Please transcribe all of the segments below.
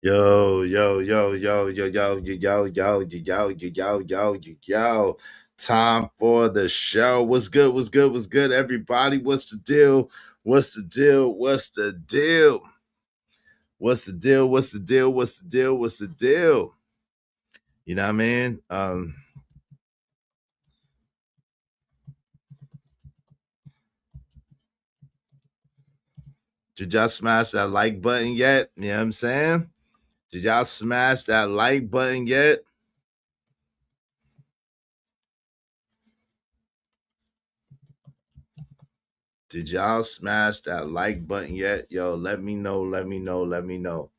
Yo, yo, yo, yo, yo, yo, yo, yo, yo, yo, yo, yo, yo, yo, yo. Time for the show. What's good? What's good? What's good, everybody? What's the deal? What's the deal? What's the deal? What's the deal? What's the deal? What's the deal? What's the deal? You know what I mean? Did y'all smash that like button yet? You know what I'm saying? Did y'all smash that like button yet? Did y'all smash that like button yet? Yo, let me know, let me know, let me know.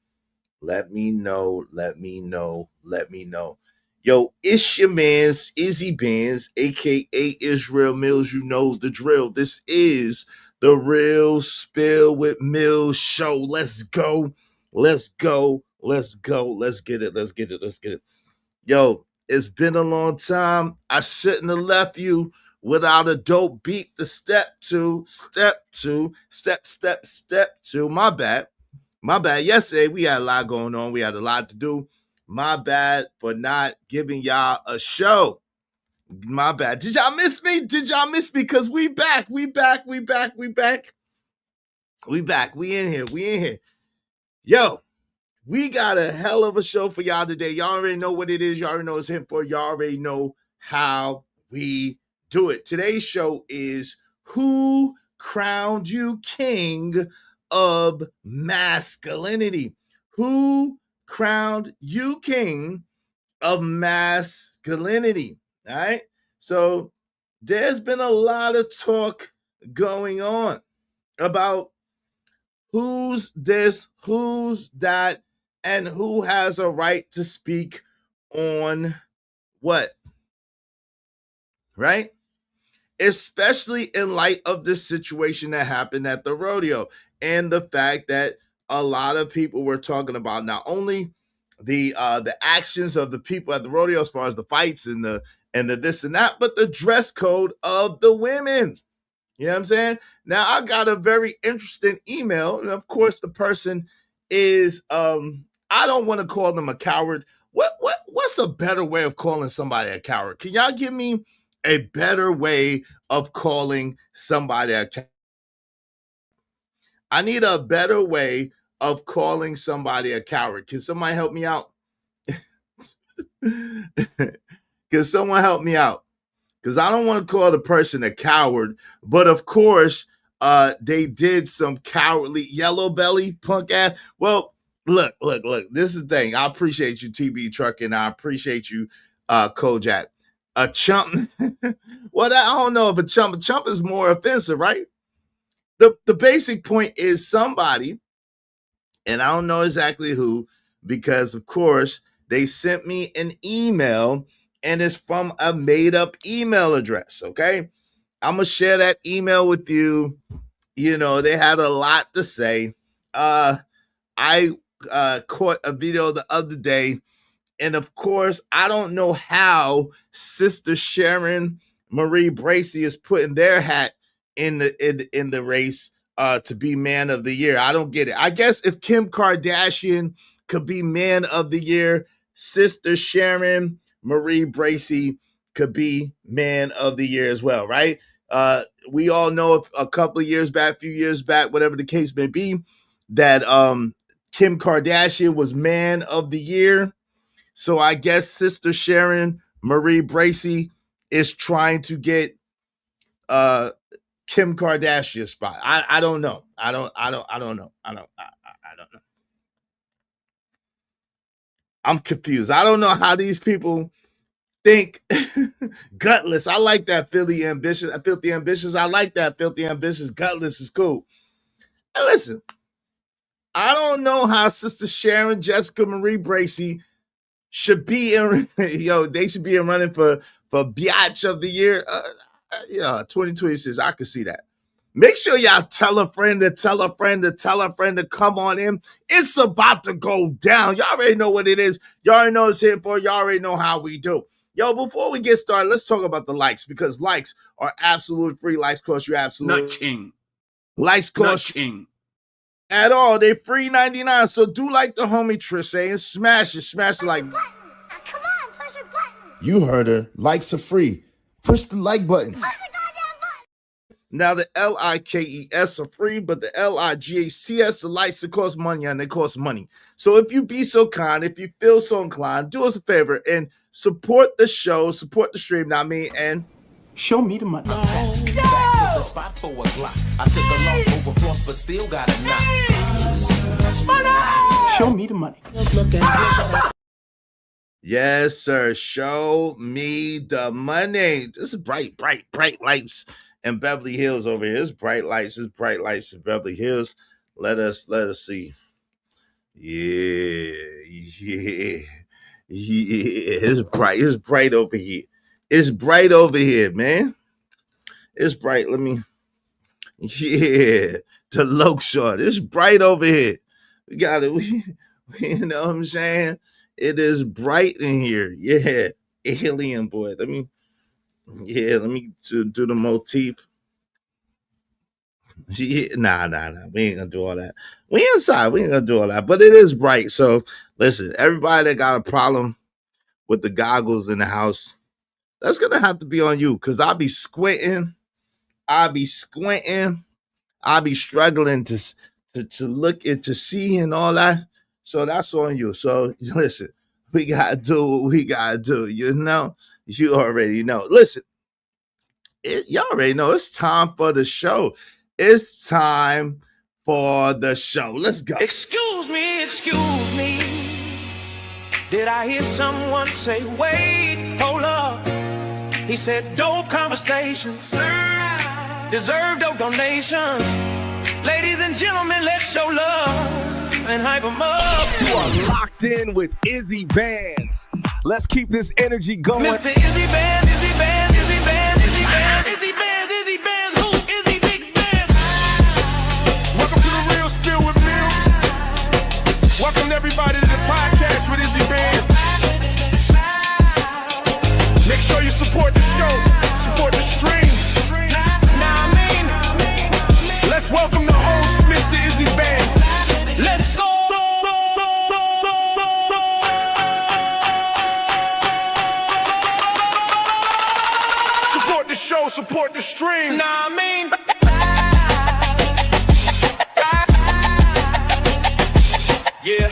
Let me know, let me know, let me know. Yo, it's your man's Izzy Bands, aka Israel Mills. You knows the drill. This is the Real Spill with Mills show. Let's go. Let's go. Let's go. Let's get it. Let's get it. Let's get it. Yo, it's been a long time. I shouldn't have left you without a dope beat to step to, step to, step to. My bad. My bad. Yesterday we had a lot going on. We had a lot to do. My bad for not giving y'all a show. My bad. Did y'all miss me? Did y'all miss me? Cause we back. We back. We back. We back. We back. We in here. We in here. Yo, we got a hell of a show for y'all today. Y'all already know what it is. Y'all already know it's him for. Y'all already know how we do it. Today's show is Who Crowned You King of Masculinity? Who crowned you king of masculinity? All right. So there's been a lot of talk going on about who's this, who's that, and who has a right to speak on what, right? Especially in light of this situation that happened at the rodeo and the fact that a lot of people were talking about not only the actions of the people at the rodeo as far as the fights and the this and that, but the dress code of the women. You know what I'm saying? Now I got a very interesting email, and of course the person is I don't want to call them a coward. What's a better way of calling somebody a coward? Can y'all give me a better way of calling somebody a coward? I need a better way of calling somebody a coward. Can somebody help me out? Can someone help me out? Because I don't want to call the person a coward, but of course, they did some cowardly yellow belly punk ass. Well, look. This is the thing. I appreciate you, TB Truck, and I appreciate you, Kojak. A chump. Well, I don't know if a chump is more offensive, right? The basic point is somebody, and I don't know exactly who, because of course they sent me an email and it's from a made up email address. Okay. I'm gonna share that email with you. You know, they had a lot to say. I caught a video the other day, and of course, I don't know how Sister Sharon Marie Bracy is putting their hat in the race to be Man of the Year. I don't get it. I guess if Kim Kardashian could be Man of the Year, Sister Sharon Marie Bracy could be Man of the Year as well, right? We all know a couple of years back, a few years back, whatever the case may be, that Kim Kardashian was Man of the Year. So I guess Sister Sharon Marie Bracy is trying to get uh Kim Kardashian spot. I don't know. I don't know. I don't know. I'm confused. I don't know how these people think gutless. I like that Philly ambitious. Filthy ambitious. I like that filthy ambitious. Gutless is cool. And listen, I don't know how Sister Sharon Jessica Marie Bracy should be in they should be in running for Biatch of the Year. Yeah, 2026. I can see that. Make sure y'all tell a friend to tell a friend to tell a friend to come on in. It's about to go down. Y'all already know what it is. Y'all already know it's here for. Y'all already know how we do. Yo, before we get started, let's talk about the likes because likes are absolute free. Likes cost you absolute. Nutching. Likes cost Nutching. at all. They free 99. So do like the homie Trish and smash it. Smash it like. Come on, push a button. You heard her. Likes are free. Push the like button. Push the goddamn button. Now the LIKES are free, but the LIGHTS, the lights, that cost money and they cost money. So if you be so kind, if you feel so inclined, do us a favor and support the show, support the stream, not me, and show me the money. No! Spot for a Glock. I took a loss over floss, but still got a knock. Money! Show me the money. yes, sir. Show me the money. This is bright lights in Beverly Hills over here. It's bright lights in Beverly Hills. Let us see. Yeah. It's bright over here. It's bright over here, man. It's bright. Let me. Yeah, the low shot. It's bright over here. We got it. You know what I'm saying? It is bright in here. Yeah, alien boy. Let me do the motif. Yeah, nah. We ain't gonna do all that. We inside. We ain't gonna do all that. But it is bright. So listen, everybody that got a problem with the goggles in the house, that's gonna have to be on you. Cause I'll be squinting. I'll be struggling to look and to see and all that. So that's on you. So listen, we gotta do what we gotta do. You know, you already know. Listen, y'all already know it's time for the show. It's time for the show. Let's go. Excuse me. Did I hear someone say, wait, hold up? He said, dope conversations deserve dope donations. Ladies and gentlemen, let's show love and hype them up. You are locked in with Izzy Bands. Let's keep this energy going. Mr. Izzy Bands, Izzy Bands, Izzy Bands, Izzy Bands, Izzy Bands, Izzy Bands, who? Izzy Big Bands. Welcome to the Real Spill with Mills. Welcome everybody to the podcast with Izzy Bands. Make sure you support the show, support the stream. Now I mean, Let's welcome the host, Mr. Izzy Bands. let's go. Support the show, support the stream. Now I mean, yeah.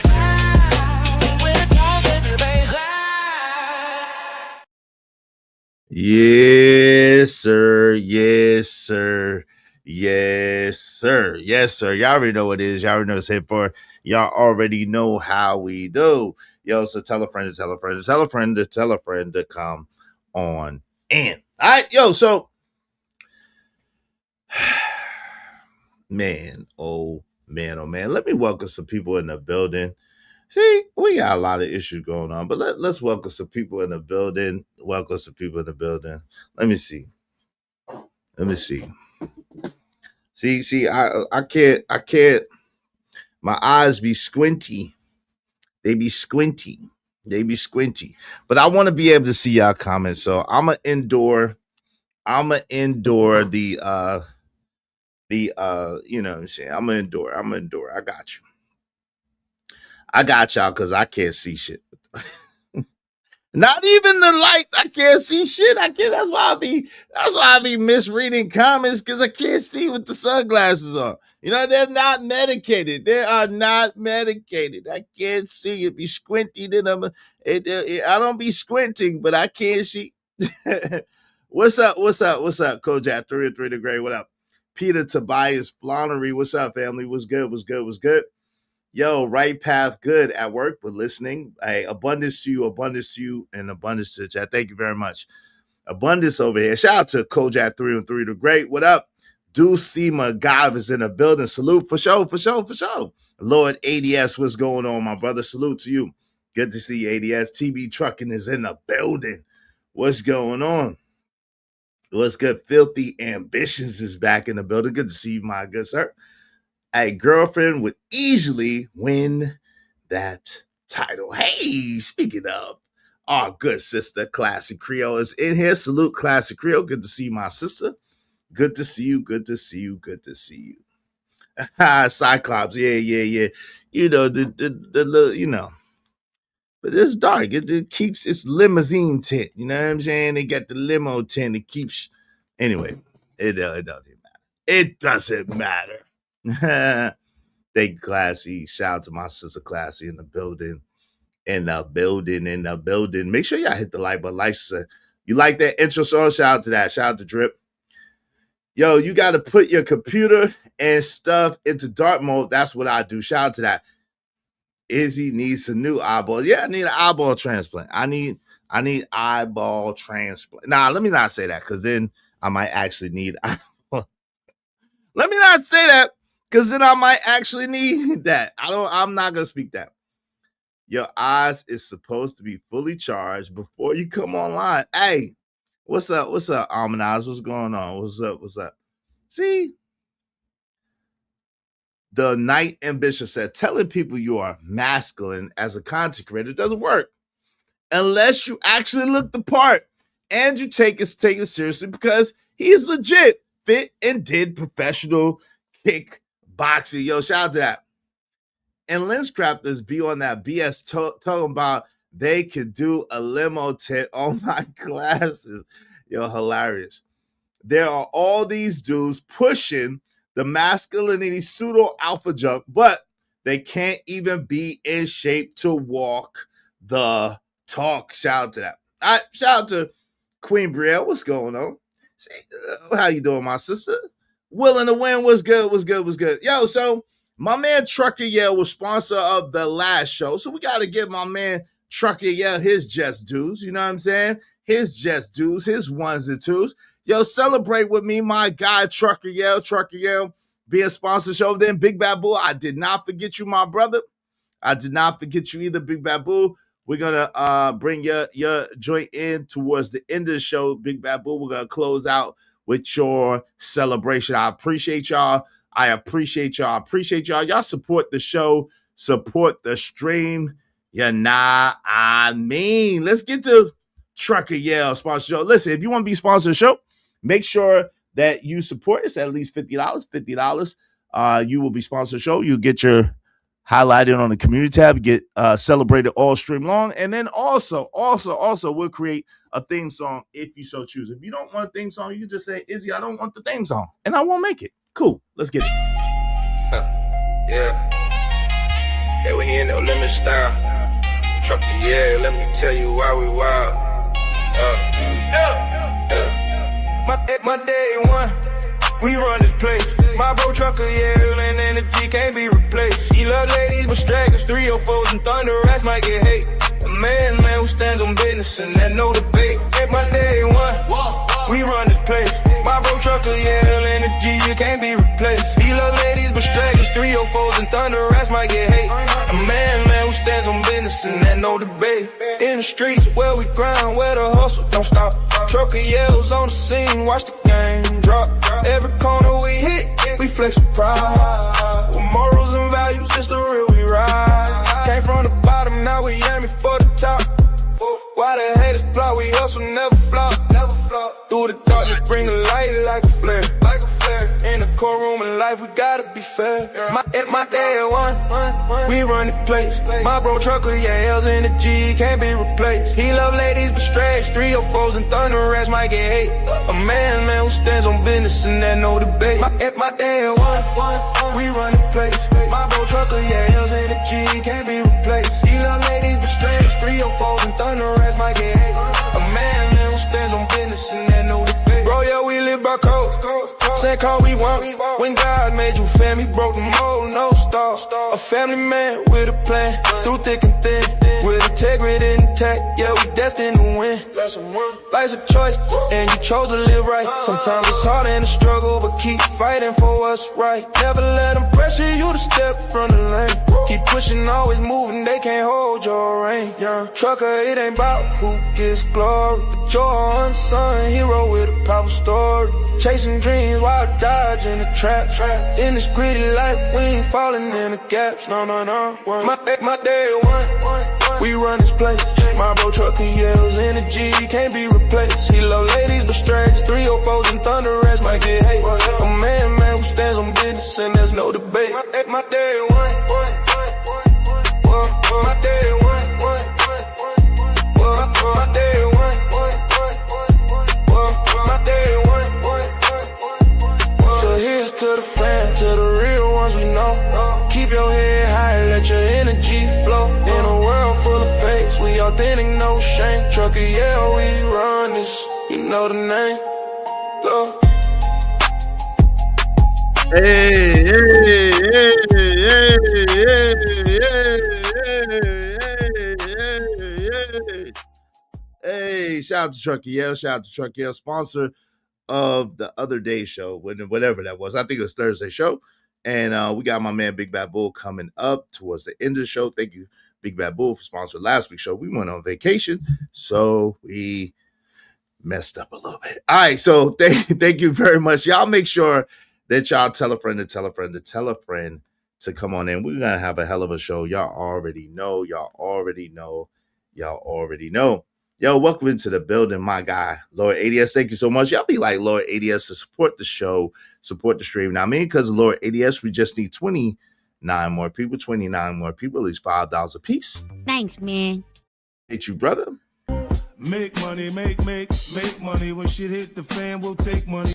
Yes, sir. Yes, sir. Yes, sir. Yes, sir. Y'all already know what it is. Y'all already know it's here for. Y'all already know how we do. Yo, so tell a friend to tell a friend to tell a friend to tell a friend to come on in. All right, yo, so man, oh man. Let me welcome some people in the building. See, we got a lot of issues going on, but let's welcome some people in the building. Welcome some people in the building. Let me see. See, I can't. My eyes be squinty. They be squinty. But I want to be able to see y'all comments. So I'ma endure the you know what I'm saying. I'm gonna endure. I got y'all because I can't see shit. Not even the light. I can't see shit. I can't. That's why I be misreading comments because I can't see with the sunglasses on. You know, they're not medicated. They are not medicated. I can't see. It be squinty. Then I don't be squinting, but I can't see. What's up, Kojak 3 the Gray? What up? Peter Tobias Flonnery. What's up, family? What's good? Yo, right path, good at work, but listening. Hey, abundance to you, and abundance to the chat. Thank you very much. Abundance over here. Shout out to Kojak 3 the Great. What up? Dulcima Gav is in the building. Salute for sure. Lord ADS, what's going on, my brother? Salute to you. Good to see you, ADS. TB Trucking is in the building. What's going on? What's good? Filthy Ambitions is back in the building. Good to see you, my good sir. A girlfriend would easily win that title. Hey, speaking of, our good sister, Classic Creole, is in here. Salute, Classic Creole. Good to see you, my sister. Good to see you. Cyclops, yeah. You know, the little, you know. But it's dark. It keeps its limousine tint. You know what I'm saying? They got the limo tint. It keeps. Anyway, it doesn't matter. It doesn't matter. They classy. Shout out to my sister Classy in the building. In the building. Make sure y'all hit the like button. You like that intro song? Shout out to that. Shout out to Drip. Yo, you got to put your computer and stuff into dark mode. That's what I do. Shout out to that. Izzy needs a new eyeball. Yeah, I need an eyeball transplant. I need eyeball transplant. Nah, let me not say that because then I might actually need eyeball. Let me not say that because then I might actually need that. I'm not gonna speak that. Your eyes is supposed to be fully charged before you come online. Hey, what's up? Almanaz? What's going on? What's up? See? The Knight and Bishop said, telling people you are masculine as a content creator doesn't work unless you actually look the part and you take it seriously because he is legit fit and did professional kickboxing. Yo, shout out to that. And lens crafters be on that BS talking about they could do a limo tint on my glasses. Yo, hilarious. There are all these dudes pushing the masculinity pseudo alpha junk, but they can't even be in shape to walk the talk. Shout out to that. All right, shout out to Queen Brielle. What's going on? How you doing, my sister? Willing to win. What's good? Yo, so my man Trucker Yale was sponsor of the last show, so we got to give my man Trucker Yale his just dues. You know what I'm saying? His just dues, his ones and twos. Yo, celebrate with me, my guy, Trucker Yale. Be a sponsor show. Then Big Babu, I did not forget you, my brother. I did not forget you either, Big Babu. We're going to bring your joint in towards the end of the show, Big Babu. We're going to close out with your celebration. I appreciate y'all. Y'all support the show, support the stream. I mean. Let's get to Trucker Yale sponsor show. Listen, if you want to be sponsored the show, make sure that you support us at least $50. $50. You will be sponsored the show. You get your highlighted on the community tab, get celebrated all stream long. And then also we'll create a theme song if you so choose. If you don't want a theme song, you just say, Izzy, I don't want the theme song. And I won't make it. Cool. Let's get it. Yeah, we in no limit style. Trucker, yeah, let me tell you why we wild. My day one, we run this place. My bro Trucker, yeah, and energy can't be replaced. He love ladies but stragglers, 304s and thunder rats might get hate. A man who stands on business and that no debate. At my day one, we run this place. My bro Trucker, yeah, energy, you can't be replaced. He love ladies but stragglers, 304s and thunder rats might get hate. A man who stands on business and that no debate. In the streets where we grind, where the hustle don't stop. Trucker yells on the scene, watch the game drop. Every corner we hit, we flex with pride. With morals and values, it's the real we ride. Came from the bottom, now we aiming for the top. Why the haters plot, we hustle, never flop. Through the darkness, bring the light like a flare. In the courtroom of life, we gotta be fair. At my day one, we run the place. My bro Trucker, yeah, L's in the G, can't be replaced. He love ladies but strays, 304s and thunder rats might get hate. A man who stands on business and that no debate. At my day one, we run the place. My bro Trucker, yeah, L's in the G, can't be replaced. He love ladies but strays, 304s and thunder rats might get hate. A man who stands on business and that no debate. Bro, yeah, we live by code. Say call we want. When God made you family, broke the mold, no star. A family man with a plan, through thick and thin, with integrity intact. Yeah, we destined to win. Life's a choice, and you chose to live right. Sometimes it's hard and a struggle, but keep fighting for what's right. Never let them pressure you to step from the lane. Keep pushing, always moving, they can't hold your reign. Young trucker, it ain't about who gets glory, but you're unsung hero with a powerful story. Chasing dreams while dodging the trap. In this gritty life, we ain't falling in the gaps. No. My day one, we run this place. My bro Trucker yells, energy can't be replaced. He love ladies but strays, 304s and thunder rats might get hate. A man who stands on business and there's no debate. trucker, yeah, we run this. You know the name. Look. Hey, hey, hey, hey, hey, hey, hey, hey, hey. Shout out to Trucker Yell. Shout out to Trucker Yell, sponsor of the other day show, whatever that was. I think it was Thursday show. And we got my man Big Bad Bull coming up towards the end of the show. Thank you, Big Bad Bull, for sponsoring last week's show. We went on vacation, so we messed up a little bit. All right, so thank you very much. Y'all make sure that y'all tell a friend to tell a friend to tell a friend to come on in. We're gonna have a hell of a show. Y'all already know. Y'all already know. Y'all already know. Yo, welcome into the building, my guy, Lord ADS. Thank you so much. Y'all be like Lord ADS to support the show, support the stream. Now, I mean, because of Lord ADS, we just need 29 more people, at least $5 a piece. Thanks, man. Hate you, brother. Make money, make money. When shit hit the fan, we'll take money.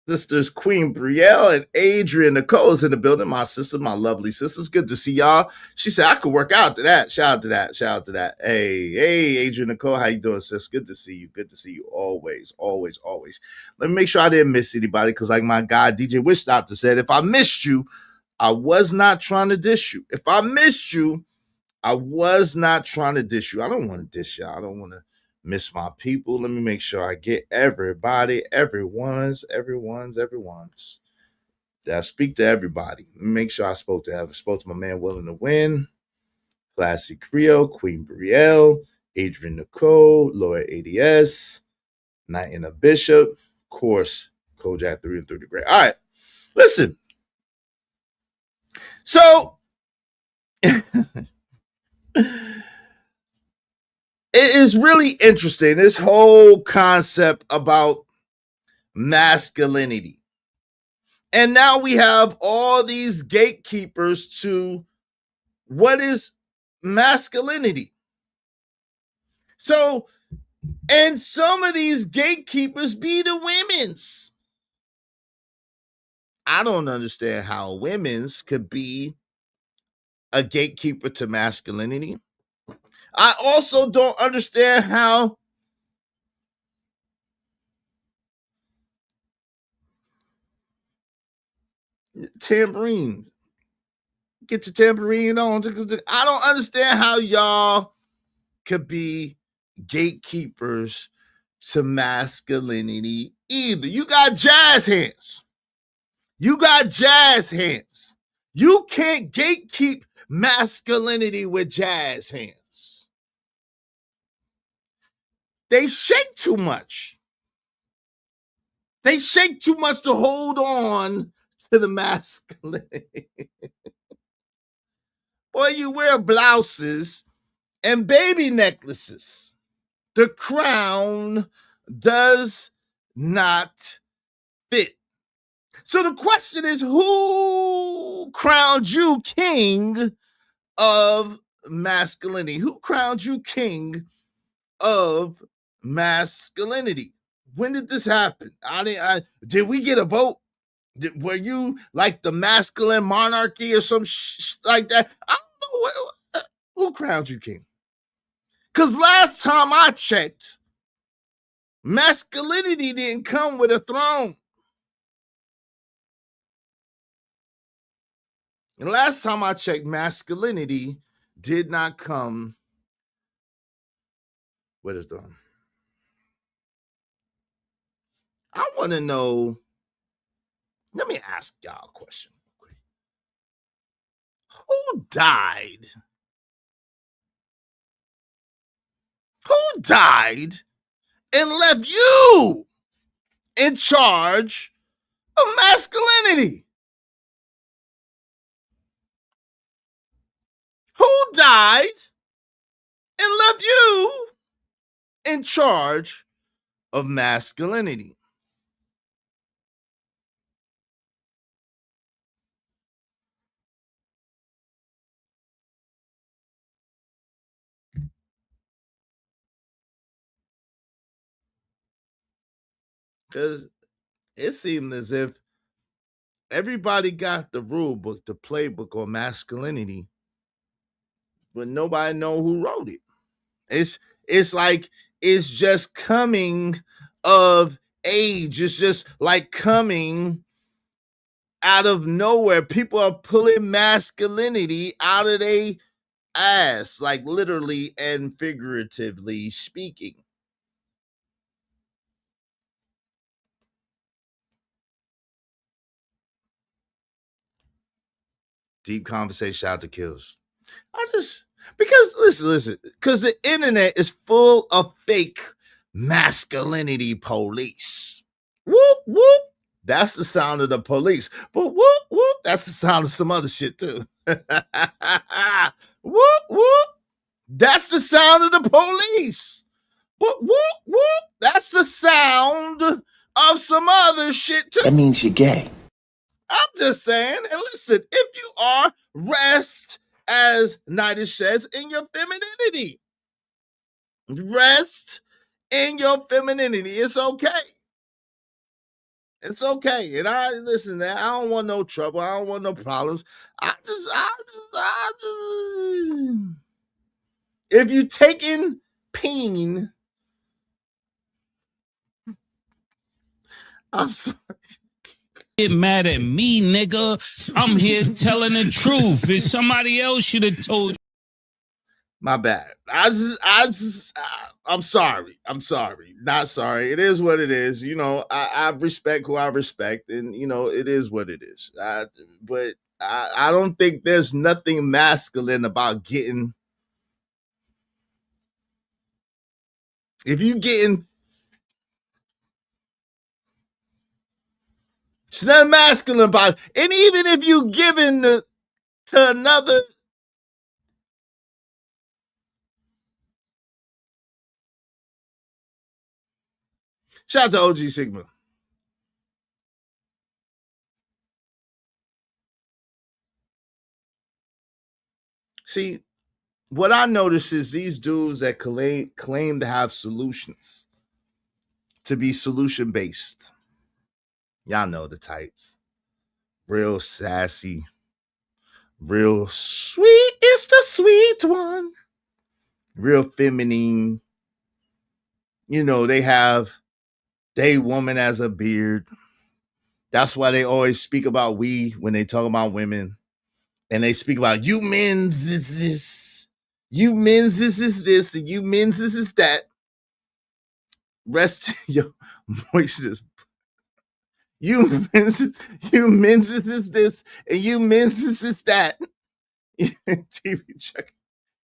Sisters Queen Brielle and Adrian Nicole is in the building. My sister, my lovely sisters. Good to see y'all. She said I could work out to that. Shout out to that. Shout out to that. Hey, Adrian Nicole, how you doing, sis? Good to see you. Good to see you always, always, always. Let me make sure I didn't miss anybody, because like my guy DJ Wish Doctor said, if I missed you, I was not trying to dish you. If I missed you, I was not trying to dish you. I don't want to dish y'all. I don't want to miss my people. Let me make sure I get everybody, everyone's. That I speak to everybody. Let me make sure I spoke to my man Willing to Win, Classy Creole, Queen Brielle, Adrian Nicole, Laura ADS, Knight and a Bishop, of course, Kojak 3 and 3 Degree. All right, listen. So it is really interesting, this whole concept about masculinity. And now we have all these gatekeepers to what is masculinity. So, and some of these gatekeepers be the women's. I don't understand how women's could be a gatekeeper to masculinity. I also don't understand how tambourine, get your tambourine on. I don't understand how y'all could be gatekeepers to masculinity either. You got jazz hands. You got jazz hands. You can't gatekeep masculinity with jazz hands. They shake too much. They shake too much to hold on to the masculinity. Boy, you wear blouses and baby necklaces. The crown does not fit. So the question is, who crowned you king of masculinity? Who crowned you king of masculinity? When did this happen? Did we get a vote? Were you like the masculine monarchy or some like that? I don't know. Who crowned you king? Because last time I checked, masculinity didn't come with a throne. And last time I checked, masculinity did not come with a throne. I want to know. Let me ask y'all a question. Who died? Who died and left you in charge of masculinity? Who died and left you in charge of masculinity? Because it seemed as if everybody got the rule book, the playbook on masculinity, but nobody know who wrote it. It's like it's just coming of age. It's just like coming out of nowhere. People are pulling masculinity out of their ass, like literally and figuratively speaking. Deep conversation out to kills. Because listen, because the internet is full of fake masculinity police. Whoop, whoop. That's the sound of the police. But whoop, whoop. That's the sound of some other shit too. Whoop, whoop. That's the sound of the police. But whoop, whoop. That's the sound of some other shit too. That means you're gay. I'm just saying, and listen, if you are, rest, as Nida says, in your femininity. Rest in your femininity. It's okay. It's okay. And I listen, I don't want no trouble. I don't want no problems. I just if you taking pain, I'm sorry. Get mad at me, nigga. I'm here telling the truth. If somebody else should have told you. My bad. I'm sorry. I'm sorry. Not sorry. It is what it is. You know, I respect who I respect, and you know, it is what it is. But I don't think there's nothing masculine about getting. If you getting, it's not masculine about it. And even if you giving to another. Shout out to OG Sigma. See, what I notice is these dudes that claim to have solutions, to be solution based. Y'all know the types. Real sassy, real sweet. It's the sweet one. Real feminine. You know, they have they woman as a beard. That's why they always speak about we when they talk about women. And they speak about you men's is this. You men's is this. And you men's is that. Rest your moistness. You men's is this. And you men's is that. TV check.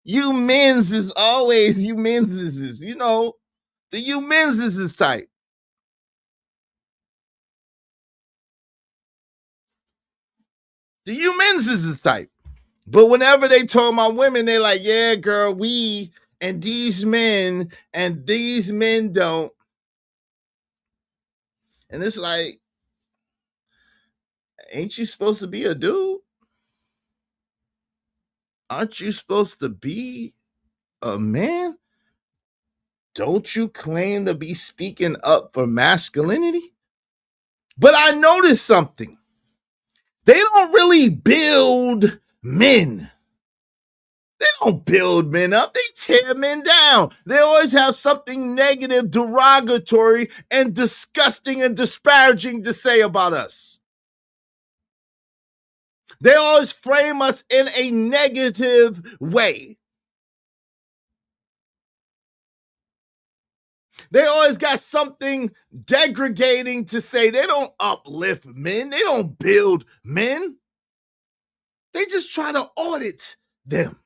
You men's is always you men's is, you know, the you men's is type. The you men's is type. But whenever they talk about women, they're like, yeah, girl, we and these men don't. And it's like, ain't you supposed to be a dude? Aren't you supposed to be a man? Don't you claim to be speaking up for masculinity? But I noticed something. They don't really build men. They don't build men up. They tear men down. They always have something negative, derogatory, and disgusting and disparaging to say about us. They always frame us in a negative way. They always got something degrading to say. They don't uplift men. They don't build men. They just try to audit them.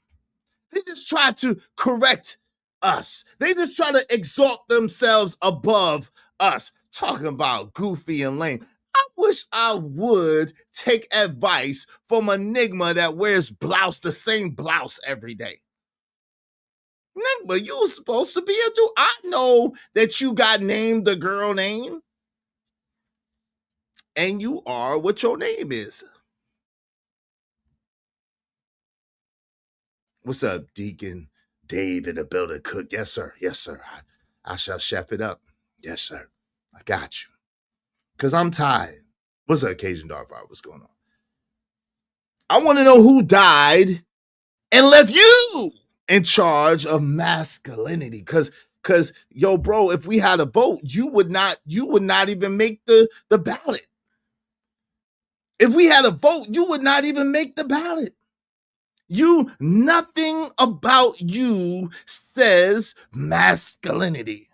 They just try to correct us. They just try to exalt themselves above us. Talking about goofy and lame. I wish I would take advice from a Enigma that wears the same blouse every day. Enigma, you were supposed to be a dude. I know that you got named the girl name. And you are what your name is. What's up, Deacon Dave in the building? Cook, yes, sir. Yes, sir. I shall chef it up. Yes, sir. I got you. Because I'm tired. What's the occasion, Dark Fire? What's going on? I want to know who died and left you in charge of masculinity. Cause yo, bro, if we had a vote, you would not even make the ballot. If we had a vote, you would not even make the ballot. Nothing about you says masculinity.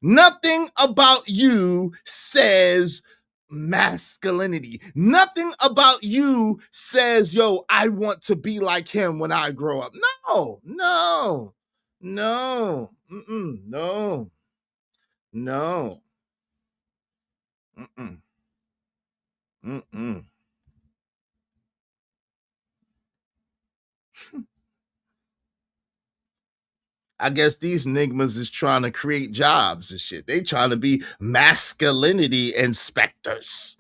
Nothing about you says masculinity. Nothing about you says, yo, I want to be like him when I grow up. No, no, no, no, no, mm-mm, mm-mm. I guess these nigmas is trying to create jobs and shit. They trying to be masculinity inspectors.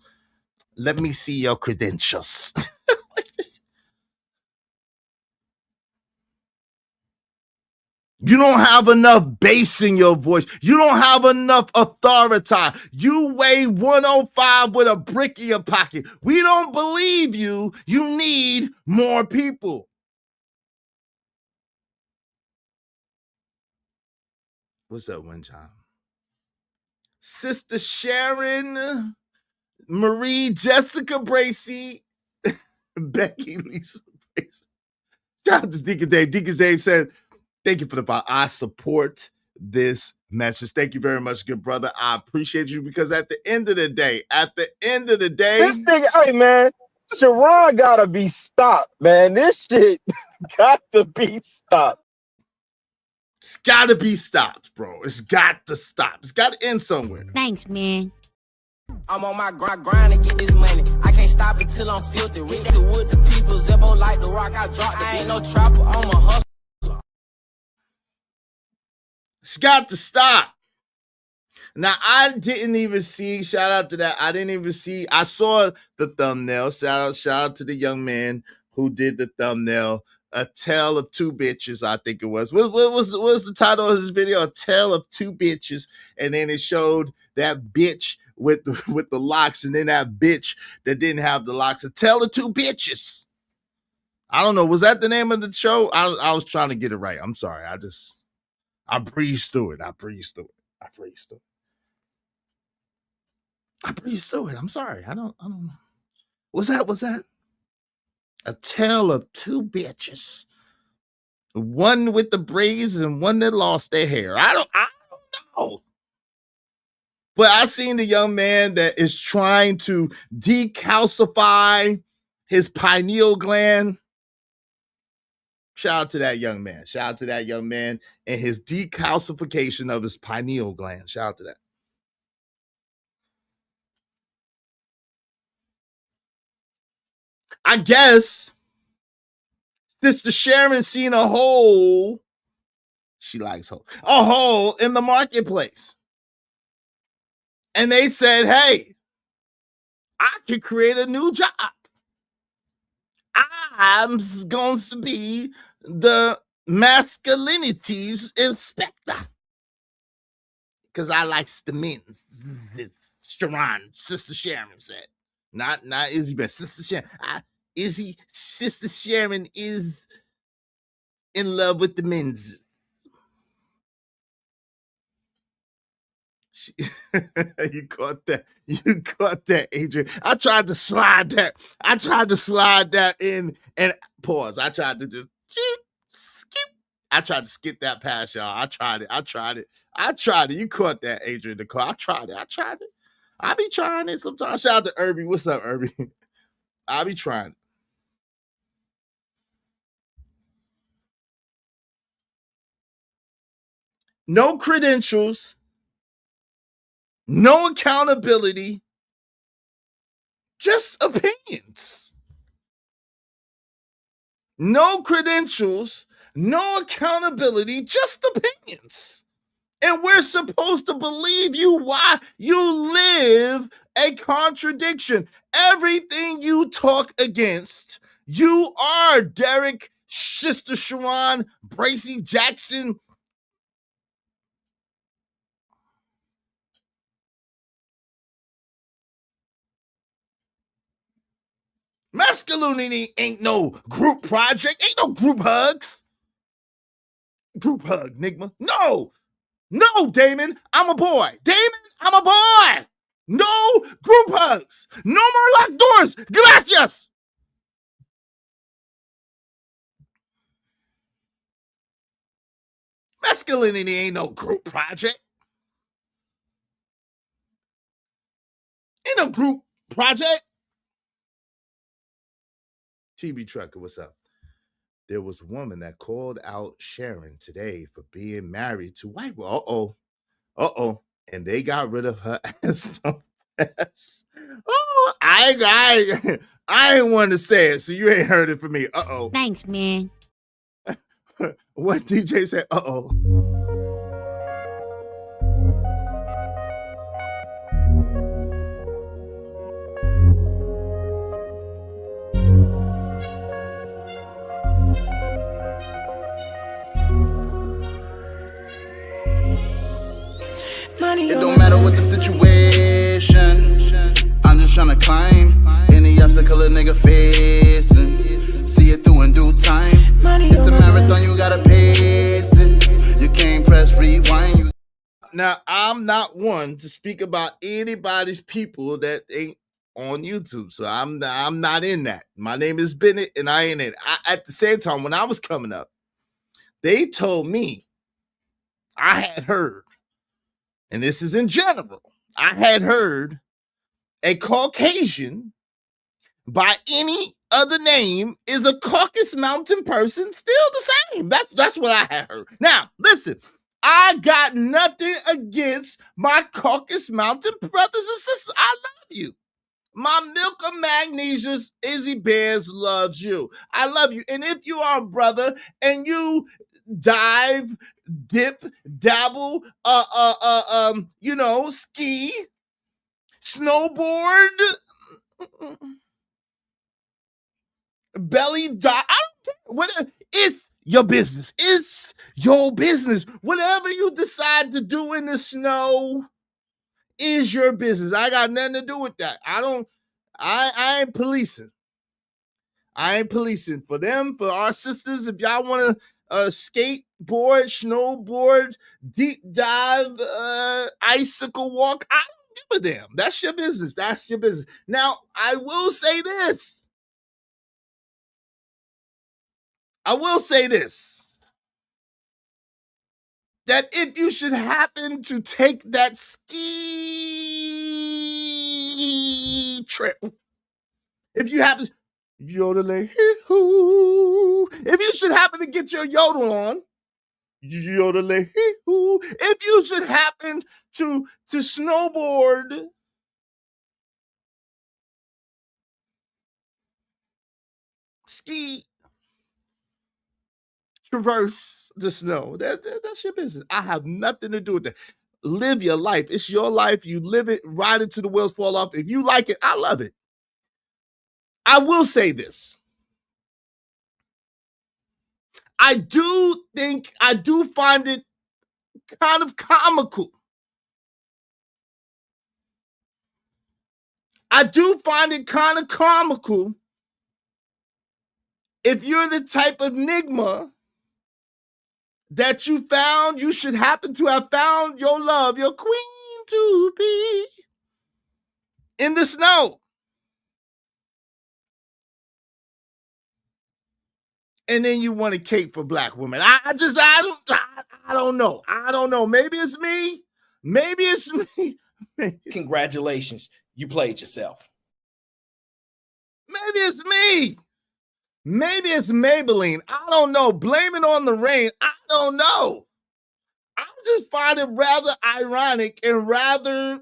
Let me see your credentials. You don't have enough bass in your voice. You don't have enough authority. You weigh 105 with a brick in your pocket. We don't believe you. You need more people. What's up, one time? Sister Sharon, Marie, Jessica Bracy, Becky, Lisa Bracy. Shout out to Deacon Dave. Deacon Dave said, thank you for the bot. I support this message. Thank you very much, good brother. I appreciate you because at the end of the day, this thing, hey man, Sharon gotta be stopped, man. This shit got to be stopped. It's got to be stopped, bro. It's got to stop. It's got to end somewhere. Thanks, man. I'm on my grind to get this money. I can't stop it till I'm filthy. With the wood, the people, Zebo like the rock. I dropped it. I ain't no trapper, I'm a hustler. It's got to stop. Now, I didn't even see, shout out to that. I saw the thumbnail. Shout out to the young man who did the thumbnail. A Tale of Two Bitches, I think it was. What was the title of this video? A Tale of Two Bitches. And then it showed that bitch with the locks, and then that bitch that didn't have the locks. A Tale of Two Bitches. I don't know. Was that the name of the show? I was trying to get it right. I'm sorry. I breezed through it. I'm sorry. I don't know. Was that? A Tale of Two Bitches. One with the braids and one that lost their hair. I don't know. But I seen the young man that is trying to decalcify his pineal gland. Shout out to that young man. And his decalcification of his pineal gland. Shout out to that. I guess Sister Sharon seen a hole. She likes holes. A hole in the marketplace. And they said, hey, I could create a new job. I'm going to be the masculinities inspector. Because I likes the men. Sister Sharon said. Not Izzy, but Sister Sharon. Sister Sharon is in love with the men's. You caught that, Adrian. I tried to slide that in and pause. I tried to just skip. I tried to skip that past y'all. I tried it. You caught that, Adrian. The call. I tried it. I be trying it sometimes. Shout out to Irby. What's up, Irby? I be trying it. No credentials. No accountability, just opinions. No credentials, no accountability, just opinions. And we're supposed to believe you while you live a contradiction. Everything you talk against, you are Derek, Sister Sharon, Bracy Jackson. Masculinity ain't no group project. Ain't no group hugs. Group hug, Nigma. No, Damon. I'm a boy. Damon, I'm a boy. No group hugs. No more locked doors. Gracias. Masculinity ain't no group project. Ain't no group project. TV Trucker, what's up? There was a woman that called out Sharon today for being married to white. And they got rid of her ass. Oh, I ain't want to say it, so you ain't heard it from me. Thanks, man. What DJ said? It don't matter what the situation, I'm just tryna climb any obstacle a nigga facing. See it through in due time. It's a marathon, you gotta pace it. You can't press rewind. Now, I'm not one to speak about anybody's people that ain't on YouTube, so I'm not in that. My name is Bennett, and I ain't in it. At the same time, when I was coming up, they told me I had heard, and this is in general, I had heard a Caucasian by any other name is a Caucasus Mountain person still the same. That's what I had heard. Now, listen, I got nothing against my Caucasus Mountain brothers and sisters. I love you. My milk of magnesia's Izzy Bears loves you. I love you. And if you are a brother and you dive, dip, dabble, ski, snowboard, belly dot, I don't care. What, it's your business. It's your business. Whatever you decide to do in the snow is your business. I got nothing to do with that. I ain't policing. I ain't policing. For them, for our sisters, if y'all want to skateboard, snowboard, deep dive, icicle walk, I don't give a damn. That's your business. That's your business. Now, I will say this. That if you should happen to take that ski trip, if you happen, yodeling, hee-hoo, if you should happen to get your yodel on, yodeling, hee-hoo, if you should happen to snowboard, ski, traverse the snow, that's your business. I have nothing to do with that. Live your life. It's your life. You live it, ride it till the wheels fall off. If you like it, I love it. I will say this. I do find it kind of comical. I do find it kind of comical if you're the type of Nigma that you should happen to have found your love, your queen to be in the snow. And then you want a cape for black women. I don't know. I don't know. Maybe it's me. Maybe it's me. Congratulations. You played yourself. Maybe it's me. Maybe it's Maybelline. I don't know. Blame it on the rain. I don't know. I just find it rather ironic and rather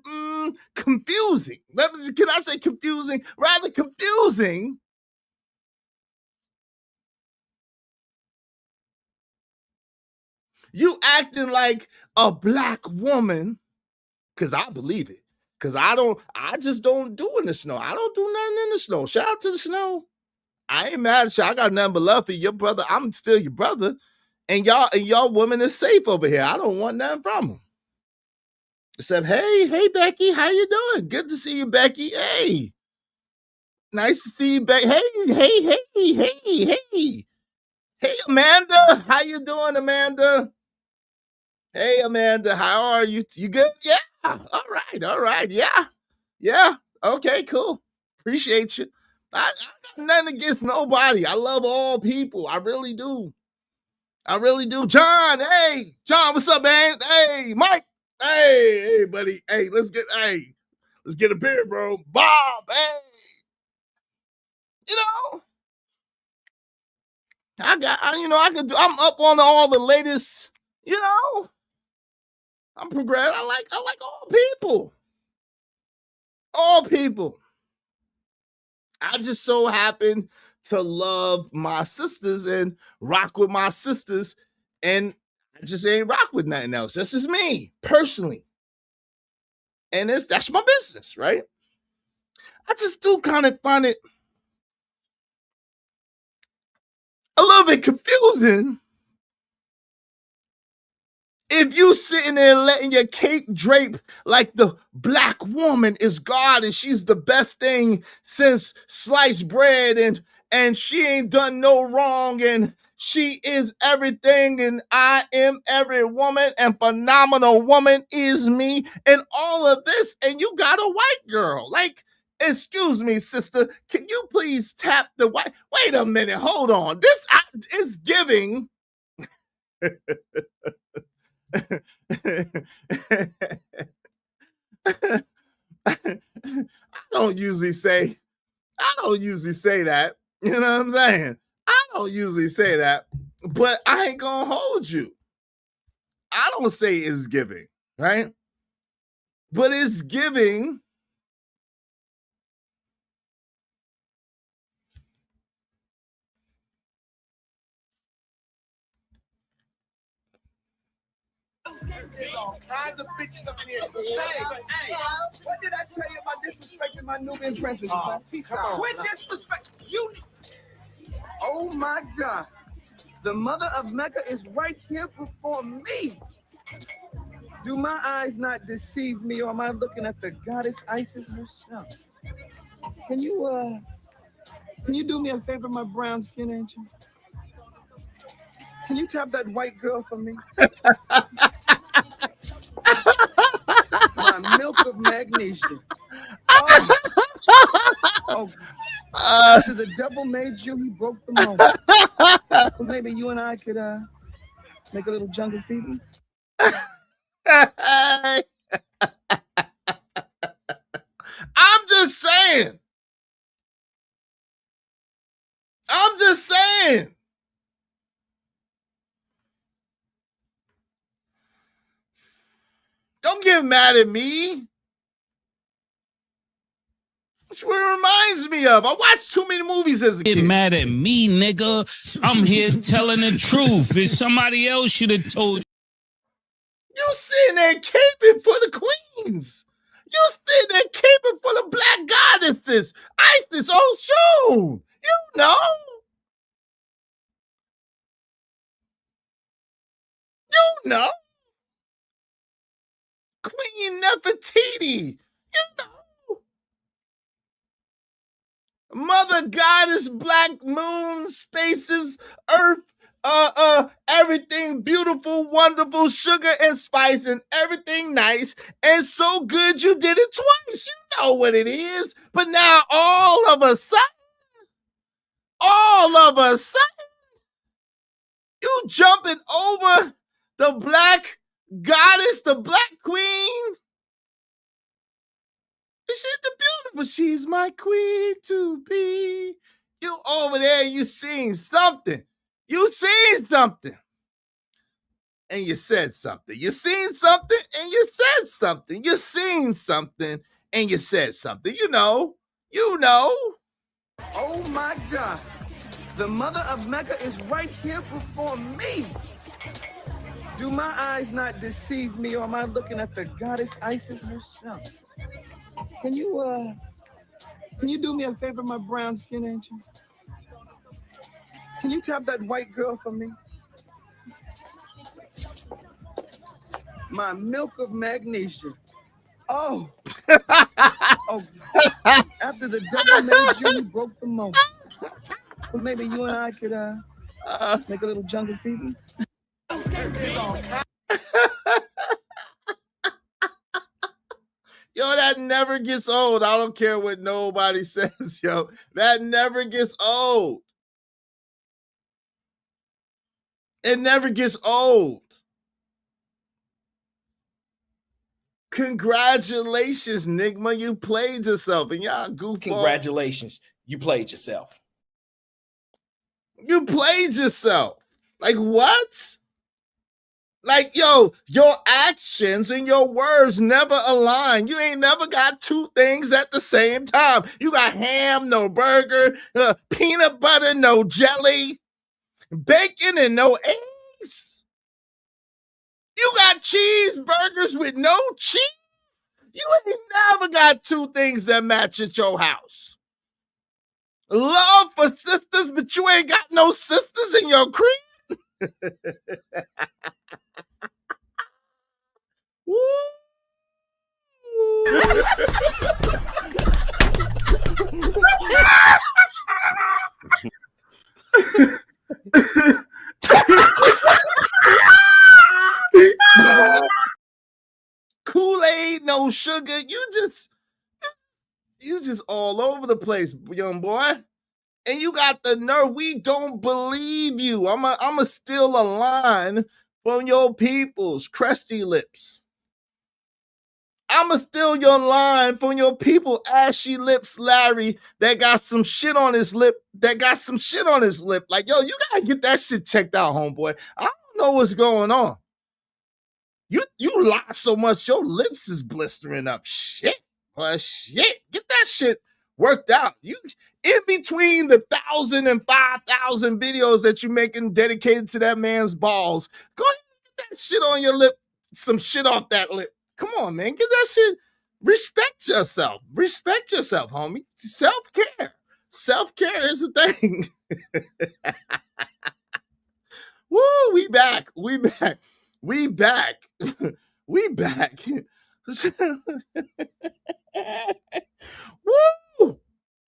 confusing. Can I say confusing? Rather confusing. You acting like a black woman, because I believe it. Because I just don't do in the snow. I don't do nothing in the snow. Shout out to the snow. I ain't mad at you. I got nothing but love for your brother. I'm still your brother. And y'all women is safe over here. I don't want nothing from them. Except, hey, Becky, how you doing? Good to see you, Becky. Hey. Nice to see you back. Hey. Hey, Amanda. How you doing, Amanda? Hey, Amanda. How are you? You good? Yeah. All right. Yeah. Okay, cool. Appreciate you. I got nothing against nobody. I love all people. I really do. John, hey. John, what's up, man? Hey, Mike. Hey, buddy. Hey, let's get a beer, bro. Bob, hey. You know, I'm up on all the latest, I'm progressive. I like all people. All people. I just so happen to love my sisters and rock with my sisters, and I just ain't rock with nothing else. That's just me, personally. And that's my business, right? I just do kind of find it a little bit confusing if you sitting there letting your cape drape like the black woman is God and she's the best thing since sliced bread, and she ain't done no wrong, and she is everything, and I am every woman, and phenomenal woman is me, and all of this, and you got a white girl. Like, excuse me, sister, can you please tap the white? Wait a minute, hold on. It's giving. I don't usually say that. You know what I'm saying? I don't usually say that, but I ain't gonna hold you. I don't say it's giving, right? But it's giving. All kinds of bitches up in here. Hey, what did I tell you about disrespecting my Nubian princess? Quit disrespect. Oh my God. The mother of Mecca is right here before me. Do my eyes not deceive me, or am I looking at the goddess Isis herself? Can you do me a favor, my brown skin angel? Can you tap that white girl for me? My milk of magnesia. This is a double made Jew. He broke the mold. Well, maybe you and I could make a little jungle fever. I'm just saying. Don't get mad at me. That's what it reminds me of. I watched too many movies as a kid. Get mad at me, nigga. I'm here telling the truth. If somebody else should have told you. You sitting there caping for the queens. You sitting there caping for the black goddesses. Isis, oh shoot. You know. Queen Nefertiti. You know. Mother Goddess, Black Moon, Spaces, Earth, everything beautiful, wonderful, sugar and spice, and everything nice, and so good you did it twice. You know what it is. But now all of a sudden, you jumping over the black goddess, the black queen. She's the beautiful. She's my queen to be. You over there, you seen something. And you said something. You seen something and you said something. You seen something and you said something. You know. Oh my God. The mother of Mecca is right here before me. Do my eyes not deceive me, or am I looking at the goddess Isis herself? Can you do me a favor, my brown skin angel? Can you tap that white girl for me? My milk of magnesia. Oh. Oh, after the devil made you, you broke the most. But maybe you and I could make a little jungle fever. Yo, that never gets old. I don't care what nobody says, yo. That never gets old. It never gets old. Congratulations, Nigma. You played yourself and y'all goofball. Congratulations. You played yourself. You played yourself. Like what? Like, yo, your actions and your words never align. You ain't never got two things at the same time. You got ham, no burger, peanut butter, no jelly, bacon and no eggs. You got cheeseburgers with no cheese. You ain't never got two things that match at your house. Love for sisters, but you ain't got no sisters in your crib. Woo! Kool-Aid, no sugar. You just all over the place, young boy. And you got the nerve. We don't believe you. I'ma steal a line from your people's crusty lips. I'ma steal your line from your people, ashy lips Larry, that got some shit on his lip. Like, yo, you gotta get that shit checked out, homeboy. I don't know what's going on. You lie so much, your lips is blistering up. Shit. Get that shit worked out. You in between the 1,000 and 5,000 videos that you're making dedicated to that man's balls, go ahead and get that shit on your lip, some shit off that lip. Come on, man. Get that shit. Respect yourself. Respect yourself, homie. Self-care. Self-care is a thing. Woo, we back. We back. We back. We back. Woo!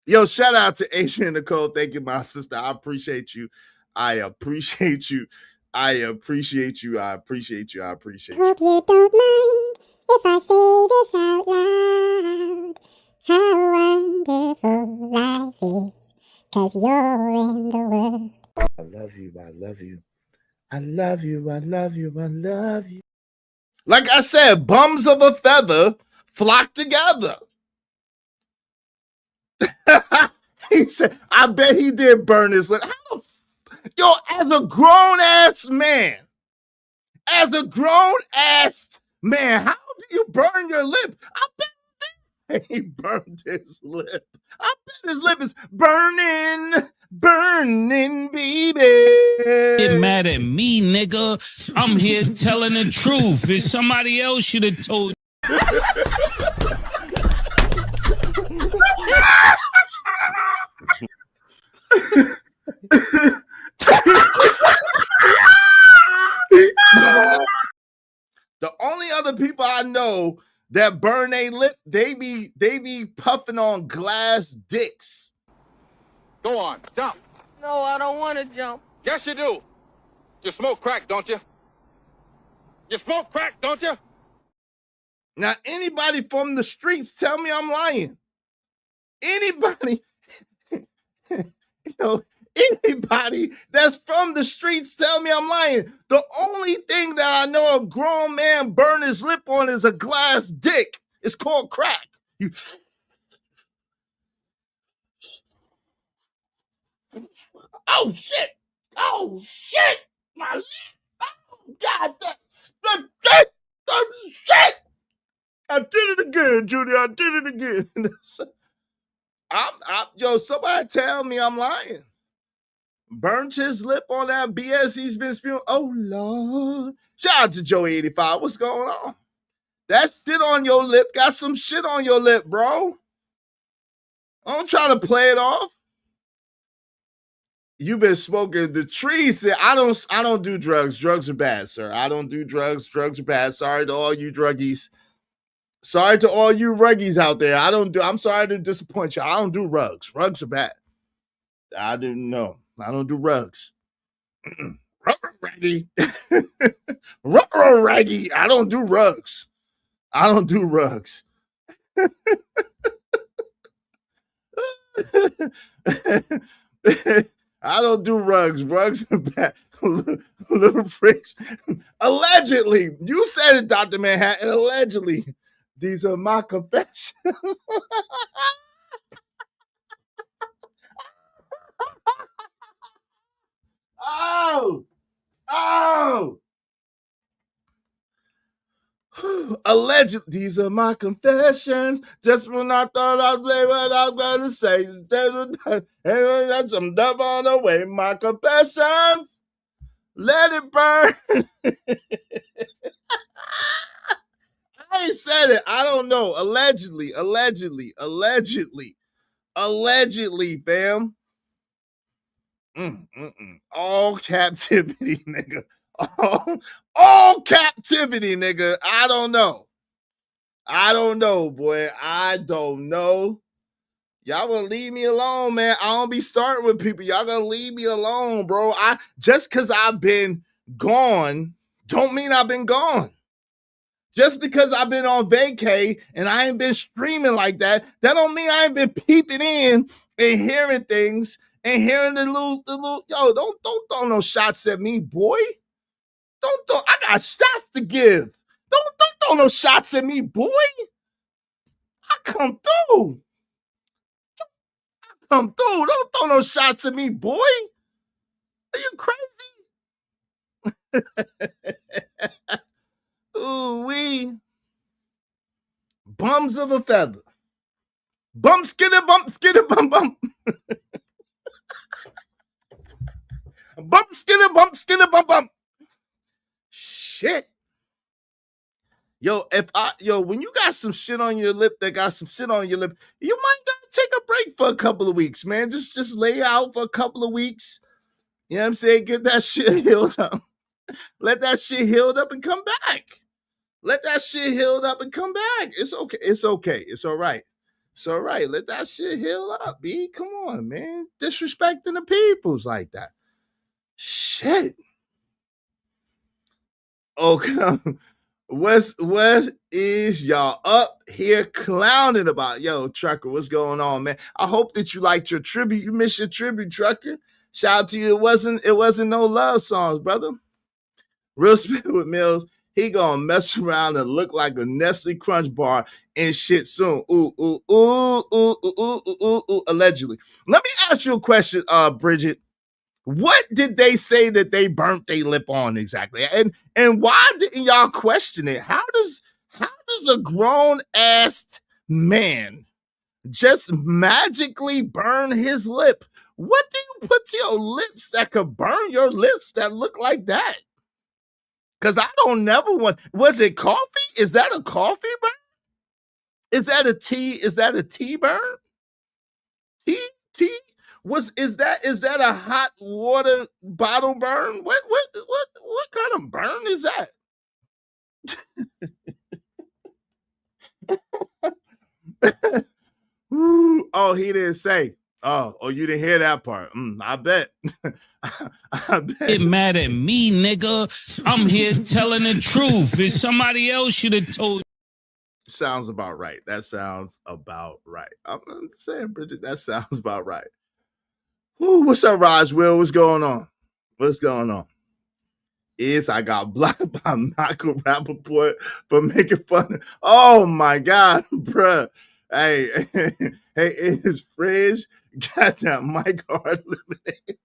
Yo, shout out to Adrian Nicole. Thank you, my sister. I appreciate you. I appreciate you. I appreciate you. I appreciate you. I appreciate you. Hope you don't mind if I say this out loud. How wonderful life is, 'cause you're in the world. I love you. I love you. I love you. I love you. I love you. Like I said, bums of a feather flock together. He said, I bet he did burn his lip. Yo, as a grown ass man, how do you burn your lip? I bet he burned his lip. I bet his lip is burning, baby. Get mad at me, nigga. I'm here telling the truth. If somebody else should have told The only other people I know that burn their lip, they be puffing on glass dicks. Go on, jump. No, I don't want to jump. Yes, you do. You smoke crack, don't you? You smoke crack, don't you? Now, anybody from the streets tell me I'm lying. Anybody, anybody that's from the streets tell me I'm lying. The only thing that I know a grown man burn his lip on is a glass dick. It's called crack. Oh shit! Oh shit! My lip! Oh god! The shit! I did it again, Judy. I did it again. Yo, somebody tell me I'm lying. Burnt his lip on that BS he's been spewing. Oh, Lord. Shout out to Joey85. What's going on? That shit on your lip got some shit on your lip, bro. Don't try to play it off. You've been smoking the trees. I don't do drugs. Drugs are bad, sir. I don't do drugs. Drugs are bad. Sorry to all you druggies. Sorry to all you ruggies out there. I'm sorry to disappoint you. I don't do rugs. Rugs are bad. I didn't know. I don't do rugs. Ruggy. Ruggy. I don't do rugs. I don't do rugs. I don't do rugs. Rugs are bad. Little freaks. Allegedly. You said it, Dr. Manhattan. Allegedly. These are my confessions. Oh. Oh. Alleged. These are my confessions. Just when I thought I'd say what I'm gonna say, there's some dove on the way. My confessions. Let it burn. I ain't said it. I don't know. Allegedly, fam. All captivity, nigga. All captivity, nigga. I don't know, boy. I don't know. Y'all gonna leave me alone, man. I don't be starting with people. Y'all gonna leave me alone, bro. Just because I've been gone, don't mean I've been gone. Just because I've been on vacay and I ain't been streaming like that, that don't mean I ain't been peeping in and hearing things and hearing the little, yo, don't throw no shots at me, boy. I got shots to give. Don't throw no shots at me, boy. I come through. Don't throw no shots at me, boy. Are you crazy? Ooh wee. Bums of a feather. Bump skiddy bump skiddy bump bump. Bump skiddy bump bump. Shit. Yo, when you got some shit on your lip that got some shit on your lip, you might gotta take a break for a couple of weeks, man. Just lay out for a couple of weeks. You know what I'm saying? Get that shit healed up. Let that shit healed up and come back. Let that shit healed up and come back. It's okay. It's okay. It's all right. It's all right. Let that shit heal up, B. Come on, man. Disrespecting the peoples like that. Shit. Okay. What is y'all up here clowning about? Yo, Trucker, what's going on, man? I hope that you liked your tribute. You missed your tribute, Trucker. Shout out to you. It wasn't no love songs, brother. Real Spit with Mills. He gonna mess around and look like a Nestle Crunch bar and shit soon. Ooh. Allegedly. Let me ask you a question, Bridget. What did they say that they burnt their lip on exactly? And why didn't y'all question it? How does a grown ass man just magically burn his lip? What do you put to your lips that could burn your lips that look like that? Because I don't never want. Was it coffee? Is that a coffee burn? Is that a tea? Is that a tea burn? Tea? Is that a hot water bottle burn? What kind of burn is that? Oh, he didn't say. Oh, you didn't hear that part. I bet. I bet. Get mad at me, nigga. I'm here telling the truth. If somebody else should have told. Sounds about right. That sounds about right. I'm saying, Bridget, that sounds about right. What's up, Raj Will? What's going on? I got blocked by Michael Rappaport for making fun of. Oh my God, bruh. Hey, in his fridge, got that Mike Hard lemonade.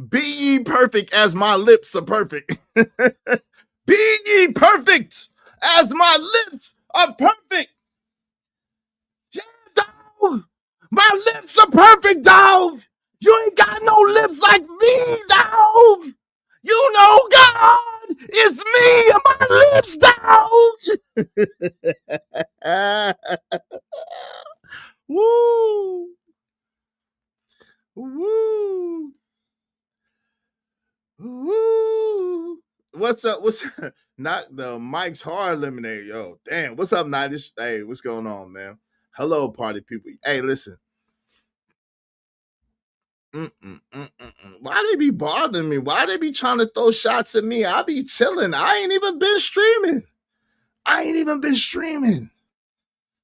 Be ye perfect as my lips are perfect. Be ye perfect as my lips are perfect. Yeah, dog. My lips are perfect, dog. You ain't got no lips like me, dog. You know God is ribs, dog. Woo. Woo. Woo. What's up? What's not the Mike's Hard Lemonade? Yo, damn. What's up, Nidish? Hey, what's going on, man? Hello, party people. Hey, listen. Why they be bothering me? Why they be trying to throw shots at me? I be chilling. I ain't even been streaming.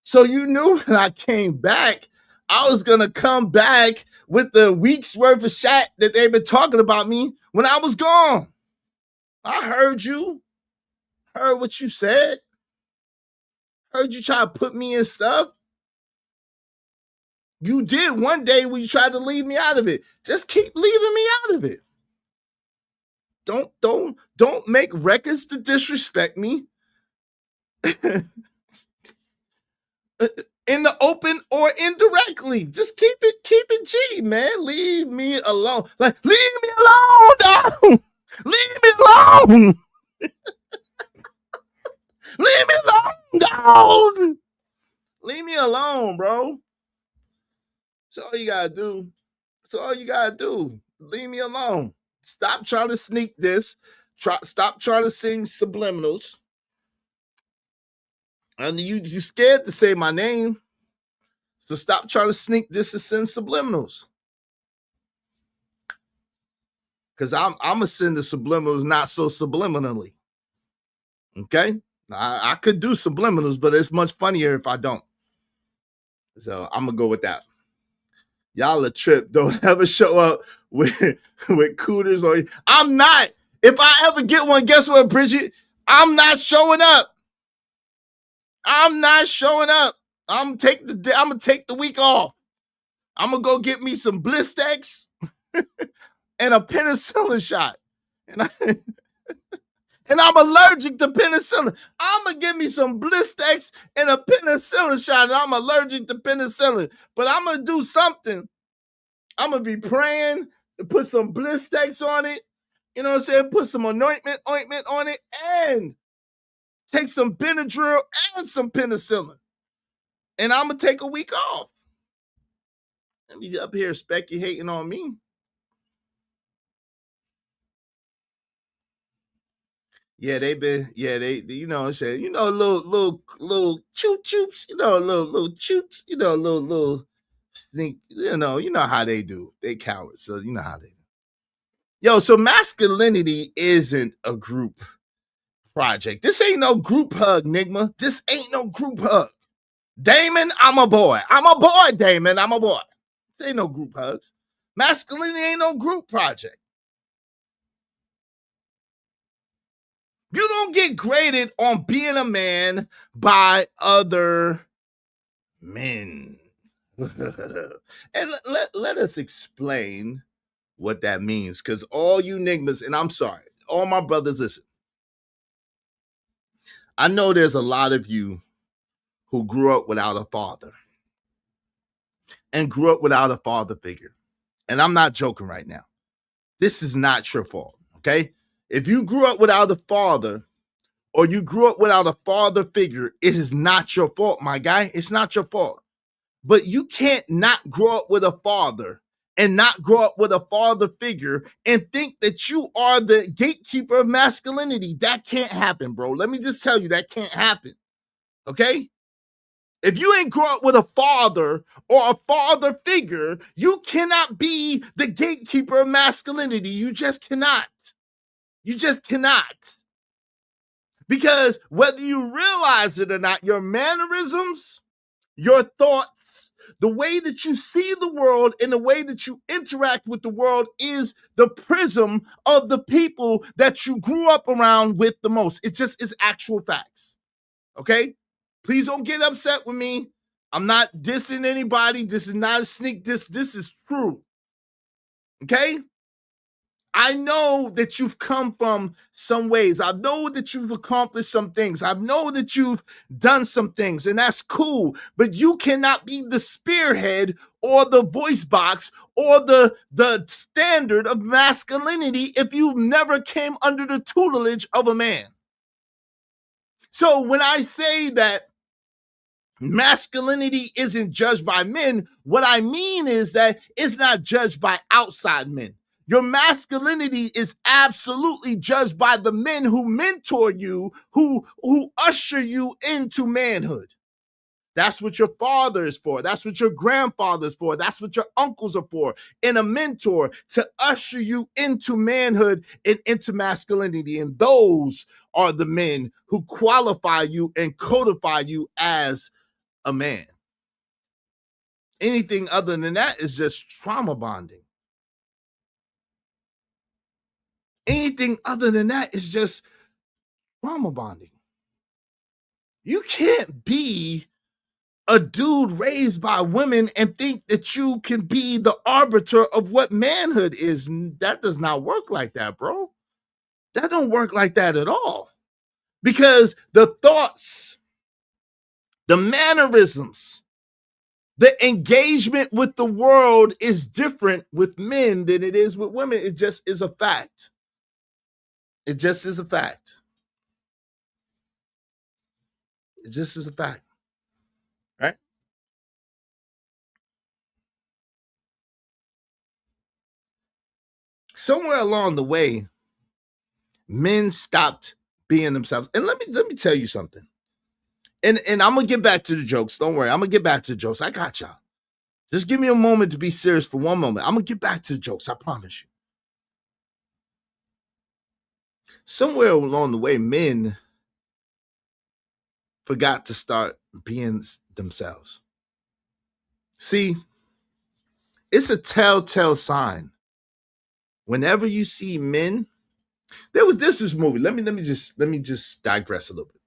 So you knew when I came back, I was gonna come back with the week's worth of shit that they've been talking about me when I was gone. I heard you. Heard what you said. Heard you try to put me in stuff. You did one day when you tried to leave me out of it. Just keep leaving me out of it. Don't make records to disrespect me. In the open or indirectly. Just keep it G, man. Leave me alone. Like, leave me alone, dog. Leave me alone. Leave me alone, dog. Leave me alone, bro. That's all you gotta do. That's all you gotta do. Leave me alone. Stop trying to sneak this. Stop trying to sing subliminals. And you scared to say my name. So stop trying to sneak this and send subliminals. Because I'm gonna send the subliminals not so subliminally. Okay? I could do subliminals, but it's much funnier if I don't. So I'm gonna go with that. Y'all a trip. Don't ever show up with cooters or I'm not. If I ever get one, guess what, Bridget? I'm not showing up. I'm not showing up. I'm gonna take the week off. I'm gonna go get me some Blistex and a penicillin shot. And I'm allergic to penicillin. I'm gonna give me some Blistex and a penicillin shot, and I'm allergic to penicillin. But I'm gonna do something. I'm gonna be praying to put some Blistex on it. You know what I'm saying? Put some ointment on it, and take some Benadryl and some penicillin. And I'm gonna take a week off. Let me up here speculating on me. Yeah, they you know what I'm saying, little choo choops, little choops, little sneak, you know how they do. They cowards, so you know how they do. Yo, so masculinity isn't a group project. This ain't no group hug, Nigma. This ain't no group hug. Damon, I'm a boy. I'm a boy, Damon. I'm a boy. This ain't no group hugs. Masculinity ain't no group project. You don't get graded on being a man by other men. And let us explain what that means, because all you niggas, and I'm sorry, all my brothers, listen. I know there's a lot of you who grew up without a father and grew up without a father figure. And I'm not joking right now. This is not your fault, okay? If you grew up without a father or you grew up without a father figure, it is not your fault, my guy. It's not your fault. But you can't not grow up with a father and not grow up with a father figure and think that you are the gatekeeper of masculinity. That can't happen, bro. Let me just tell you, that can't happen, okay? If you ain't grow up with a father or a father figure, you cannot be the gatekeeper of masculinity. You just cannot. You just cannot. Because whether you realize it or not, your mannerisms, your thoughts, the way that you see the world and the way that you interact with the world is the prism of the people that you grew up around with the most. It just is actual facts. Okay? Please don't get upset with me. I'm not dissing anybody. This is not a sneak diss. This is true. Okay? I know that you've come from some ways. I know that you've accomplished some things. I know that you've done some things, and that's cool. But you cannot be the spearhead or the voice box or the standard of masculinity if you never came under the tutelage of a man. So when I say that masculinity isn't judged by men, what I mean is that it's not judged by outside men. Your masculinity is absolutely judged by the men who mentor you, who usher you into manhood. That's what your father is for. That's what your grandfather is for. That's what your uncles are for. And a mentor to usher you into manhood and into masculinity. And those are the men who qualify you and codify you as a man. Anything other than that is just trauma bonding. Anything other than that is just trauma bonding. You can't be a dude raised by women and think that you can be the arbiter of what manhood is. That does not work like that, bro. That don't work like that at all. Because the thoughts, the mannerisms, the engagement with the world is different with men than it is with women. It just is a fact. It just is a fact. It just is a fact. Right? Somewhere along the way, men stopped being themselves. And let me tell you something. And I'm gonna get back to the jokes. Don't worry, I'm gonna get back to the jokes. I got y'all. Just give me a moment to be serious for one moment. I'm gonna get back to the jokes. I promise you. Somewhere along the way, men forgot to start being themselves. See, it's a telltale sign. Whenever you see men, there's this movie. Let me just digress a little bit.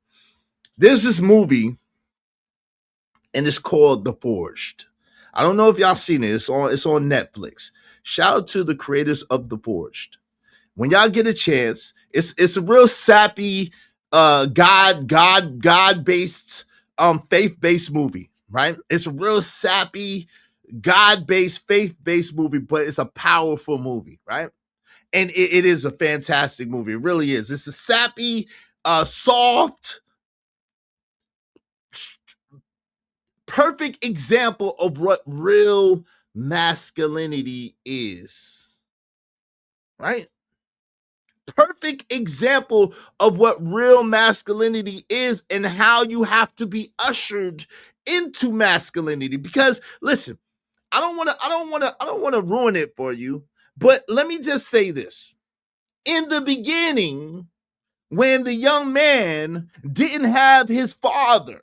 There's this movie, and it's called The Forged. I don't know if y'all seen it. It's on Netflix. Shout out to the creators of The Forged. When y'all get a chance, it's a real sappy, God-based, faith-based movie, right? It's a real sappy, God-based, faith-based movie, but it's a powerful movie, right? And it is a fantastic movie. It really is. It's a sappy, soft, perfect example of what real masculinity is, right? Perfect example of what real masculinity is and how you have to be ushered into masculinity. Because listen, I don't want to ruin it for you, but let me just say this. In the beginning, when the young man didn't have his father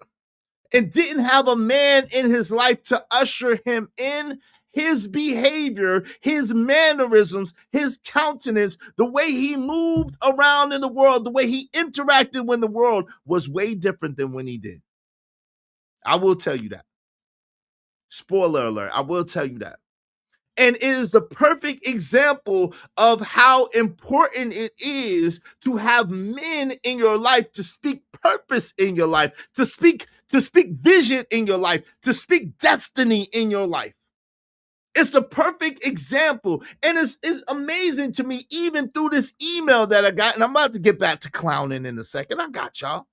and didn't have a man in his life to usher him in, his behavior, his mannerisms, his countenance, the way he moved around in the world, the way he interacted with the world was way different than when he did. I will tell you that. Spoiler alert, I will tell you that. And it is the perfect example of how important it is to have men in your life, to speak purpose in your life, to speak vision in your life, to speak destiny in your life. It's the perfect example. And it's amazing to me, even through this email that I got, and I'm about to get back to clowning in a second. I got y'all.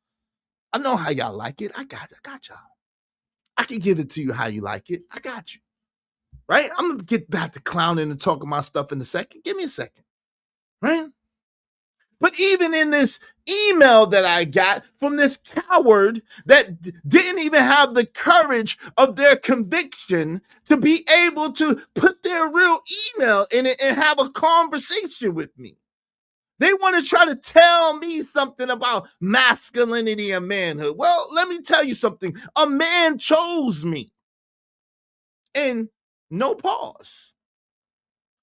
I know how y'all like it. I got y'all. I can give it to you how you like it. I got you. Right? I'm going to get back to clowning and talking my stuff in a second. Give me a second. Right? But even in this email that I got from this coward that didn't even have the courage of their conviction to be able to put their real email in it and have a conversation with me. They want to try to tell me something about masculinity and manhood. Well, let me tell you something. A man chose me. And no pause.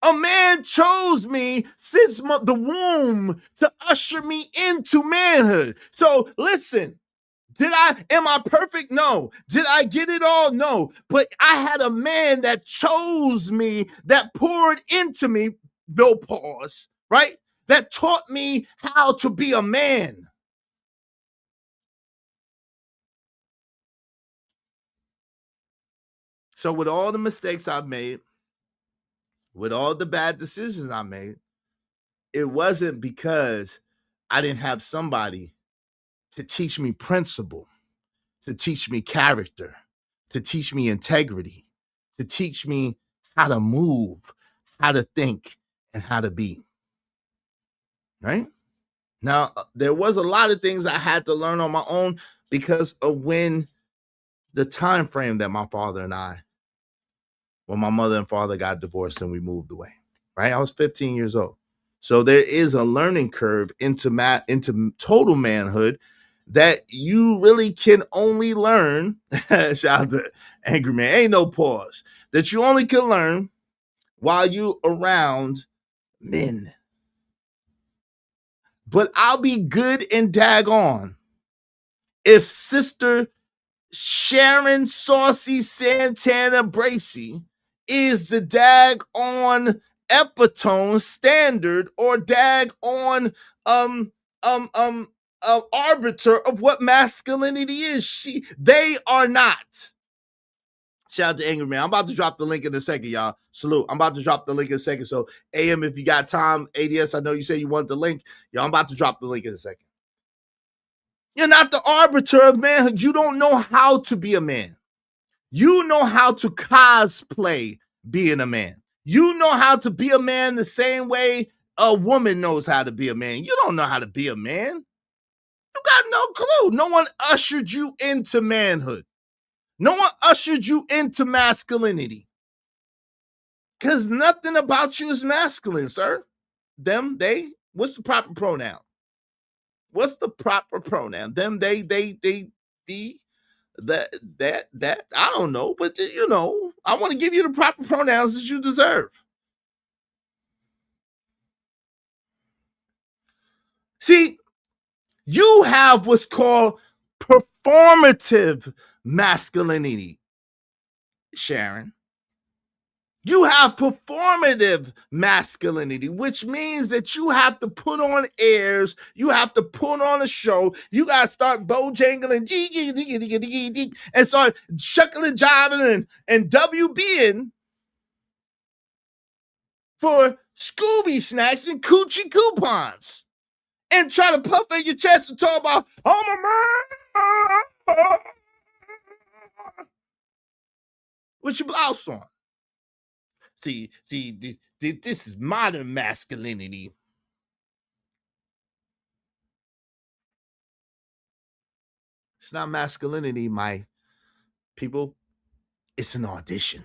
A man chose me since the womb to usher me into manhood. So listen, am I perfect? No. Did I get it all? No. But I had a man that chose me, that poured into me, no pause, right? That taught me how to be a man. So with all the mistakes I've made, with all the bad decisions I made, it wasn't because I didn't have somebody to teach me principle, to teach me character, to teach me integrity, to teach me how to move, how to think, and how to be. Right? Now, there was a lot of things I had to learn on my own because of when the time frame that my father and I, when my mother and father got divorced and we moved away. Right? I was 15 years old. So there is a learning curve into total manhood that you really can only learn. Shout out to Angry Man. Ain't no pause. That you only can learn while you around men. But I'll be good and daggone if Sister Sharon Saucy Santana Bracy is the daggone epitome standard or daggone arbiter of what masculinity is. They are not. Shout out to Angry Man. I'm about to drop the link in a second, y'all. Salute. I'm about to drop the link in a second. So, AM, if you got time, ADS, I know you say you want the link. Yo, I'm about to drop the link in a second. You're not the arbiter of manhood. You don't know how to be a man. You know how to cosplay being a man. You know how to be a man the same way a woman knows how to be a man. You don't know how to be a man. You got no clue. No one ushered you into manhood. No one ushered you into masculinity. Because nothing about you is masculine, sir. Them, they, what's the proper pronoun? What's the proper pronoun? Them, they, the, that, I don't know, but you know, I want to give you the proper pronouns that you deserve. See, you have what's called performative masculinity, Sharon. You have performative masculinity, which means that you have to put on airs, you have to put on a show, you got to start bojangling and start shuckling, jiving, and WBing for Scooby snacks and coochie coupons. And try to puff at your chest and talk about, I'm a man with your blouse on. See, this is modern masculinity. It's not masculinity, my people. It's an audition.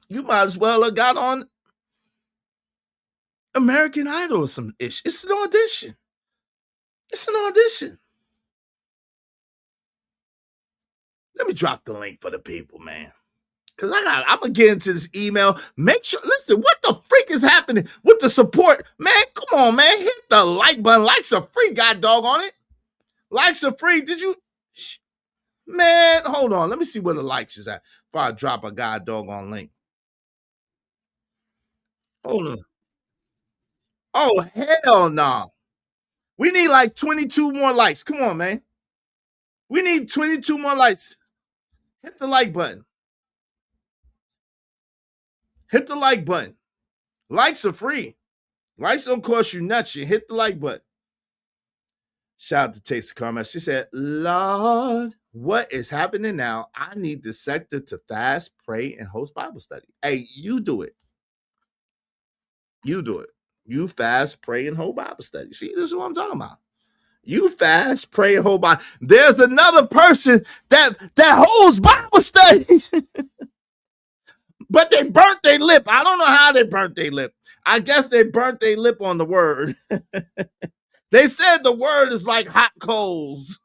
You might as well have got on American Idol or some ish. It's an audition. It's an audition. Let me drop the link for the people, man. Because I'm going to get into this email. Make sure, listen, what the freak is happening with the support? Man, come on, man. Hit the like button. Likes are free, god dog on it. Likes are free. Did you? Man, hold on. Let me see where the likes is at before I drop a god dog on link. Hold on. Oh, hell no. Nah. We need like 22 more likes. Come on, man. We need 22 more likes. Hit the like button. Hit the like button. Likes are free. Likes don't cost you nuts. You hit the like button. Shout out to Taste of Karma. She said, Lord, what is happening now? I need the sector to fast, pray, and host Bible study. Hey, you do it. You do it. You fast, pray, and hold Bible study. See, this is what I'm talking about. You fast, pray, and hold Bible. There's another person that holds Bible study. But they burnt their lip. I don't know how they burnt their lip. I guess they burnt their lip on the word. They said the word is like hot coals.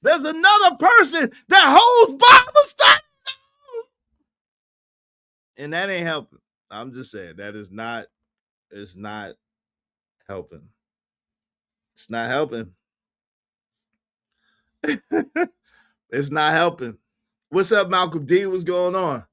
There's another person that holds Bible study. And that ain't helping. I'm just saying that is not, it's not helping. It's not helping. It's not helping. What's up, Malcolm D? What's going on?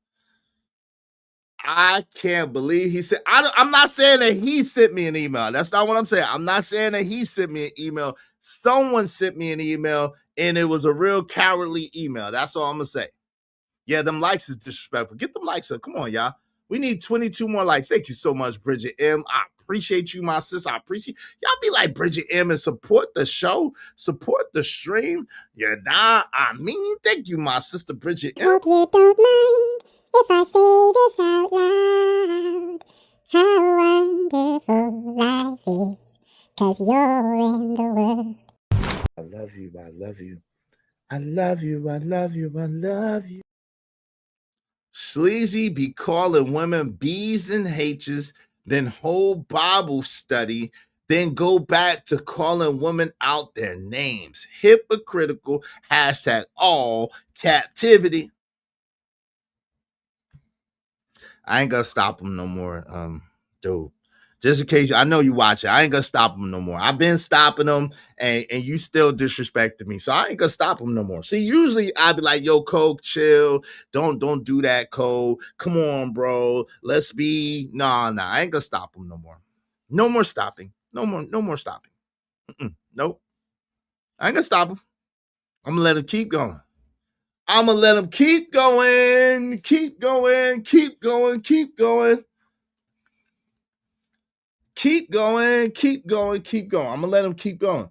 I can't believe he said, I'm not saying that he sent me an email. That's not what I'm saying. I'm not saying that he sent me an email. Someone sent me an email and it was a real cowardly email. That's all I'm going to say. Yeah, them likes is disrespectful. Get them likes up. Come on, y'all. We need 22 more likes. Thank you so much, Bridget M. I appreciate you, my sis. I appreciate y'all. Be like Bridget M and support the show, support the stream. Yeah, nah, I mean, thank you, my sister Bridget M. Hope you don't mind if I say this out loud. How wonderful life is, 'cause you're in the world. I love you. I love you. I love you. I love you. I love you. Sleazy be calling women B's and H's, then whole Bible study, then go back to calling women out their names. Hypocritical, hashtag all captivity. I ain't gonna stop him no more, dude. Just in case, I know you watch it. I ain't gonna stop him no more. I've been stopping him, and you still disrespected me, so I ain't gonna stop him no more. See, usually I'd be like, "Yo, Cole, chill. Don't do that, Cole. Come on, bro. Let's be." Nah. I ain't gonna stop him no more. No more stopping. No more stopping. Nope. I ain't gonna stop him. I'm gonna let him keep going. I'm gonna let him keep going, keep going, keep going, keep going. Keep going, keep going, keep going. I'm gonna let him keep going.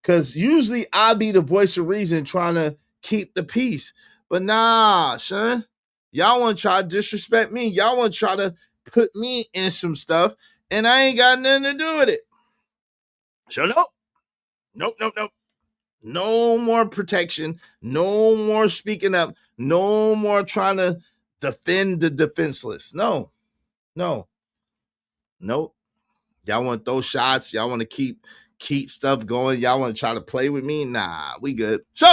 Cause usually I'll be the voice of reason trying to keep the peace. But nah, son. Y'all want to try to disrespect me. Y'all want to try to put me in some stuff, and I ain't got nothing to do with it. So nope. No more protection. No more speaking up. No more trying to defend the defenseless. No. Nope. Y'all want to throw shots. Y'all want to keep stuff going. Y'all want to try to play with me. Nah, we good. So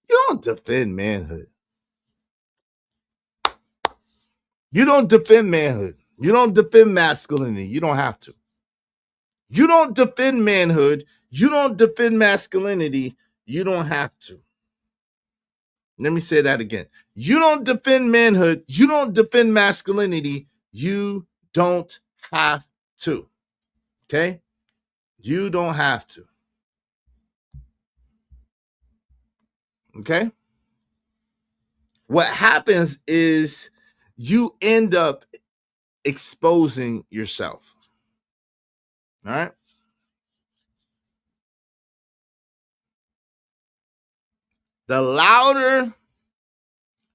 you don't defend manhood. You don't defend manhood. You don't defend masculinity. You don't have to. You don't defend manhood. You don't defend masculinity. You don't have to. Let me say that again. You don't defend manhood. You don't defend masculinity. You don't have to. Okay? You don't have to. Okay? What happens is you end up exposing yourself. All right? The louder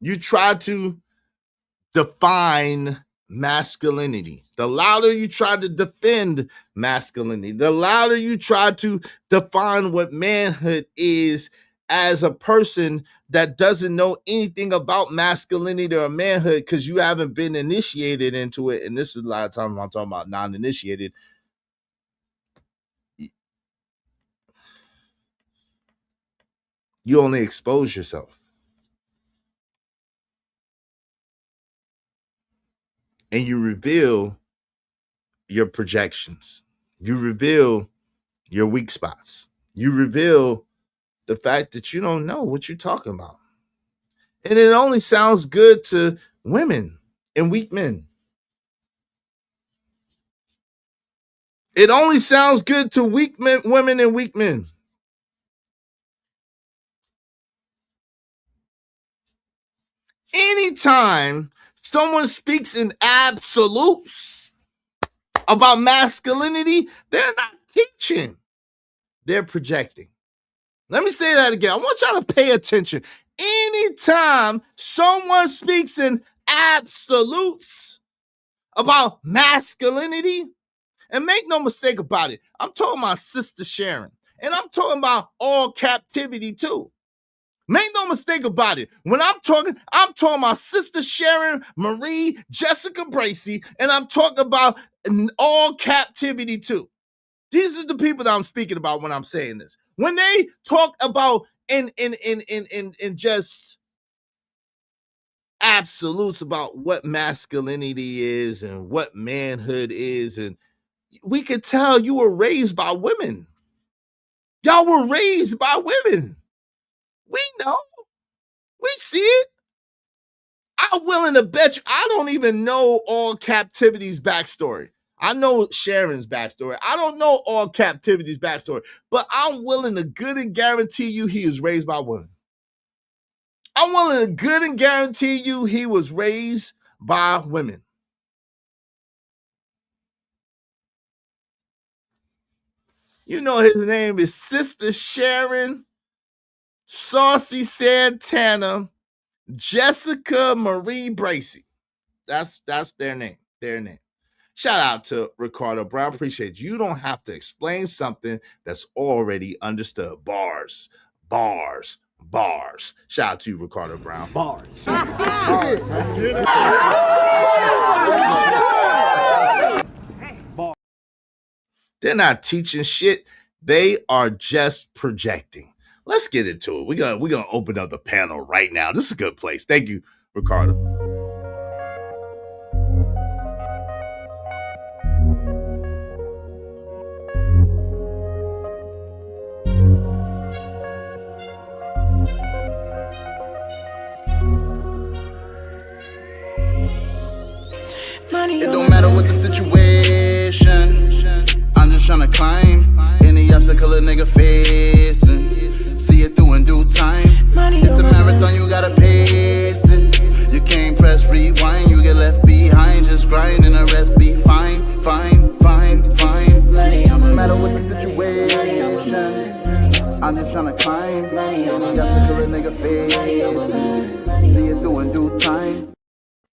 you try to define masculinity, the louder you try to defend masculinity, the louder you try to define what manhood is as a person that doesn't know anything about masculinity or manhood because you haven't been initiated into it. And this is a lot of times I'm talking about non-initiated. You only expose yourself. And you reveal your projections. You reveal your weak spots. You reveal the fact that you don't know what you're talking about. And it only sounds good to women and weak men. It only sounds good to weak men, women and weak men. Anytime someone speaks in absolutes about masculinity, they're not teaching, they're projecting. Let me say that again. I want y'all to pay attention. Anytime someone speaks in absolutes about masculinity, and make no mistake about it, I'm talking about Sister Sharon, and I'm talking about all captivity too. Make no mistake about it. When I'm talking about Sister Sharon, Marie, Jessica Bracey, and I'm talking about all captivity too. These are the people that I'm speaking about when I'm saying this. When they talk about in just absolutes about what masculinity is and what manhood is, and we could tell you were raised by women. Y'all were raised by women. We know. We see it. I'm willing to bet you I don't even know all captivity's backstory. I know Sharon's backstory. I don't know all captivity's backstory, but I'm willing to good and guarantee you he was raised by women. I'm willing to good and guarantee you he was raised by women. You know his name is Sister Sharon, Saucy Santana, Jessica Marie Bracy. That's their name. Their name. Shout out to Ricardo Brown. Appreciate you. You don't have to explain something that's already understood. Bars, bars, bars. Shout out to you, Ricardo Brown. Bars. They're not teaching shit. They are just projecting. Let's get into it. We're gonna open up the panel right now. This is a good place. Thank you, Ricardo. It don't matter what the situation, I'm just tryna climb any obstacle a nigga facing. See it through in due time. It's a marathon, you gotta pace it. You can't press rewind, you get left behind. Just grind and the rest be fine, fine, fine, fine. No matter what the situation, I'm just tryna climb any obstacle a nigga facing. See it through in due time.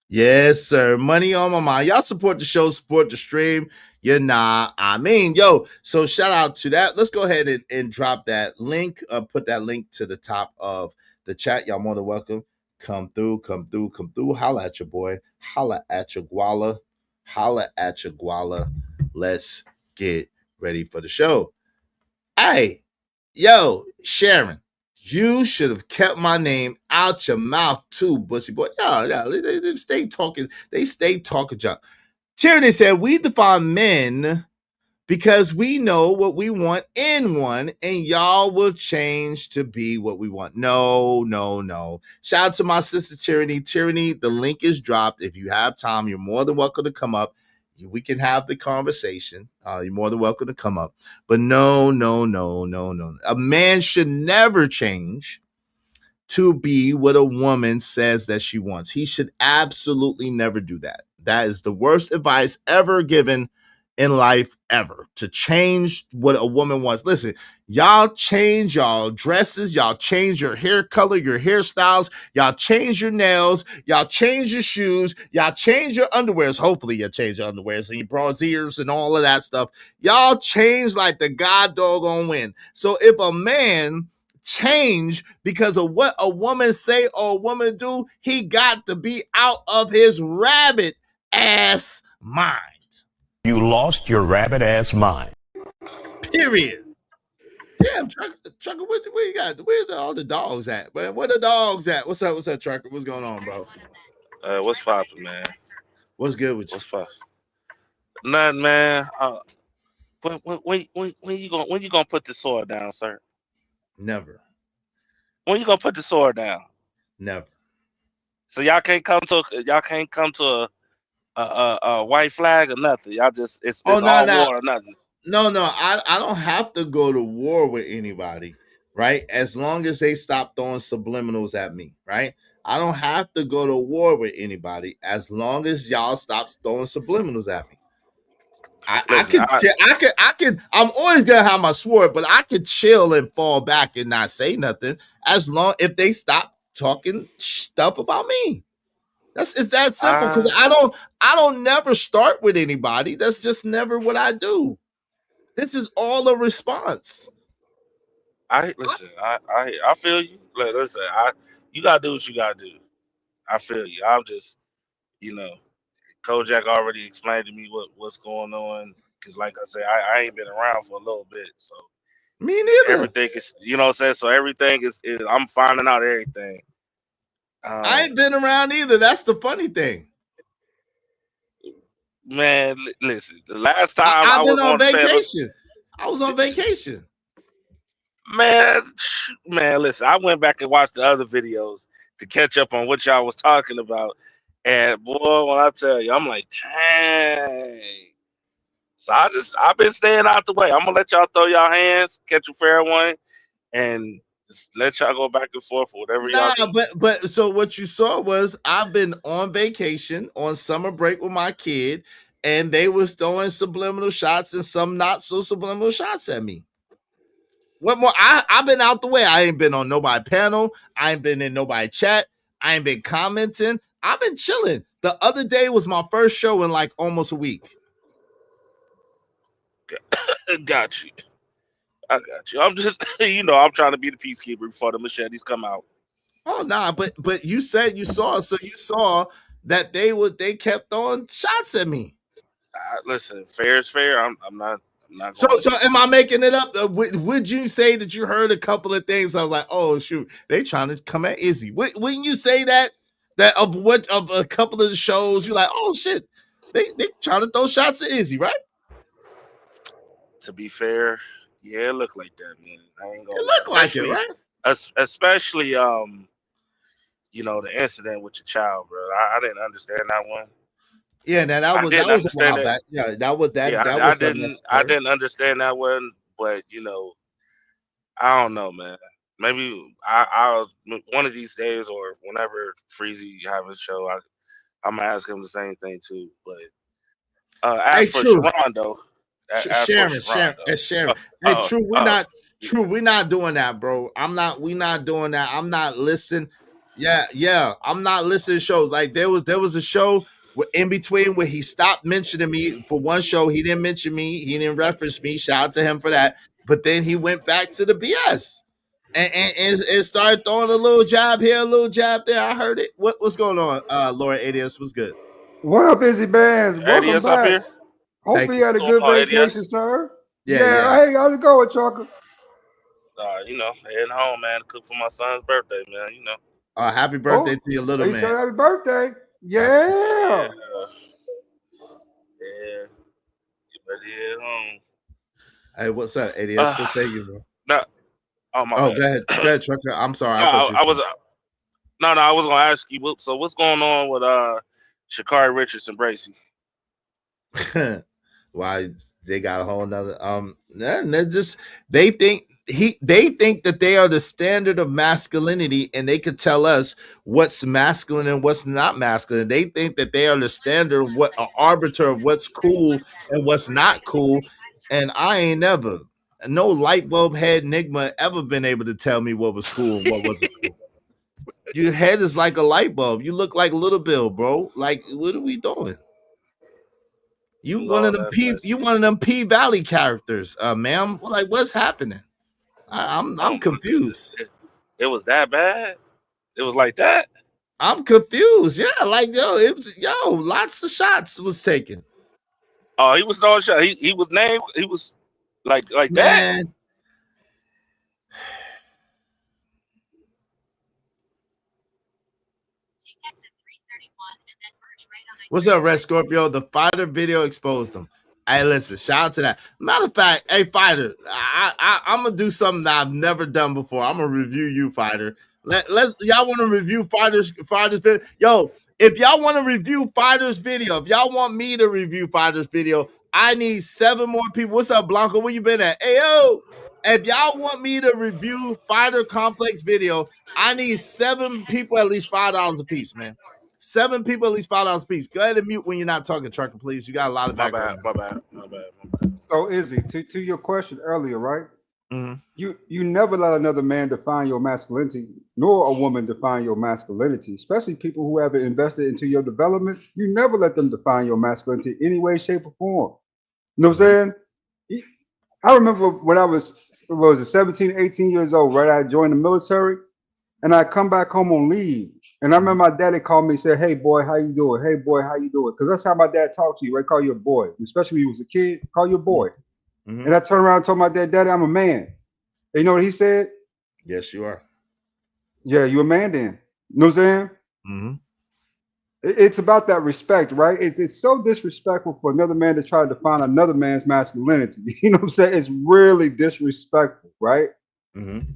Yes, sir. Money on my mind. Y'all support the show, support the stream. Yo, so shout out to that. Let's go ahead and drop that link. Put that link to the top of the chat. Y'all more than welcome. Come through. Holla at your boy. Holla at your guala. Let's get ready for the show. Hey, yo, Sharon. You should have kept my name out your mouth too, bussy boy. Yeah, they stay talking. They stay talking junk. Tyranny said, we define men because we know what we want in one, and y'all will change to be what we want. No. Shout out to my sister Tyranny. Tyranny, the link is dropped. If you have time, you're more than welcome to come up. We can have the conversation. You're more than welcome to come up. But no. A man should never change to be what a woman says that she wants. He should absolutely never do that. That is the worst advice ever given in life ever, to change what a woman wants. Listen, y'all change y'all dresses, y'all change your hair color, your hairstyles, y'all change your nails, y'all change your shoes, y'all change your underwears. Hopefully you change your underwears and your brasiers and all of that stuff. Y'all change like the god doggone wind. So if a man change because of what a woman say or a woman do, he got to be out of his rabbit ass mind. You lost your rabbit ass mind. Period. Damn, Trucker, what you got? Where's all the dogs at, man? Where the dogs at? What's up, Trucker? What's going on, bro? What's poppin', man? What's good with you? What's poppin'? Nothing, man. When you gonna put the sword down, sir? Never. When you gonna put the sword down? Never. So y'all can't come to a white flag or nothing. Y'all just it's all war or nothing. No, I don't have to go to war with anybody, right? As long as they stop throwing subliminals at me, right? I don't have to go to war with anybody as long as y'all stop throwing subliminals at me. I'm always gonna have my sword, but I could chill and fall back and not say nothing as long if they stop talking stuff about me. It's that simple, because I don't never start with anybody. That's just never what I do. This is all a response. I feel you. Listen, you gotta do what you gotta do. I feel you. I'm just, Kojak already explained to me what's going on. Because, like I said, I ain't been around for a little bit, so me neither. Everything is, what I'm saying. So everything is I'm finding out everything. I ain't been around either. That's the funny thing. Man, listen. The last time I was on vacation. I was on vacation. Man, listen. I went back and watched the other videos to catch up on what y'all was talking about, and boy, when I tell you, I'm like, dang. So I've been staying out the way. I'm gonna let y'all throw y'all hands, catch a fair one, and just let y'all go back and forth for whatever y'all do. But so what you saw was I've been on vacation on summer break with my kid, and they was throwing subliminal shots and some not so subliminal shots at me. What more? I've been out the way. I ain't been on nobody panel. I ain't been in nobody chat. I ain't been commenting. I've been chilling. The other day was my first show in like almost a week. Got you. I got you. I'm just, I'm trying to be the peacekeeper before the machetes come out. Oh nah, but you said you saw, so you saw that they kept throwing shots at me. Listen, fair is fair. I'm not So going. so am I making it up? Would you say that you heard a couple of things? I was like, oh shoot, they trying to come at Izzy. Wouldn't you say that of a couple of the shows? You're like, oh shit, they trying to throw shots at Izzy, right? To be fair, yeah, it looked like that, man. I ain't gonna It lie. looked like it, right? Especially the incident with your child, bro. I didn't understand that one. Yeah, now that didn't was a understand while it. back. Yeah, that was Yeah, that I was didn't unnecessary. understand that one, but I don't know, man. Maybe I'll one of these days or whenever Freezy have his show, I'm gonna ask him the same thing too. But Hey, as for true. Sharon though, Sharon. Hey, true. We're not doing that, bro. We not doing that. I'm not listening. Yeah. I'm not listening to shows. Like there was a show in between where he stopped mentioning me for one show. He didn't mention me. He didn't reference me. Shout out to him for that. But then he went back to the BS and started throwing a little jab here, a little jab there. I heard it. What's going on? Laura ADS was good. What up, Busy Bands? Welcome ADS up back. here. Hopefully Thank you you. had a What's going good on, vacation, ADS? sir. Yeah. Hey, how's it going, Chocolate? Heading home, man, to cook for my son's birthday, man. Happy birthday Oh, to your little you man. said happy birthday. Yeah. Yeah. You better head home. Hey, what's up, ADS? What's saying, bro? Oh my Oh, bad. go ahead, Trucker. I'm sorry. No, I thought you. I was I was gonna ask you. So what's going on with Sha'Carri Richards and Bracy? Why they got a whole nother they're just they think that they are the standard of masculinity and they could tell us what's masculine and what's not masculine. They think that they are the standard of what an arbiter of what's cool and what's not cool. And I ain't never no light bulb head enigma ever been able to tell me what was cool and what wasn't cool. Your head is like a light bulb. You look like Little Bill, bro. Like, what are we doing? You one of Lord them have P mercy. P Valley characters, ma'am. Like, what's happening? I'm My confused. goodness. It was that bad? It was like that? I'm confused. Yeah, like lots of shots was taken. Oh, he was throwing shot. He was named. He was like that. Man. What's up, Red Scorpio? The fighter video exposed them. Hey, listen, shout out to that. Matter of fact, hey, fighter, I'm gonna do something that I've never done before. I'm gonna review you, fighter. Let's y'all want to review fighters video? Yo, if y'all want to review fighters video, if y'all want me to review fighters video, I need 7 more people. What's up, Blanco? Where you been at? Hey, yo, if y'all want me to review fighter complex video, I need 7 people at least $5 a piece, man. 7 people at least $5 a piece. Go ahead and mute when you're not talking, Trucker, please. You got a lot of My background. bad. So Izzy, to your question earlier, right? Mm-hmm. You never let another man define your masculinity, nor a woman define your masculinity, especially people who haven't invested into your development. You never let them define your masculinity any way, shape, or form. You know what I'm saying? I remember when I was 17, 18 years old, right? I joined the military and I come back home on leave. And I remember my daddy called me and said, "Hey boy, how you doing? Hey boy, how you doing?" Because that's how my dad talked to you, right? Call you a boy, especially when you was a kid. Call you a boy. Mm-hmm. And I turned around and told my dad, "Daddy, I'm a man." And you know what he said? Yes, you are. Yeah, you a man then. You know what I'm saying? Mm-hmm. It's about that respect, right? It's so disrespectful for another man to try to define another man's masculinity. You know what I'm saying? It's really disrespectful, right? Mm-hmm.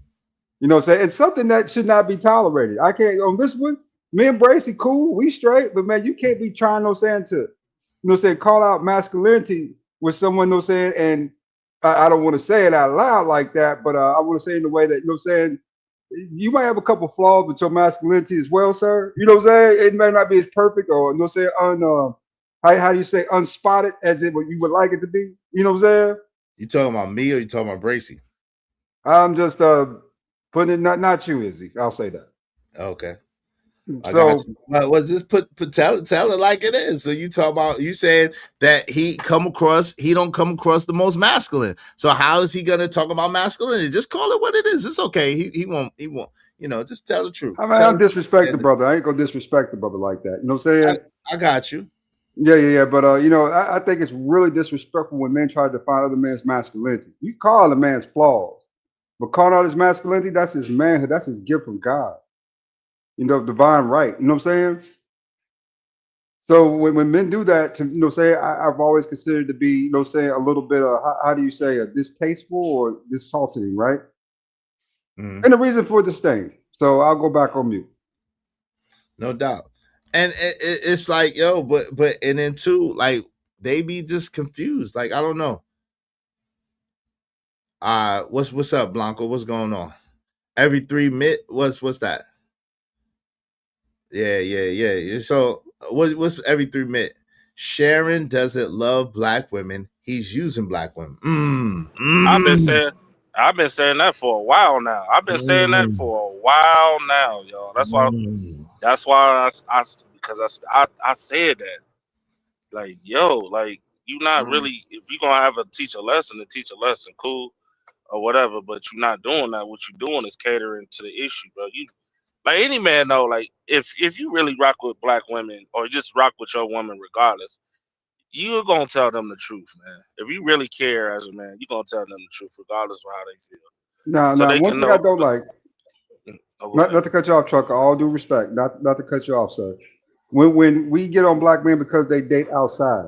You know what I'm saying? It's something that should not be tolerated. I can't on this one, me and Bracy, cool, we straight, but man, you can't be trying, no saying, to, call out masculinity with someone, no saying, and I don't want to say it out loud like that, but I want to say in the way that, saying, you might have a couple flaws with your masculinity as well, sir. You know what I'm saying? It may not be as perfect or, saying, how do you say unspotted as it what you would like it to be? You know what I'm saying? You talking about me or you talking about Bracy? I'm just putting it not you, Izzy. I'll say that. Okay. I got So you. Well, just tell it like it is. So you talk about you saying that he don't come across the most masculine. So how is he gonna talk about masculinity? Just call it what it is. It's okay. He won't. Just tell the truth. I mean, Tell I'll the disrespect the truth. brother. I ain't gonna disrespect the brother like that. You know what I'm saying? I got you. Yeah. But I think it's really disrespectful when men try to define other man's masculinity. You call a man's flaws, but calling out his masculinity, that's his manhood. That's his gift from God. Divine right. You know what I'm saying? So when men do that, say I've always considered to be, saying a little bit of how do you say distasteful or dissalting, right? Mhm. And the reason for disdain. So I'll go back on mute. No doubt. And it's like, yo, but and then too, like they be just confused. Like, I don't know. What's up, Blanco? What's going on? Every 3 minutes, what's that? Yeah. So what's every 3 minutes? Sharon doesn't love black women. He's using black women. I've been saying that for a while now. I've been saying that for a while now, y'all. That's why. That's why I said that. Like, yo, like you not really, if you gonna have a teach a lesson, to teach a lesson, cool or whatever. But you're not doing that. What you're doing is catering to the issue, bro. You like any man know, like if you really rock with black women or just rock with your woman regardless, you're gonna tell them the truth, man. If you really care as a man, you're gonna tell them the truth regardless of how they feel. So Now they one can thing I know. don't like, Oh, go not ahead. to cut you off, Trucker. All due respect, not to cut you off, sir. When we get on black men because they date outside,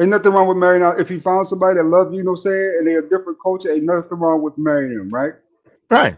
ain't nothing wrong with marrying out. If you found somebody that love you, what I'm saying, and they're a different culture, ain't nothing wrong with marrying them, right? Right.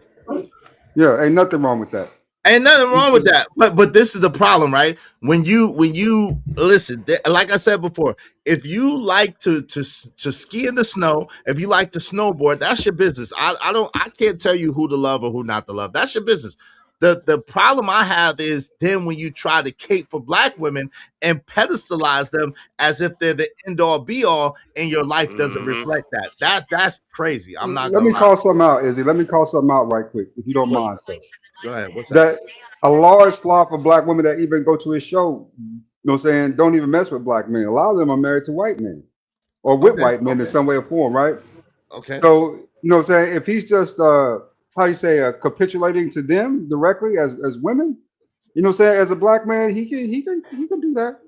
Yeah, ain't nothing wrong with that. Ain't nothing wrong with that. But this is the problem, right? When you listen, like I said before, if you like to ski in the snow, if you like to snowboard, that's your business. I can't tell you who to love or who not to love. That's your business. The problem I have is then when you try to cape for black women and pedestalize them as if they're the end all be all, and your life doesn't reflect that. That's crazy. I'm not Let gonna me lie. call something out, Izzy. Let me call something out right quick, if you don't What's mind, sir. Go ahead. What's that? That a large swath of black women that even go to his show, what I'm saying, don't even mess with black men. A lot of them are married to white men or with Okay. white men in some way or form, right? Okay. So, what I'm saying, if he's just how you say capitulating to them directly as women, what I'm saying, as a black man, he can do that.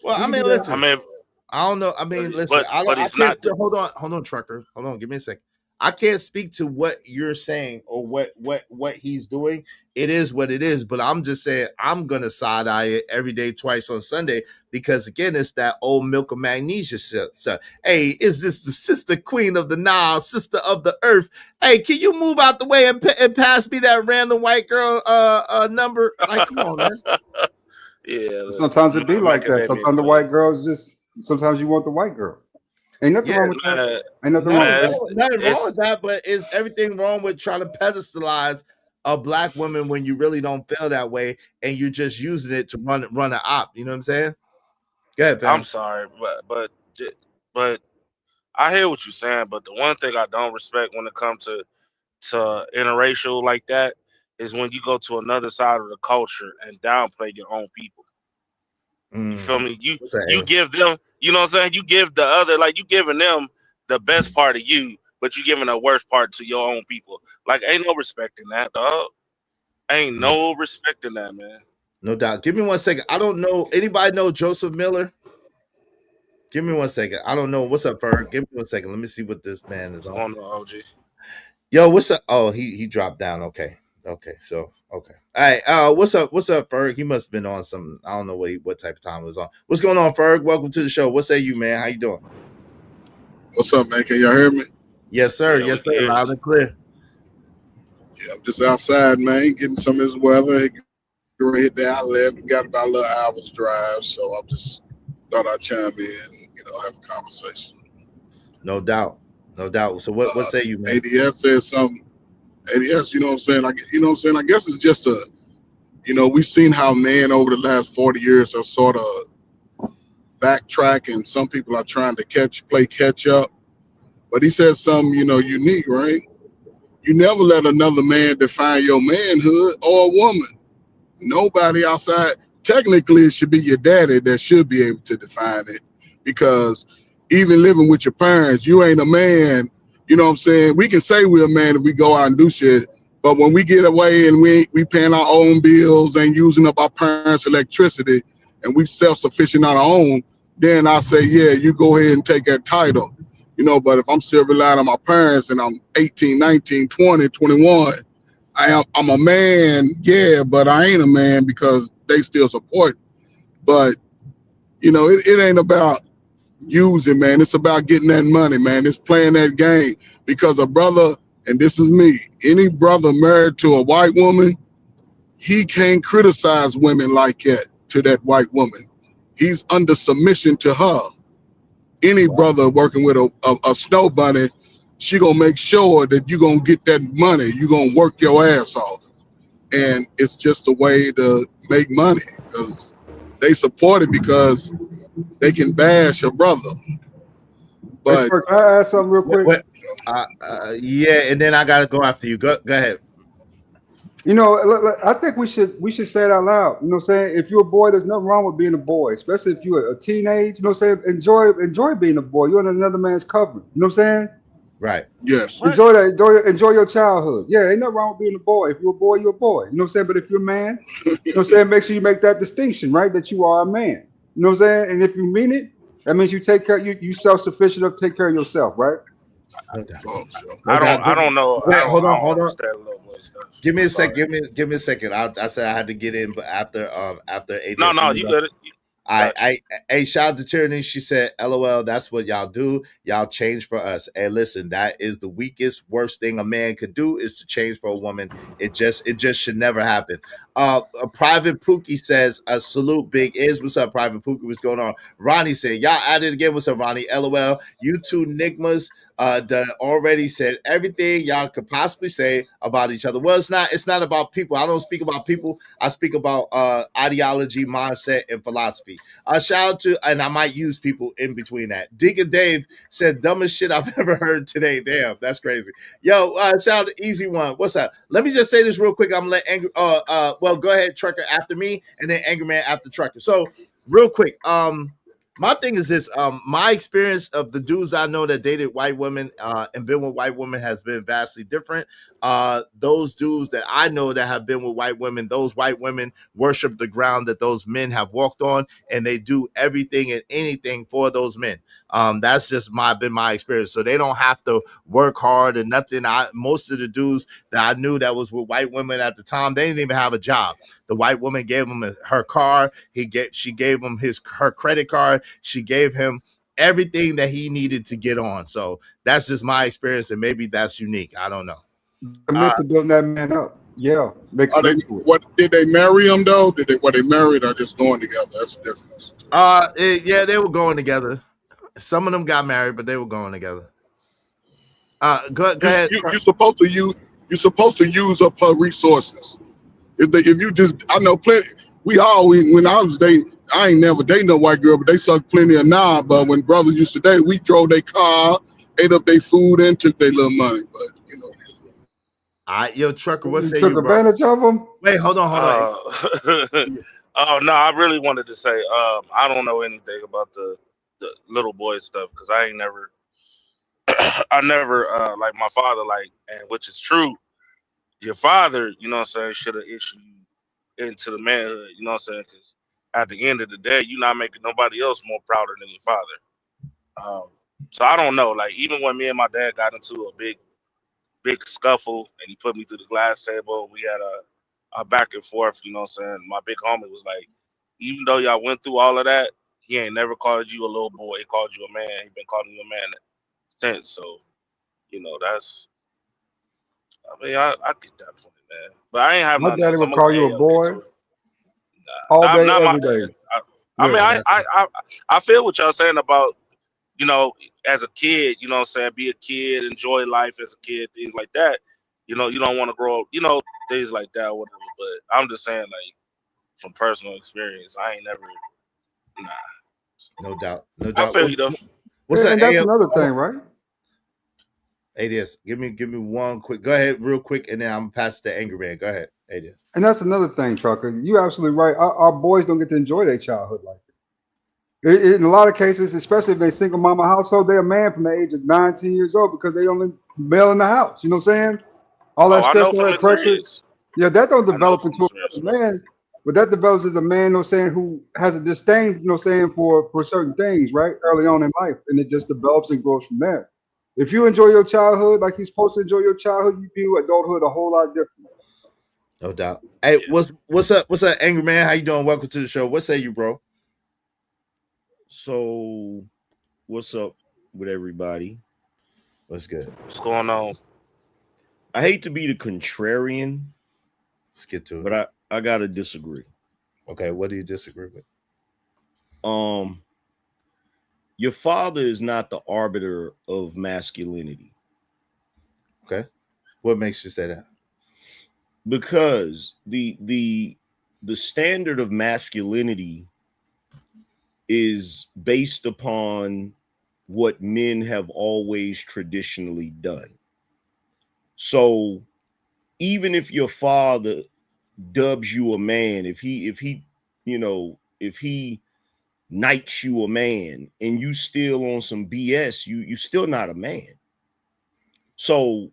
Well, He I can mean, do that. I listen. mean, I don't know. I mean, listen. but I he's can't. not the. Hold on, trucker. Hold on. Give me a second. I can't speak to what you're saying or what he's doing. It is what it is. But I'm just saying I'm gonna side eye it every day, twice on Sunday, because again, it's that old milk of magnesia shit. So, hey, is this the sister queen of the Nile, sister of the earth? Hey, can you move out the way and pass me that random white girl number? Like, come on, man. Yeah, Sometimes it be like that. macadamia Sometimes the queen. white girls sometimes you want the white girl. Ain't nothing Yeah, wrong with that. Man, Ain't nothing wrong with that. nothing wrong it's with that, but is everything wrong with trying to pedestalize a black woman when you really don't feel that way and you're just using it to run an op? You know what I'm saying? Go ahead, I'm fam. sorry, but I hear what you're saying. But the one thing I don't respect when it comes to interracial like that is when you go to another side of the culture and downplay your own people. You feel me? What's that? You give them, you know what I'm saying? You give the other, like you giving them the best part of you, but you giving the worst part to your own people. Like ain't no respect in that, dog. Ain't No, no respect in that, man. no doubt. Give me 1 second. I don't know. Anybody know Joseph Miller? Give me 1 second. I don't know. What's up, Ferg? Give me 1 second. Let me see what this man is What's on. going on, OG? Yo, what's up? Oh, he dropped down. Okay. Okay. So okay. All right. What's up? What's up, Ferg? He must have been on some. I don't know what type of time it was on. What's going on, Ferg? Welcome to the show. What say you, man? How you doing? What's up, man? Can y'all hear me? Yes, sir. Yeah, we Yes, can sir. hear you. Loud and clear. Yeah, I'm just outside, man, getting some of this weather. Hit the outlet. We got about a little hour's drive, so I just thought I'd chime in and have a conversation. No doubt. No doubt. So what say you, man? ADS says something. ADS, you know what I'm saying? I guess it's just we've seen how men over the last 40 years have sort of backtrack, and some people are trying to play catch up. But he said something, unique, right? You never let another man define your manhood or a woman. Nobody outside. Technically, it should be your daddy that should be able to define it, because even living with your parents, you ain't a man. You know what I'm saying? We can say we're a man if we go out and do shit, but when we get away and we paying our own bills and using up our parents' electricity, and we self-sufficient on our own, then I say, yeah, you go ahead and take that title. But if I'm still relying on my parents and I'm 18, 19, 20, 21, I'm a man, yeah, but I ain't a man because they still support. But it ain't about using, man. It's about getting that money, man. It's playing that game, because a brother, and this is me, any brother married to a white woman, he can't criticize women like that to that white woman. He's under submission to her. Any brother working with a snow bunny, she gonna make sure that you gonna get that money. You gonna work your ass off. And it's just a way to make money, because they support it because they can bash a brother. But Can I add something real quick? Yeah, and then I gotta go after you. Go ahead. I think we should say it out loud. You know what I'm saying? If you're a boy, there's nothing wrong with being a boy, especially if you're a teenage. You know what I'm saying? Enjoy being a boy. You're under another man's cover. You know what I'm saying? Right. Yes. Enjoy that. Enjoy your childhood. Yeah, ain't nothing wrong with being a boy. If you're a boy, you're a boy. You know what I'm saying? But if you're a man, you know what I'm saying? Make sure you make that distinction, right? That you are a man. You know what I'm saying? And if you mean it, that means you take care. You self-sufficient enough to take care of yourself, right? I don't know. Wait, I hold on. don't understand little boy stuff. Give me I'm a sec. sorry. Give me a second. I said I had to get in, but after ADS. No, you got it. Hey, shout out to Tyranny. She said, LOL, that's what y'all do. Y'all change for us. And listen, that is the worst thing a man could do, is to change for a woman. It just should never happen. A Private Pookie says, a salute, Big Is. What's up, Private Pookie? What's going on? Ronnie said, y'all at it again. What's up, Ronnie? LOL. You two Nigmas done already said everything y'all could possibly say about each other. Well, it's not about people. I don't speak about people. I speak about ideology, mindset, and philosophy. Shout out to, and I might use people in between that. Deacon Dave said, dumbest shit I've ever heard today. Damn, that's crazy. Yo, shout out to Easy One. What's up? Let me just say this real quick. I'm gonna let Angry, well, go ahead, Trucker after me, and then Angry Man after Trucker. So, real quick, my thing is this: my experience of the dudes I know that dated white women and been with white women has been vastly different. Those dudes that I know that have been with white women, those white women worship the ground that those men have walked on, and they do everything and anything for those men. That's just been my experience. So they don't have to work hard and nothing. Most of the dudes that I knew that was with white women at the time, they didn't even have a job. The white woman gave him her car. She gave him her credit card. She gave him everything that he needed to get on. So that's just my experience, and maybe that's unique. I don't know. I meant to build that man up. Yeah. What did they marry him though? Were they married or just going together? That's the difference. Yeah, they were going together. Some of them got married, but they were going together. Go ahead. You're supposed to use up her resources. If you just, I know plenty. When I was dating, I ain't never dated no white girl, but they sucked plenty of knob. But when brothers used to date, we drove their car, ate up their food, and took their little money. But yo, Trucker, what say took you, bro? advantage of them? Wait, hold on. Oh no, I really wanted to say, I don't know anything about the little boy stuff, because I ain't never, I never like my father, and which is true. Your father, you know what I'm saying, should have issued you into the manhood, you know what I'm saying, because at the end of the day, you're not making nobody else more prouder than your father. So I don't know, even when me and my dad got into a big scuffle and he put me through the glass table, we had a back and forth, you know what I'm saying. My big homie was like, even though y'all went through all of that, he ain't never called you a little boy. He called you a man. He been calling you a man since. So, that's, I mean, I get that point, man. But I ain't have My nothing daddy else. would call you a boy all Nah, day, not my every day. dad. I mean, I feel what y'all saying about, as a kid, you know what I'm saying, be a kid, enjoy life as a kid, things like that. You don't want to grow up, things like that, whatever. But I'm just saying, from personal experience, I ain't never, No doubt. No I doubt. feel you though. What's that? And that's another thing, right? ADS, give me one quick. Go ahead, real quick, and then I'm gonna pass it to Angry Man. Go ahead, ADS. And that's another thing, Trucker. You absolutely right. Our boys don't get to enjoy their childhood like that. In a lot of cases, especially if they single mama household, they're a man from the age of 19 years old because they only male in the house. You know what I'm saying? All Oh, that I stress, know all from that pressure. experience. Yeah, that don't I know develop from into experience, a bro. man, but that develops as a man, you know what I'm saying, who has a disdain, you know what I'm saying, for certain things, right? Early on in life. And it just develops and grows from there. If you enjoy your childhood like you're supposed to enjoy your childhood, you view adulthood a whole lot different. No doubt. Hey, what's up? What's up, Angry Man? How you doing? Welcome to the show. What say you, bro? So, what's up with everybody? What's good? What's going on? I hate to be the contrarian. Let's get to it. But I gotta disagree. Okay, what do you disagree with? Your father is not the arbiter of masculinity. Okay. What makes you say that? Because the standard of masculinity is based upon what men have always traditionally done. So even if your father dubs you a man, if he knights you a man and you still on some BS, you still not a man. So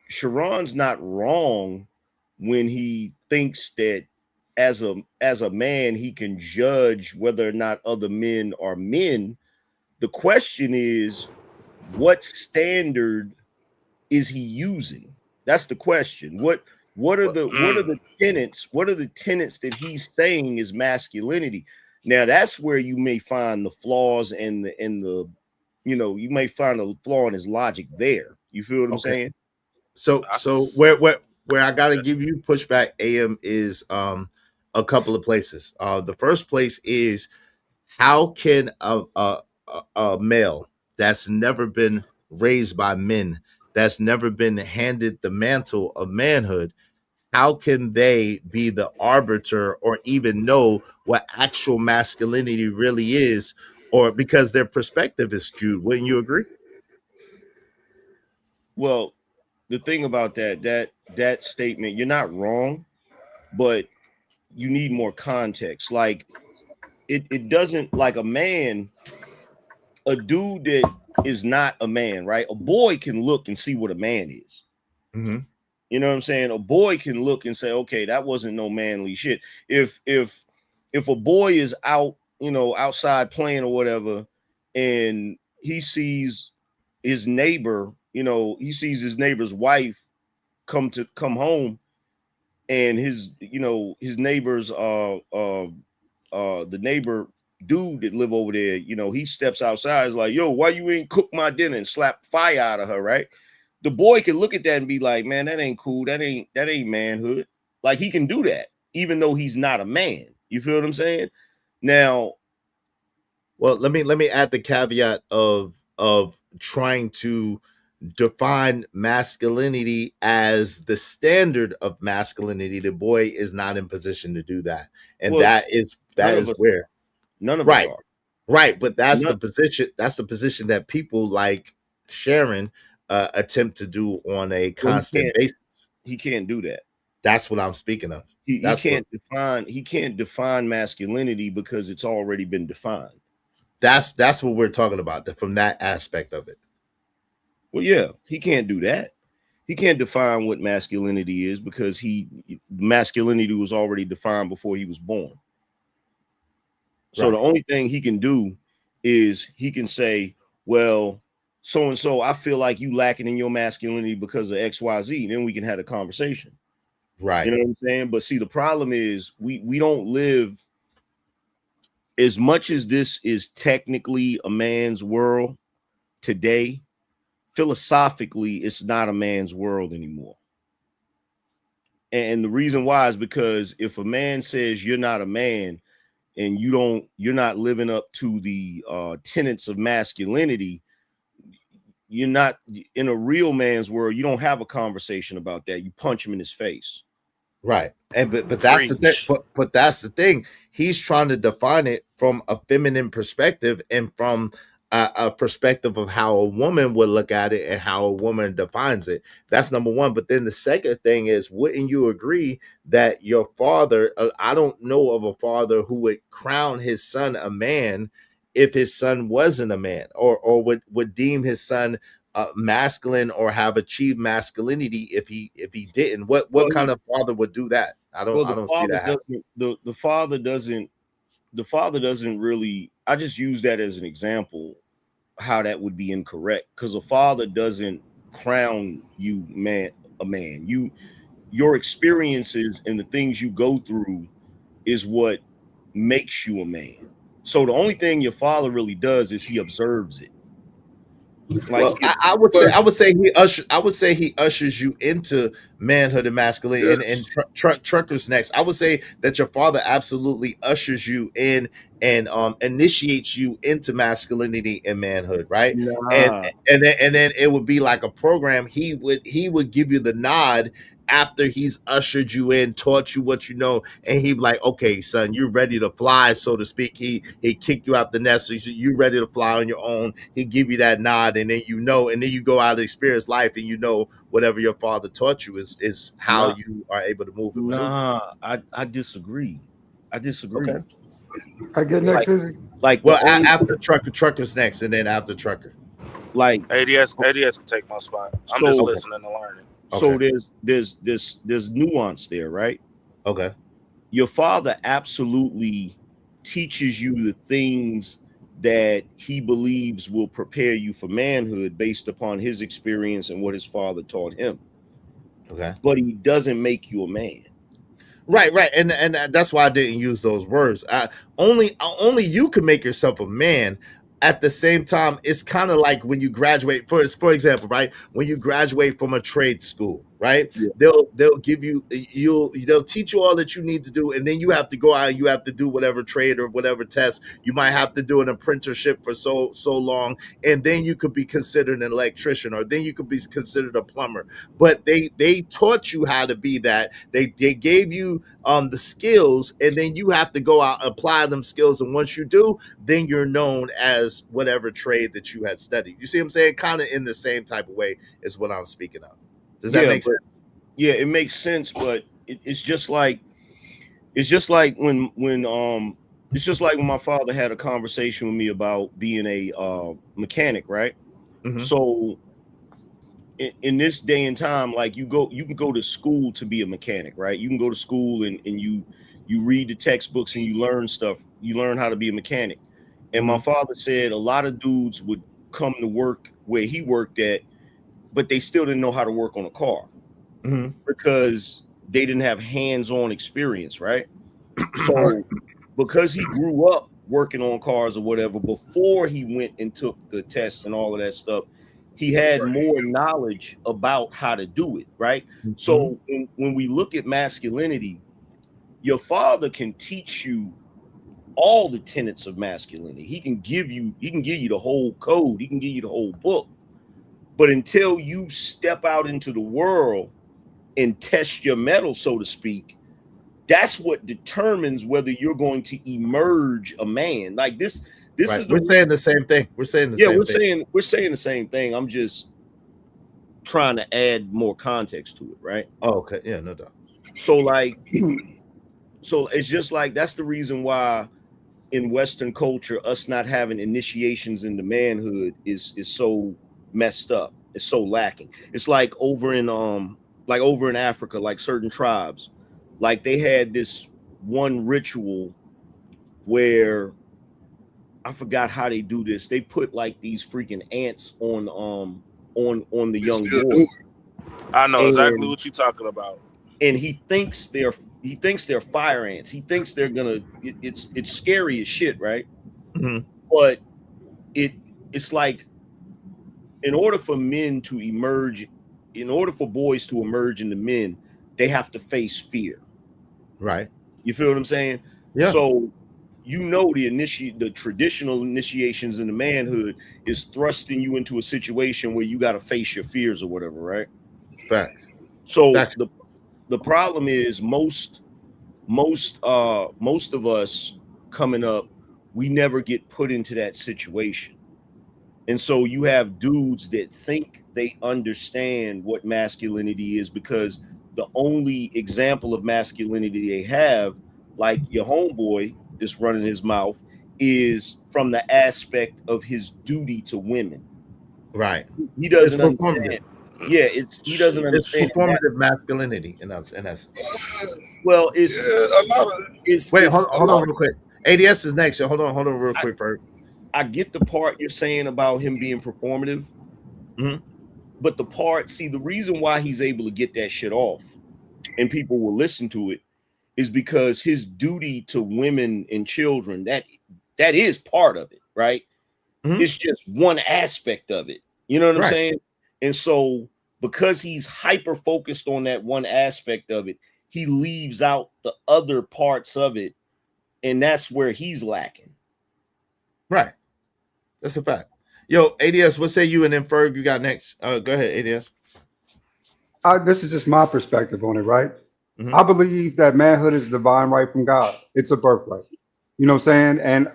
Sharon's not wrong when he thinks that as a man he can judge whether or not other men are men. The question is, what standard is he using? That's the question. What are the tenets? What are the tenets that he's saying is masculinity? Now that's where you may find the flaws and the you may find a flaw in his logic there. You feel what I'm saying? So where I gotta give you pushback, AM, is a couple of places. The first place is, how can a male that's never been raised by men, that's never been handed the mantle of manhood, how can they be the arbiter or even know what actual masculinity really is? Or because their perspective is skewed. Wouldn't you agree? Well, the thing about that statement, you're not wrong, but you need more context. Like it doesn't, like a man, a dude that is not a man, right? A boy can look and see what a man is. Mm-hmm. You know what I'm saying? A boy can look and say, okay, that wasn't no manly shit. If a boy is out, outside playing or whatever, and he sees his neighbor, he sees his neighbor's wife come home, and his neighbor's the neighbor dude that live over there, he steps outside, is like, yo, why you ain't cook my dinner, and slap fire out of her, right? The boy can look at that and be like, man, that ain't cool. That ain't manhood. Like, he can do that, even though he's not a man. You feel what I'm saying? Now, well, let me add the caveat of trying to define masculinity as the standard of masculinity. The boy is not in position to do that, and well, that is where none of us right, are. right. But that's the position. That's the position that people like Sharon attempt to do on a constant basis. He can't do that. That's what I'm speaking of. He can't define masculinity because it's already been defined. That's what we're talking about from that aspect of it. Well, yeah, he can't do that. He can't define what masculinity is because masculinity was already defined before he was born. So the only thing he can do is he can say, well, so and so, I feel like you lacking in your masculinity because of XYZ. Then we can have a conversation. Right. You know what I'm saying? But see, the problem is we don't live, as much as this is technically a man's world today, philosophically, it's not a man's world anymore. And the reason why is because if a man says you're not a man and you're not living up to the tenets of masculinity, you're not in a real man's world. You don't have a conversation about that. You punch him in his face. Right. And but that's the thing. But that's the thing. He's trying to define it from a feminine perspective and from a perspective of how a woman would look at it and how a woman defines it. That's number one. But then the second thing is, wouldn't you agree that your father? I don't know of a father who would crown his son a man if his son wasn't a man, or would deem his son masculine or have achieved masculinity if he didn't. What kind of father would do that? I don't see that happen. The father doesn't really. I just use that as an example how that would be incorrect, because a father doesn't crown you a man. Your experiences and the things you go through is what makes you a man. So the only thing your father really does is he observes it. Like, well, I would say he ushers you into manhood and masculinity. And truckers next. I would say that your father absolutely ushers you in and initiates you into masculinity and manhood, right? Nah. And then it would be like a program. He would give you the nod after he's ushered you in, taught you what you know, and he'd be like, "Okay, son, you're ready to fly," so to speak. He kick you out the nest, so you're ready to fly on your own. He give you that nod, and then and then you go out and experience life, and whatever your father taught you is how you are able to move and maneuver. Nah, I disagree. I disagree. Okay. I get next, Izzy? After trucker's next, and then after trucker. Like ADS can take my spot. I'm just listening and learning. So there's nuance there, right? Okay. Your father absolutely teaches you the things that he believes will prepare you for manhood based upon his experience and what his father taught him. Okay. But he doesn't make you a man. Right, and that's why I didn't use those words. Only you can make yourself a man. At the same time, it's kind of like when you graduate. For example, right, when you graduate from a trade school, right, Yeah. they'll give they'll teach you all that you need to do, and then you have to go out and you have to do whatever trade or whatever test. You might have to do an apprenticeship for so long, and then you could be considered an electrician, or then you could be considered a plumber. But they taught you how to be that. They gave you the skills, and then you have to go out and apply them skills, and once you do, then you're known as whatever trade that you had studied. You see what I'm saying? Kind of in the same type of way is what I'm speaking of. Does that make sense? Yeah, it makes sense, but it's just like when it's just like when my father had a conversation with me about being a mechanic, right? Mm-hmm. So in this day and time, like you can go to school to be a mechanic, right? You can go to school and you read the textbooks and you learn stuff. You learn how to be a mechanic. And my father said a lot of dudes would come to work where he worked at, but they still didn't know how to work on a car because they didn't have hands-on experience, right? So because he grew up working on cars or whatever, before he went and took the tests and all of that stuff, he had more knowledge about how to do it, right? So when we look at masculinity, your father can teach you all the tenets of masculinity. He can give you the whole code, he can give you the whole book. But until you step out into the world and test your mettle, so to speak, that's what determines whether you're going to emerge a man. Like this right. is we're saying the same thing. We're saying the same thing. We're saying the same thing. I'm just trying to add more context to it, right? Oh, okay. Yeah, no doubt. So it's just like that's the reason why in Western culture, us not having initiations into manhood is so messed up. It's so lacking. It's like over in Africa, like certain tribes, like they had this one ritual where I forgot how they do this. They put like these freaking ants on the young boy. I know exactly what you're talking about. And he thinks they're fire ants. He thinks they're gonna. It's scary as shit, right? Mm-hmm. But it's like, in order for men to emerge, in order for boys to emerge into men, they have to face fear. Right. You feel what I'm saying? Yeah. So the traditional initiations into manhood is thrusting you into a situation where you got to face your fears or whatever, right? Facts. So the problem is most of us coming up, we never get put into that situation. And so you have dudes that think they understand what masculinity is because the only example of masculinity they have, like your homeboy that's running his mouth, is from the aspect of his duty to women. Right. He It's doesn't performative. understand. Yeah, he doesn't It's understand that. performative masculinity in essence. Well, Yeah, a lot of Wait, it's hold on real quick. ADS is next. Hold on real quick, Ferg. I get the part you're saying about him being performative, but the part, see, the reason why he's able to get that shit off and people will listen to it is because his duty to women and children, that is part of it, right? It's just one aspect of it. You know what I'm saying? And so because he's hyper focused on that one aspect of it, he leaves out the other parts of it, and that's where he's lacking. Right. That's a fact. Yo, ADS, what say you? And then Ferg, you got next. Go ahead, ADS. This is just my perspective on it, right? I believe that manhood is a divine right from God. It's a birthright. You know what I'm saying? And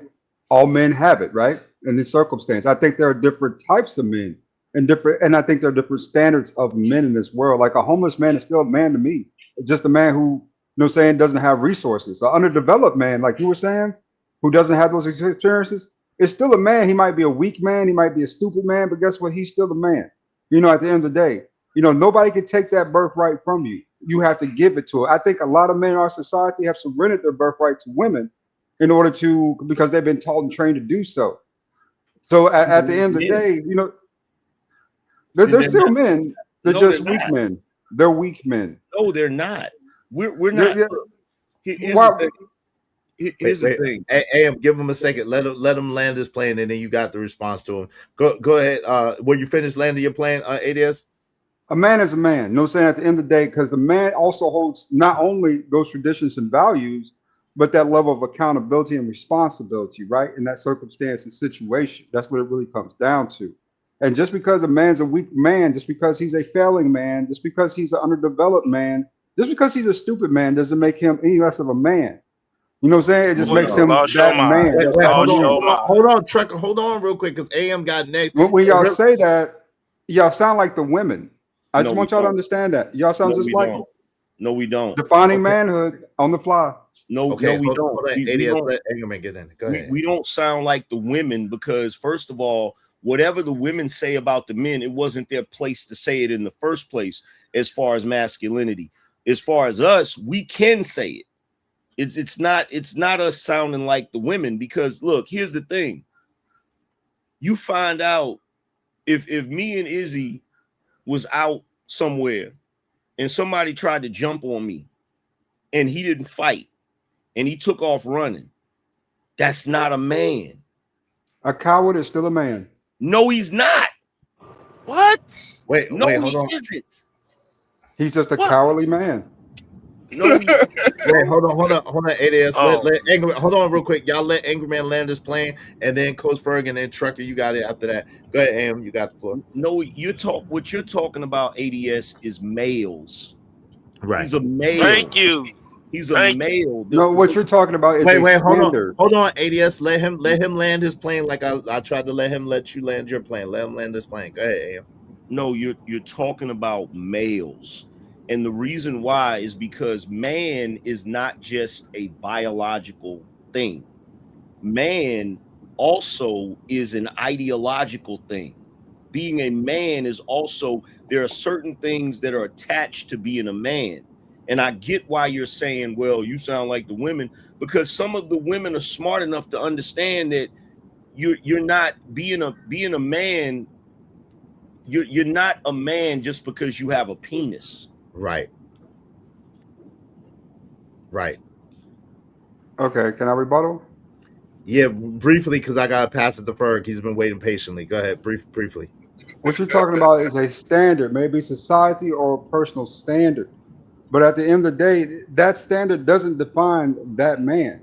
all men have it, right? In this circumstance. I think there are different types of men and I think there are different standards of men in this world. Like a homeless man is still a man to me. It's just a man who, you know what I'm saying, doesn't have resources. An underdeveloped man, like you were saying, who doesn't have those experiences, is still a man. He might be a weak man, he might be a stupid man, but guess what? He's still a man. You know, at the end of the day, you know, nobody can take that birthright from you. You have to give it to it. I think a lot of men in our society have surrendered their birthright to women in order to, because they've been taught and trained to do so. So at the end of the day, you know, they're still men. They're just weak men. They're weak men. No, they're not. We're not. Here's the thing. AM, give him a second. Let him land his plane, and then you got the response to him. Go ahead. Were you finished landing your plane, ADS? A man is a man. You know what I'm saying? At the end of the day, because the man also holds not only those traditions and values, but that level of accountability and responsibility, right? In that circumstance and situation. That's what it really comes down to. And just because a man's a weak man, just because he's a failing man, just because he's an underdeveloped man, just because he's a stupid man doesn't make him any less of a man. You know what I'm saying? It just makes him that man. Hold on, Trucker. Hold on real quick, because AM got next. When y'all say that, y'all sound like the women. I just want y'all to understand that. Y'all sound just like them. No, we don't. Defining manhood on the fly. No, we don't. Hold on, ADS, let AM get in. Go ahead. We don't sound like the women because, first of all, whatever the women say about the men, it wasn't their place to say it in the first place as far as masculinity. As far as us, we can say it. It's not us sounding like the women because, look, here's the thing. You find out if me and Izzy was out somewhere and somebody tried to jump on me and he didn't fight and he took off running, that's not a man. A coward is still a man. No, he's not. What? Wait, hold on. Isn't. He's just a cowardly man. No, wait, hold on, ADS. Hold on real quick. Y'all let Angry Man land his plane, and then Coach Ferg, and then Trucker, you got it after that. Go ahead, AM, you got the floor. No, what you're talking about, ADS, is males. Right. He's a male. Thank you. He's a male. No, what you're talking about is hold on, ADS. Let him land his plane like I tried to let you land your plane. Let him land his plane. Go ahead, AM. No, you're talking about males. And the reason why is because man is not just a biological thing. Man also is an ideological thing. Being a man is also, there are certain things that are attached to being a man. And I get why you're saying, well, you sound like the women, because some of the women are smart enough to understand that you're not being a man. You're not a man just because you have a penis. Right. Okay, can I rebuttal? Yeah, briefly, because I got to pass it to Ferg. He's been waiting patiently. Go ahead, briefly. What you're talking about is a standard, maybe society or a personal standard. But at the end of the day, that standard doesn't define that man.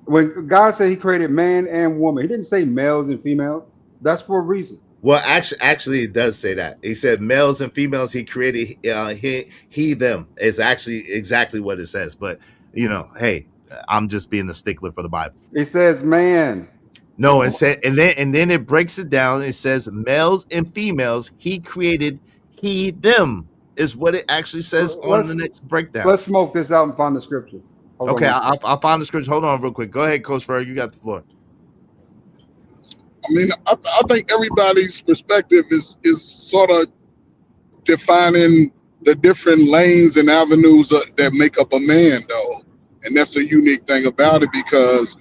When God said he created man and woman, he didn't say males and females. That's for a reason. Well, actually, it does say that. He said males and females he created. He them is actually exactly what it says. But hey, I'm just being a stickler for the Bible. It says man. No, it said, and then it breaks it down. It says males and females he created. He them is what it actually says on the Let's next breakdown. let's smoke this out and find the scripture. Hold on Okay, one second. I'll find the scripture. Hold on, real quick. Go ahead, Coach Ferg. You got the floor. I mean, I think everybody's perspective is sort of defining the different lanes and avenues that make up a man, though, and that's the unique thing about it. Because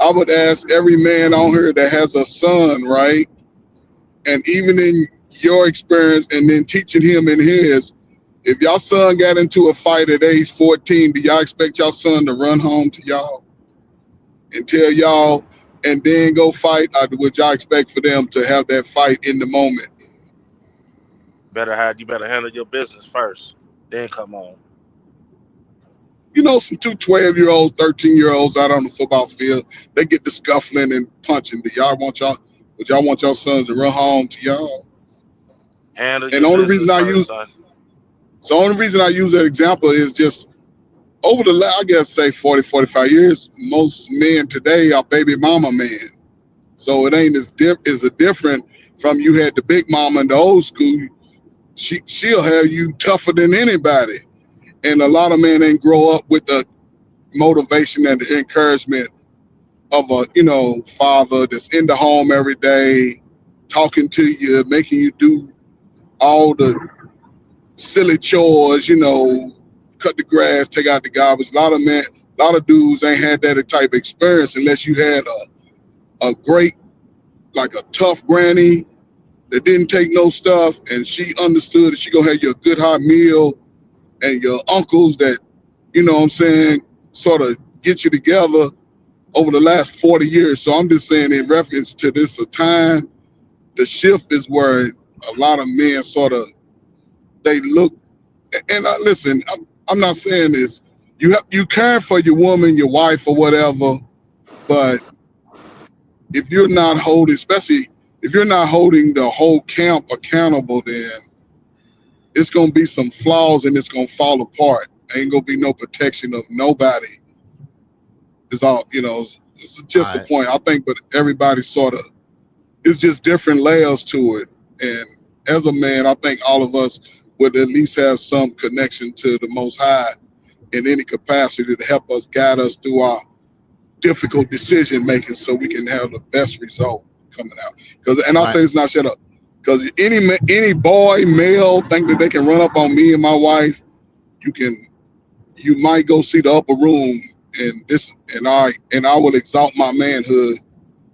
I would ask every man on here that has a son, right? And even in your experience, and then teaching him in his, if y'all son got into a fight at age 14, do y'all expect y'all son to run home to y'all and tell y'all and then go fight? Or would y'all expect for them to have that fight in the moment? You better handle your business first, then come on. You know, some 12-year-olds, 13-year-olds out on the football field, they get to scuffling and punching. Would y'all want y'all sons to run home to y'all? Handle And your the only business reason I first, use son. so only reason I use that example is just over the I guess say 40, 45 years, most men today are baby mama men. So it ain't as different from you had the big mama in the old school. She'll have you tougher than anybody. And a lot of men ain't grow up with the motivation and the encouragement of a father that's in the home every day, talking to you, making you do all the silly chores, cut the grass, take out the garbage. A lot of dudes ain't had that type of experience unless you had a great, like a tough granny that didn't take no stuff, and she understood that she gonna have you a good hot meal, and your uncles that, what I'm saying, sort of get you together over the last 40 years. So I'm just saying in reference to this time, the shift is where a lot of men sort of, they look, and listen, I'm not saying this, you care for your woman, your wife or whatever, but if you're not holding, especially if you're not holding the whole camp accountable, then it's going to be some flaws and it's going to fall apart. Ain't going to be no protection of nobody. It's all, it's just All the right. point. I think, but everybody sort of, it's just different layers to it. And as a man, I think all of us would at least have some connection to the Most High in any capacity to help us, guide us through our difficult decision making, so we can have the best result coming out. And I'll Right. say this, not shut up. Because any boy, male, think that they can run up on me and my wife, you might go see the upper room, and I will exalt my manhood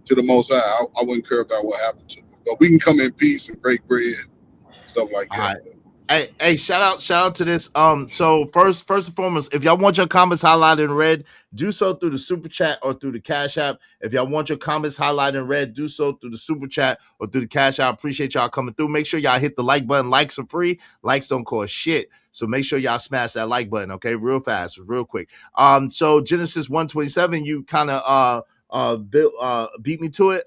to the Most High. I wouldn't care about what happened to me. But we can come in peace and break bread, stuff like All that. right. Hey, shout out to this. So first and foremost, if y'all want your comments highlighted in red, do so through the super chat or through the Cash App. If y'all want your comments highlighted in red, do so through the super chat or through the Cash App. Appreciate y'all coming through. Make sure y'all hit the like button. Likes are free. Likes don't cost shit. So make sure y'all smash that like button, okay? Real fast, real quick. So Genesis 1:27, you kind of beat me to it,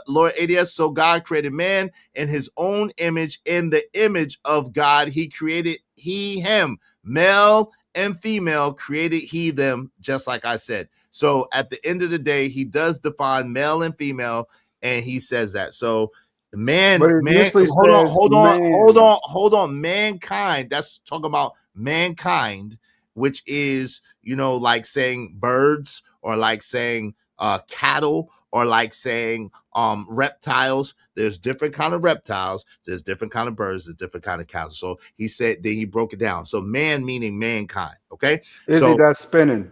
Lord ADS. So God created man in his own image, in the image of God he created him, male and female created he them, just like I said. So at the end of the day, he does define male and female, and he says that. So But it initially says man. hold on, mankind, that's talking about mankind, which is like saying birds, or like saying cattle, or like saying reptiles. There's different kind of reptiles, there's different kind of birds, there's different kind of cattle. So he said, then he broke it down. So man meaning mankind. Okay, Izzy, so that's spinning.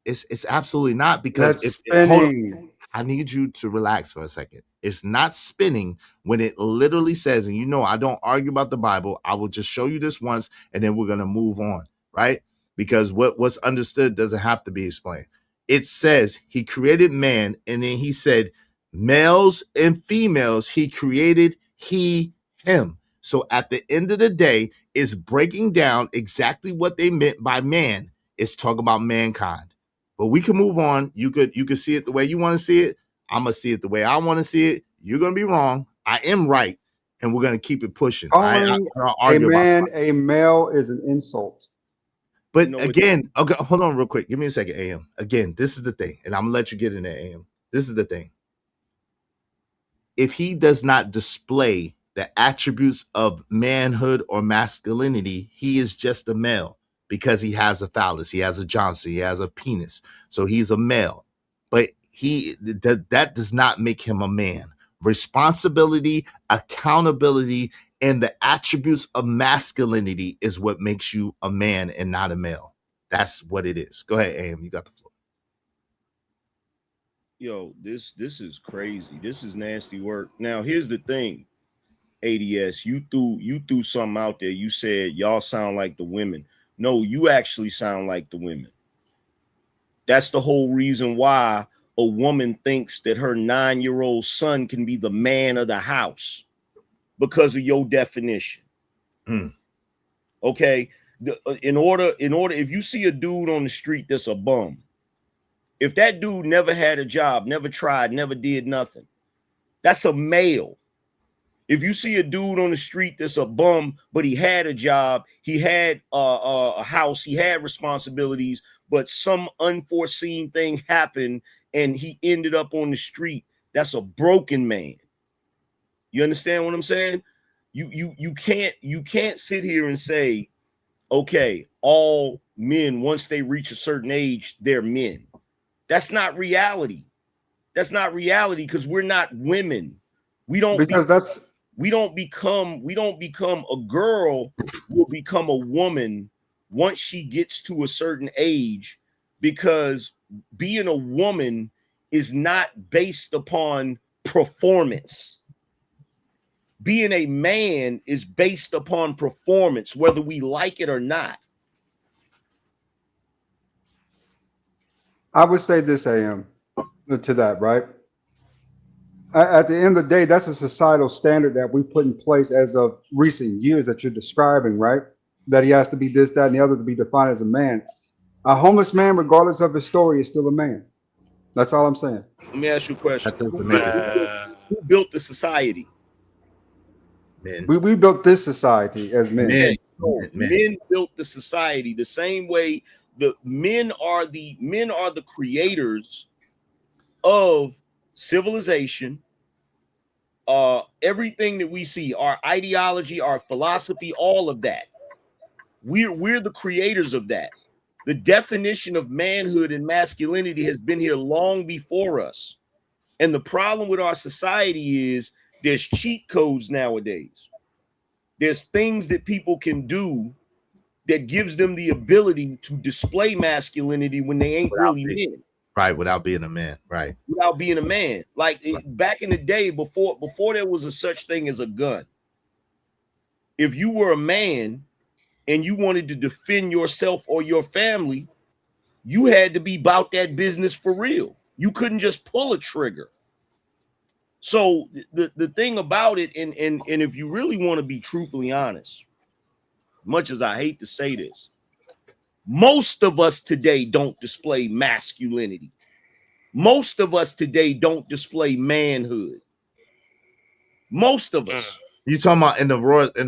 it's absolutely not, because That's if hold on, spinning. I need you to relax for a second. It's not spinning when it literally says, and I don't argue about the Bible. I will just show you this once, and then we're gonna move on, right? Because what's understood doesn't have to be explained. It says he created man, and then he said males and females he created him. So at the end of the day, it's breaking down exactly what they meant by man. It's talking about mankind. But we can move on. You could see it the way you want to see it. I'm gonna see it the way I want to see it. You're gonna be wrong. I am right, and we're gonna keep it pushing. Calling I'll a argue about. man a male is an insult. But You know, again, okay, hold on real quick. Give me a second, AM. Again, this is the thing, and I'm gonna let you get in there, AM. This is the thing. If he does not display the attributes of manhood or masculinity, he is just a male because he has a phallus, he has a Johnson, he has a penis. So he's a male. But that does not make him a man. Responsibility, accountability, and the attributes of masculinity is what makes you a man and not a male. That's what it is. Go ahead, AM. You got the floor. Yo, this is crazy. This is nasty work. Now, here's the thing. ADS, you threw something out there. You said y'all sound like the women. No, you actually sound like the women. That's the whole reason why a woman thinks that her 9-year-old son can be the man of the house, because of your definition. Okay, in order, if you see a dude on the street that's a bum, if that dude never had a job, never tried, never did nothing, that's a male. If you see a dude on the street that's a bum, but he had a job, he had a house, he had responsibilities, but some unforeseen thing happened and he ended up on the street, that's a broken man. You understand what I'm saying? You can't sit here and say, okay, all men, once they reach a certain age, they're men. That's not reality. That's not reality, because we're not women. We don't become a girl will become a woman once she gets to a certain age, because being a woman is not based upon performance. Being a man is based upon performance, whether we like it or not. I would say this, AM, to that, right? At the end of the day, that's a societal standard that we put in place as of recent years that you're describing, right? That he has to be this, that, and the other to be defined as a man. A homeless man, regardless of his story, is still a man. That's all I'm saying. Let me ask you a question. That doesn't make sense. Who built the society? Men. We built this society as men. Men built the society the same way. The men are the creators of civilization. Everything that we see, our ideology, our philosophy, all of that. We're the creators of that. The definition of manhood and masculinity has been here long before us. And the problem with our society is there's cheat codes nowadays. There's things that people can do that gives them the ability to display masculinity when they ain't really men. Right, without being a man, right. Without being a man. Like back in the day, before there was a such thing as a gun, if you were a man and you wanted to defend yourself or your family, you had to be about that business for real. You couldn't just pull a trigger. So the thing about it, and if you really want to be truthfully honest, much as I hate to say this, most of us today don't display masculinity. Most of us today don't display manhood. Most of us. You talking about in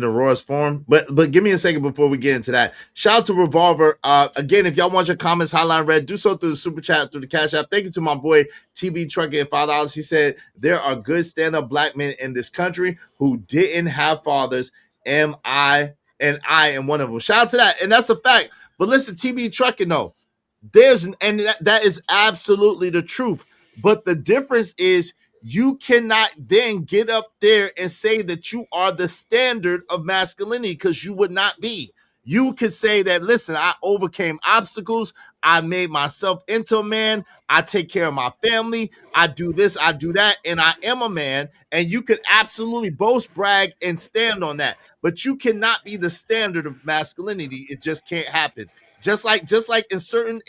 the rawest form? But give me a second before we get into that. Shout out to Revolver. Again, if y'all want your comments highlight read, do so through the super chat, through the Cash App. Thank you to my boy TB Trucker at $5. He said there are good stand-up black men in this country who didn't have fathers. I am one of them. Shout out to that, and that's a fact. But listen, TB Trucking though, that is absolutely the truth. But the difference is, you cannot then get up there and say that you are the standard of masculinity, because you would not be. You could say that, listen, I overcame obstacles. I made myself into a man. I take care of my family. I do this, I do that, and I am a man. And you could absolutely boast, brag, and stand on that. But you cannot be the standard of masculinity. It just can't happen. Just like in certain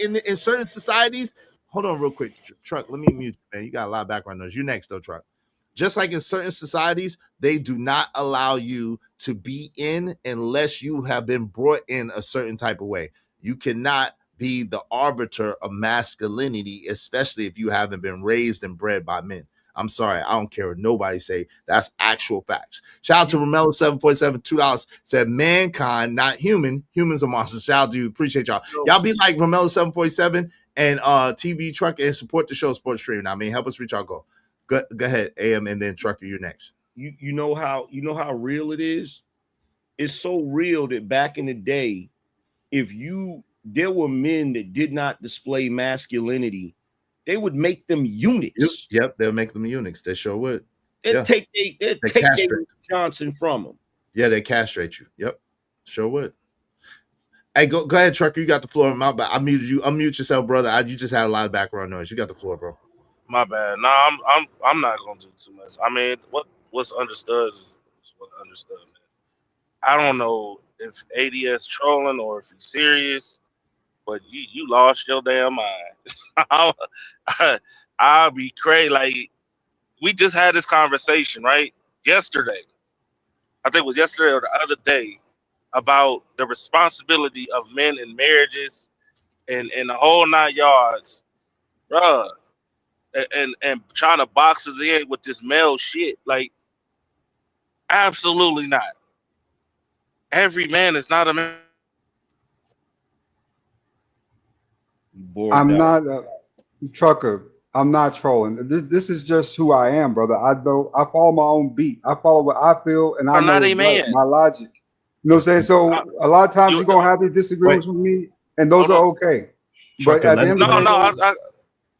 societies. Hold on real quick, Truck. Let me mute you, man. You got a lot of background noise. You next, though, Truck. Just like in certain societies, they do not allow you to be in unless you have been brought in a certain type of way. You cannot be the arbiter of masculinity, especially if you haven't been raised and bred by men. I'm sorry. I don't care what nobody say. That's actual facts. Shout out to Romello747, $2. Said mankind, not human. Humans are monsters. Shout out to you. Appreciate y'all. Y'all be like Romello747 and TV Truck and support the show Sports Stream. Now, I mean, help us reach our goal. Go ahead, AM, and then Trucker, you're next. You know how real it is? It's so real that back in the day, there were men that did not display masculinity, they would make them eunuchs. Yep, they'll make them eunuchs. They sure would. They'd take Johnson from them. Yeah, they castrate you. Yep, sure would. Hey, go ahead, Trucker. You got the floor. My bad. I muted you. Unmute yourself, brother. You just had a lot of background noise. You got the floor, bro. My bad. No, I'm not gonna do too much. I mean, what's understood is what understood, man. I don't know if ADS trolling or if he's serious, but you lost your damn mind. I'll be crazy. Like, we just had this conversation, right? Yesterday. I think it was yesterday or the other day about the responsibility of men in marriages and the whole 9 yards. Bruh. And trying to box us in with this male shit. Like, absolutely not. Every man is not a man. I'm not a Trucker. I'm not trolling. This is just who I am, brother. I follow my own beat. I follow what I feel, and I know it's right, my logic. You know what I'm saying? So a lot of times you're gonna have these disagreements with me, and those are okay. Trucker, but at the end of the day,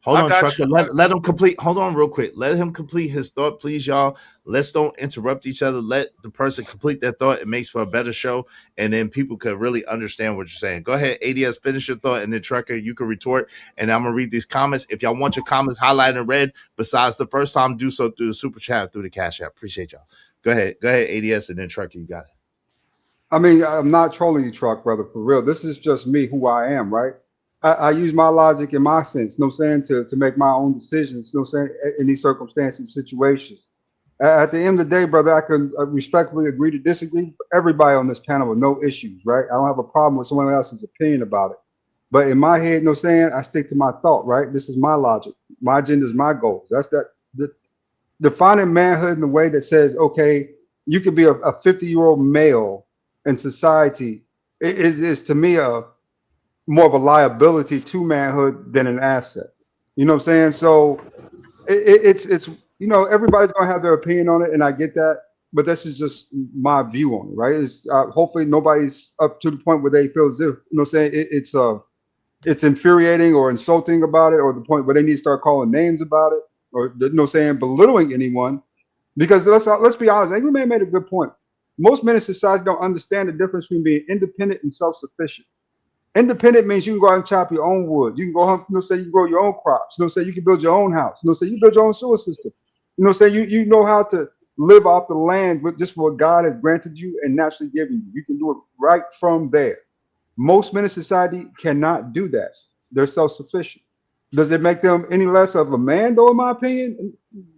hold on, Trucker. Let him complete. Hold on, real quick. Let him complete his thought, please, y'all. Let's don't interrupt each other. Let the person complete their thought. It makes for a better show, and then people could really understand what you're saying. Go ahead, ADS, finish your thought, and then Trucker, you can retort. And I'm gonna read these comments. If y'all want your comments highlighted in red, besides the first time, do so through the super chat, through the Cash App. Appreciate y'all. Go ahead, ADS, and then Trucker, you got it. I mean, I'm not trolling you, Truck, brother, for real. This is just me, who I am, right? I use my logic and my sense, you know what I'm saying, to make my own decisions, you know what I'm saying, in these circumstances, situations. At the end of the day, brother, I can respectfully agree to disagree. Everybody on this panel with no issues, right? I don't have a problem with someone else's opinion about it. But in my head, you know what I'm saying, I stick to my thought, right? This is my logic. My agenda is my goals. That's defining manhood in a way that says, okay, you could be a 50-year-old male in society is to me more of a liability to manhood than an asset. You know what I'm saying? So it's you know, everybody's gonna have their opinion on it, and I get that, but this is just my view on it, right? It's hopefully nobody's up to the point where they feel as if, you know what I'm saying, it's infuriating or insulting about it, or the point where they need to start calling names about it, or, you know what I'm saying, belittling anyone. Because let's be honest, Angry Man made a good point. Most men in society don't understand the difference between being independent and self-sufficient. Independent means you can go out and chop your own wood. You can go home, you know, say you grow your own crops. You know, say you can build your own house. You know, say you build your own sewer system. You know, say you know how to live off the land with just what God has granted you and naturally given you. You can do it right from there. Most men in society cannot do that. They're self-sufficient. Does it make them any less of a man, though, in my opinion?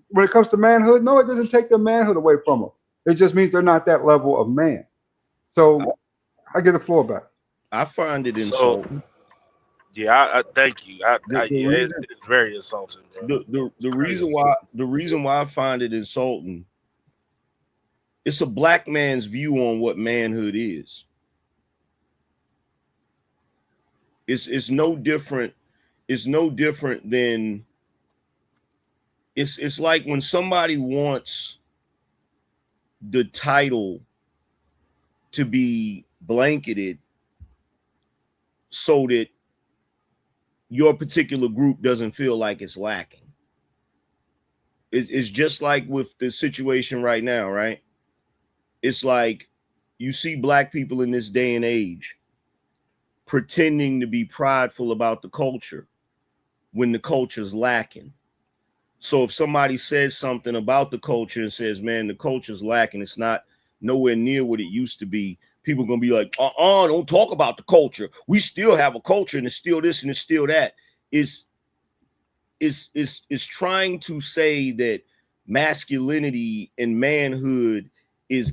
When it comes to manhood, no, it doesn't take their manhood away from them. It just means they're not that level of man. So I give the floor back. I find it insulting. Yeah, I thank you. It's very insulting, bro. The reason why I find it insulting, it's a black man's view on what manhood is. It's no different. It's no different than it's like when somebody wants the title to be blanketed so that your particular group doesn't feel like it's lacking. It's just like with the situation right now, right? It's like you see black people in this day and age pretending to be prideful about the culture when the culture's lacking. So if somebody says something about the culture and says, man, the culture's lacking, it's not nowhere near what it used to be, people are going to be like, don't talk about the culture. We still have a culture, and it's still this and it's still that. It's trying to say that masculinity and manhood is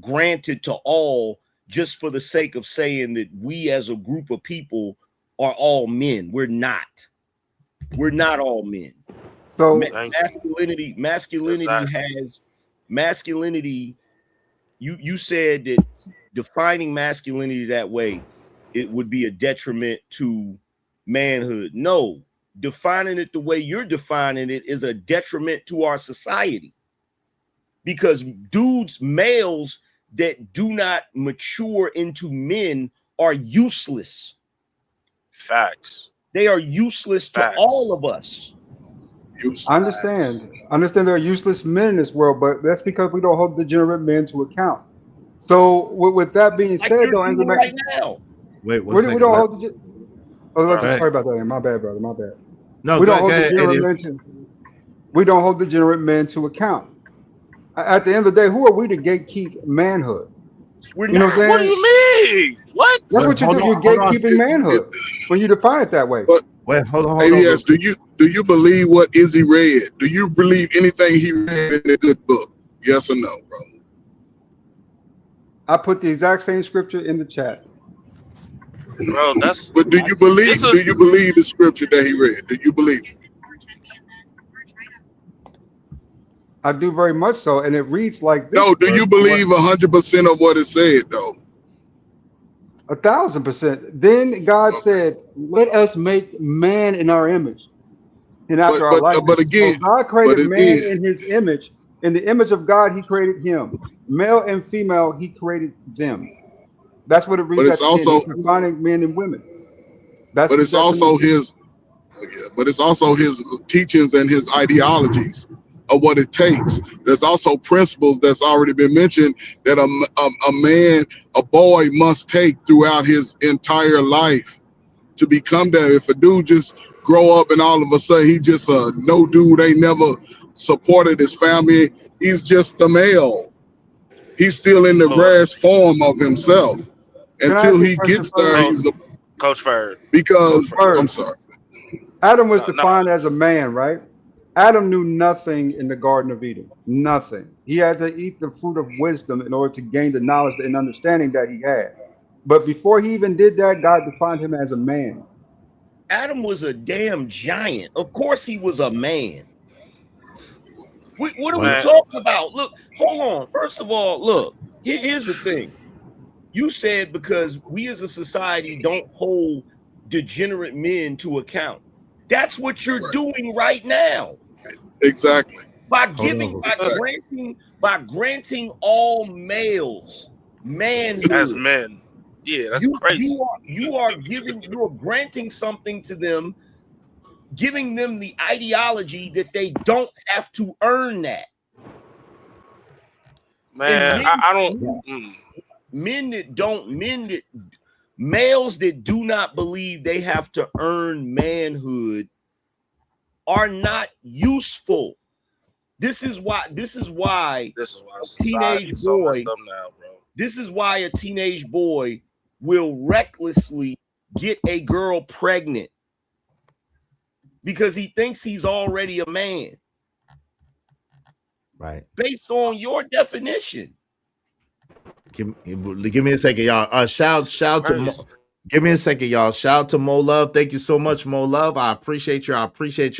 granted to all just for the sake of saying that we as a group of people are all men. We're not all men. So masculinity has masculinity. You said that defining masculinity that way, it would be a detriment to manhood. No, defining it the way you're defining it is a detriment to our society, because males that do not mature into men are useless. Facts. They are useless to all of us. I understand. I understand there are useless men in this world, but that's because we don't hold degenerate men to account. So with that being Like said, you're though, Angry doing Man, right now. Wait one we second. don't hold the. Oh, Go ahead. sorry about that. Man. My bad, brother. My bad. No, We go don't ahead. hold Go ahead, degenerate men ADS. to. We don't hold degenerate men to account. At the end of the day, who are we to gatekeep manhood? We're You know what I'm What do saying? you mean? What? That's what you do. You're Hold on. gatekeeping manhood when you define it that way. But Wait, hold on. Real ADS, quick. do you believe what Izzy read? Do you believe anything he read in the good book? Yes or no, bro? I put the exact same scripture in the chat. Bro, that's. But do you believe the scripture that he read? Do you believe it? I do very much so, and it reads like this. No, do you believe 100% of what it said though? 1,000%. Then God said, "Let us make man in our image and after our likeness." But again, So God created man in His image. In the image of God, He created him. Male and female, He created them. That's what it but reads it's at the end. also He's defining men and women. That's but the it's also definition. his teachings and his ideologies of what it takes. There's also principles that's already been mentioned that a man, a boy must take throughout his entire life to become that. If a dude just grow up and all of a sudden he just no dude, ain't never supported his family, he's just a male. He's still in the rarest form of himself. Can I ask Until you a he question gets there, first? he's a Coach Bird. because I'm First, sorry. Adam was No. defined as a man, right? Adam knew nothing in the Garden of Eden. Nothing. He had to eat the fruit of wisdom in order to gain the knowledge and understanding that he had. But before he even did that, God defined him as a man. Adam was a damn giant. Of course he was a man. What are we talking about? Look, hold on. First of all, look, here's the thing. You said because we as a society don't hold degenerate men to account. That's what you're doing right now. Exactly. By granting all males manhood as men. Yeah, that's crazy. You are granting something to them, giving them the ideology that they don't have to earn that. Man, I don't. Males that do not believe they have to earn manhood are not useful. This is why a teenage boy. This is why a teenage boy will recklessly get a girl pregnant because he thinks he's already a man. Right. Based on your definition. Give me a second, y'all. Shout to give me a second, y'all. Shout out to Mo Love. Thank you so much, Mo Love. I appreciate you. I appreciate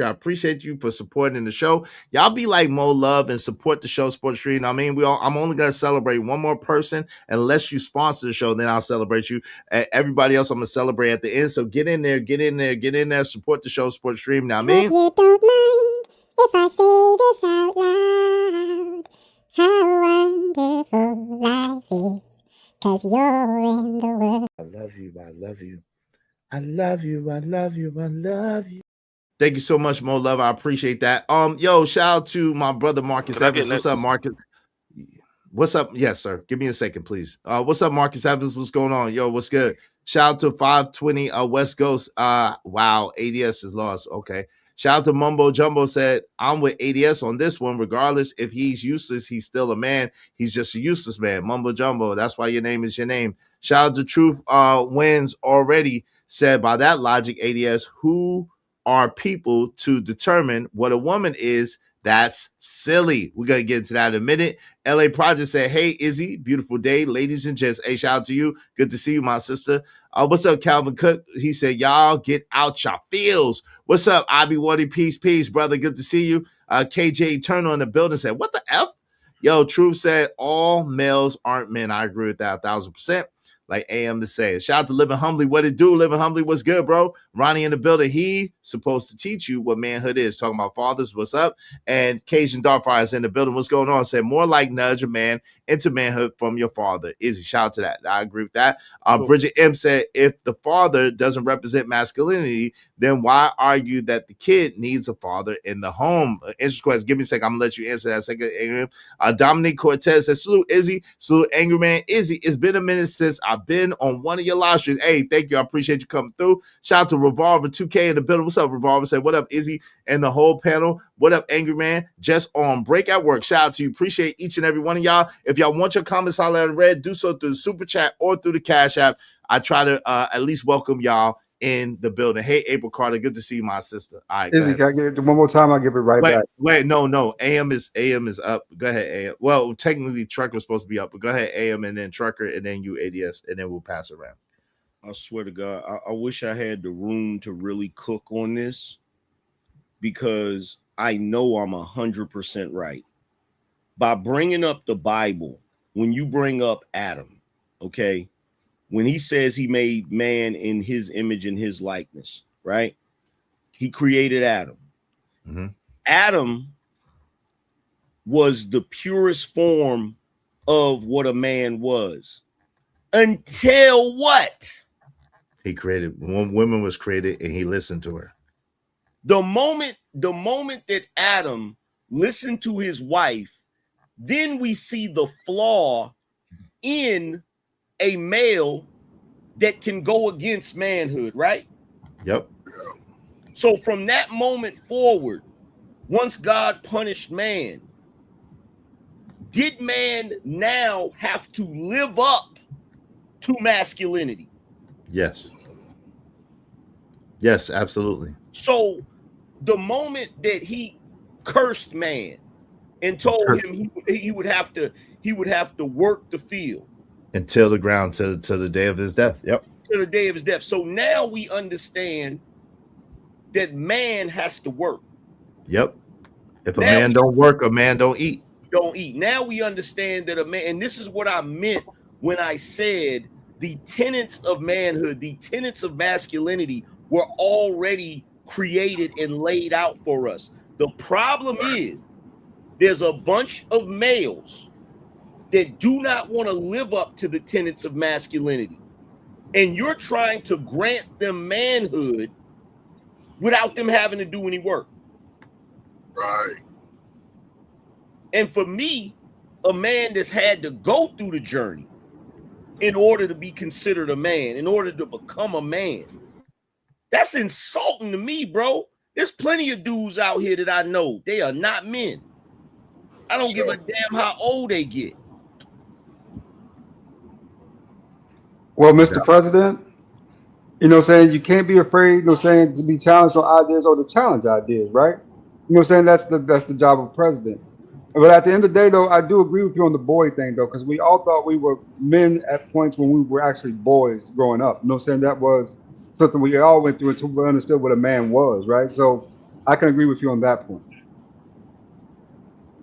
you for supporting the show. Y'all be like Mo Love and support the show, Sports Street. I mean, I'm only gonna celebrate one more person unless you sponsor the show. Then I'll celebrate you. Everybody else, I'm gonna celebrate at the end. So get in there, support the show, Sports Stream. Now, I mean, You don't mind if I say this out loud. How wonderful life is, 'cause you're in the world. I love you. I love you. I love you. I love you. I love you. Thank you so much, Mo Love. I appreciate that. Yo, shout out to my brother Marcus Evans. What's up, Marcus? What's up? Yes, sir. Give me a second, please. What's up, Marcus Evans? What's going on? Yo, what's good? Shout out to 520 West Coast. Wow, ADS is lost. Okay. Shout out to Mumbo Jumbo said, I'm with ADS on this one. Regardless if he's useless, he's still a man. He's just a useless man. Mumbo Jumbo. That's why your name is your name. Shout out to Truth Wins already said, by that logic, ADS, who are people to determine what a woman is That's silly. We're going to get into that in a minute. LA Project said, hey, Izzy, beautiful day. Ladies and gents, hey, shout out to you. Good to see you, my sister. What's up, Calvin Cook? He said, y'all get out your feels. What's up, Ivy Woody? Peace, brother. Good to see you. KJ Eternal in the building said, what the F? Yo, Truth said, all males aren't men. I agree with that 1,000%. Like AM to say. Shout out to Living Humbly. What it do? Living Humbly, what's good, bro? Ronnie in the building. He supposed to teach you what manhood is. Talking about fathers, what's up? And Cajun Darkfire is in the building. What's going on? Said more like nudge a man into manhood from your father. Izzy, shout out to that. I agree with that. Bridget M said, if the father doesn't represent masculinity, then why argue that the kid needs a father in the home? Interesting question. Give me a second. I'm gonna let you answer that second. Dominique Cortez says, salute Izzy, salute Angry Man. Izzy, it's been a minute since I've been on one of your live streams. Hey, thank you. I appreciate you coming through. Shout out to Revolver 2K in the building. What's up, Revolver? Say, what up, Izzy, and the whole panel. What up, Angry Man? Just on break at work. Shout out to you. Appreciate each and every one of y'all. If y'all want your comments highlighted red, do so through the super chat or through the Cash App. I try to at least welcome y'all in the building. Hey, April Carter, good to see you, my sister. All right, Izzy, can I get it one more time? I'll give it right back. Wait, no. AM is up. Go ahead, AM. Well, technically, Trucker was supposed to be up, but go ahead, AM, and then Trucker, and then you ADS, and then we'll pass it around. I swear to God, I wish I had the room to really cook on this, because I know I'm 100% right. By bringing up the Bible, when you bring up Adam, okay, when he says he made man in his image and his likeness, right? He created Adam. Mm-hmm. Adam was the purest form of what a man was. Until what? He created, one woman was created and he listened to her. The moment that Adam listened to his wife, then we see the flaw in a male that can go against manhood, right? Yep. So from that moment forward, once God punished man, did man now have to live up to masculinity? Yes. Yes, absolutely. So the moment that he cursed man and told him he would have to work the field until the ground to the day of his death. Yep. To the day of his death. So now we understand that man has to work. Yep. If a man don't work, a man don't eat. Don't eat. Now we understand that a man, and this is what I meant when I said the tenets of manhood, the tenets of masculinity were already created and laid out for us. The problem is there's a bunch of males that do not want to live up to the tenets of masculinity. And you're trying to grant them manhood without them having to do any work. Right. And for me, a man that's had to go through the journey in order to be considered a man, in order to become a man, that's insulting to me, bro. There's plenty of dudes out here that I know, they are not men. I don't give a damn how old they get. Well, Mr. President, you know what I'm saying? You can't be afraid, you know what I'm saying, to be challenged on ideas or to challenge ideas, right? You know what I'm saying? That's the job of president. But at the end of the day, though, I do agree with you on the boy thing, though, because we all thought we were men at points when we were actually boys growing up. You know what I'm saying? That was something we all went through until we understood what a man was, right? So I can agree with you on that point.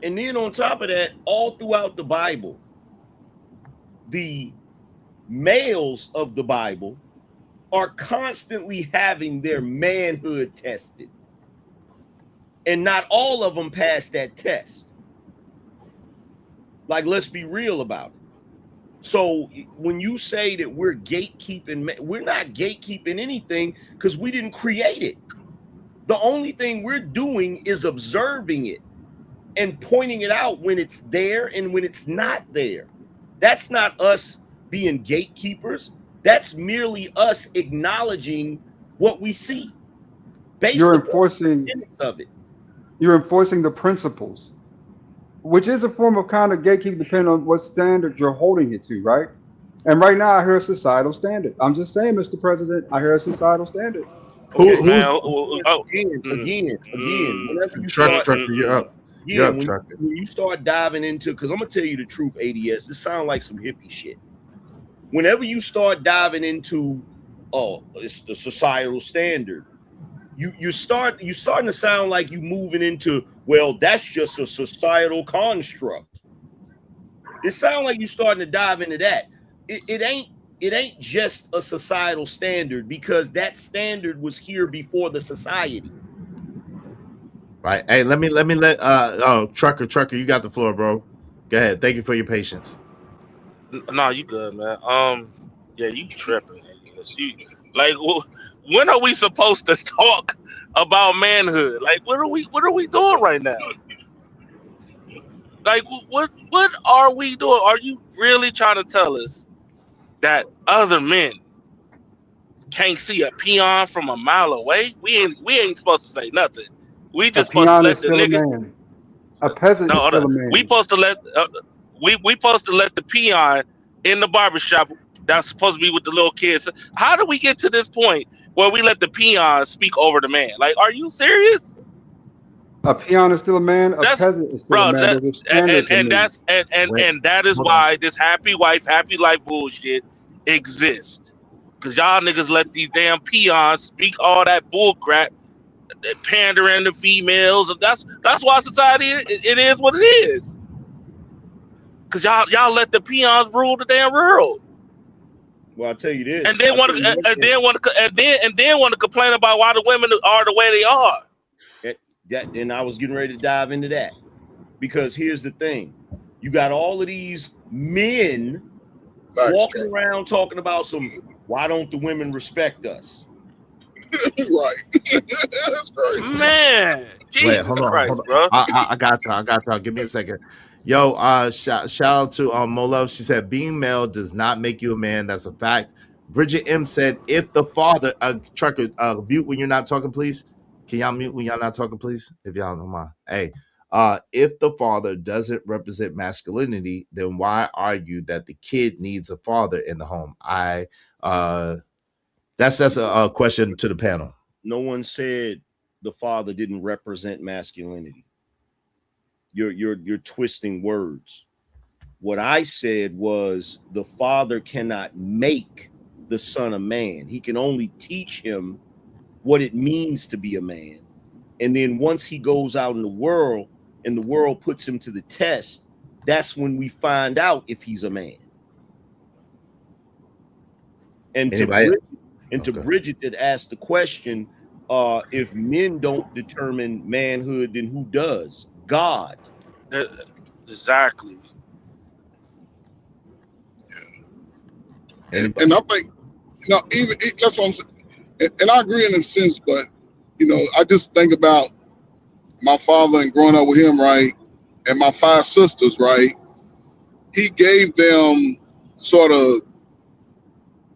And then on top of that, all throughout the Bible, the males of the Bible are constantly having their manhood tested. And not all of them pass that test. Like, let's be real about it. So when you say that we're gatekeeping, we're not gatekeeping anything because we didn't create it. The only thing we're doing is observing it and pointing it out when it's there and when it's not there. That's not us being gatekeepers. That's merely us acknowledging what we see. You're enforcing the principles, which is a form of kind of gatekeeping depending on what standard you're holding it to, right? And right now I hear a societal standard. I'm just saying, Mr. President, I hear a societal standard. Again. Whenever you Trucker, you're up. again, when you start diving into, because I'm gonna tell you the truth, ADS, this sounds like some hippie shit. Whenever you start diving into, it's the societal standard, you're starting to sound like you moving into, well, that's just a societal construct. It sounds like you're starting to dive into that. It ain't just a societal standard, because that standard was here before the society. Right. Hey, let me let Trucker, you got the floor, bro. Go ahead. Thank you for your patience. No, you good, man. Yeah, you tripping. Like, when are we supposed to talk about manhood? Like, what are we doing right now? Like, what are we doing? Are you really trying to tell us that other men can't see a peon from a mile away? We ain't supposed to say nothing. We just A supposed to peon is let the still a nigga. man. A peasant is still a man. We supposed to let we supposed to let the peon in the barbershop that's supposed to be with the little kids. How do we get to this point where we let the peon speak over the man? Like, are you serious? A peon is still a man. A peasant is still a man. There's a standard to men. And that is why this happy wife, happy life bullshit exists. Because y'all niggas let these damn peons speak all that bull crap, pandering to females. That's why society it is what it is. Because y'all let the peons rule the damn world. Well, I'll tell you this. And then want to complain about why the women are the way they are. And I was getting ready to dive into that, because here's the thing: you got all of these men walking around talking about why don't the women respect us? Right. That's crazy. Man, Jesus Christ, bro. I got y'all. Give me a second. Yo, shout out to Molove. She said, being male does not make you a man. That's a fact. Bridget M said, if the father, Trucker, mute when you're not talking, please. Can y'all mute when y'all not talking, please? If y'all don't mind. Hey, if the father doesn't represent masculinity, then why argue that the kid needs a father in the home? That's a question to the panel. No one said the father didn't represent masculinity. You're twisting words. What I said was the father cannot make the son a man. He can only teach him what it means to be a man. And then once he goes out in the world and the world puts him to the test, that's when we find out if he's a man. And to Bridget that asked the question, if men don't determine manhood, then who does? God. Exactly. And I think, even that's what I'm saying. And I agree in a sense, but I just think about my father and growing up with him, right, and my 5 sisters, right. He gave them sort of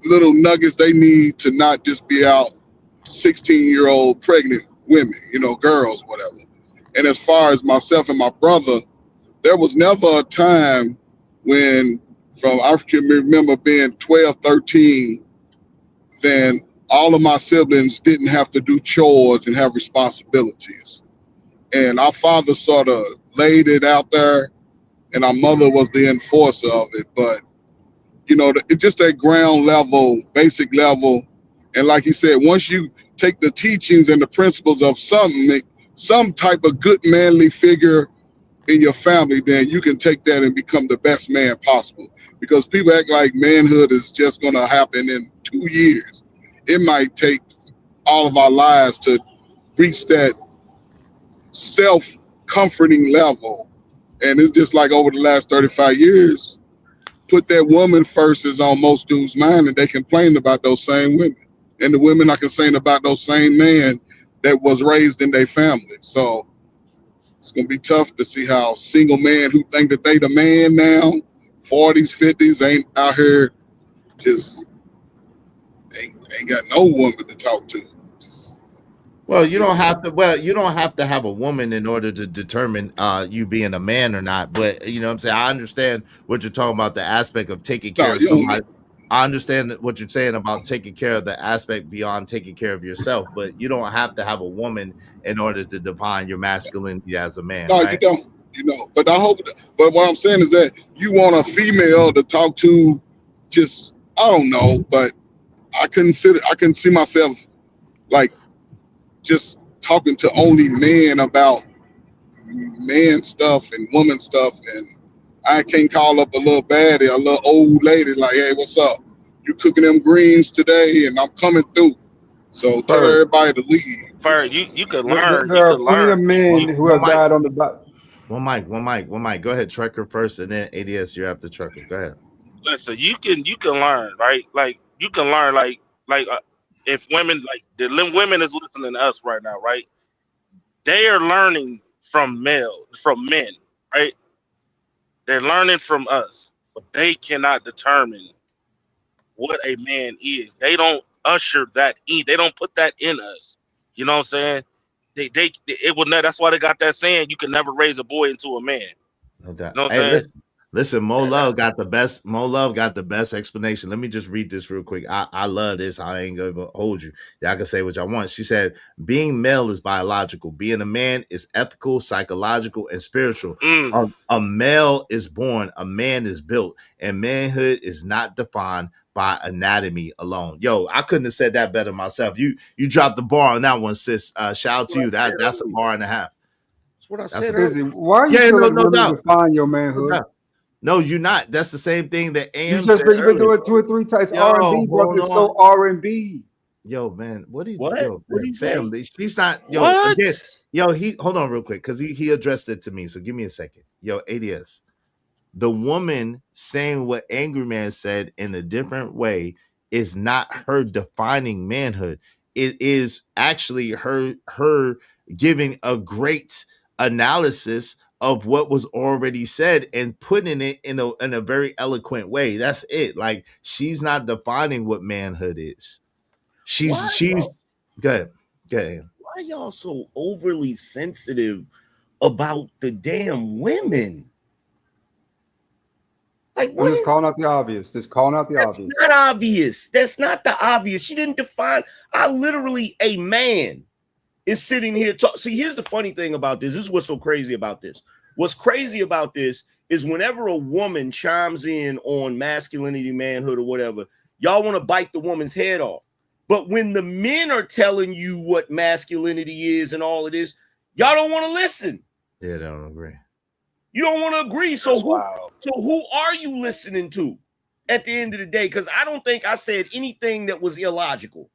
little nuggets they need to not just be out 16-year-old pregnant women, girls, whatever. And as far as myself and my brother, there was never a time when, I can remember being 12, 13, then all of my siblings didn't have to do chores and have responsibilities. And our father sort of laid it out there, and our mother was the enforcer of it. But, it's just that ground level, basic level. And like you said, once you take the teachings and the principles of some type of good manly figure in your family, then you can take that and become the best man possible. Because people act like manhood is just going to happen in 2 years. It might take all of our lives to reach that self-comforting level. And it's just like over the last 35 years, put that woman first is on most dudes' mind, and they complain about those same women. And the women are complaining about those same men that was raised in their family. So it's going to be tough to see how single men who think that they the man now, 40s, 50s, ain't out here just ain't got no woman to talk to. Well, you don't have to. Well, you don't have to have a woman in order to determine you being a man or not. But you know what I'm saying? I understand what you're talking about, the aspect of taking care of somebody. I understand what you're saying about taking care of the aspect beyond taking care of yourself, but you don't have to have a woman in order to define your masculinity as a man, No, you right? don't. You know, but I hope. But what I'm saying is that you want a female to talk to. Just I don't know, but I couldn't see myself like just talking to only men about man stuff and woman stuff, and I can't call up a little baddie, a little old lady like, hey, what's up? You cooking them greens today, and I'm coming through. So tell First, everybody to leave. Fur, you could there, learn. You there are could plenty learn. of men who One have mic, died on the back. one mic. Go ahead, Trucker first, and then ADS. You're after Trucker. Go ahead. Listen, you can learn, right? Like you can learn, like if women like women is listening to us right now, right? They are learning from men, right? They're learning from us, but they cannot determine what a man is. They don't usher that in. They don't put that in us. You know what I'm saying? They it would not. That's why they got that saying. You can never raise a boy into a man. You No doubt. know what Hey, I'm saying? listen. Mo Love got the best. Mo Love got the best explanation. Let me just read this real quick. I love this. I ain't gonna hold you. Y'all can say what y'all want. She said, "Being male is biological. Being a man is ethical, psychological, and spiritual. Mm. A male is born. A man is built, and manhood is not defined by anatomy alone." Yo, I couldn't have said that better myself. You dropped the bar on that one, sis. Shout out to you. That's a bar and a half. That's what I That's said a earlier. Izzy, why you yeah. feel No, like no women doubt. define your No manhood? doubt. No, you're not. That's the same thing that You AM just said been you've been earlier. doing it 2 or 3 times. Yo, R&B, brother. hold It's on. so R&B. Yo, man, what do you What? yo, What do you say? fam? She's not yo What? again. Yo, he hold on real quick because he addressed it to me. So give me a second. Yo, ADS. The woman saying what Angry Man said in a different way is not her defining manhood. It is actually her giving a great analysis of what was already said and putting it in a very eloquent way. That's it. Like she's not defining what manhood is. Why She's y'all? good. Good. Why y'all so overly sensitive about the damn women? Like, I'm what just is? calling out the obvious. Just calling out the That's obvious. not obvious. That's not the obvious. She didn't define. I literally, a man is sitting here. See, here's the funny thing about this. This is what's so crazy about this. What's crazy about this is whenever a woman chimes in on masculinity, manhood, or whatever, y'all want to bite the woman's head off. But when the men are telling you what masculinity is and all of this, y'all don't want to listen. Yeah, I don't agree. You don't want to agree. So That's wild. who are you listening to at the end of the day? Because I don't think I said anything that was illogical.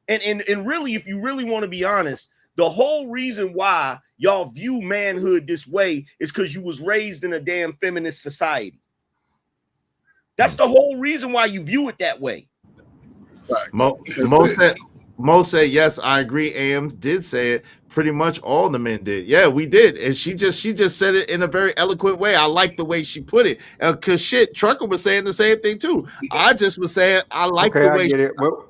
And really, if you really want to be honest, the whole reason why y'all view manhood this way is because you was raised in a damn feminist society. That's the whole reason why you view it that way. Facts. Mo said yes, I agree. AM did say it. Pretty much all the men did. Yeah, we did. And she just said it in a very eloquent way. I like the way she put it. Cause shit, Trucker was saying the same thing too. I just was saying I like Okay, the I way get she, it. Well,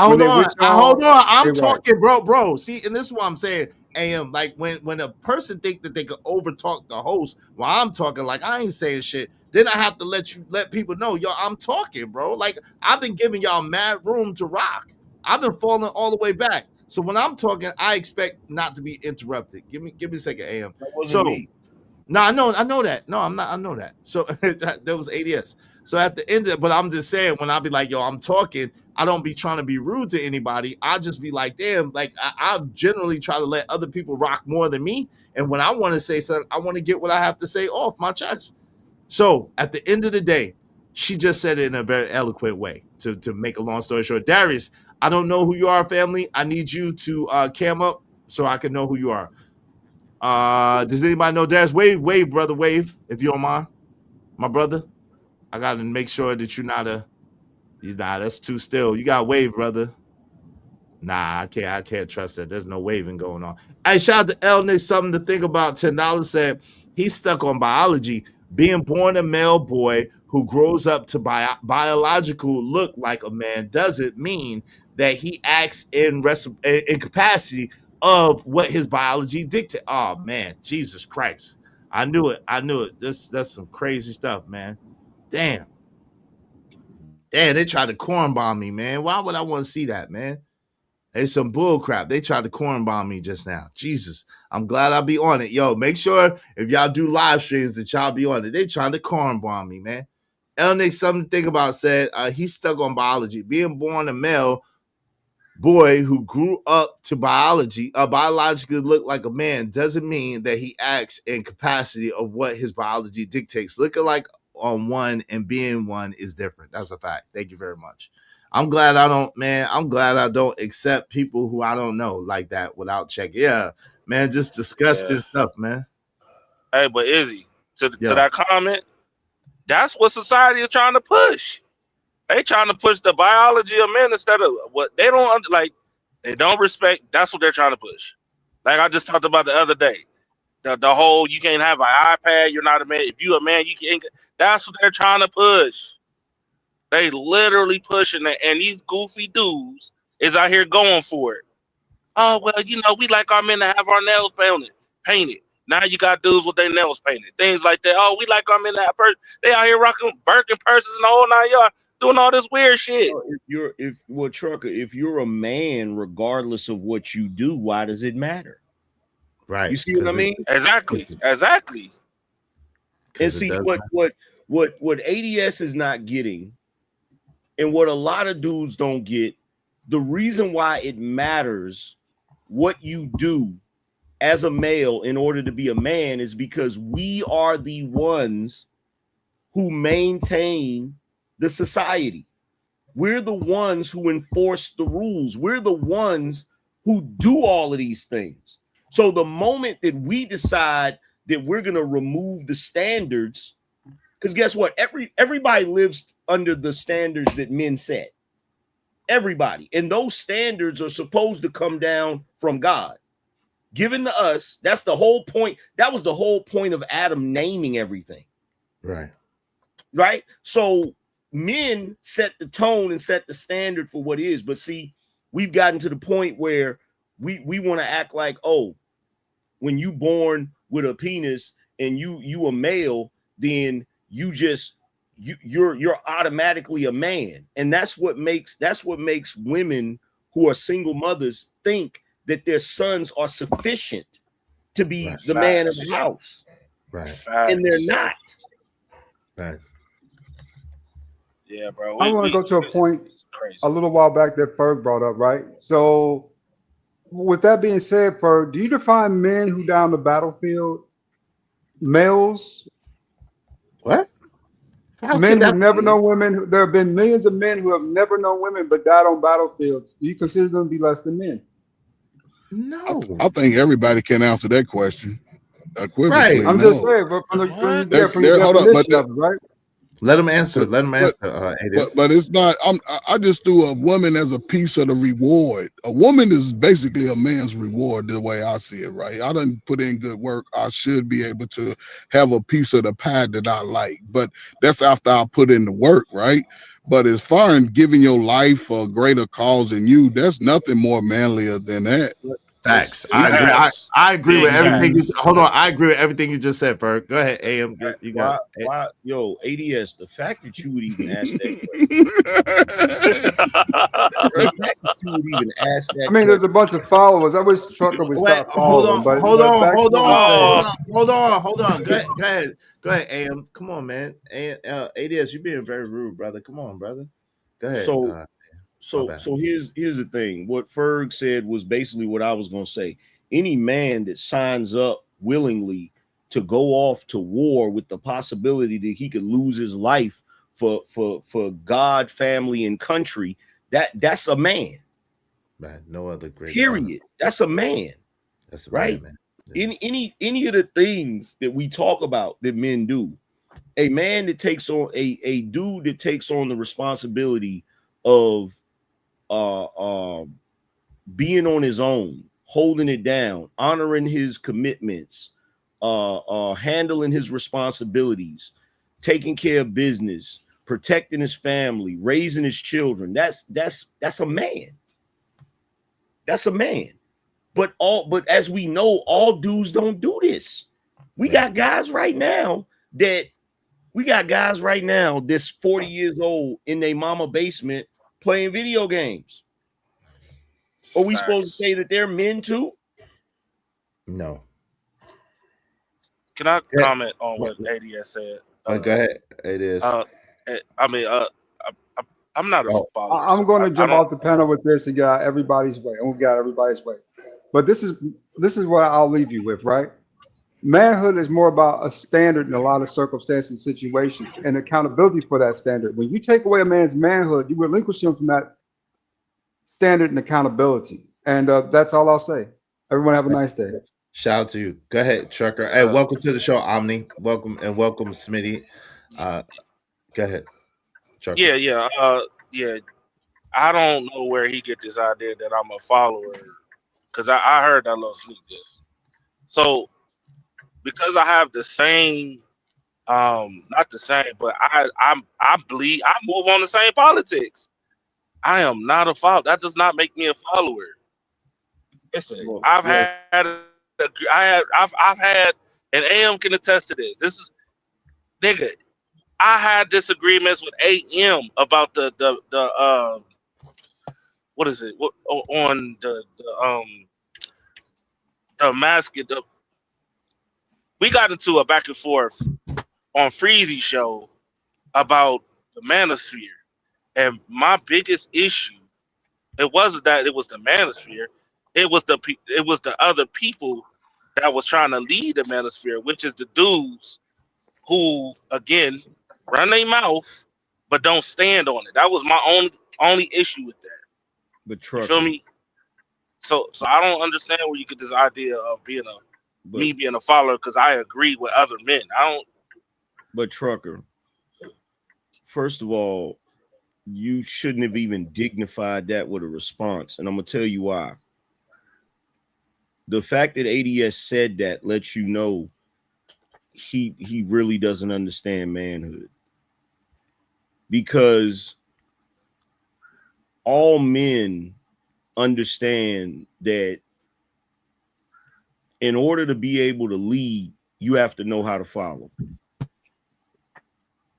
when hold they on. with y'all, Hold on. they I'm right. talking, bro. See, and this is what I'm saying. AM, like when a person think that they could overtalk the host while I'm talking, like I ain't saying shit, then I have to let people know, yo, I'm talking, bro. Like I've been giving y'all mad room to rock. I've been falling all the way back. So when I'm talking, I expect not to be interrupted. Give me a second, AM. That wasn't So me. no, I know that. No, I'm not. I know that. So that was ADS. So at the end of, but I'm just saying, when I be like, yo, I'm talking, I don't be trying to be rude to anybody. I just be like, damn, like I generally try to let other people rock more than me. And when I want to say something, I want to get what I have to say off my chest. So at the end of the day, she just said it in a very eloquent way. To make a long story short, Darius, I don't know who you are, family. I need you to cam up so I can know who you are. Does anybody know Darius? Wave, brother, wave, if you don't mind. My brother. I gotta make sure that you're not that's too still. You gotta wave, brother. Nah, I can't trust that. There's no waving going on. Hey, shout out to L Nick, something to think about. $10 said he's stuck on biology. Being born a male boy who grows up to biological look like a man doesn't mean that he acts in capacity of what his biology dictates. Oh man, Jesus Christ. I knew it. That's some crazy stuff, man. Damn. Damn, they tried to corn bomb me, man. Why would I want to see that, man? It's some bull crap. They tried to corn bomb me just now. Jesus, I'm glad I'll be on it. Yo, make sure if y'all do live streams that y'all be on it. They trying to corn bomb me, man. Elnick, something to think about, said he's stuck on biology. Being born a male boy who grew up to biologically look like a man doesn't mean that he acts in capacity of what his biology dictates. Looking like on one and being one is different. That's a fact. Thank you very much. I'm glad I don't accept people who I don't know like that without checking. Yeah, man, just disgusting stuff, man. Hey, but Izzy, to Yo. that comment, that's what society is trying to push. They trying to push the biology of men instead of what they don't like. They don't respect. That's what they're trying to push. Like I just talked about the other day, the whole you can't have an iPad. You're not a man. If you a man, you can't. That's what they're trying to push. They literally pushing it, and these goofy dudes is out here going for it. Oh well, we like our men to have our nails painted. Now you got dudes with their nails painted, things like that. Oh, we like our men to have they out here rocking Birkin purses and the whole 9 yards, doing all this weird shit. Trucker, if you're a man, regardless of what you do, why does it matter? Right. You see what I mean? Exactly. And see what ADS is not getting, and what a lot of dudes don't get, the reason why it matters what you do as a male in order to be a man is because we are the ones who maintain the society. We're the ones who enforce the rules. We're the ones who do all of these things. So the moment that we decide that we're going to remove the standards, because guess what? Everybody lives under the standards that men set. Everybody. And those standards are supposed to come down from God. Given to us, that's the whole point. That was the whole point of Adam naming everything. Right? So men set the tone and set the standard for what is. But see, we've gotten to the point where we want to act like, oh, when you born with a penis and you a male, then you're automatically a man. And that's what makes women who are single mothers think that their sons are sufficient to be the man of the house. Right. And they're not. Right. Yeah, bro. I want to go to a point a little while back that Ferg brought up, right? So with that being said, Ferg, do you define men who die on the battlefield males? What? Men who never know women. There have been millions of men who have never known women but died on battlefields. Do you consider them to be less than men? No. I think everybody can answer that question. Right. I'm just saying, but from your definition of it, right? Let them answer. Let them answer. But it's not. I just do a woman as a piece of the reward. A woman is basically a man's reward, the way I see it. Right. I done put in good work. I should be able to have a piece of the pie that I like. But that's after I put in the work. Right. But as far as giving your life a greater cause than you, there's nothing more manlier than that. Facts. I agree. I agree with everything. Hold on. I agree with everything you just said, Ferg. Go ahead, AM. You got yo, ADS. The fact that you would even ask that question. I mean, there's a bunch of followers. I wish Trucker would stop following. Hold on. Go ahead, AM. Come on, man. ADS, you're being very rude, brother. Come on, brother. Go ahead. So here's the thing. What Ferg said was basically what I was going to say. Any man that signs up willingly to go off to war with the possibility that he could lose his life for God, family, and country, that's a man. Man, no other great. Period. That's a man. That's a right. Man. Any of the things that we talk about that men do, a man that takes on a dude that takes on the responsibility of being on his own, holding it down, honoring his commitments, handling his responsibilities, taking care of business, protecting his family, raising his children. That's a man. That's a man. But as we know, all dudes don't do this. We got guys right now that We got guys right now that's 40 years old in their mama basement playing video games. Are we supposed to say that they're men too? No. Can I Yeah. comment on what ADS said? Go ahead. It is. I mean, I'm not a Oh. follower, I'm so going to I jump don't. off the panel with this and get everybody's way. I'm going to get everybody's way. But this is what I'll leave you with, right? Manhood is more about a standard in a lot of circumstances and situations and accountability for that standard. When you take away a man's manhood, you relinquish him from that standard and accountability. And that's all I'll say. Everyone have a nice day. Shout out to you. Go ahead, Trucker. Hey, welcome to the show, Omni. Welcome Smitty. Go ahead, Trucker. Yeah. I don't know where he get this idea that I'm a follower, because I heard that little sneak this. So because I have the same, not the same, but I believe I move on the same politics. I am not a follower. That does not make me a follower. Listen, I've had, and AM can attest to this. This is, nigga, I had disagreements with AM about the what is it? What on the mask? We got into a back and forth on Freezy show about the manosphere, and my biggest issue, it wasn't that it was the manosphere, it was the other people that was trying to lead the manosphere, which is the dudes who again run their mouth but don't stand on it. That was my only issue with that. But you feel me? So I don't understand where you get this idea of me being a follower, because I agree with other men. I don't. But Trucker, first of all, you shouldn't have even dignified that with a response, and I'm gonna tell you why. The fact that ADS said that lets you know he really doesn't understand manhood, because all men understand that in order to be able to lead, you have to know how to follow.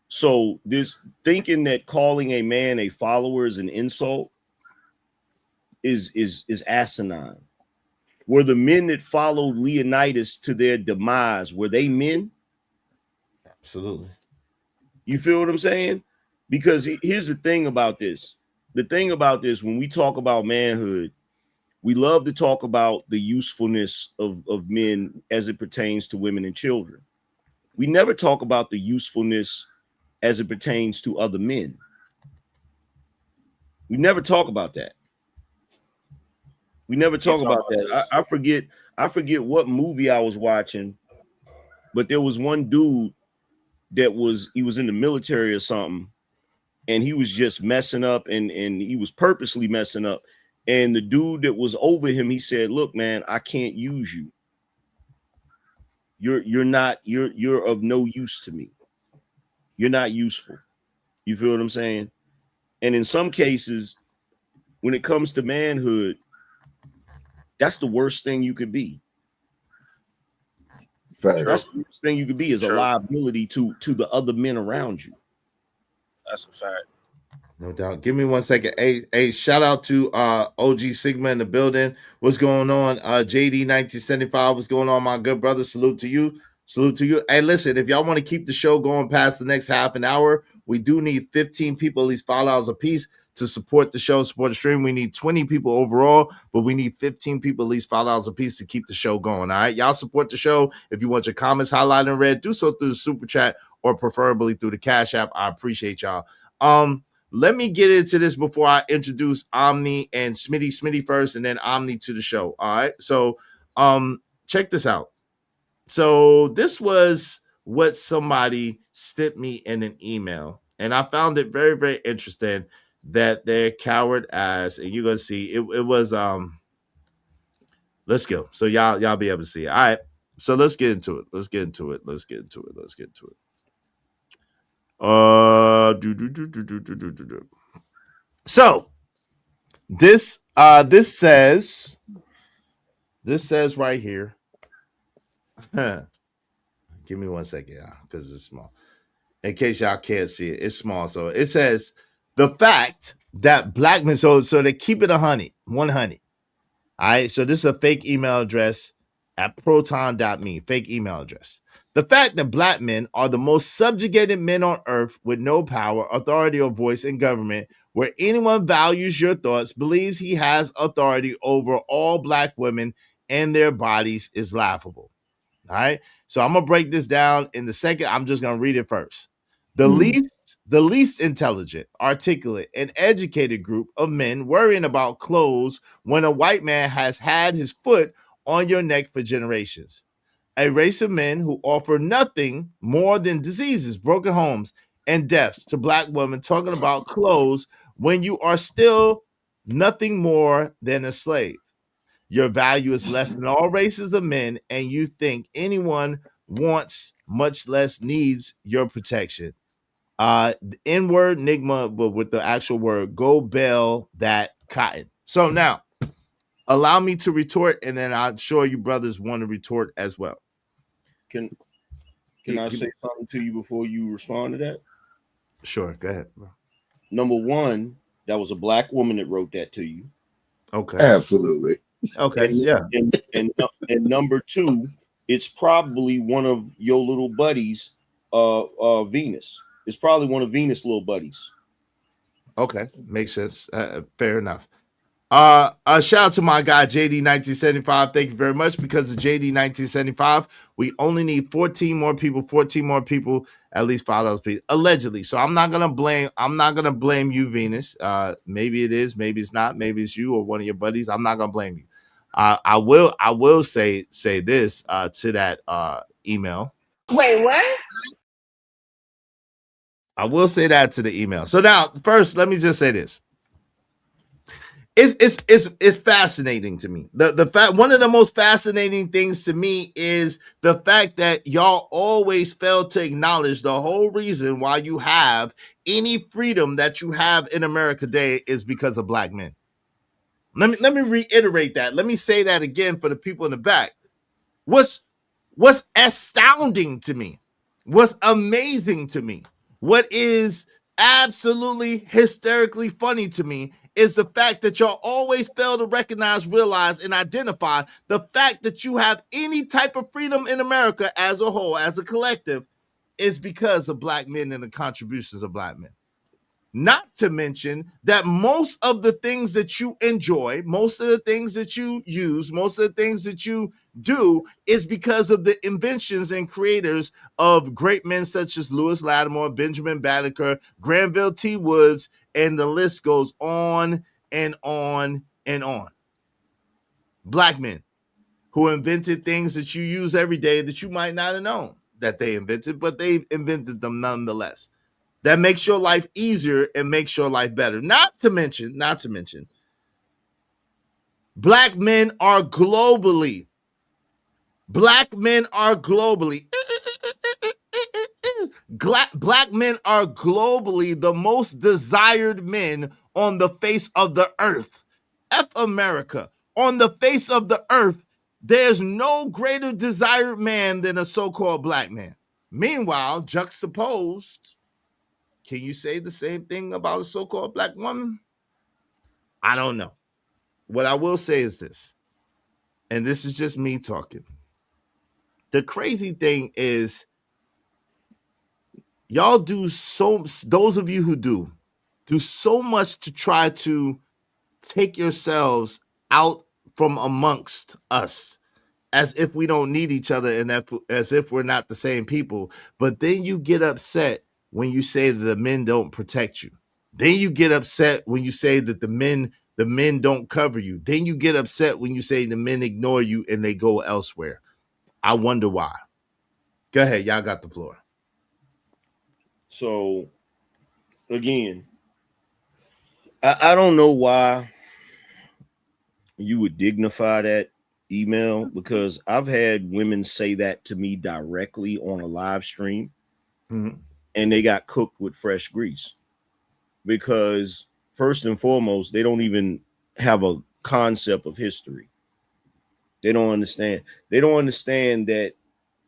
So this thinking that calling a man a follower is an insult is asinine. Were the men that followed Leonidas to their demise, were they men? Absolutely. You feel what I'm saying? Because here's the thing about this. The thing about this, when we talk about manhood, we love to talk about the usefulness of men as it pertains to women and children. We never talk about the usefulness as it pertains to other men. We never talk about that. We never talk about that. I forget what movie I was watching, but there was one dude that he was in the military or something, and he was just messing up, and he was purposely messing up. And the dude that was over him, he said, "Look, man, I can't use you. You're of no use to me. You're not useful." You feel what I'm saying? And in some cases, when it comes to manhood, that's the worst thing you could be. That's the worst thing you could be, is a liability to the other men around you. That's a fact. No doubt. Give me 1 second. Hey, shout out to OG Sigma in the building. What's going on? JD 1975. What's going on, my good brother? Salute to you. Salute to you. Hey, listen, if y'all want to keep the show going past the next half an hour, we do need 15 people, at least $5 a piece, to support the show, support the stream. We need 20 people overall, but we need 15 people, at least $5 a piece, to keep the show going. All right. Y'all support the show. If you want your comments highlighted in red, do so through the super chat or preferably through the Cash App. I appreciate y'all. Let me get into this before I introduce Omni and Smitty first, and then Omni to the show. All right. So check this out. So this was what somebody sent me in an email, and I found it very, very interesting that their coward ass, and you're gonna see it was let's go. So y'all be able to see it. All right. So let's get into it. So this says right here. Give me 1 second, because it's small. In case y'all can't see it, it's small. So it says the fact that black men, so they keep it 100. All right. So this is a fake email address at proton.me, fake email address. The fact that black men are the most subjugated men on earth with no power, authority, or voice in government, where anyone values your thoughts, believes he has authority over all black women and their bodies is laughable. All right. So I'm gonna break this down in the second. I'm just gonna read it first. The least intelligent, articulate, and educated group of men worrying about clothes when a white man has had his foot on your neck for generations. A race of men who offer nothing more than diseases, broken homes, and deaths to black women talking about clothes when you are still nothing more than a slave. Your value is less than all races of men, and you think anyone wants, much less needs, your protection. The N-word Nigma, but with the actual word, go bell that cotton. So now, allow me to retort, and then I'm sure you brothers want to retort as well. Can I say something to you before you respond to that? Sure, go ahead, bro. Number one, that was a black woman that wrote that to you. Okay. Absolutely. Okay. And, yeah. And number two, it's probably one of your little buddies, Venus. It's probably one of Venus' little buddies. Okay, makes sense. Fair enough. Shout out to my guy JD 1975. Thank you very much. Because of JD 1975, we only need 14 more people. At least $5 allegedly. So I'm not gonna blame you, Venus. Maybe it is, maybe it's not, maybe it's you or one of your buddies. I'm not gonna blame you. I will say this to that email. Wait, what? I will say that to the email. So now, first, let me just say this. It's fascinating to me. The fact, one of the most fascinating things to me is the fact that y'all always fail to acknowledge the whole reason why you have any freedom that you have in America today is because of black men. Let me reiterate that. Let me say that again for the people in the back. What's astounding to me, what's amazing to me, what is absolutely hysterically funny to me is the fact that y'all always fail to recognize, realize, and identify the fact that you have any type of freedom in America as a whole, as a collective, is because of black men and the contributions of black men. Not to mention that most of the things that you enjoy, most of the things that you use, most of the things that you do is because of the inventions and creators of great men such as Lewis Lattimore, Benjamin Banneker, Granville T. Woods, and the list goes on and on and on. Black men who invented things that you use every day that you might not have known that they invented, but they invented them nonetheless. That makes your life easier and makes your life better. Not to mention, black men are globally. Black men are globally. Black men are globally the most desired men on the face of the earth. F America. On the face of the earth, there's no greater desired man than a so-called black man. Meanwhile, juxtaposed, can you say the same thing about a so-called black woman? I don't know. What I will say is this, and this is just me talking. The crazy thing is, y'all do so, those of you who do so much to try to take yourselves out from amongst us as if we don't need each other and as if we're not the same people. But then you get upset when you say that the men don't protect you. Then you get upset when you say that the men don't cover you. Then you get upset when you say the men ignore you and they go elsewhere. I wonder why. Go ahead, y'all got the floor. So again, I don't know why you would dignify that email, because I've had women say that to me directly on a live stream, and they got cooked with fresh grease. Because first and foremost, they don't even have a concept of history. They don't understand. They don't understand that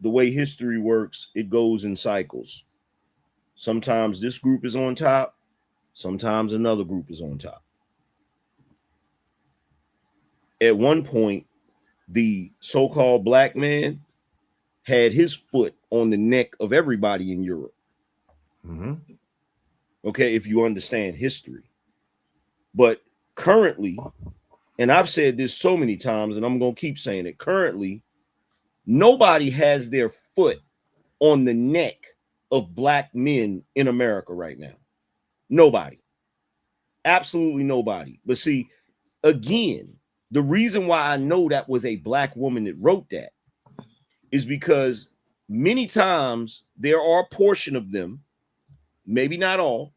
the way history works, it goes in cycles. Sometimes this group is on top. Sometimes another group is on top. At one point, the so-called black man had his foot on the neck of everybody in Europe. Mm-hmm. Okay, if you understand history. But currently, and I've said this so many times, and I'm going to keep saying it, currently, nobody has their foot on the neck of black men in America right now. Nobody. Absolutely nobody. But see, again, the reason why I know that was a black woman that wrote that is because many times there are a portion of them, maybe not all,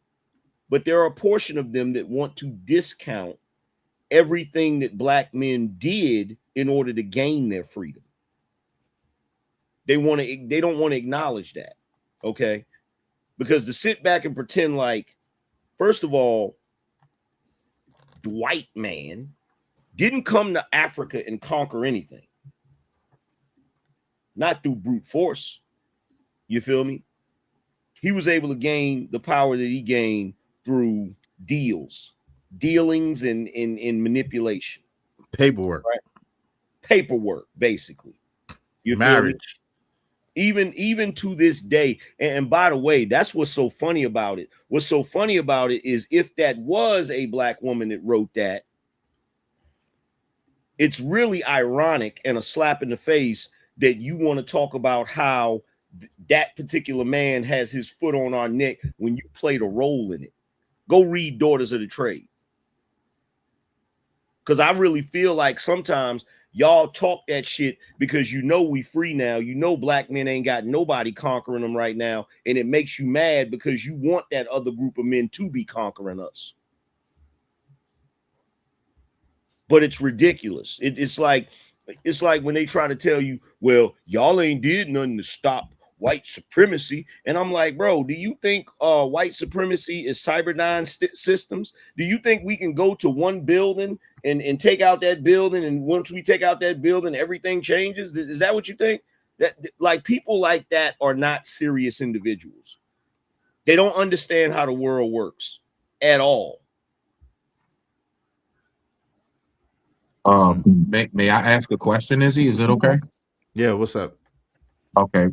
but there are a portion of them that want to discount everything that black men did in order to gain their freedom. They don't want to acknowledge that. Okay. Because to sit back and pretend like, first of all, the white man didn't come to Africa and conquer anything. Not through brute force. You feel me? He was able to gain the power that he gained through dealings and manipulation. Paperwork. Right? Paperwork, basically. You Marriage. Feel me? Even to this day, and by the way, that's what's so funny about it. What's so funny about it is if that was a black woman that wrote that, it's really ironic and a slap in the face that you want to talk about how that particular man has his foot on our neck when you played a role in it. Go read Daughters of the Trade. Because I really feel like sometimes y'all talk that shit because you know we free now. You know black men ain't got nobody conquering them right now. And it makes you mad because you want that other group of men to be conquering us. But it's ridiculous. It's like when they try to tell you, well, y'all ain't did nothing to stop white supremacy. And I'm like, bro, do you think white supremacy is Cyberdyne systems? Do you think we can go to one building and take out that building, and once we take out that building, everything changes? Is that what you think? That like people like that are not serious individuals. They don't understand how the world works at all. May I ask a question, Izzy? Is it okay? Yeah, what's up? Okay.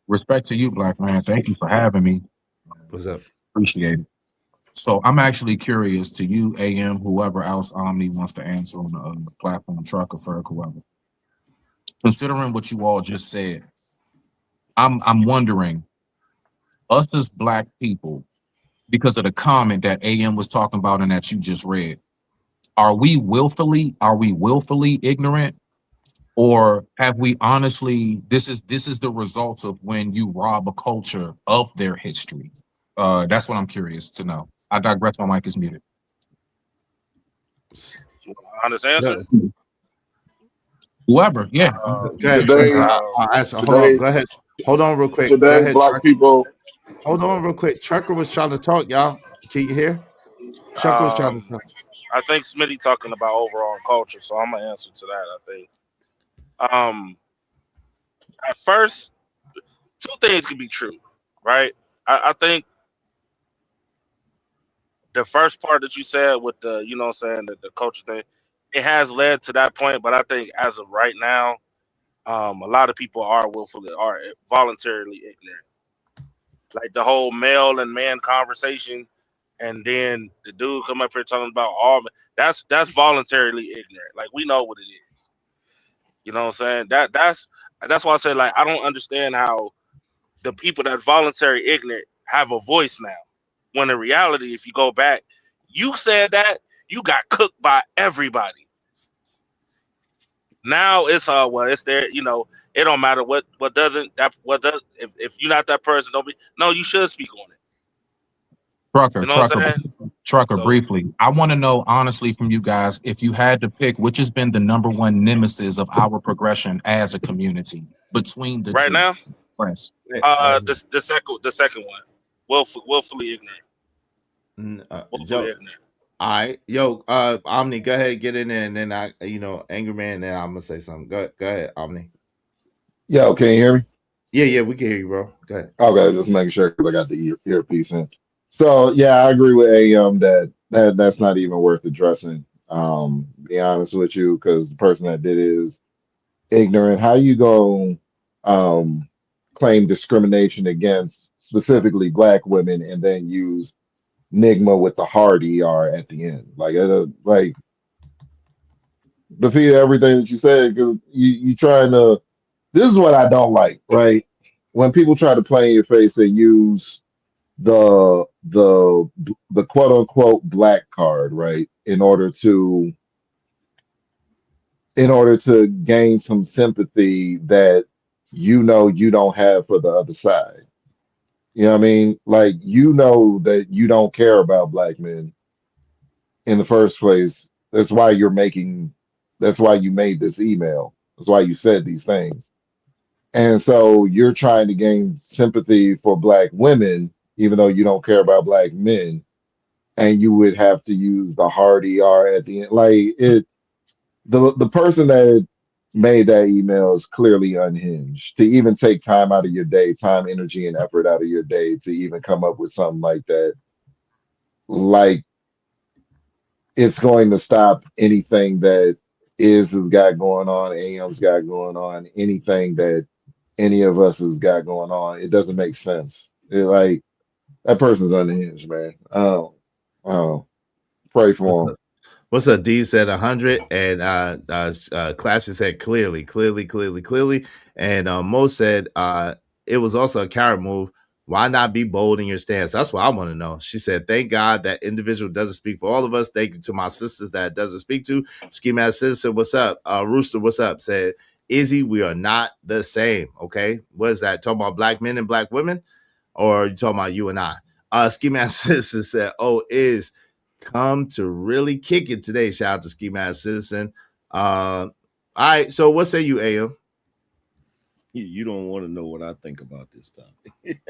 Respect to you, black man. Thank you for having me. What's up? Appreciate it. So I'm actually curious to you, AM, whoever else Omni wants to answer on the platform, Trucker, Ferg, whoever. Considering what you all just said, I'm wondering, us as black people, because of the comment that AM was talking about and that you just read, are we willfully ignorant? Or have we honestly, this is the results of when you rob a culture of their history? That's what I'm curious to know. I digress. My mic is muted. Honest answer. Whoever, yeah. Go ahead, Trucker. I'll answer. Hold on. Go ahead. Hold on real quick. Go Today, ahead, black Trucker. people. Hold on real quick. Trucker was trying to talk, y'all. Can you hear? Trucker was trying to talk. I think Smitty talking about overall culture, so I'm gonna answer to that. I think. At first, two things can be true, right? I think the first part that you said with the, you know what I'm saying, the culture thing, it has led to that point, but I think as of right now, a lot of people are voluntarily ignorant. Like the whole male and man conversation, and then the dude come up here talking about all that's voluntarily ignorant. Like we know what it is. You know what I'm saying? That's why I say like I don't understand how the people that voluntary ignorant have a voice now. When in reality, if you go back, you said that you got cooked by everybody. Now it's well, it's there. You know, it don't matter what does if you're not that person, don't be. No, you should speak on it. You know what I'm saying? Trucker, briefly, I want to know honestly from you guys, if you had to pick, which has been the number one nemesis of our progression as a community between the right two? now. Yes. The second one, willfully ignorant. All right, yo, Omni, go ahead, get in there, and then Angry Man, then I'm gonna say something. Go ahead, Omni. Yo, can you hear me? Yeah, we can hear you, bro. Go ahead. Okay, just making sure because I got the earpiece in. So yeah, I agree with AM that's not even worth addressing. Be honest with you, because the person that did it is ignorant. How you go um claim discrimination against specifically black women and then use Nigma with the hard ER at the end? Like defeat everything that you said because you trying to. This is what I don't like, right? When people try to play in your face and use the quote unquote black card, right, in order to gain some sympathy that you don't have for the other side. You know what I mean? Like you know that you don't care about black men in the first place. That's why you made this email. That's why you said these things. And so you're trying to gain sympathy for black women, even though you don't care about black men, and you would have to use the hard ER at the end. Like it the person that made that email is clearly unhinged to even take time out of your day, time, energy, and effort out of your day to even come up with something like that. Like it's going to stop anything that has got going on, AM's got going on, anything that any of us has got going on. It doesn't make sense. Like that person's unhinged, man. Pray What's for up? What's up? D said 100, and Classic said clearly. And Mo said it was also a carrot move. Why not be bold in your stance? That's what I want to know. She said, thank God that individual doesn't speak for all of us. Thank you to my sisters that it doesn't speak to. Ski Mask Citizen, what's up? Rooster, what's up? Said, Izzy, we are not the same. Okay. What is that? Talking about black men and black women? Or are you talking about you and I? Ski Mask Citizen said, oh, is come to really kick it today. Shout out to Ski Mask Citizen. All right. So what say you, AM? You don't want to know what I think about this topic.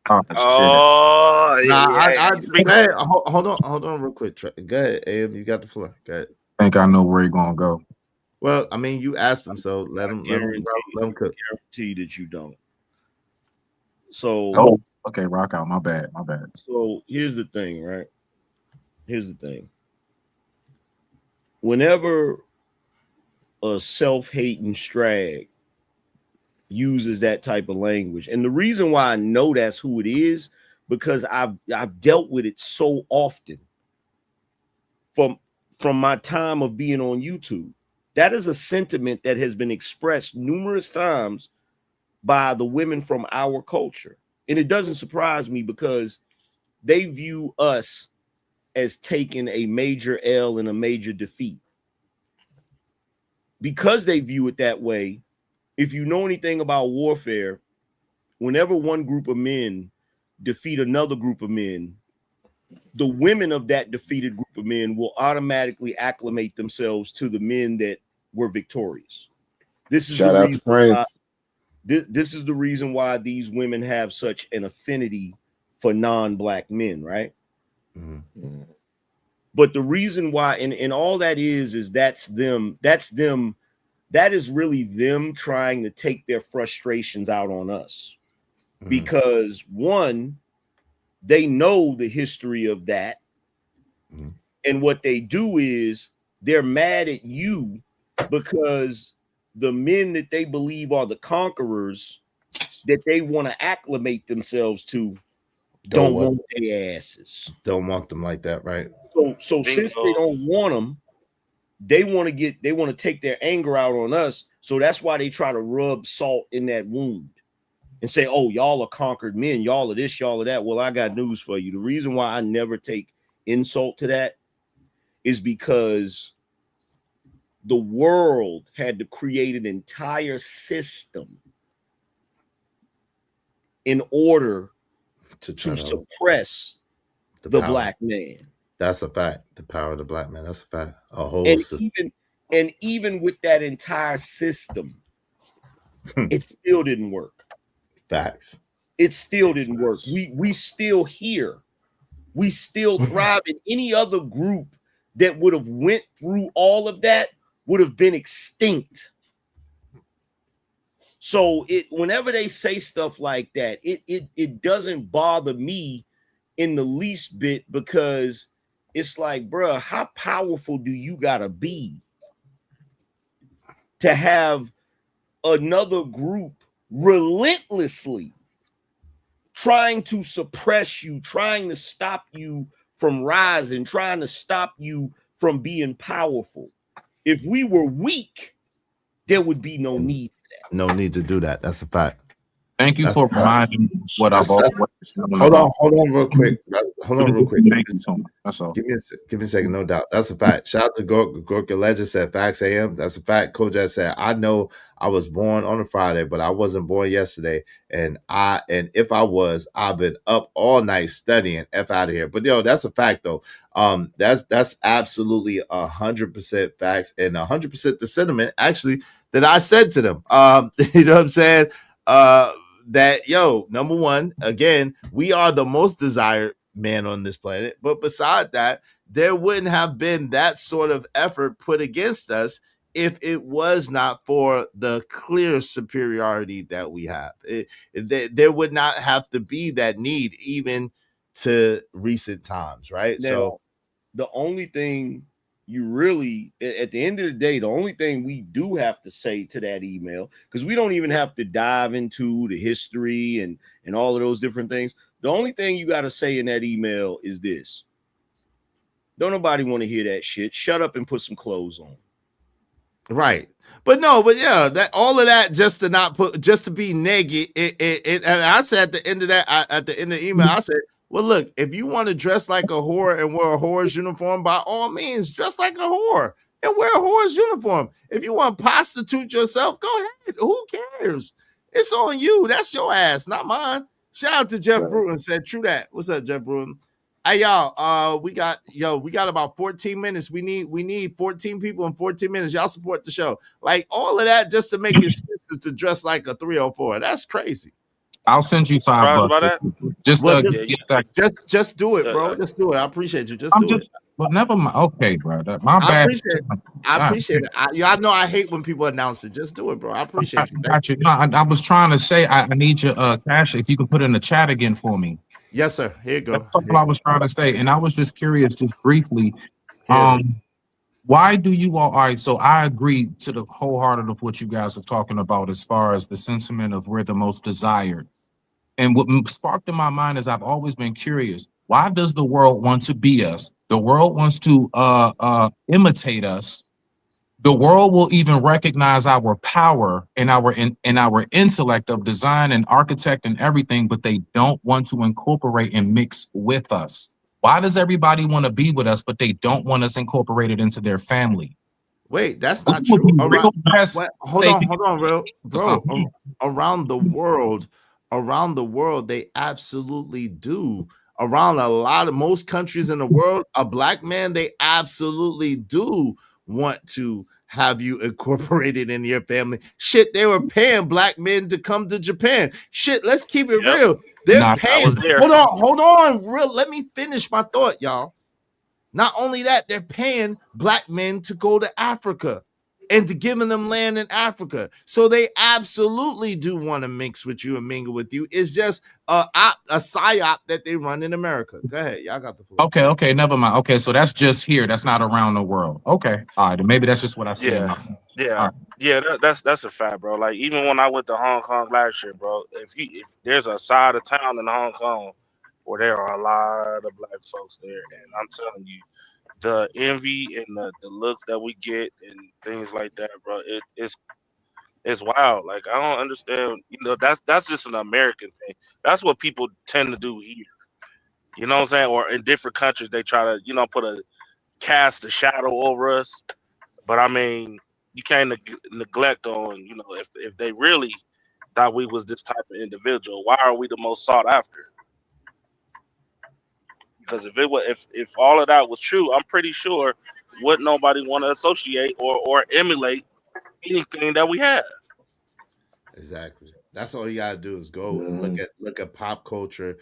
Oh, Hey, hold on, real quick. Go ahead, AM. You got the floor. Go ahead. I think I know where you're gonna go. Well, I mean, you asked him, so let him cook. Guarantee that you don't. So, oh, okay, rock out. My bad. So here's the thing, right? Here's the thing. Whenever a self-hating strag uses that type of language, and the reason why I know that's who it is, because I've dealt with it so often from my time of being on YouTube. That is a sentiment that has been expressed numerous times by the women from our culture. And it doesn't surprise me because they view us as taking a major L and a major defeat. Because they view it that way, if you know anything about warfare, whenever one group of men defeat another group of men, the women of that defeated group of men will automatically acclimate themselves to the men that were victorious. This is Shout out to France. This is the reason why these women have such an affinity for non-black men, right? Mm-hmm. But the reason why, and all that is that's them, that is really them trying to take their frustrations out on us. Mm-hmm. Because one, they know the history of that. Mm-hmm. And what they do is they're mad at you because the men that they believe are the conquerors that they want to acclimate themselves to don't want their asses. Don't want them like that, right? So since they don't want them, they want to take their anger out on us. So that's why they try to rub salt in that wound and say, oh, y'all are conquered men, y'all are this, y'all are that. Well, I got news for you. The reason why I never take insult to that is because the world had to create an entire system in order to suppress the black man. That's a fact. The power of the black man. That's a fact. A whole system. Even with that entire system, it still didn't work. Facts. It still didn't work. We still here. We still thrive. In any other group that would have went through all of that would have been extinct. So whenever they say stuff like that, it doesn't bother me in the least bit, because it's like, bruh, how powerful do you gotta be to have another group relentlessly trying to suppress you, trying to stop you from rising, trying to stop you from being powerful? If we were weak, there would be no need for that. No need to do that. That's a fact. Thank you That's for a fact. reminding me what I've always known Hold about. on real quick. Hold on real quick. That's all. Give me a second, no doubt. That's a fact. Shout out to Gorka Legend said facts AM. That's a fact. Kojak said, I know I was born on a Friday, but I wasn't born yesterday. And if I was, I've been up all night studying. F out of here. But yo, that's a fact though. That's absolutely 100% facts and 100% the sentiment actually that I said to them. You know what I'm saying? That yo, number one, again, we are the most desired man on this planet, but beside that, there wouldn't have been that sort of effort put against us if it was not for the clear superiority that we have. There would not have to be that need even to recent times, right? Now, So the only thing you really, at the end of the day, the only thing we do have to say to that email, because we don't even have to dive into the history and all of those different things. The only thing you got to say in that email is this: don't nobody want to hear that shit. Shut up and put some clothes on. Right. But yeah, that all of that just to be negative. And I said at the end of that, at the end of the email, I said, well, look, if you want to dress like a whore and wear a whore's uniform, by all means, dress like a whore and wear a whore's uniform. If you want to prostitute yourself, go ahead. Who cares? It's on you. That's your ass, not mine. Shout out to Jeff Bruton, said true that. What's up, Jeff Bruton? Hey y'all, we got about 14 minutes. We need 14 people in 14 minutes. Y'all support the show. Like all of that just to make excuses to dress like a 304. That's crazy. I'll send you $5. Just do it, bro. Just do it. I appreciate you. Just do it. But never mind. Okay, bro. My bad. I appreciate it. I know I hate when people announce it. Just do it, bro. I appreciate you. Got you. No, I was trying to say I need your cash. If you could put it in the chat again for me. Yes, sir. Here you go. That's what I was trying to say, and I was just curious, just briefly. Why do you all right? So I agree to the wholehearted of what you guys are talking about as far as the sentiment of we're the most desired. And what sparked in my mind is I've always been curious. Why does the world want to be us? The world wants to imitate us. The world will even recognize our power and our intellect of design and architect and everything, but they don't want to incorporate and mix with us. Why does everybody want to be with us, but they don't want us incorporated into their family? Wait, that's not true. Hold on, bro. Around the world, they absolutely do. Around most countries in the world, a black man, they absolutely do want to have you incorporated in your family. Shit, they were paying black men to come to Japan. Shit, let's keep it real. They're paying. Hold on. Let me finish my thought, y'all. Not only that, they're paying black men to go to Africa and to giving them land in Africa. So they absolutely do want to mix with you and mingle with you. It's just a psyop that they run in America. Go ahead. Y'all got the floor. Okay, never mind. Okay, so that's just here. That's not around the world. Okay. All right. Maybe that's just what I see. That's a fact, bro. Like even when I went to Hong Kong last year, bro, if there's a side of town in Hong Kong where there are a lot of black folks there, and I'm telling you, the envy and the looks that we get and things like that, bro, it's wild. Like I don't understand. You know, that's just an American thing. That's what people tend to do here. You know what I'm saying? Or in different countries, they try to cast a shadow over us. But I mean, you can't neglect on if they really thought we was this type of individual, why are we the most sought after? Because if all of that was true, I'm pretty sure wouldn't nobody want to associate or emulate anything that we have. Exactly. That's all you gotta do is go and look at pop culture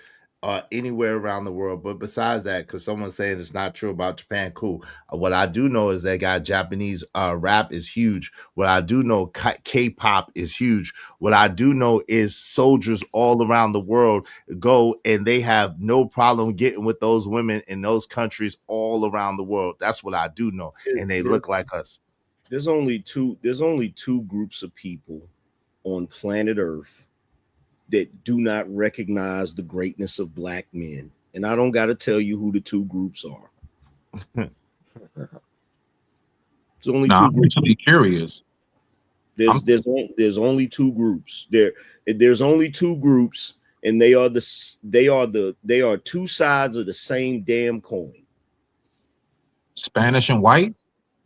anywhere around the world. But besides that, because someone's saying it's not true about Japan, cool. What I do know is they got Japanese rap is huge. What I do know, K-pop is huge. What I do know is soldiers all around the world go and they have no problem getting with those women in those countries all around the world. That's what I do know, and they look like us. There's only two groups of people on planet Earth that do not recognize the greatness of black men. And I don't got to tell you who the two groups are. There's only Now, two I'm groups. actually curious. There's only two groups. There's only two groups, and they are two sides of the same damn coin. Spanish and white?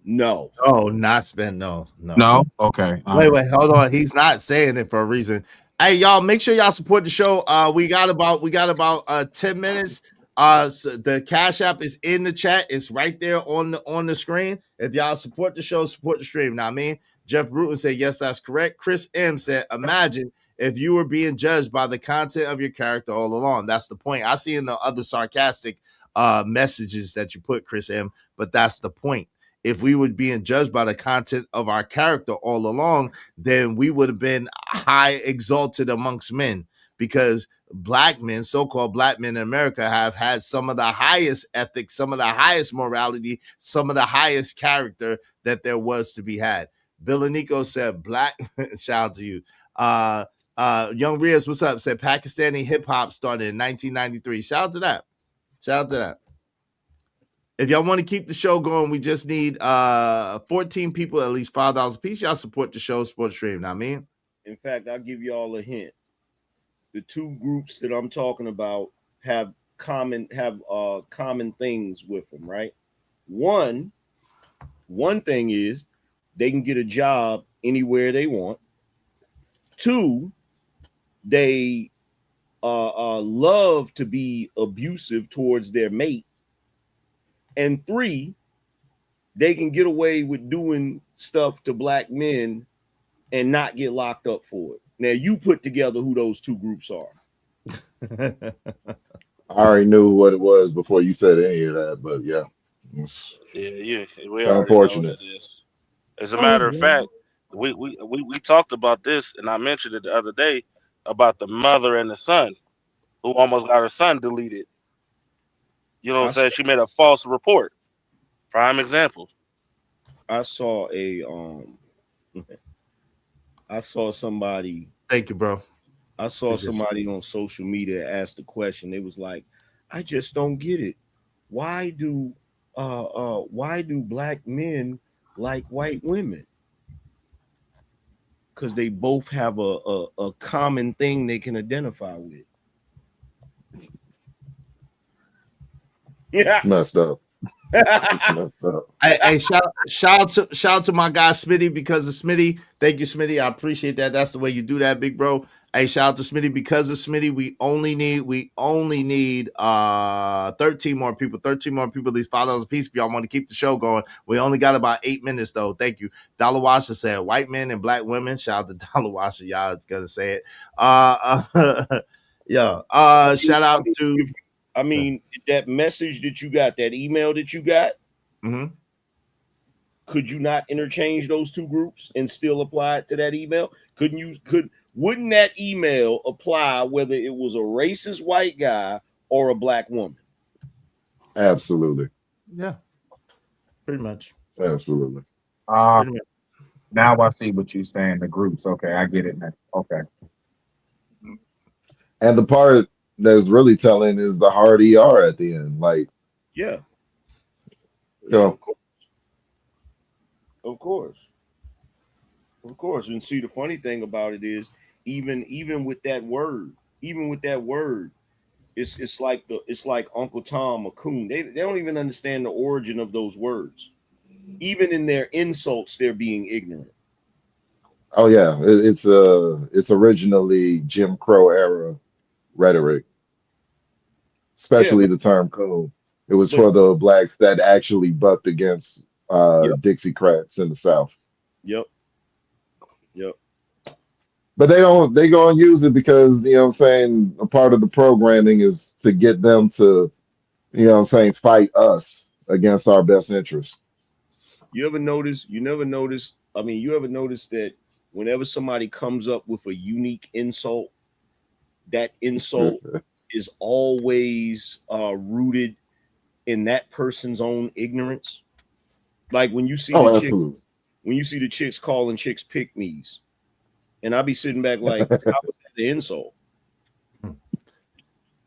No. Oh, not spend. No. No? Okay. Wait, hold on. He's not saying it for a reason. Hey, y'all, make sure y'all support the show. We got about 10 minutes. So the Cash App is in the chat. It's right there on the screen. If y'all support the show, support the stream. Now, I mean, Jeff Bruton said, yes, that's correct. Chris M said, imagine if you were being judged by the content of your character all along. That's the point. I see in the other sarcastic messages that you put, Chris M, but that's the point. If we were being judged by the content of our character all along, then we would have been high exalted amongst men, because black men, so-called black men in America, have had some of the highest ethics, some of the highest morality, some of the highest character that there was to be had. Bill and Nico said black, shout out to you. Young Rios, what's up? Said Pakistani hip hop started in 1993. Shout out to that. Shout out to that. If y'all want to keep the show going, we just need 14 people, at least $5 a piece. Y'all support the show, support the stream. Now, I mean, in fact, I'll give y'all a hint. The two groups that I'm talking about have common things with them, right? One thing is they can get a job anywhere they want. Two, they love to be abusive towards their mate. And three, they can get away with doing stuff to black men and not get locked up for it. Now, you put together who those two groups are. I already knew what it was before you said any of that, but yeah. Yeah, we already know Unfortunate. what it is. As a matter of fact, we talked about this, and I mentioned it the other day about the mother and the son who almost got her son deleted. You know what I'm saying? She made a false report. Prime example. I saw somebody. Thank you, bro. I saw somebody on social media ask the question. It was like, I just don't get it. Why do black men like white women? Because they both have a common thing they can identify with. Yeah. Messed up. It's messed up. Hey, shout out to my guy Smitty, because of Smitty. Thank you, Smitty. I appreciate that. That's the way you do that, big bro. Hey, shout out to Smitty. Because of Smitty, we only need 13 more people. 13 more people, at least $5 a piece if y'all want to keep the show going. We only got about 8 minutes though. Thank you. Dollar Washer said white men and black women. Shout out to Dollar Washer. Y'all gonna say it. Shout out to that message that you got, that email that you got. Mm-hmm. Could you not interchange those two groups and still apply it to that email? Wouldn't that email apply whether it was a racist white guy or a black woman? Absolutely. Yeah. Pretty much. Absolutely. Now I see what you're saying, the groups. Okay, I get it now. Okay. And the part that's really telling is the hard ER at the end. Like, yeah. Of course. And see, the funny thing about it is, even with that word, it's like Uncle Tom or Coon. They don't even understand the origin of those words. Even in their insults, they're being ignorant. Oh yeah, it's originally Jim Crow era rhetoric, especially the term coon. It was for the blacks that actually bucked against Dixiecrats in the South. Yep. But they gonna use it because, you know what I'm saying, a part of the programming is to get them to, you know what I'm saying, fight us against our best interests. You ever notice? You never notice. I mean, you ever notice that whenever somebody comes up with a unique insult, that insult is always rooted in that person's own ignorance. Like when you see the Oh, chick, absolutely. when you see the chicks calling chicks pick me's, and I be sitting back like, how was that the insult?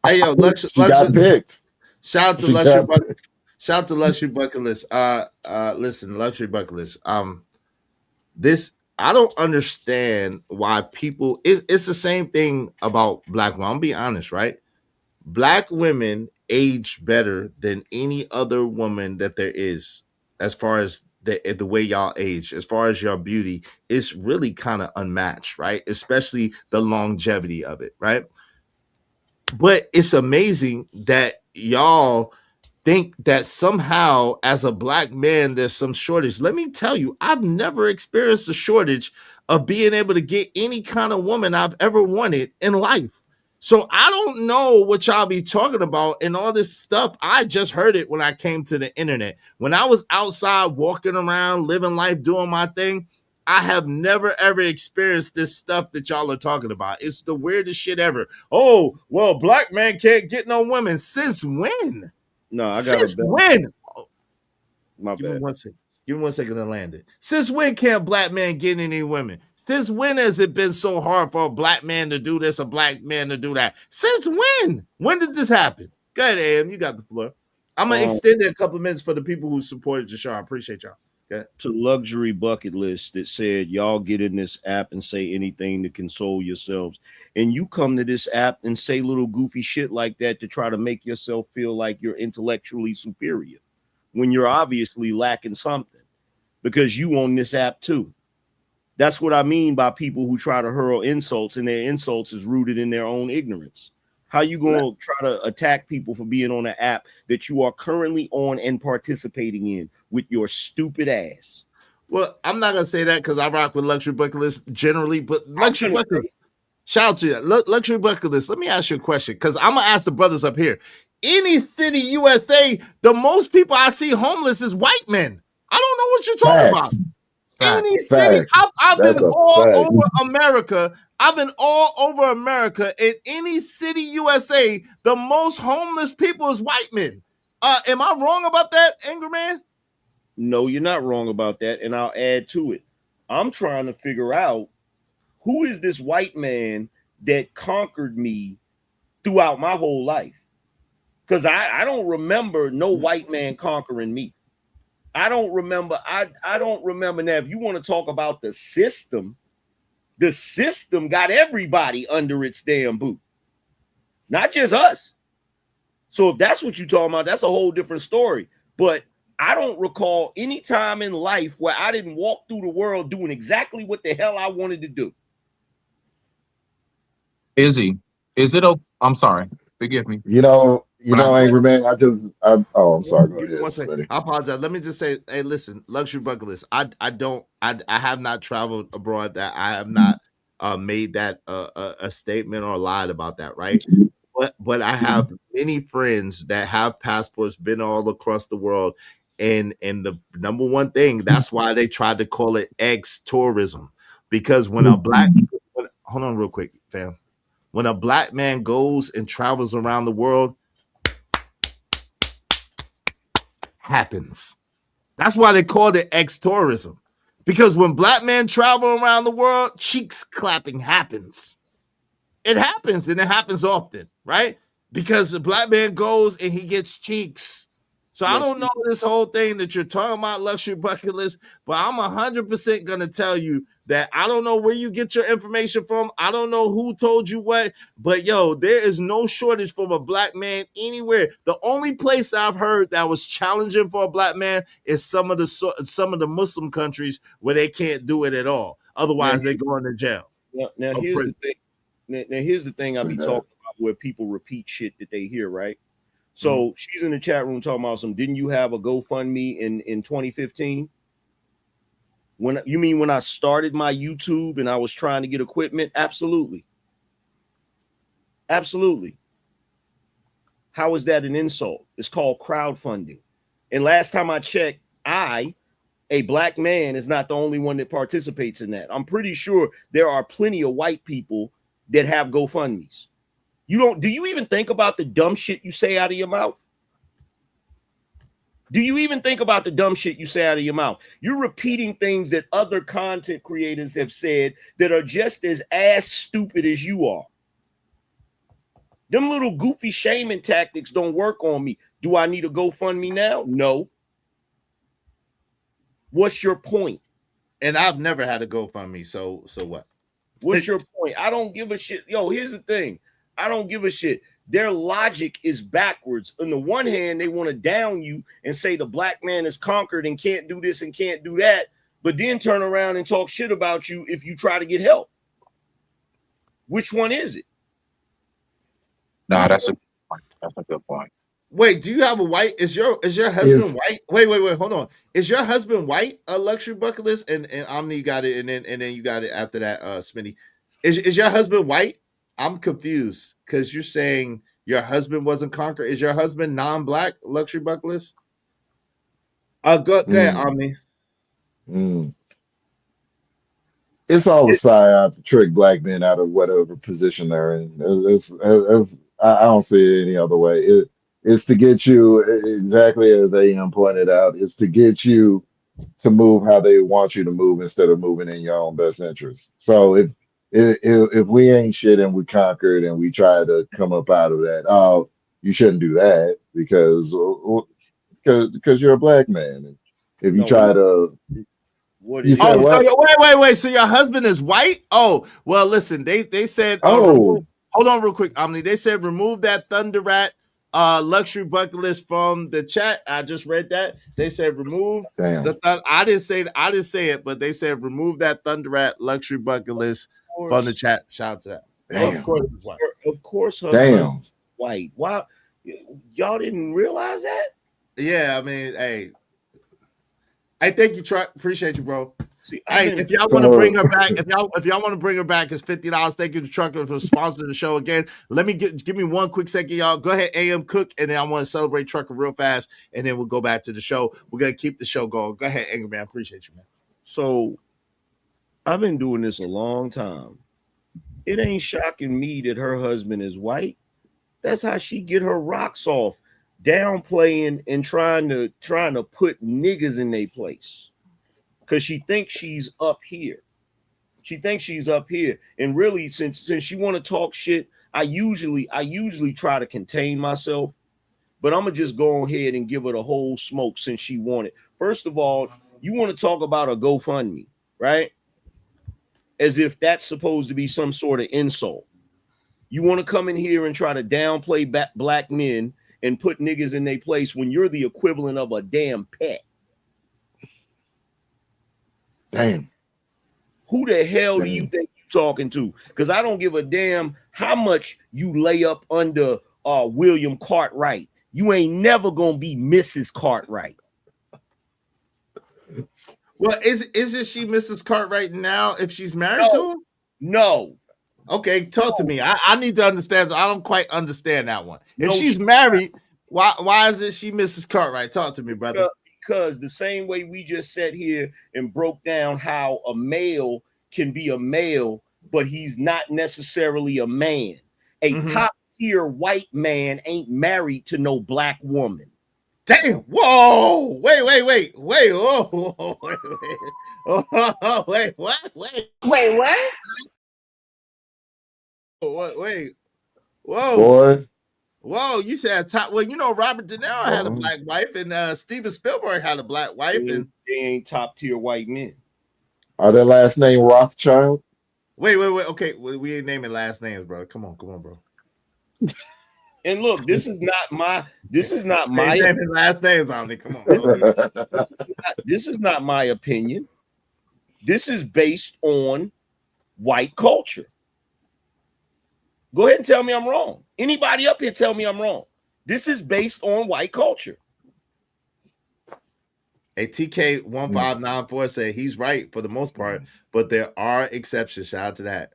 Hey yo, She got picked. shout out to She luxury got buck, shout out to luxury bucket list. Listen, luxury bucket list. This I don't understand why people. It's the same thing about black women. I'm gonna be honest, right? Black women age better than any other woman that there is, as far as the way y'all age, as far as your beauty, it's really kind of unmatched, right? Especially the longevity of it, right? But it's amazing that y'all think that somehow as a black man there's some shortage. Let me tell you, I've never experienced a shortage of being able to get any kind of woman I've ever wanted in life. So I don't know what y'all be talking about and all this stuff. I just heard it when I came to the internet. When I was outside walking around, living life, doing my thing, I have never ever experienced this stuff that y'all are talking about. It's the weirdest shit ever. Oh, well, black man can't get no women. Since when? No, I got a Since better. when? My Give me bad. 1 second. Give me 1 second to land it. Since when can't black man get any women? Since when has it been so hard for a black man to do this, a black man to do that? Since when? When did this happen? Go ahead, Am. You got the floor. I'm gonna extend it a couple of minutes for the people who supported Jashar. I appreciate y'all. Okay. To luxury bucket list that said y'all get in this app and say anything to console yourselves, and you come to this app and say little goofy shit like that to try to make yourself feel like you're intellectually superior when you're obviously lacking something, because you on this app too. That's what I mean by people who try to hurl insults, and their insults is rooted in their own ignorance. How you gonna try to attack people for being on an app that you are currently on and participating in with your stupid ass? Well, I'm not gonna say that because I rock with luxury bucket list generally, but I'm luxury gonna bucket. say, Shout out to you, luxury bucket list. Let me ask you a question because I'm gonna ask the brothers up here. Any city USA, the most people I see homeless is white men. I don't know what you're talking about. Facts. Any city, Facts. I've been That's a all fact. over America. I've been all over America. In any city USA, the most homeless people is white men. Am I wrong about that, Anger Man? no, you're not wrong about that, and I'll add to it. I'm trying to figure out who is this white man that conquered me throughout my whole life, because I don't remember no white man conquering me. I don't remember. I don't remember. Now, if you want to talk about the system got everybody under its damn boot, not just us. So if that's what you're talking about, that's a whole different story. But I don't recall any time in life where I didn't walk through the world doing exactly what the hell I wanted to do. Izzy, is it? I'm sorry. Forgive me. Angry man. I'm sorry. Go Give me ahead, 1 second. Smitty. I apologize. Let me just say, hey, listen, luxury bucket list. I have not traveled abroad. That I have not made that a statement or lied about that, right? But I have many friends that have passports, been all across the world, and the number one thing that's why they tried to call it ex tourism, because hold on real quick, fam. When a black man goes and travels around the world, happens. That's why they called it ex-tourism. Because when black men travel around the world, cheeks clapping happens. It happens, and it happens often, right? Because the black man goes and he gets cheeks. So I Yes. don't know this whole thing that you're talking about, luxury bucket list, but I'm 100% gonna tell you that I don't know where you get your information from. I don't know who told you what, but yo, there is no shortage from a black man anywhere. The only place that I've heard that was challenging for a black man is some of the Muslim countries where they can't do it at all. Now, Otherwise, they go into jail. now Or here's the prison. thing. Now here's the thing I be talking about, where people repeat shit that they hear, right? So she's in the chat room talking about some. Didn't you have a GoFundMe in 2015? When you mean when I started my YouTube and I was trying to get equipment? Absolutely. Absolutely. How is that an insult? It's called crowdfunding. And last time I checked, a black man, is not the only one that participates in that. I'm pretty sure there are plenty of white people that have GoFundMes. Do you even think about the dumb shit you say out of your mouth? Do you even think about the dumb shit you say out of your mouth? You're repeating things that other content creators have said that are just as ass stupid as you are. Them little goofy shaming tactics don't work on me. Do I need a GoFundMe now? No. What's your point? And I've never had a GoFundMe, so what? What's your point? I don't give a shit. Yo, here's the thing. I don't give a shit. Their logic is backwards. On the one hand, they want to down you and say the black man is conquered and can't do this and can't do that, but then turn around and talk shit about you if you try to get help. Which one is it? Nah, that's a good point. Wait, do you have a white? Is your husband white? Wait, hold on. Is your husband white? A luxury bucket list, and Omni got it, and then you got it after that, Smitty. Is your husband white? I'm confused because you're saying your husband wasn't conquered. Is your husband non-black luxury bucket list? Go ahead, Omni. It's all a psyop to trick black men out of whatever position they're in. I don't see it any other way. It's to get you, exactly as AM pointed out, it's to get you to move how they want you to move instead of moving in your own best interest. So if we ain't shit and we conquered and we try to come up out of that, oh, you shouldn't do that because you're a black man. And if you try to, you said what? So wait. So your husband is white? Oh, well, listen, they said hold on real quick, Omni. They said remove that Thunder Rat luxury bucket list from the chat. I just read that. They said remove I didn't say it, but they said remove that Thunder Rat luxury bucket list from the chat. Shout out to that. Damn. Of course her husband's white. Wow. Y'all didn't realize that? Yeah, I mean, hey. I thank you, Truck. Appreciate you, bro. See, if y'all want to bring her back, if y'all want to bring her back, it's $50. Thank you to Trucker for sponsoring the show again. Let me give me one quick second, y'all. Go ahead, AM Cook, and then I want to celebrate Trucker real fast, and then we'll go back to the show. We're gonna keep the show going. Go ahead, Angry Man. Appreciate you, man. So I've been doing this a long time. It ain't shocking me that her husband is white. That's how she get her rocks off. Downplaying and trying to put niggas in their place because she thinks she's up here. She thinks she's up here, and really, since she want to talk shit, I usually try to contain myself, but I'm gonna just go ahead and give her the whole smoke since she wanted. First of all, you want to talk about a GoFundMe, right? As if that's supposed to be some sort of insult. You want to come in here and try to downplay black men and put niggas in their place when you're the equivalent of a damn pet. Damn. Who the hell do you think you're talking to? Because I don't give a damn how much you lay up under William Cartwright. You ain't never gonna be Mrs. Cartwright. Well, isn't she Mrs. Cartwright now if she's married to him? No. Okay, talk to me. I need to understand. I don't quite understand that one. If she's married, why is it she Mrs. Cartwright? Talk to me, brother. Because the same way we just sat here and broke down how a male can be a male, but he's not necessarily a man. A top tier white man ain't married to no black woman. Damn! Whoa! Wait! Whoa! Wait! Oh, wait! What? Wait! Wait! Whoa! Boy. Whoa! You said top. Well, you know Robert De Niro had a black wife, and Steven Spielberg had a black wife, and they ain't top tier white men. Are their last name Rothschild? Wait. Okay, we ain't naming last names, bro. Come on, bro. And look, this is not my naming last names on it. Come on. This is not my opinion. This is based on white culture. Go ahead and tell me I'm wrong. Anybody up here tell me I'm wrong. This is based on white culture. A TK1594 said he's right for the most part, but there are exceptions. Shout out to that.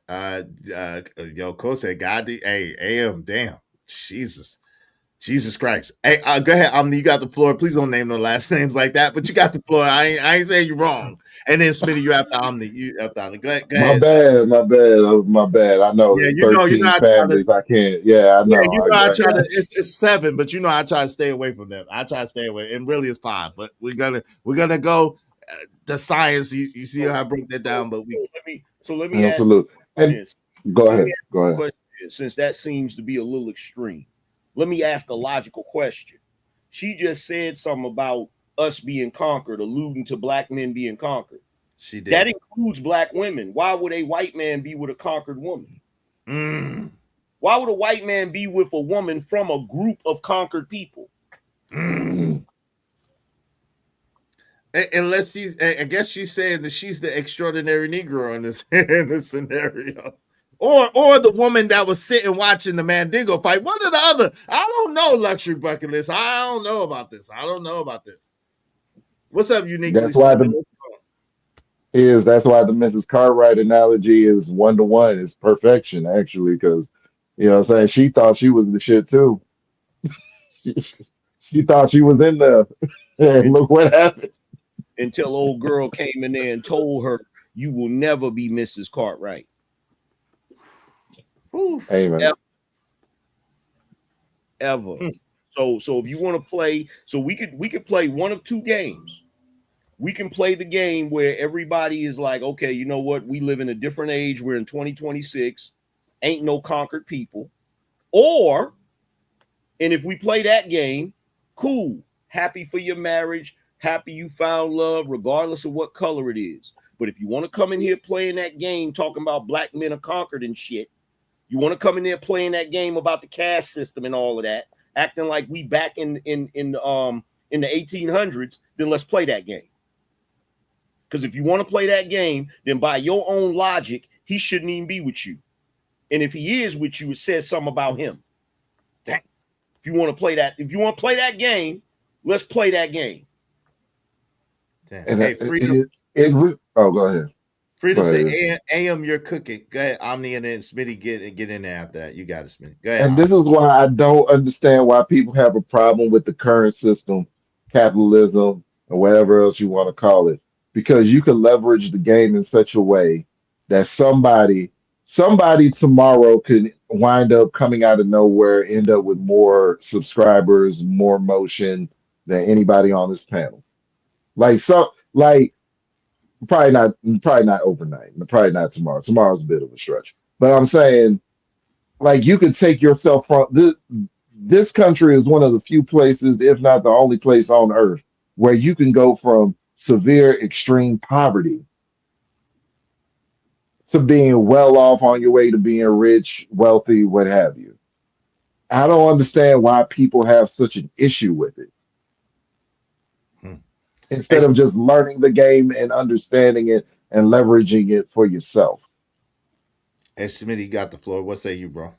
Yo, Cole said, God, hey, AM, damn, Jesus Christ. Hey, go ahead, Omni. You got the floor. Please don't name no last names like that, but you got the floor. I ain't saying you're wrong. And then Smitty, you have to Omni. You have to Omni. Go ahead. Go My ahead. bad, my bad, my bad. I know Yeah, it's you know 13 I try to. families. I can't. Yeah, I Yeah, know. you know I I try to. got you. It's 7, but you know I try to stay away from them. I try to stay away, and really it's 5. But we're gonna go the science. You see how I broke that down, but we. Let me ask Absolutely. And this. go So let me ahead. ask Go you a ahead. question here, since that seems to be a little extreme. Let me ask a logical question. She just said something about us being conquered, alluding to black men being conquered. She did. That includes black women. Why would a white man be with a conquered woman? Why would a white man be with a woman from a group of conquered people? Unless I guess she's saying that she's the extraordinary Negro in this scenario, or the woman that was sitting watching the Mandingo fight. One or the other. I don't know. Luxury bucket list. I don't know about this. What's up, uniquely? That's why that's why the Mrs. Cartwright analogy is 1-to-1. It's perfection, actually, because you know what I'm saying, she thought she was the shit too. She thought she was in there. And look what happened. Until old girl came in there and told her, "You will never be Mrs. Cartwright." Amen. Ever. So if you want to play, so we could play one of two games. We can play the game where everybody is like, okay, you know what? We live in a different age. We're in 2026. Ain't no conquered people. Or, and if we play that game, cool. Happy for your marriage. Happy you found love, regardless of what color it is. But if you want to come in here playing that game, talking about black men are conquered and shit, you want to come in there playing that game about the caste system and all of that, acting like we back in the 1800s, then let's play that game. Because if you want to play that game, then by your own logic, he shouldn't even be with you. And if he is with you, it says something about him. Dang. If you want to play that game, let's play that game. And Hey, Freedom. oh, go ahead. Freedom Go say, ahead. AM, you're cooking. Go ahead, Omni, and then Smitty get in there after that. You got it, Smitty. Go ahead, And Omni. this is why I don't understand why people have a problem with the current system, capitalism, or whatever else you want to call it. Because you can leverage the game in such a way that somebody tomorrow could wind up coming out of nowhere, end up with more subscribers, more motion than anybody on this panel. Like probably not overnight, probably not tomorrow. Tomorrow's a bit of a stretch. But I'm saying, like, you can take yourself from this country is one of the few places, if not the only place on earth, where you can go from severe extreme poverty to being well off on your way to being rich, wealthy, what have you. I don't understand why people have such an issue with it. Instead of just learning the game and understanding it and leveraging it for yourself. Hey, Smitty, got the floor. What say you, bro?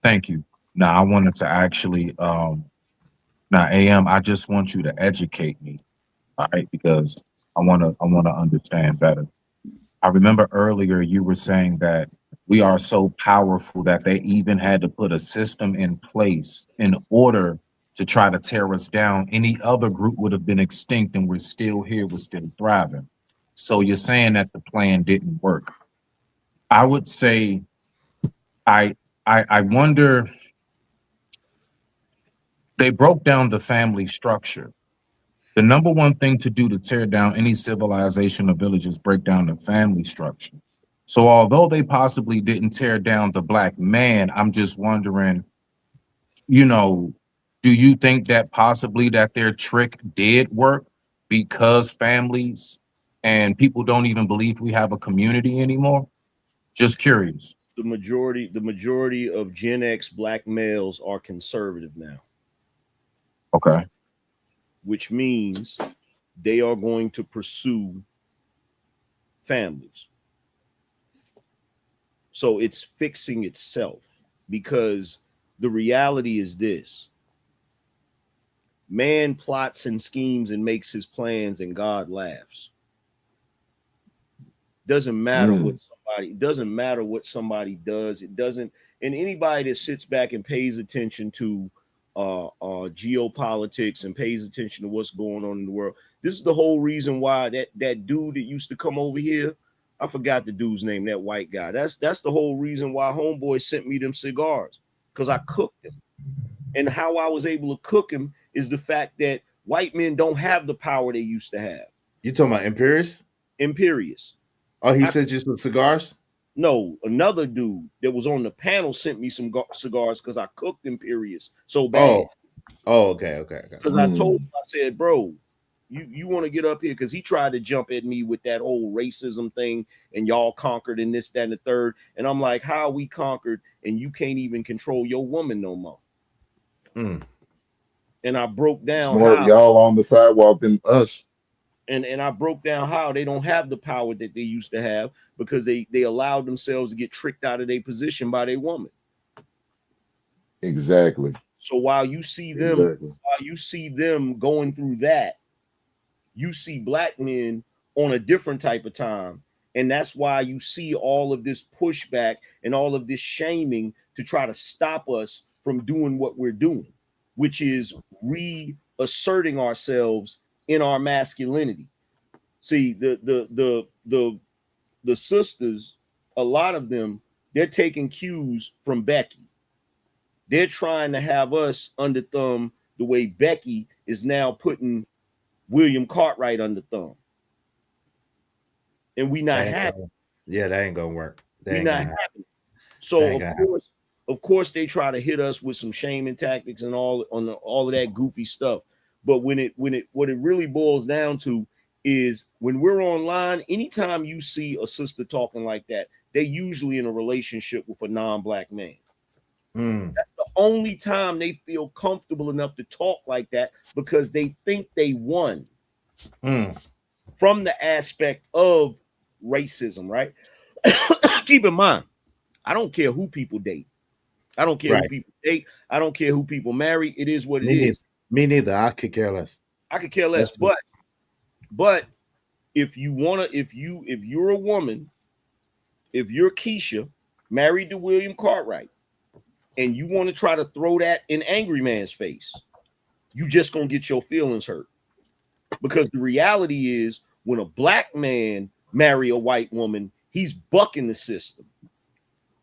Thank you. Now I wanted to actually now AM, I just want you to educate me, all right, because I wanna understand better. I remember earlier you were saying that we are so powerful that they even had to put a system in place in order to try to tear us down. Any other group would have been extinct and we're still here, we're still thriving. So you're saying that the plan didn't work. I would say I I wonder, they broke down the family structure. The number one thing to do to tear down any civilization or village is break down the family structure. So although they possibly didn't tear down the black man, I'm just wondering, you know, do you think that possibly that their trick did work because families and people don't even believe we have a community anymore? Just curious. The majority of Gen X black males are conservative now. Okay. Which means they are going to pursue families. So it's fixing itself, because the reality is this: Man plots and schemes and makes his plans, and God laughs. Doesn't matter what somebody does. It doesn't. And anybody that sits back and pays attention to geopolitics and pays attention to what's going on in the world, this is the whole reason why that dude that used to come over here, I forgot the dude's name, that white guy. That's the whole reason why homeboy sent me them cigars, because I cooked them. And how I was able to cook them is the fact that white men don't have the power they used to have. You talking about Imperius? Imperius. Oh, he sent you some cigars? No, another dude that was on the panel sent me some cigars because I cooked Imperius so bad. Okay. Because I told him, I said, bro, you want to get up here, because he tried to jump at me with that whole racism thing, and y'all conquered and this, that, and the third. And I'm like, how we conquered and you can't even control your woman no more? And I broke down how y'all on the sidewalk than us. And I broke down how they don't have the power that they used to have, because they allowed themselves to get tricked out of their position by their woman. Exactly. So while you see them going through that, you see black men on a different type of time. And that's why you see all of this pushback and all of this shaming to try to stop us from doing what we're doing, which is reasserting ourselves in our masculinity. See, the sisters, a lot of them, they're taking cues from Becky. They're trying to have us under thumb the way Becky is now putting William Cartwright under thumb. And we not happy. Yeah, that ain't gonna work. We not happy. So of course they try to hit us with some shaming tactics and all of that goofy stuff. But what it really boils down to is, when we're online, anytime you see a sister talking like that, they're usually in a relationship with a non-black man. That's the only time they feel comfortable enough to talk like that, because they think they won from the aspect of racism, right? Keep in mind, I don't care who people date. I don't care who people date. I don't care who people marry. It is what it is. Me neither. I could care less. I could care less. But if you're a woman, if you're Keisha, married to William Cartwright, and you want to try to throw that in Angry Man's face, you just gonna get your feelings hurt. Because the reality is, when a black man marry a white woman, he's bucking the system.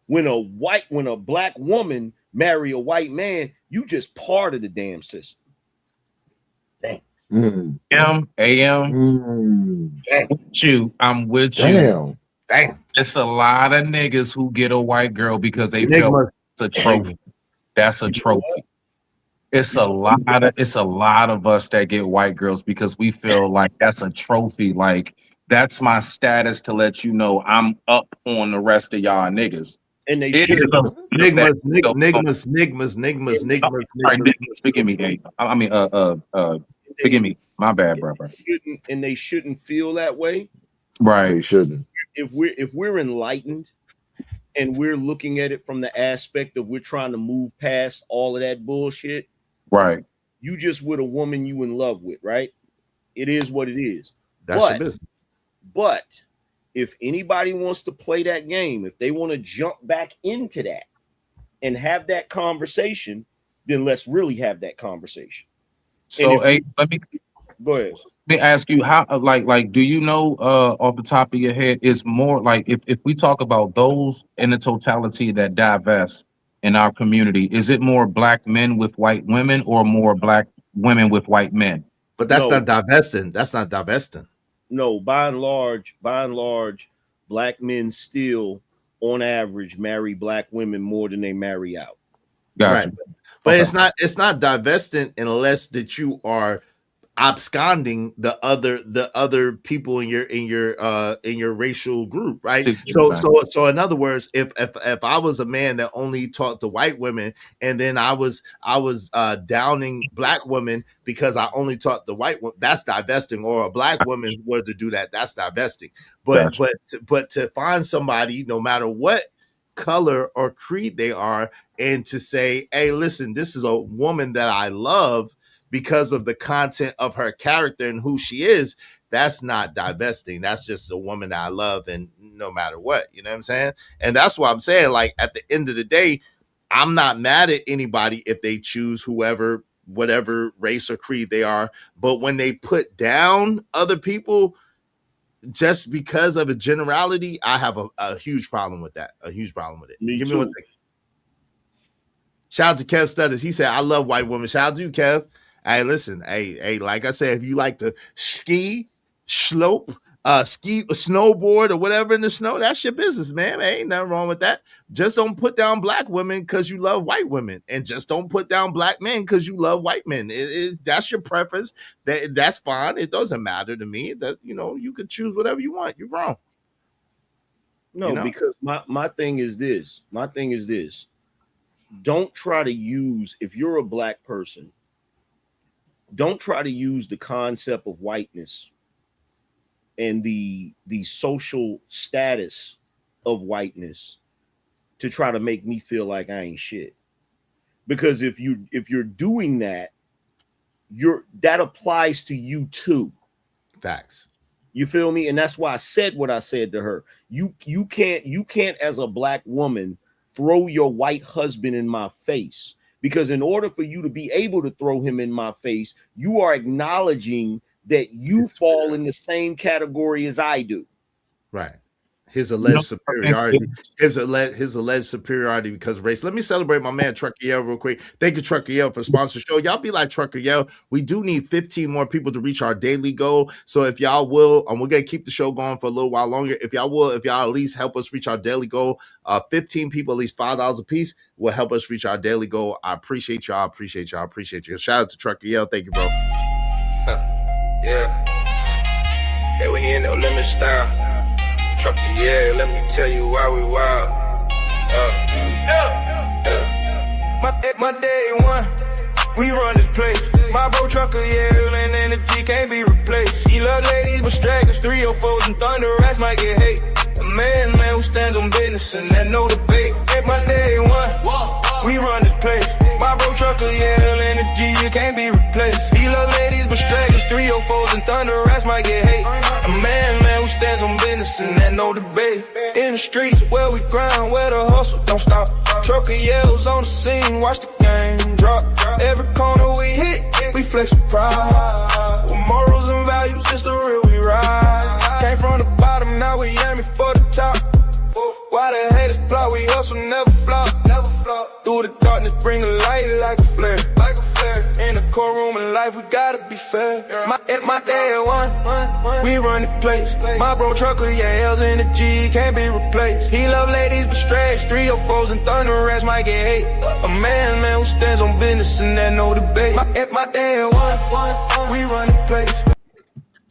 When a black woman marry a white man, you just part of the damn system. Dang. I'm with you. Damn. It's a lot of niggas who get a white girl because they feel it's a trophy. That's a trophy. It's a lot of us that get white girls because we feel like that's a trophy. Like, that's my status to let you know I'm up on the rest of y'all niggas. And they nigmas. Forgive me, Dave. I mean, forgive me. My bad, bro. And they shouldn't feel that way. Right. They shouldn't. If we're enlightened and we're looking at it from the aspect of we're trying to move past all of that bullshit. Right. You just with a woman you in love with, right? It is what it is. That's your business. But if anybody wants to play that game, if they want to jump back into that and have that conversation, then let's really have that conversation. So, hey, let me go ahead. Let me ask you, how, like, do you know off the top of your head, is more like, if we talk about those in the totality that divest in our community, is it more black men with white women or more black women with white men? But that's not divesting. That's not divesting. No, by and large, black men still, on average, marry black women more than they marry out. Gotcha. Right. But it's not divesting unless that you are absconding the other people in your racial group, right? So in other words, if I was a man that only talked to white women, and then I was downing black women because I only talked to white women, that's divesting. Or a black woman were to do that, that's divesting. But to find somebody, no matter what color or creed they are, and to say, hey, listen, this is a woman that I love, because of the content of her character and who she is, that's not divesting. That's just a woman that I love, and no matter what, you know what I'm saying? And that's why I'm saying, like, at the end of the day, I'm not mad at anybody if they choose whoever, whatever race or creed they are. But when they put down other people just because of a generality, I have a huge problem with that. A huge problem with it. Me Give me too. 1 second. Shout out to Kev Studders. He said, I love white women. Shout out to you, Kev. Hey, listen, hey, like I said, if you like to ski, slope, ski, snowboard, or whatever in the snow, that's your business, man. There ain't nothing wrong with that. Just don't put down black women because you love white women, and just don't put down black men because you love white men. That's your preference. That's fine. It doesn't matter to me. That, you know, you can choose whatever you want. You're wrong. No, you know? because my thing is this. My thing is this. Don't try to use, if you're a black person, don't try to use the concept of whiteness and the social status of whiteness to try to make me feel like I ain't shit. Because if you're doing that, that applies to you too. Facts. You feel me? And that's why I said what I said to her. You can't as a black woman throw your white husband in my face, because in order for you to be able to throw him in my face, you are acknowledging that you fall in the same category as I do. Right. His alleged superiority, his alleged superiority because of race. Let me celebrate my man Trucker Yell real quick. Thank you, Trucker Yell, for sponsor show. Y'all be like Trucker Yell. We do need 15 more people to reach our daily goal. So if y'all will, we're gonna keep the show going for a little while longer. If y'all at least help us reach our daily goal, 15 people, at least $5 a piece, will help us reach our daily goal. I appreciate y'all. Appreciate you. Shout out to Trucker Yell. Thank you, bro. Yeah. Yeah, we in no limit style. Trucker, yeah, let me tell you why we wild. My day one, we run this place. My bro trucker, yeah, and the G can't be replaced. He love ladies, but stragglers, 304s and thunder rats might get hate. A man who stands on business and that no debate. At my day one, we run this place. My bro trucker, yeah, and the G can't be replaced. He love ladies, but stragglers, 304s and thunder rats might get hate. A man who stands on business and that no debate. In the streets where we grind, where the hustle don't stop. Trucker yells on the scene, watch the game drop. Every corner we hit, we flex with pride. With morals and values, it's the real we ride. Came from the bottom, now we aiming for the top. Why the haters plot, we hustle, never flop. Through the darkness, bring a light like a flare. In the courtroom of life, we gotta be fair. My day one, we run the place. My bro trucker, yeah, L's in the G, can't be replaced. He love ladies, but strags, 304s and thunder rats might get hate. A man who stands on business and that no debate. My day one, we run the place.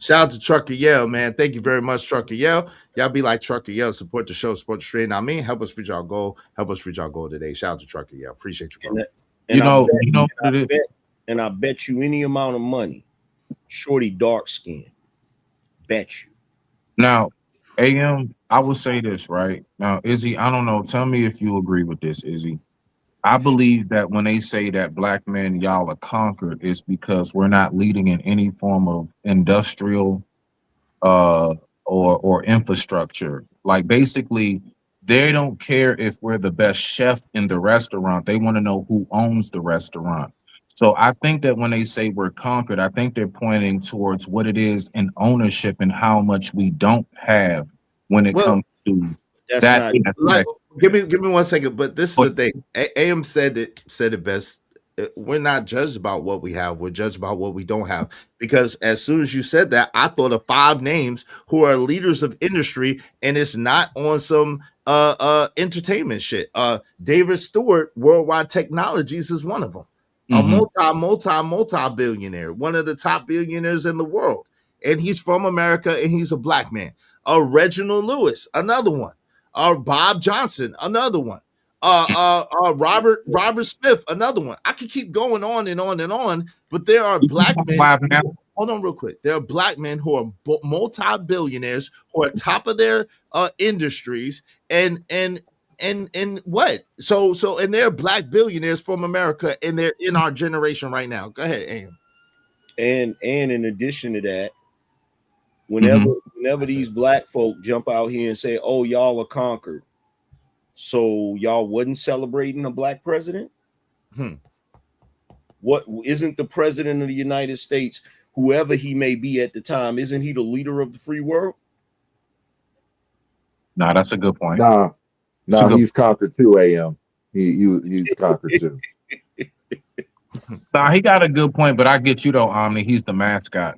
Shout out to Trucker Yell, man. Thank you very much, Trucker Yell. Y'all be like Trucker Yell. Support the show, support the stream. I mean, help us reach our goal. Help us reach our goal today. Shout out to Trucker Yell. Appreciate you, bro. And I bet you any amount of money, shorty dark skin. Bet you. Now, AM, I will say this, right? Now, Izzy, I don't know. Tell me if you agree with this, Izzy. I believe that when they say that black men, y'all are conquered, it's because we're not leading in any form of industrial or infrastructure. Like basically, they don't care if we're the best chef in the restaurant. They want to know who owns the restaurant. So I think that when they say we're conquered, I think they're pointing towards what it is in ownership and how much we don't have when it comes to that. Like, give me 1 second. But this is the thing. AM said it best. We're not judged about what we have. We're judged about what we don't have. Because as soon as you said that, I thought of 5 names who are leaders of industry, and it's not on some entertainment shit. David Stewart, Worldwide Technologies, is one of them. A multi billionaire, one of the top billionaires in the world, and he's from America, and he's a black man. Reginald Lewis, another one. Bob Johnson, another one. Robert Smith, another one. I could keep going on and on and on, but there are black men. Hold on real quick. There are black men who are multi-billionaires who are top of their industries and what? So and they're black billionaires from America, and they're in our generation right now. Go ahead, Am. And in addition to that, whenever these black folk jump out here and say, "Oh, y'all are conquered," so y'all wasn't celebrating a black president? What isn't the president of the United States, whoever he may be at the time, isn't he the leader of the free world? Nah, that's a good point. Nah, he's conquered too, AM. He's conquered too. Nah, he got a good point, but I get you though, Omni. He's the mascot.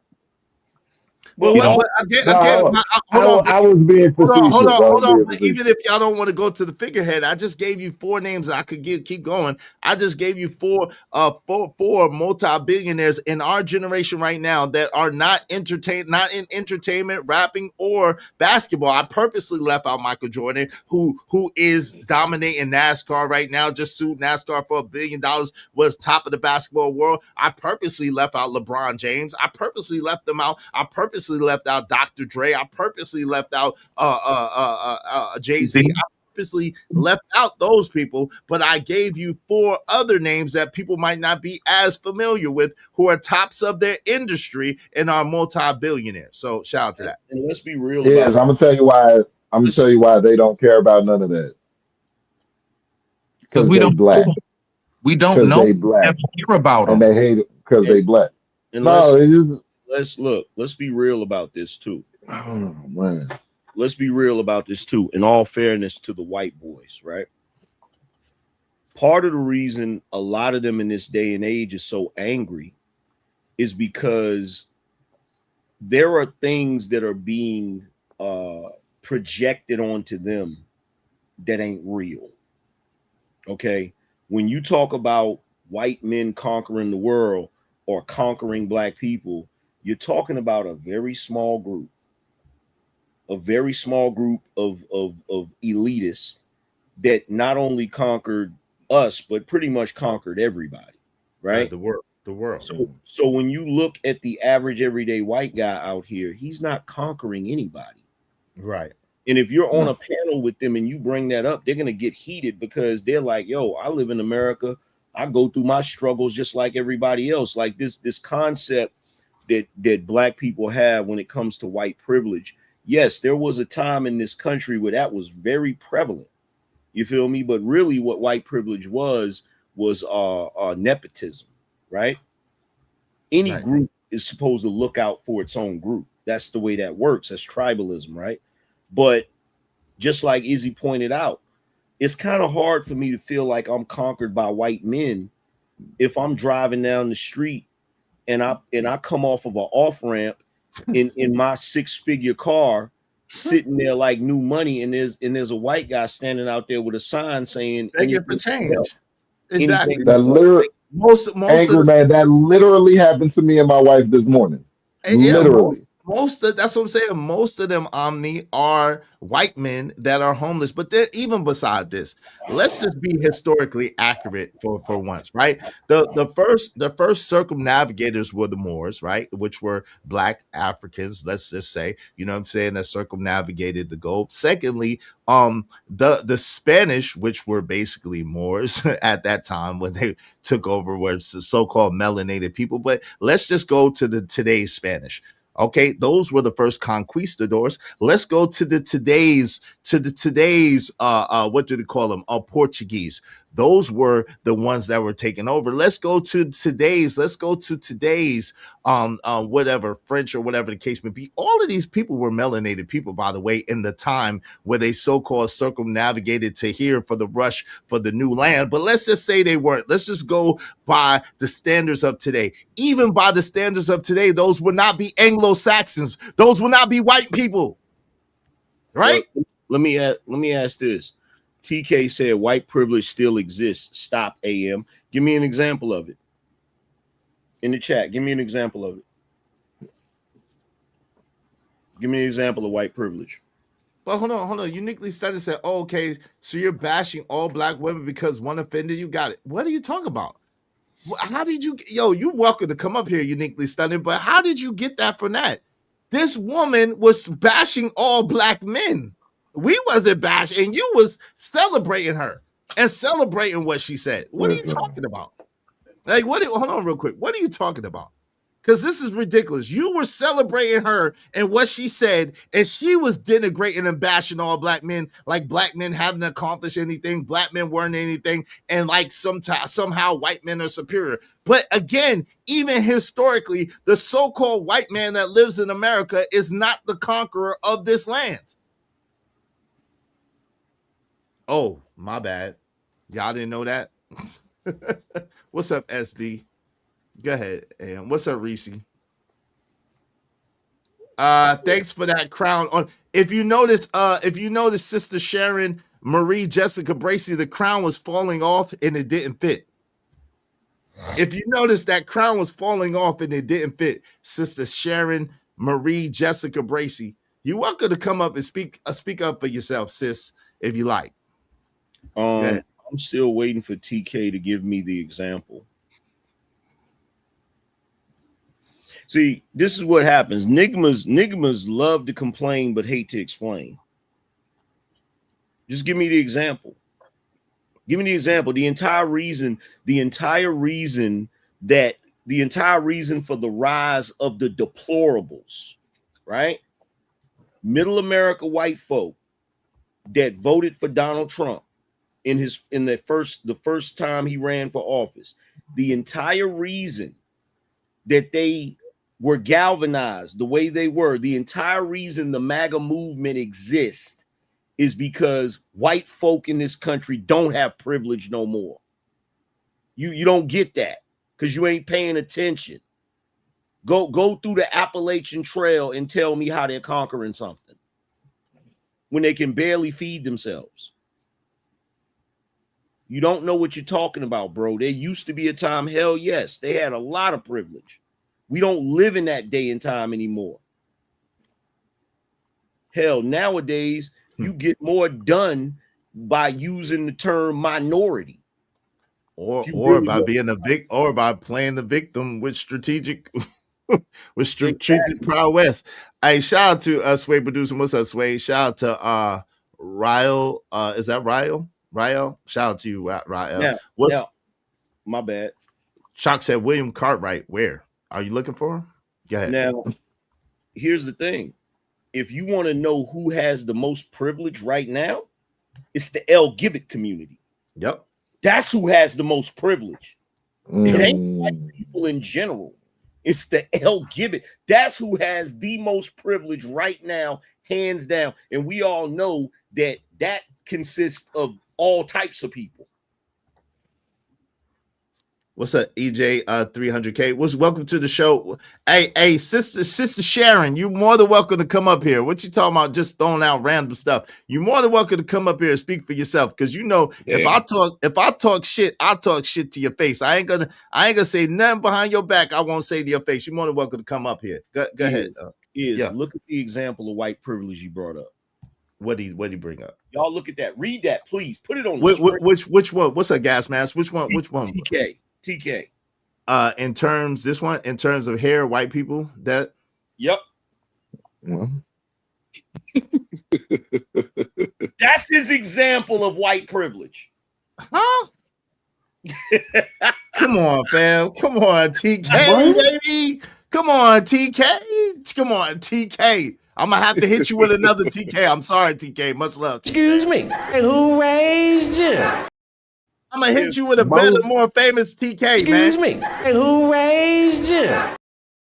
Well, but again, I was being facetious. Hold on. Being Even if y'all don't want to go to the figurehead, I just gave you 4 names. I could keep going. I just gave you four multi-billionaires in our generation right now that are not in entertainment, rapping, or basketball. I purposely left out Michael Jordan, who is dominating NASCAR right now. Just sued NASCAR for $1 billion. Was top of the basketball world. I purposely left out LeBron James. I purposely left them out. I purposely left out Dr. Dre. I purposely left out Jay-Z. I purposely left out those people, but I gave you 4 other names that people might not be as familiar with, who are tops of their industry and are multi-billionaires. So shout out to that. And let's be real Yes, I'm gonna tell you why. I'm gonna tell you why they don't care about none of that. Because we don't black. We don't know. They black. Hear about them, and they hate it because they black. And No, it is. Let's be real about this too. Oh man. Let's be real about this too. In all fairness to the white boys, right? Part of the reason a lot of them in this day and age is so angry is because there are things that are being projected onto them that ain't real. Okay, when you talk about white men conquering the world or conquering black people, you're talking about a very small group of elitists that not only conquered us, but pretty much conquered everybody, right? The world. So when you look at the average everyday white guy out here, he's not conquering anybody. Right. And if you're on a panel with them and you bring that up, they're going to get heated because they're like, yo, I live in America. I go through my struggles just like everybody else. Like this concept that black people have when it comes to white privilege. Yes, there was a time in this country where that was very prevalent. You feel me? But really what white privilege was nepotism, right? Any group is supposed to look out for its own group. That's the way that works. That's tribalism, right? But just like Izzy pointed out, it's kind of hard for me to feel like I'm conquered by white men if I'm driving down the street and I come off of an off-ramp in my 6-figure car, sitting there like new money, and there's a white guy standing out there with a sign saying begging for change. Exactly. That literally most anger, man, that literally happened to me and my wife this morning. Literally. That's what I'm saying. Most of them, Omni, are white men that are homeless. But even beside this, let's just be historically accurate for once, right? The first circumnavigators were the Moors, right? Which were black Africans, let's just say, you know what I'm saying, that circumnavigated the globe. Secondly, the Spanish, which were basically Moors at that time when they took over, were so-called melanated people. But let's just go to today's Spanish. Okay, those were the first conquistadors. Let's go to today's what do they call them? Portuguese. Those were the ones that were taken over. Let's go to today's whatever, French or whatever the case may be. All of these people were melanated people, by the way, in the time where they so-called circumnavigated to here for the rush for the new land. But let's just say they weren't. Let's just go by the standards of today. Even by the standards of today, those would not be Anglo-Saxons. Those would not be white people. Right? Well, let me ask this. TK said white privilege still exists. Stop, AM. Give me an example of it. In the chat, give me an example of it. Give me an example of white privilege. But hold on. Uniquely Studied said, oh, okay, so you're bashing all black women because one offended you? Got it. What are you talking about? How did you, you're welcome to come up here, Uniquely Studied, but how did you get that from that? This woman was bashing all black men. We wasn't bashing, and you was celebrating her and celebrating what she said. What are you talking about? Like, hold on real quick. What are you talking about? Because this is ridiculous. You were celebrating her and what she said, and she was denigrating and bashing all black men, like black men haven't accomplished anything, black men weren't anything, and like somehow white men are superior. But again, even historically, the so-called white man that lives in America is not the conqueror of this land. Oh, my bad. Y'all didn't know that? What's up, SD? Go ahead. And what's up, Reese? Thanks for that crown. On if you notice, Sister Sharon Marie Jessica Bracy, the crown was falling off and it didn't fit. If you notice, that crown was falling off and it didn't fit. Sister Sharon Marie Jessica Bracy, you're welcome to come up and speak up for yourself, sis, if you like. I'm still waiting for TK to give me the example. See, this is what happens. Nigmas love to complain but hate to explain. Just give me the example. Give me the example. The entire reason for the rise of the deplorables, right? Middle America white folk that voted for Donald Trump the first time he ran for office. The entire reason that they were galvanized the way they were, the entire reason the MAGA movement exists is because white folk in this country don't have privilege no more. You don't get that because you ain't paying attention. Go through the Appalachian Trail and tell me how they're conquering something when they can barely feed themselves. You don't know what you're talking about, bro. There used to be a time, hell yes, they had a lot of privilege. We don't live in that day and time anymore. Hell, nowadays, you get more done by using the term minority. Or by playing the victim with strategic prowess. Hey, shout out to Sway Producer. What's up, Sway? Shout out to Ryle. Is that Ryle? Ryle? Shout out to you, Ryle. Yeah, my bad. Chalk said William Cartwright. Where? Are you looking for him? Go ahead. Now, here's the thing. If you want to know who has the most privilege right now, it's the L. Gibbet community. Yep. That's who has the most privilege. It ain't white people in general. It's the L. Gibbet. That's who has the most privilege right now, hands down. And we all know that consists of all types of people. What's up, EJ 300K? Welcome to the show. Hey, sister Sharon, you're more than welcome to come up here. What you talking about? Just throwing out random stuff. You're more than welcome to come up here and speak for yourself. Because if I talk shit, I talk shit to your face. I ain't gonna say nothing behind your back. I won't say to your face. You're more than welcome to come up here. Go ahead. Look at the example of white privilege you brought up. What did he bring up? Y'all look at that. Read that, please. Put it on the screen. Which one? What's a gas mask? Which one? TK. In terms of hair, white people, that. Yep. That's his example of white privilege. Huh? Come on, fam. Come on, TK, baby. Come on, TK. Come on, TK. I'm gonna have to hit you with another TK. I'm sorry, TK. Much love. TK. Excuse me. Who raised you? I'm gonna hit you with a better, more famous TK, man. Excuse me. Who raised you?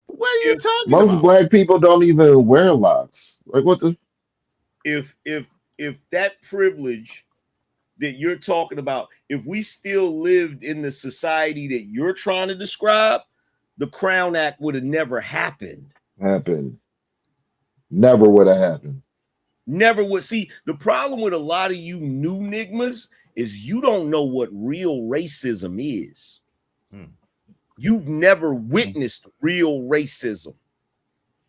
What are you talking Most about? black people don't even wear locks. Like what the? If that privilege that you're talking about, if we still lived in the society that you're trying to describe, the Crown Act would have never happened. Never would have happened. Never would. See, the problem with a lot of you new nigmas is you don't know what real racism is. You've never witnessed real racism.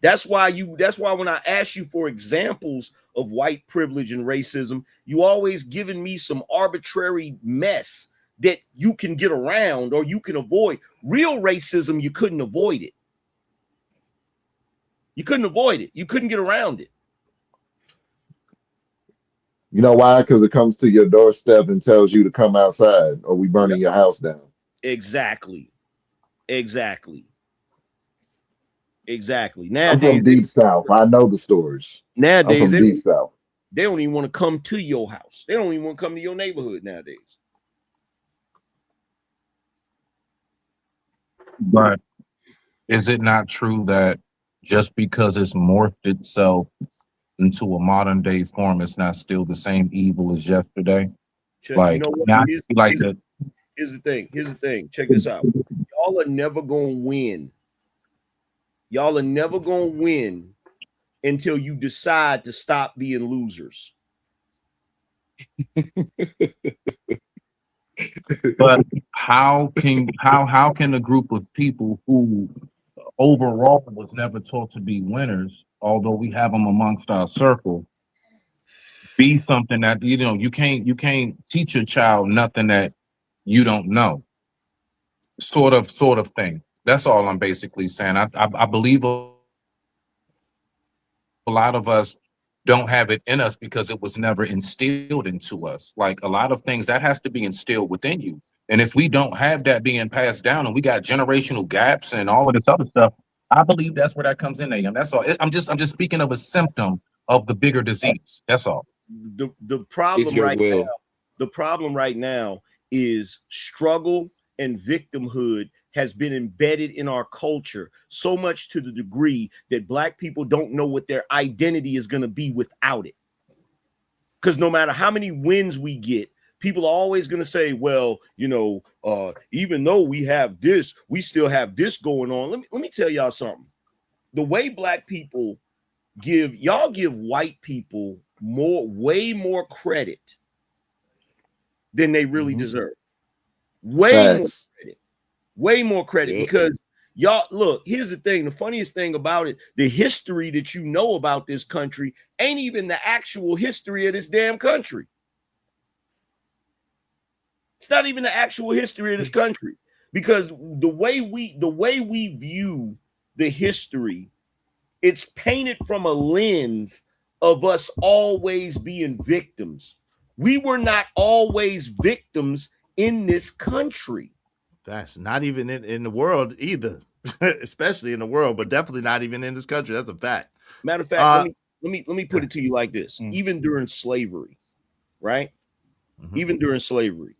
That's why when I ask you for examples of white privilege and racism, you always giving me some arbitrary mess that you can get around or you can avoid. Real racism, you couldn't avoid it. You couldn't avoid it. You couldn't get around it. You know why? Because it comes to your doorstep and tells you to come outside or we burning your house down. Exactly. Exactly. I'm from Nowadays, deep south. I know the stories. I'm nowadays from deep south. they don't even want to come to your house. They don't even want to come to your neighborhood nowadays. But is it not true that just because it's morphed itself into a modern day form, it's not still the same evil as yesterday? You Like, know what? now I feel like that. Here's the thing. Here's the thing. Check this out. Y'all are never gonna win. Y'all are never gonna win until you decide to stop being losers. But how can a group of people who overall was never taught to be winners, although we have them amongst our circle, be something that you can't teach a child nothing that you don't know, sort of thing. That's all I'm basically saying. I believe a lot of us don't have it in us because it was never instilled into us. Like a lot of things that has to be instilled within you. And if we don't have that being passed down and we got generational gaps and all of this other stuff, I believe that's where that comes in. AM. That's all. I'm just speaking of a symptom of the bigger disease. That's all. The problem your right will. now, the problem right now is struggle and victimhood has been embedded in our culture so much to the degree that Black people don't know what their identity is going to be without it. Because no matter how many wins we get, people are always going to say, well, even though we have this, we still have this going on. Let me tell y'all something. The way Black people give white people way more credit than they really deserve. Facts. Way more credit Yep. because y'all look, here's the thing. The funniest thing about it, the history that you know about this country ain't even the actual history of this damn country. It's not even the actual history of this country because the way we view the history, it's painted from a lens of us always being victims. We were not always victims in this country. That's not even in the world either, especially in the world, but definitely not even in this country. That's a fact. Matter of fact, let me put it to you like this. Even during slavery, right? Even during slavery,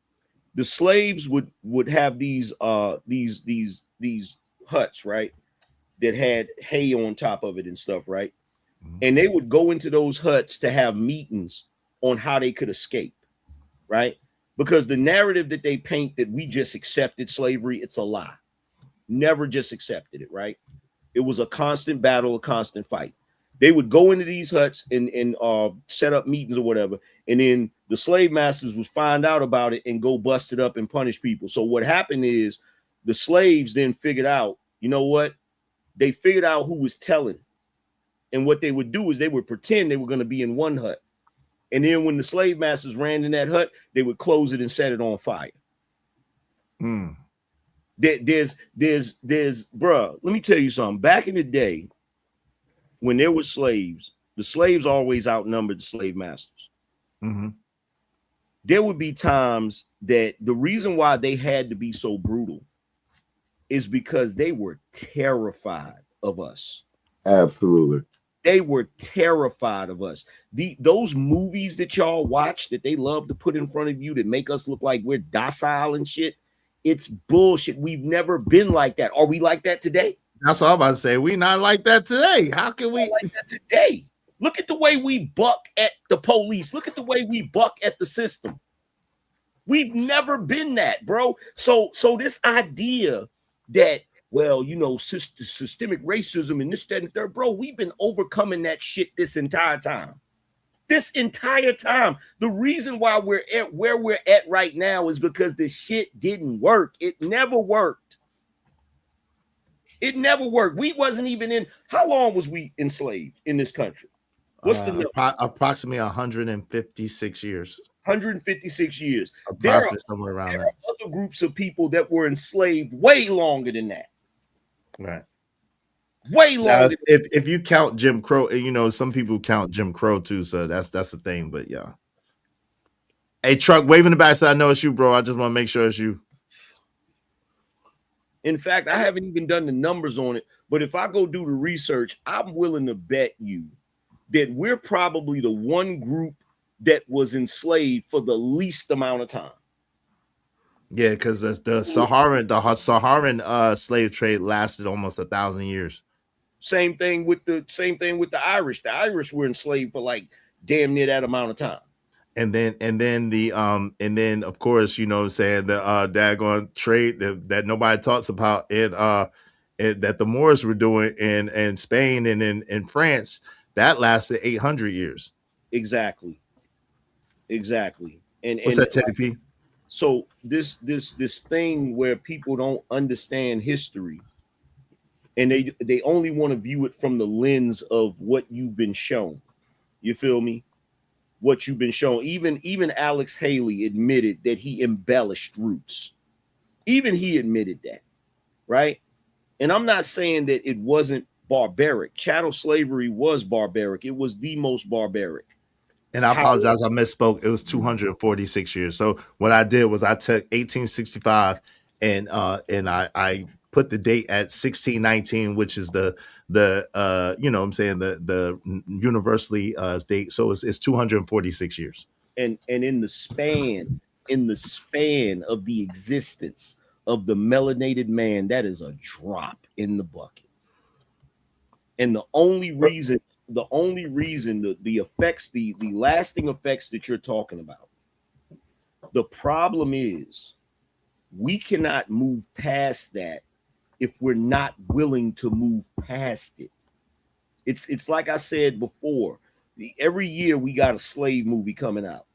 the slaves would have these huts, right? That had hay on top of it and stuff, right? And they would go into those huts to have meetings on how they could escape, right? Because the narrative that they paint that we just accepted slavery, it's a lie. Never just accepted it, right? It was a constant battle, a constant fight. They would go into these huts and set up meetings or whatever, and then the slave masters would find out about it and go bust it up and punish people. So what happened is the slaves then figured out, you know what? They figured out who was telling. And what they would do is they would pretend they were going to be in one hut. And then when the slave masters ran in that hut, they would close it and set it on fire. There's bruh, let me tell you something. Back in the day, when there were slaves, the slaves always outnumbered the slave masters. There would be times that the reason why they had to be so brutal is because they were terrified of us. Absolutely. They were terrified of us. Those movies that y'all watch that they love to put in front of you that make us look like we're docile and shit, it's bullshit. We've never been like that. Are we like that today? That's what I'm about to say. We not like that today. How can we like that today? Look at the way we buck at the police. Look at the way we buck at the system. We've never been that, bro. So this idea that, well, systemic racism and this, that, and third, bro, we've been overcoming that shit this entire time. This entire time. The reason why we're at where we're at right now is because the shit didn't work. It never worked. It never worked. We wasn't even in. How long was we enslaved in this country? What's the number? Approximately 156 years. 156 years. Approximately somewhere around there that. are other groups of people that were enslaved way longer than that. Right. Way longer. If you count Jim Crow, some people count Jim Crow too, so that's the thing. But yeah. Hey, Truck, wave in the back so I know it's you, bro. I just want to make sure it's you. In fact, I haven't even done the numbers on it, but if I go do the research, I'm willing to bet you that we're probably the one group that was enslaved for the least amount of time. Yeah, because the Saharan slave trade lasted almost 1,000 years. Same thing with the Irish. The Irish were enslaved for like damn near that amount of time. And then of course, you know what I'm saying, the daggone trade that nobody talks about that the Moors were doing in Spain and in France, that lasted 800 years. Exactly. What's that, Teddy P? So this thing where people don't understand history and they only want to view it from the lens of what you've been shown. You feel me? What you've been shown. Even Alex Haley admitted that he embellished roots. Even he admitted that, right? And I'm not saying that it wasn't barbaric. Chattel slavery was barbaric. It was the most barbaric. And I apologize, I misspoke. It was 246 years. So what I did was I took 1865 and I put the date at 1619, which is the you know what I'm saying, the universally date. So it's 246 years. And in the span of the existence of the melanated man, that is a drop in the bucket. And the only reason the effects, the lasting effects that you're talking about, the problem is we cannot move past that if we're not willing to move past it. It's like I said before, every year we got a slave movie coming out.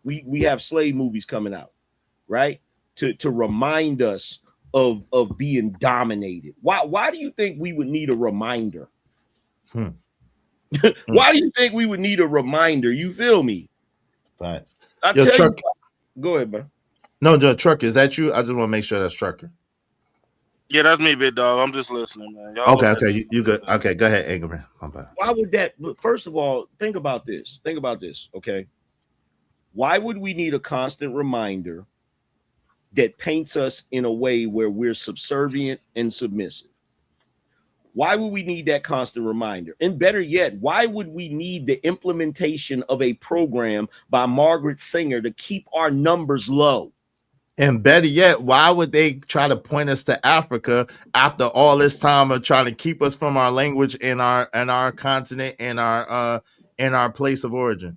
We have slave movies coming out, right? To remind us of being dominated. Why do you think we would need a reminder? Why do you think we would need a reminder? You feel me? Right. I tell you. Go ahead, bro. No, Trucker, is that you? I just want to make sure that's Trucker. Yeah, that's me, big dog. I'm just listening, man. Y'all okay, you good. Okay, go ahead, Angerman. My bad. Why would that? First of all, think about this. Okay. Why would we need a constant reminder that paints us in a way where we're subservient and submissive? Why would we need that constant reminder? And better yet, why would we need the implementation of a program by Margaret Sanger to keep our numbers low? And better yet, why would they try to point us to Africa after all this time of trying to keep us from our language and our continent and our place of origin?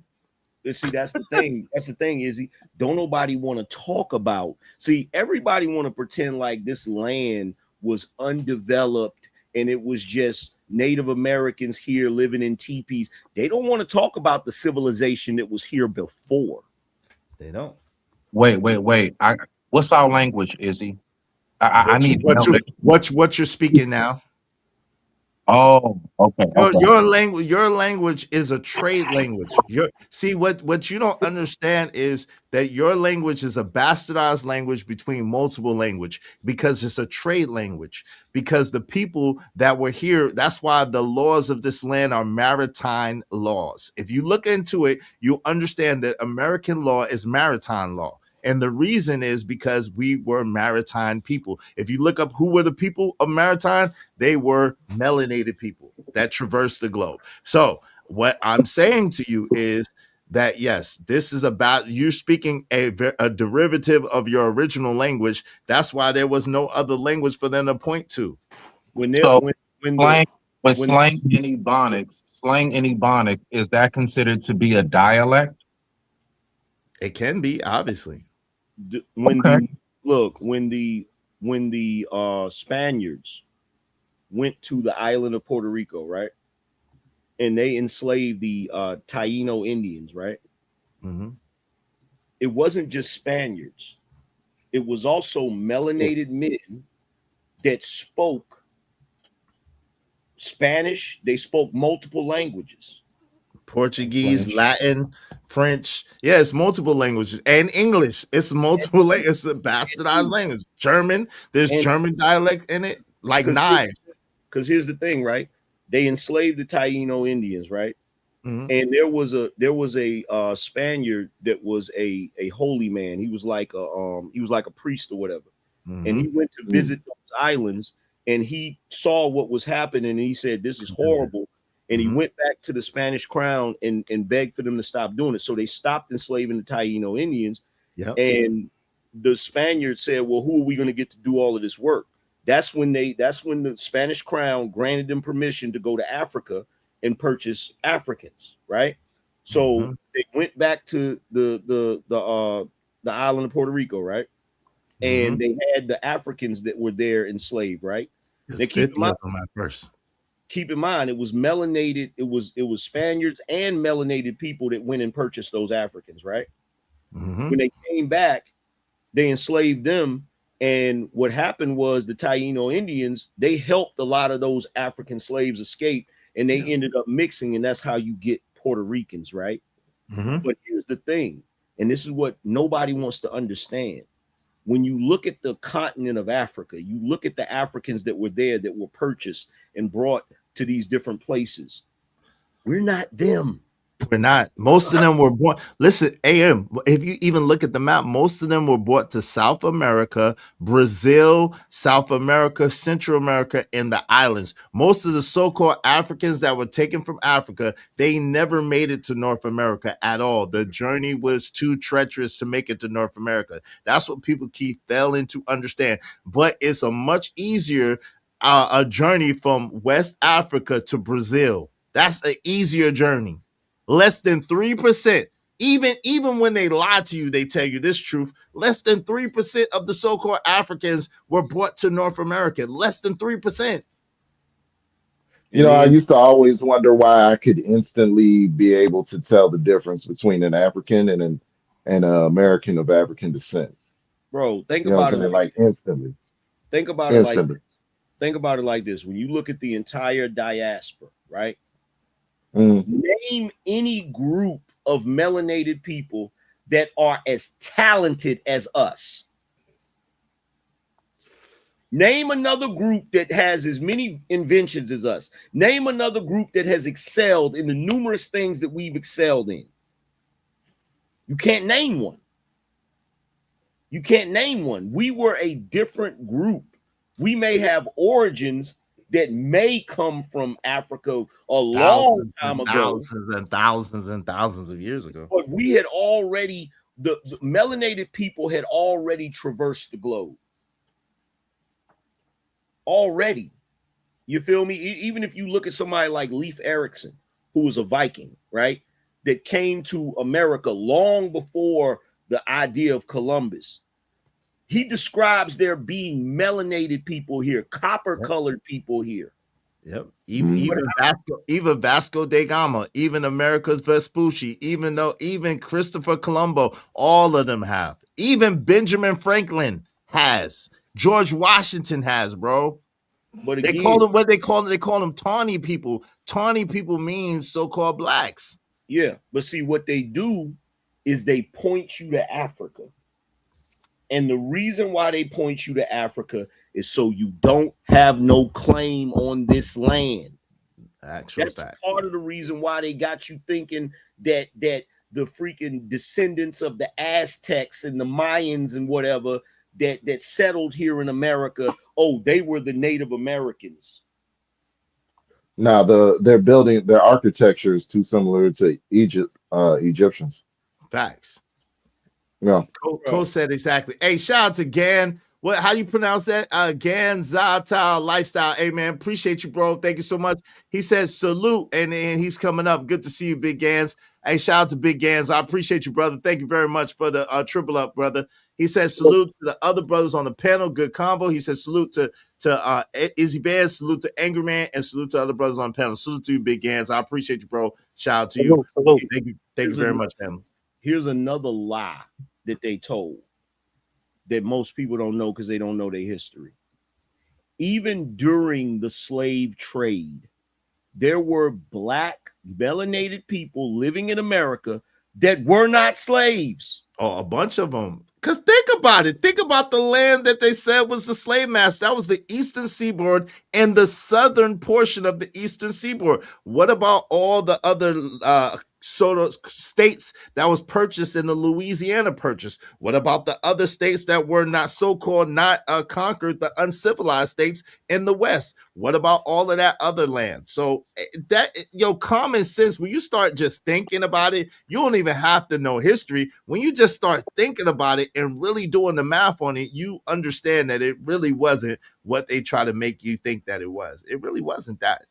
See, that's the thing. That's the thing, Izzy. Don't nobody want to talk about. See, everybody want to pretend like this land was undeveloped and it was just Native Americans here living in teepees. They don't want to talk about the civilization that was here before. They don't. Wait. What's our language, Izzy? I need to know. What you're speaking now. Oh, okay. Your language is a trade language. What you don't understand is that your language is a bastardized language between multiple language because it's a trade language. Because the people that were here, that's why the laws of this land are maritime laws. If you look into it, you understand that American law is maritime law. And the reason is because we were maritime people. If you look up who were the people of maritime, they were melanated people that traversed the globe. So what I'm saying to you is that, yes, this is about you speaking a derivative of your original language. That's why there was no other language for them to point to. Slang in Ebonics, is that considered to be a dialect? It can be, obviously. When the Spaniards went to the island of Puerto Rico, right, and they enslaved the Taino Indians, right? Mm-hmm. It wasn't just Spaniards; it was also melanated men that spoke Spanish. They spoke multiple languages. Portuguese, Latin, French. Yeah, it's multiple languages. And English. It's multiple it's a bastardized language. German, there's German dialect in it, like knives. Because here's the thing, right? They enslaved the Taino Indians, right? Mm-hmm. And there was a Spaniard that was a holy man. He was like a priest or whatever. and he went to visit those islands, and he saw what was happening, and he said, "This is horrible." And he went back to the Spanish crown and begged for them to stop doing it. So they stopped enslaving the Taino Indians. And the Spaniards said, "Well, who are we going to get to do all of this work?" That's when the Spanish crown granted them permission to go to Africa and purchase Africans, right? So they went back to the island of Puerto Rico, right? And they had the Africans that were there enslaved, right? There's 50 of them at first. Keep in mind, it was melanated. It was Spaniards and melanated people that went and purchased those Africans, right? When they came back, they enslaved them. And what happened was the Taino Indians, they helped a lot of those African slaves escape, and they ended up mixing, and that's how you get Puerto Ricans, right? But here's the thing, and this is what nobody wants to understand. When you look at the continent of Africa, you look at the Africans that were there that were purchased and brought to these different places. We're not them. We're not. Most of them were born. Listen, AM, if you even look at the map, most of them were brought to South America, Brazil, South America, Central America, and the islands. Most of the so-called Africans that were taken from Africa, they never made it to North America at all. The journey was too treacherous to make it to North America. That's what people keep failing to understand. But it's a much easier a journey from West Africa to Brazil. That's an easier journey. Less than 3%. Even when they lie to you, they tell you this truth. Less than 3% of the so-called Africans were brought to North America. Less than 3%. You know, I used to always wonder why I could instantly be able to tell the difference between an African and an American of African descent. Bro, think You know what about I'm it saying? Like instantly. Think about it like think about it like this. When you look at the entire diaspora, right? Name any group of melanated people that are as talented as us. Name another group that has as many inventions as us. Name another group that has excelled in the numerous things that we've excelled in. You can't name one. You can't name one. We were a different group. We may have origins that may come from Africa a long time ago. Thousands and thousands and thousands of years ago. But we had already, the melanated people had already traversed the globe. Already. You feel me? Even if you look at somebody like Leif Erikson, who was a Viking, right? That came to America long before the idea of Columbus. He describes there being melanated people here, copper-colored people here. Yep. Even Vasco da Gama, even America's Vespucci, even Christopher Colombo, all of them have. Even Benjamin Franklin has. George Washington has, bro. But again, they call them what they call them. They call them tawny people. Tawny people means so-called blacks. Yeah, but see what they do is they point you to Africa. And the reason why they point you to Africa is so you don't have no claim on this land. That's part of the reason why they got you thinking that the freaking descendants of the Aztecs and the Mayans and whatever that settled here in America, oh, they were the Native Americans. Now their architecture is too similar to Egyptians. Facts. Yeah. Cole said exactly. Hey, shout out to Gan. How you pronounce that? Gan Zata Lifestyle. Hey man, appreciate you, bro. Thank you so much. He says salute, and he's coming up. Good to see you, Big Gans. Hey, shout out to Big Gans. I appreciate you, brother. Thank you very much for the triple up, brother. He says salute to the other brothers on the panel. Good convo. He says salute to Izzy Bear, salute to Angry Man, and salute to other brothers on the panel. Salute to you, Big Gans. I appreciate you, bro. Shout out to you. Salute. Thank you very much, family. Here's another lie that they told that most people don't know because they don't know their history. Even during the slave trade, there were black melanated people living in America that were not slaves. Oh, a bunch of them. Because think about it. Think about the land that they said was the slave master. That was the eastern seaboard and the southern portion of the eastern seaboard. What about all the other states that was purchased in the Louisiana Purchase? What about the other states that were not so-called not conquered, the uncivilized states in the West? What about all of that other land? So that common sense, when you start just thinking about it, you don't even have to know history. When you just start thinking about it and really doing the math on it, you understand that it really wasn't what they try to make you think that it was. It really wasn't that.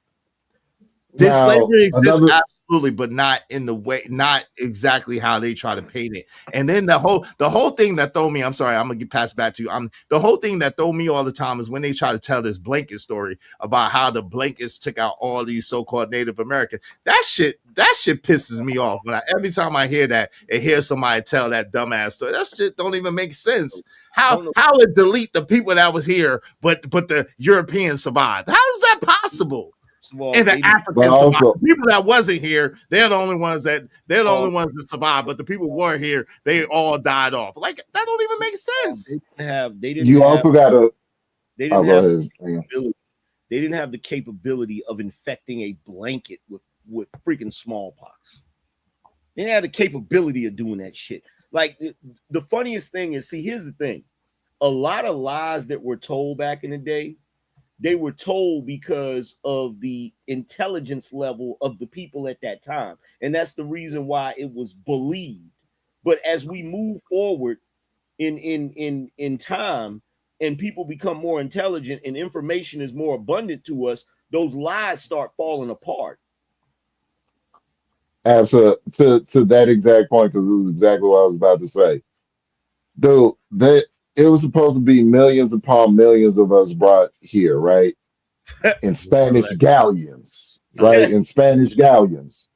Did Now, slavery exist? another Absolutely, but not in the way, not exactly how they try to paint it. And then the whole thing that throw me, I'm sorry, I'm gonna get passed back to you. The whole thing that throw me all the time is when they try to tell this blanket story about how the blankets took out all these so-called Native Americans. That shit pisses me off. Every time I hear that and hear somebody tell that dumbass story, that shit don't even make sense. How it delete the people that was here, but the Europeans survived? How is that possible? And the Africans survived. The people that wasn't here, they're the only ones that survived. But the people who were here, they all died off. Like that don't even make sense. They you also got to. They Oh, didn't go have ahead. the capability. They didn't have the capability of infecting a blanket with freaking smallpox. They didn't have the capability of doing that shit. Like the funniest thing is, see, here's the thing: a lot of lies that were told back in the day, they were told because of the intelligence level of the people at that time. And that's the reason why it was believed. But as we move forward in time and people become more intelligent and information is more abundant to us, those lies start falling apart. As to that exact point, because this is exactly what I was about to say. Dude, it was supposed to be millions upon millions of us brought here, right? In Spanish galleons, right? In Spanish galleons.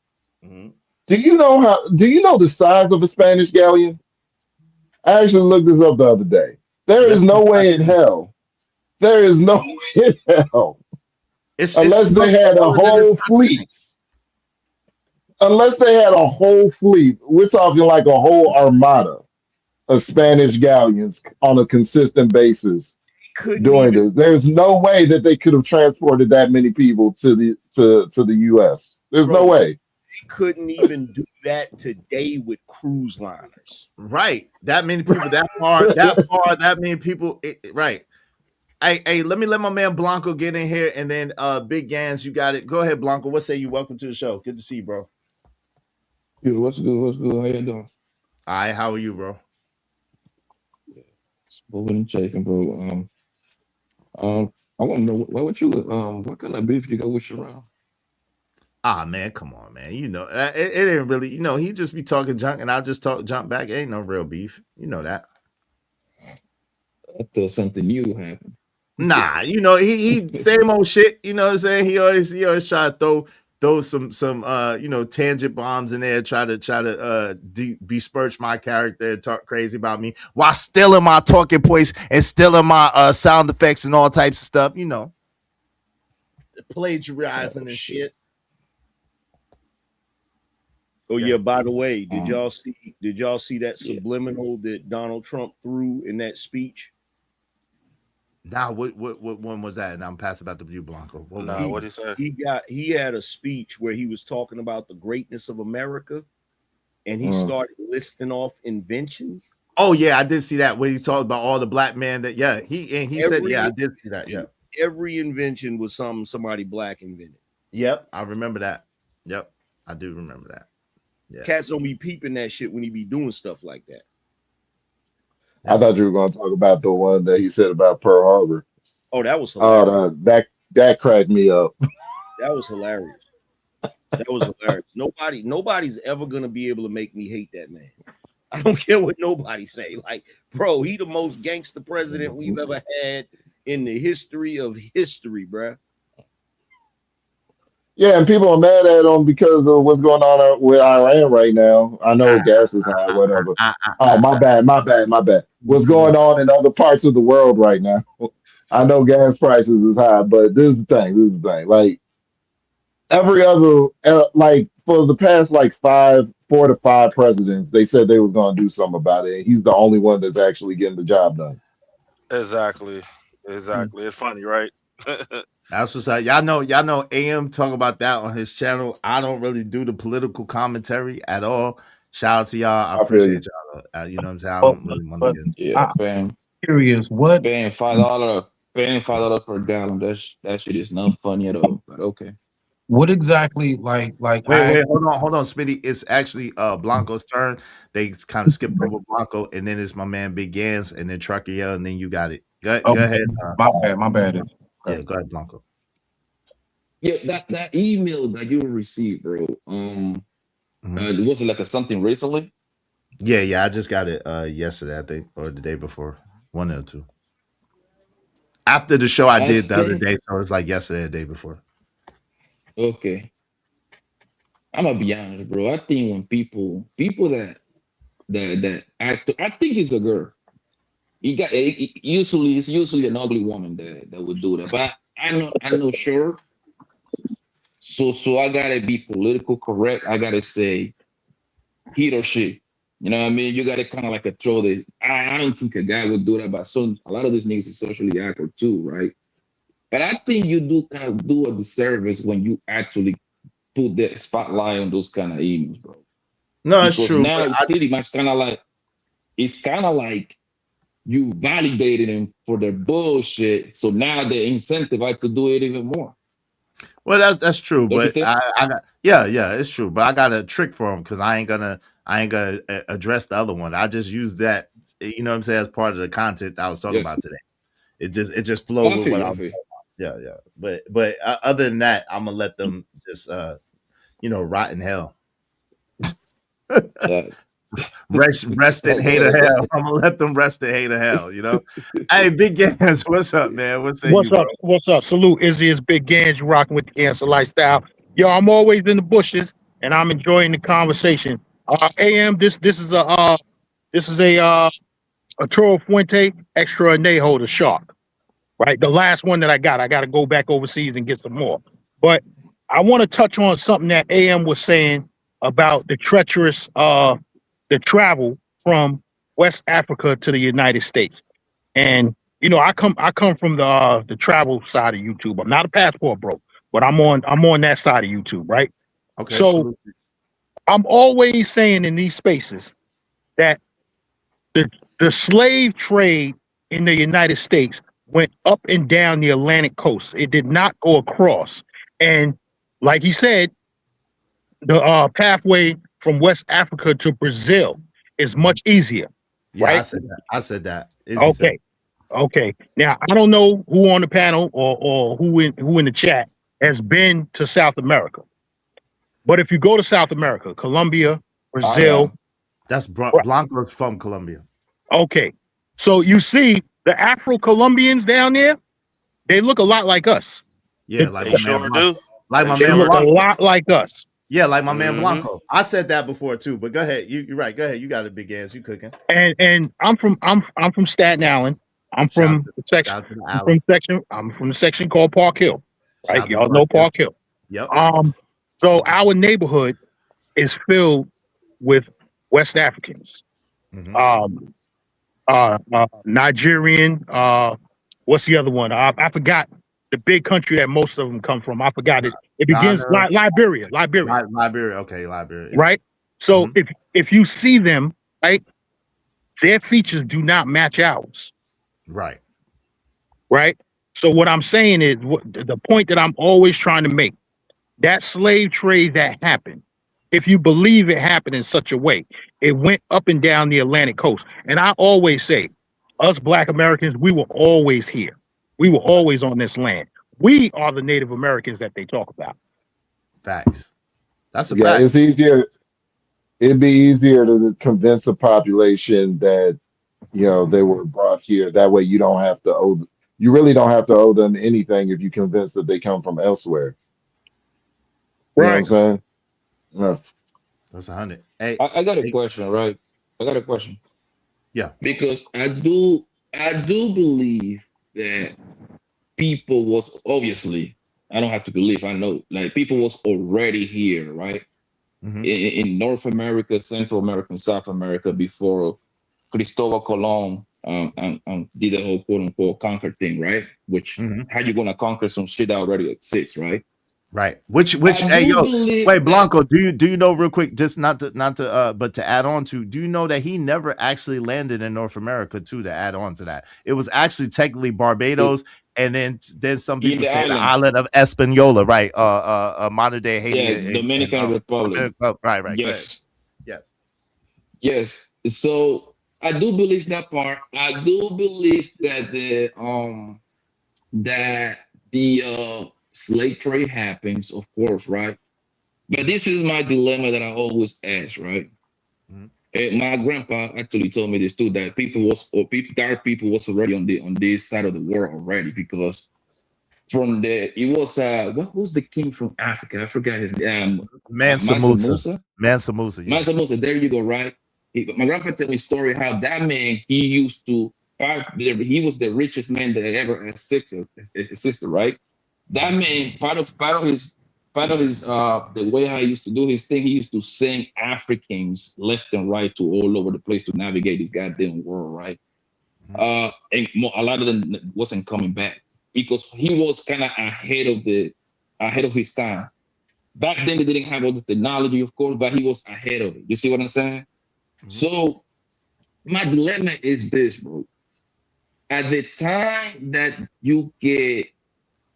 Mm-hmm. Do you know the size of a Spanish galleon? I actually looked this up the other day. There is no way in hell. There is no way in hell. Unless they had a whole fleet. Unless they had a whole fleet. We're talking like a whole armada of Spanish galleons on a consistent basis doing this. There's no way that they could have transported that many people to the US. There's no way. They couldn't even do that today with cruise liners. Right. That many people, that far, that many people. Right. Hey, let me let my man Blanco get in here, and then Big Gans, you got it. Go ahead, Blanco. What say you? Welcome to the show. Good to see you, bro. Dude, what's good? What's good? How you doing? All right, how are you, bro? Moving and shaking, bro. I want to know what kind of beef you got with Sharon? Ah, man, come on, man. You know, it ain't really. You know, he just be talking junk, and I'll just talk junk back. It ain't no real beef. You know that. I thought something new happened. Nah, you know, he same old shit. You know what I'm saying? He always try to throw some tangent bombs in there, try to besmirch my character and talk crazy about me while stealing my talking points and stealing my sound effects and all types of stuff. You know, plagiarizing and shit. Oh yeah, by the way, did y'all see that subliminal that Donald Trump threw in that speech? Nah, what one was that? And I'm passing about to you, Blanco. What did he say? He had a speech where he was talking about the greatness of America, and he started listing off inventions. Oh yeah, I did see that where he talked about all the black men that he said I did see that. Yeah, every invention was somebody black invented. Yep, I remember that. Yep, I do remember that. Yeah. Cats don't be peeping that shit when he be doing stuff like that. I thought you were going to talk about the one that he said about Pearl Harbor. Oh, that was hilarious. That cracked me up. That was hilarious. That was hilarious. Nobody's ever gonna be able to make me hate that man. I don't care what nobody say. Like, bro, he the most gangster president we've ever had in the history of history, bro. Yeah, and people are mad at him because of what's going on with Iran right now. I know gas is high, whatever. Oh, my bad. What's going on in other parts of the world right now? I know gas prices is high, but this is the thing. Like every other, like for the past like 4 to 5 presidents, they said they was going to do something about it. He's the only one that's actually getting the job done. Exactly. It's funny, right? That's what's up. Y'all know AM talk about that on his channel. I don't really do the political commentary at all. Shout out to y'all. I I feel you. appreciate y'all. You know what I'm saying? I But, don't really want to but get into Yeah, I'm curious, what paying $5 per gallon. That shit is not funny at all. But okay. what exactly like I Wait, hold on, Smitty. It's actually Blanco's turn. They kind of skipped over Blanco, and then it's my man Big Gans, and then Trucker Yell, and then you got it. Go oh, ahead. my bad. Yeah, Okay. go ahead, Blanco. Yeah, that email that you received, bro. Mhm. Was it like a something recently? Yeah, I just got it yesterday, I think, or the day before. One or two. After the show I I did the other think day, so it's like yesterday, the day before. okay. I'm gonna be honest, bro. I think when people that act, I think it's a girl. Usually it's usually an ugly woman that would do that. But I know sure. So I gotta be political correct. I gotta say he or she. You know what I mean? You gotta kind of like a throw the. I don't think a guy would do that, but some a lot of these niggas is socially awkward too, right? But I think you do kind of do a disservice when you actually put the spotlight on those kind of emails, bro. No, it's Because true, now but it's I pretty much kind of like you validated him for their bullshit. So now they're incentivized to do it even more. well, that's true, Don't you but think? I got yeah, it's true, but I got a trick for him because I ain't gonna address the other one. I just use that, you know what I'm saying, as part of the content I was talking Yeah. about today. It just flow I with feel what you. I I'm. feel you. Yeah. But other than that, I'm gonna let them just rot in hell. Yeah. Rest in Go hate of ahead. Go hell. ahead. I'm gonna let them rest in hate of hell. Hey, Big Gans, what's up, man? What say What's you, bro? up? What's up? Salute, Izzy. It's Big Gans. You rocking with the Gangster lifestyle. Yo, I'm always in the bushes, and I'm enjoying the conversation. AM, this is a Toro Fuente extra anejo to shark. Right, the last one that I got. I got to go back overseas and get some more. But I want to touch on something that AM was saying about the travel from West Africa to the United States. And I come from the travel side of YouTube. I'm not a passport bro, but I'm on that side of YouTube, right? Okay, So salute. I'm always saying in these spaces that the the slave trade in the United States went up and down the Atlantic coast. It did not go across. And like he said, the pathway from West Africa to Brazil is much easier, Yeah, I right? said that. I said that. Izzy said. Okay. Okay. Now I don't know who on the panel or who in the chat has been to South America, but if you go to South America, Colombia, I Brazil, am. That's right, Blanco's from Colombia. okay, so you see the Afro-Colombians down there, they look a lot like us. Yeah, The- like They my man sure do. Blanco. Like They my They man look sure a do. Blanco. lot like us, Yeah, like my man Hmm. Blanco. I said that before too, but go ahead. You're right. Go ahead. You got a big ass. You cooking. and I'm from Staten Island. I'm Shout out from to, the section. shout out to the alley. I'm from the section called Park Hill, right? Shout out to Y'all know Park Hill. Park Hill. Yep. So our neighborhood is filled with West Africans, Hmm. um, Nigerian. What's the other one? I forgot the big country that most of them come from. I forgot it. It begins Ghana, Liberia, Liberia, Liberia. Okay, Liberia. right? Yeah. So if you see them, right, their features do not match ours, Right. right? So what I'm saying is the point that I'm always trying to make. That slave trade that happened, if you believe it happened in such a way, it went up and down the Atlantic coast. And I always say, us Black Americans, we were always here. We were always on this land. We are the Native Americans that they talk about. Facts. That's a Yeah, fact. it's easier. It'd be easier to convince a population that they were brought here. That way, you don't have to owe. You really don't have to owe them anything if you convince that they come from elsewhere. You know what I'm Right. saying? Yeah. That's 100. Hey, I got a hey, question, right? I got a question yeah. because I do believe that people was obviously. I don't have to believe. I know, like people was already here, right? Hmm. In North America, Central America, and South America before Cristobal Colon and did the whole quote unquote conquer thing, right? Which how you gonna conquer some shit that already exists, right? Right. Which I hey do yo, believe wait, that Blanco, do you know real quick, just not to but to add on to, do you know that he never actually landed in North America too, to add on to that? It was actually technically it, Barbados, and then some in people the say the islands, island of Hispaniola, right? Modern day Haiti yeah, and Dominican Republic, right, go ahead. yes, Yes. yes. So I do believe that part. I do believe that the slave trade happens, of course, right? But this is my dilemma that I always ask, right? Mhm. My grandpa actually told me this too, that people was or people dark people was already on this side of the world already, because from the it was what was the king from Africa? I forgot his name. Mansa Mansa Musa. Musa. Mansa Musa, yeah. Mansa Musa. There you go, right? My grandpa told me a story how that man he used to he was the richest man that ever existed, right? That man part of his the way I used to do his thing, he used to send Africans left and right to all over the place to navigate this goddamn world, right? And a lot of them wasn't coming back because he was kind of ahead of his time. Back then they didn't have all the technology, of course, but he was ahead of it. You see what I'm saying? So my dilemma is this, bro. At the time that you get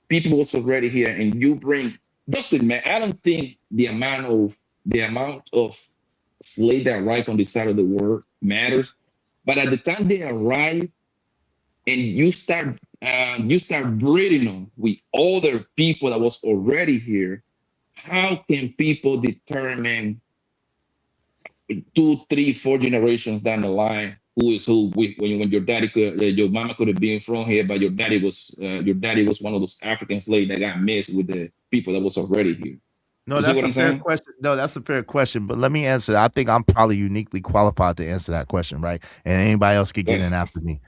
people was already here and you bring, listen, man, I don't think the amount of slave that arrive on this side of the world matters. But at the time they arrive and you start breeding them with other people that was already here, how can people determine 2, 3, 4 generations down the line who is who? When your daddy could, your mama could have been from here, but your daddy was one of those African slaves that got mixed with the people that was already here. No, You see that's what a I'm fair saying? question. No, that's a fair question. But let me answer that. I think I'm probably uniquely qualified to answer that question, right? And anybody else could get in after me.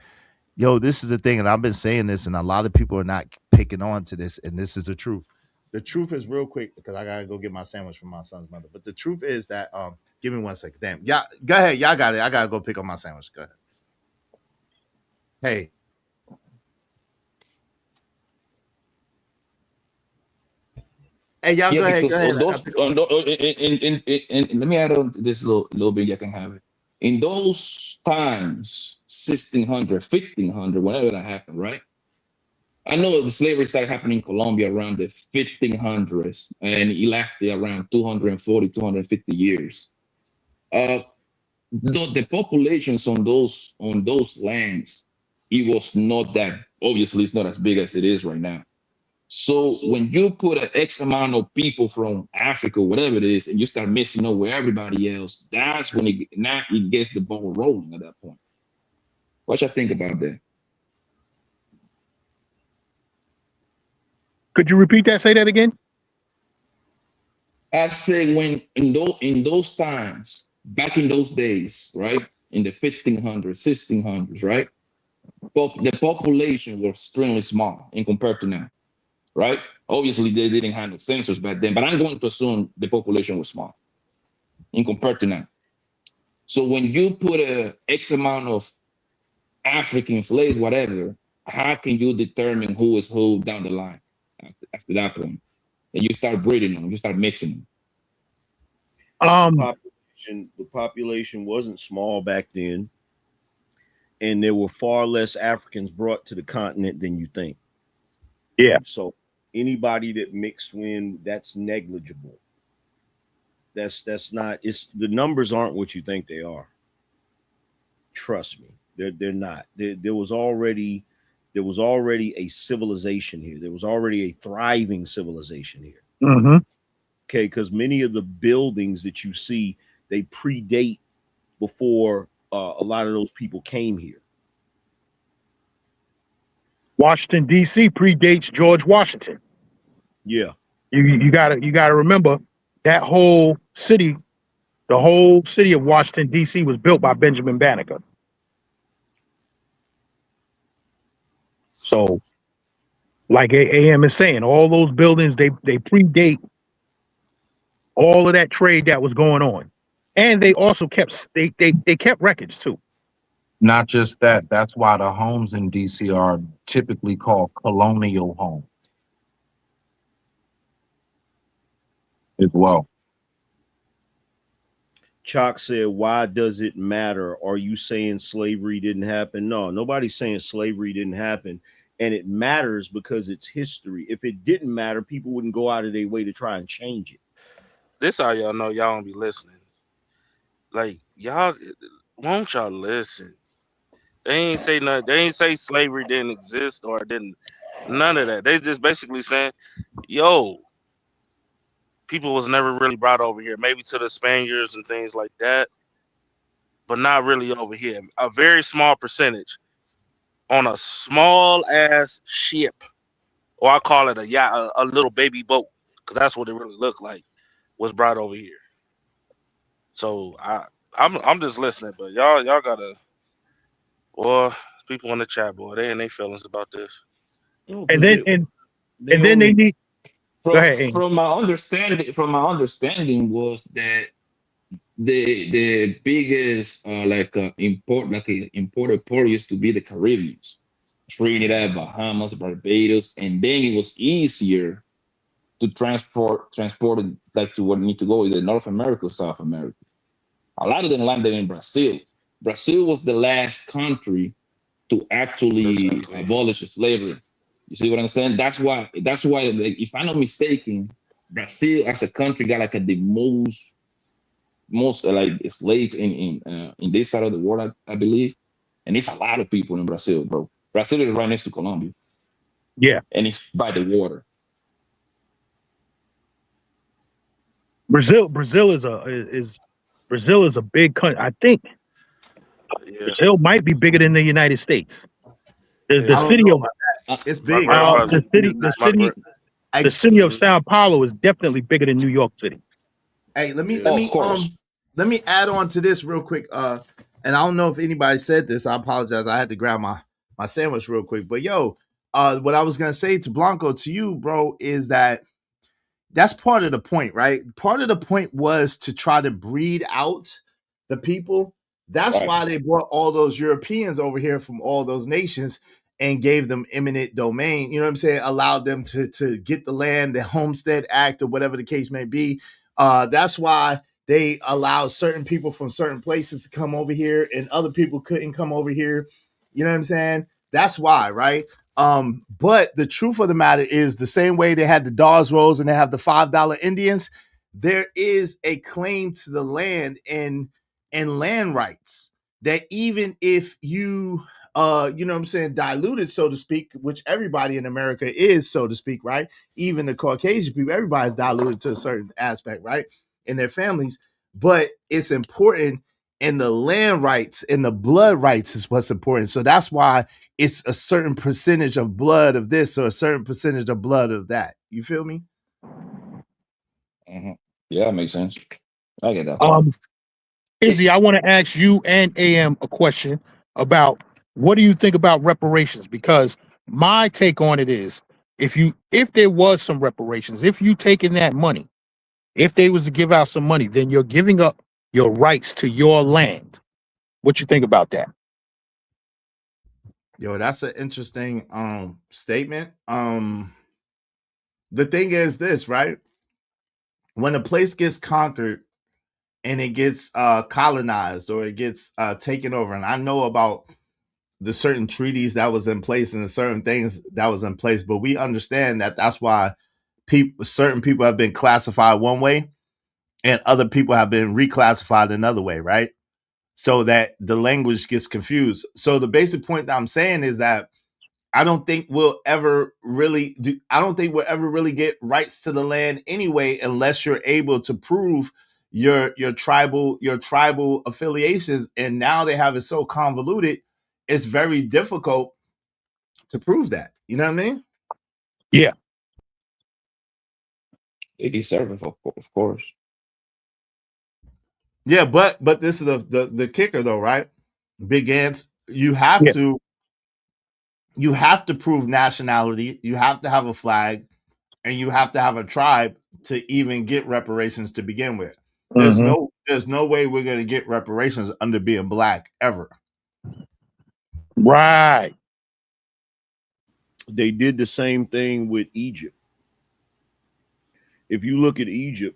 Yo, this is the thing, and I've been saying this, and a lot of people are not picking on to this, and this is the truth. The truth is real quick because I gotta go get my sandwich from my son's mother. But the truth is that give me 1 second. Damn. Yeah, go ahead. Y'all got it. I gotta go pick up my sandwich. Go ahead. Hey. Hey, y'all Yeah, go ahead. Go because ahead. on I gotta those, pick up my on, let me add on this little bit. You can have it. In those times, 1600, 1500, whenever that happened, right? I know the slavery started happening in Colombia around the 1500s, and it lasted around 240, 250 years. Uh, the populations on those lands, it was not that, obviously it's not as big as it is right now. So when you put an X amount of people from Africa, whatever it is, and you start mixing up with everybody else, that's when it gets the ball rolling at that point. What you think about that? Could you repeat that? Say that again. I say when in those times, back in those days, right? In the 1500s, 1600s, right? The population was extremely small in compared to now, right? Obviously, they didn't have no sensors back then, but I'm going to assume the population was small in compared to now. So when you put a X amount of African slaves, whatever, how can you determine who is who down the line after that point? And you start breeding them, you start mixing them. The population wasn't small back then, and there were far less Africans brought to the continent than you think. Yeah. So anybody that mixed in, that's negligible. That's not. It's the numbers aren't what you think they are. Trust me, they're not. There was already a civilization here. There was already a thriving civilization here. Mm-hmm. Okay, because many of the buildings that you see, they predate before a lot of those people came here. Washington D.C. predates George Washington. Yeah. You gotta remember that whole city, the whole city of Washington D.C. was built by Benjamin Banneker. So, like AM is saying, all those buildings they predate all of that trade that was going on, and they also kept they kept records too. Not just that, that's why the homes in DC are typically called colonial homes as well. Chalk said, why does it matter? Are you saying slavery didn't happen? No, nobody's saying slavery didn't happen. And it matters because it's history. If it didn't matter, people wouldn't go out of their way to try and change it. This how y'all know y'all don't be listening. Like y'all, won't y'all listen? They ain't say nothing. They ain't say slavery didn't exist or didn't. None of that. They just basically saying, "Yo, people was never really brought over here. Maybe to the Spaniards and things like that, but not really over here. A very small percentage on a small ass ship, or I call it a yacht, a little baby boat, because that's what it really looked like, was brought over here. So I'm just listening, but y'all gotta, boy, people in the chat, boy, they in their feelings about this. No, And because then and then they need. Go From ahead, Amy. from my understanding was that the biggest imported port used to be the Caribbeans, Trinidad, Bahamas, Barbados, and then it was easier to transport it like to where it need to go, either North America or South America. A lot of them landed in Brazil. Brazil was the last country to actually Exactly. abolish slavery. You see what I'm saying? That's why like, if I'm not mistaken, Brazil as a country got like the most like slave in this side of the world, I believe. And it's a lot of people in Brazil, bro. Brazil is right next to Colombia. Yeah. And it's by the water. Brazil is a big country. I think Yeah. Brazil might be bigger than the United States. The Yeah. the I don't city know of about that. It's My big. grandfather, the city the my city I, the city of Sao Paulo is definitely bigger than New York City. hey, Oh, of course. let me add on to this real quick. And I don't know if anybody said this. I apologize. I had to grab my sandwich real quick. But yo, what I was gonna say to Blanco to you, bro, is that that's part of the point, right? Part of the point was to try to breed out the people. That's Right. why they brought all those Europeans over here from all those nations and gave them eminent domain. You know what I'm saying? Allowed them to get the land, the Homestead Act, or whatever the case may be. That's why they allowed certain people from certain places to come over here, and other people couldn't come over here. You know what I'm saying? That's why, right? But the truth of the matter is the same way they had the Dawes Rolls and they have the $5 Indians, there is a claim to the land and land rights that even if you you know what I'm saying, diluted, so to speak, which everybody in America is, so to speak, right? Even the Caucasian people, everybody's diluted to a certain aspect, right? In their families. But it's important, and the land rights and the blood rights is what's important. So that's why it's a certain percentage of blood of this or a certain percentage of blood of that. You feel me? Mm-hmm. Yeah, that makes sense. I get that. Izzy, I want to ask you and AM a question about what do you think about reparations? Because my take on it is if there was some reparations, if you taking that money, if they was to give out some money, then you're giving up your rights to your land. What you think about that? Yo, that's an interesting statement. The thing is this, right? When a place gets conquered and it gets colonized or it gets taken over, and I know about the certain treaties that was in place and the certain things that was in place, but we understand that that's why certain people have been classified one way and other people have been reclassified another way, right? So that the language gets confused. So the basic point that I'm saying is that I don't think we'll ever really get rights to the land anyway, unless you're able to prove your tribal affiliations. And now they have it so convoluted, it's very difficult to prove that. You know what I mean? Yeah. They deserve it, of course. Yeah, but this is the kicker though, right? Big ants, Yeah. you have to prove nationality, you have to have a flag, and you have to have a tribe to even get reparations to begin with. Mhm. There's no way we're gonna get reparations under being black ever. Right. They did the same thing with Egypt. If you look at Egypt,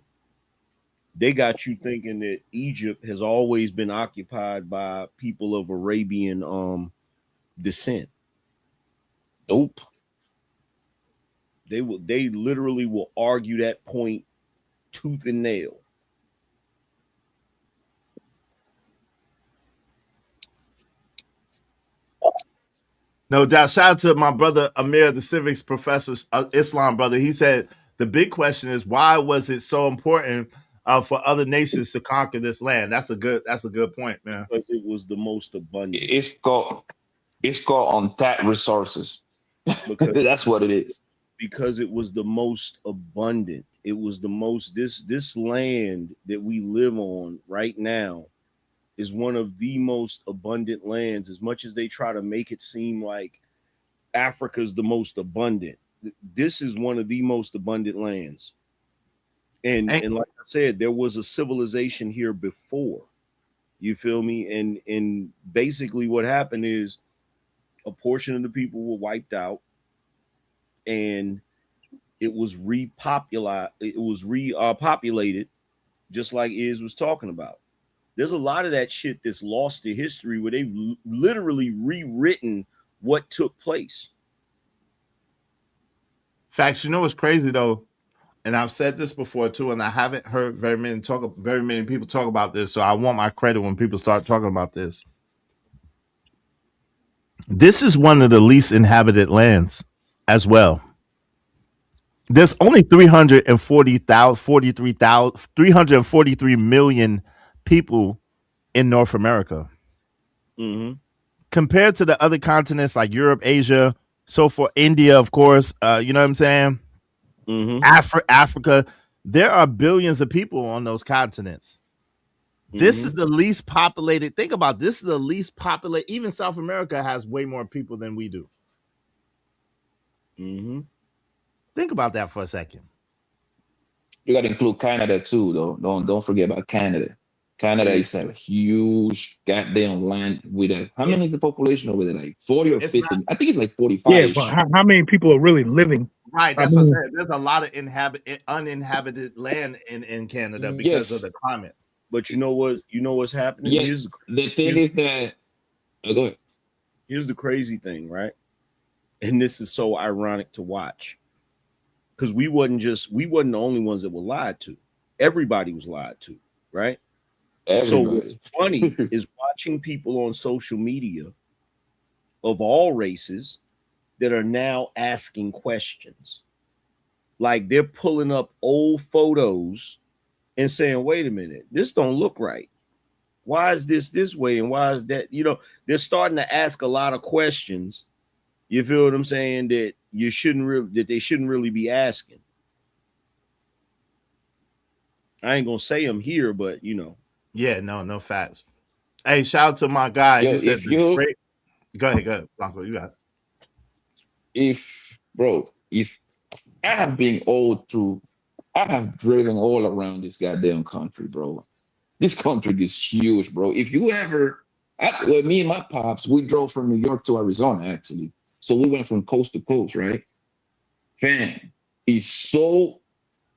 they got you thinking that Egypt has always been occupied by people of Arabian descent. Nope. They literally will argue that point tooth and nail. No doubt. Shout out to my brother Amir, the civics professor, Islam brother. He said the big question is why was it so important for other nations to conquer this land? That's a good point, man. Because it was the most abundant. It's called untapped resources. Because that's what it is. Because it was the most abundant. It was the most this land that we live on right now is one of the most abundant lands. As much as they try to make it seem like Africa's the most abundant, this is one of the most abundant lands. And like I said, there was a civilization here before. You feel me? And basically what happened is a portion of the people were wiped out, and it was repopulated, just like Iz was talking about. There's a lot of that shit that's lost to history where they've literally rewritten what took place. Facts. You know what's crazy though, and I've said this before too, and I haven't heard very many people talk about this. So I want my credit when people start talking about this. This is one of the least inhabited lands as well. There's only 343 million people in North America. Mm-hmm. Compared to the other continents like Europe, Asia, so for India, of course, you know what I'm saying? Mm-hmm. Africa, there are billions of people on those continents. This is the least populated. Think about this is the least populated. Even South America has way more people than we do. Mm-hmm. Think about that for a second. You got to include Canada too, though. Don't forget about Canada. Canada is a huge goddamn land with how many is the population over there? Like 40 or 50? I think it's like 45. Yeah, but how many people are really living? Right, that's what I'm saying. There's a lot of uninhabited land in Canada because of the climate. But you know what's happening? Yeah, the thing is that go ahead. Here's the crazy thing, right? And this is so ironic to watch. Because we wasn't the only ones that were lied to. Everybody was lied to, right? Everybody. So what's funny is watching people on social media of all races that are now asking questions. Like they're pulling up old photos and saying, wait a minute, this don't look right. Why is this way? And why is that? You know, they're starting to ask a lot of questions. You feel what I'm saying? That they shouldn't really be asking. I ain't gonna say them here, but you know. Yeah, no facts. Hey, shout out to my guy. Yo, He said great. Go ahead, Blanco, you got it. If I have been I have driven all around this goddamn country, bro. This country is huge, bro. If you ever, me and my pops, we drove from New York to Arizona, actually. So we went from coast to coast, right? Fam,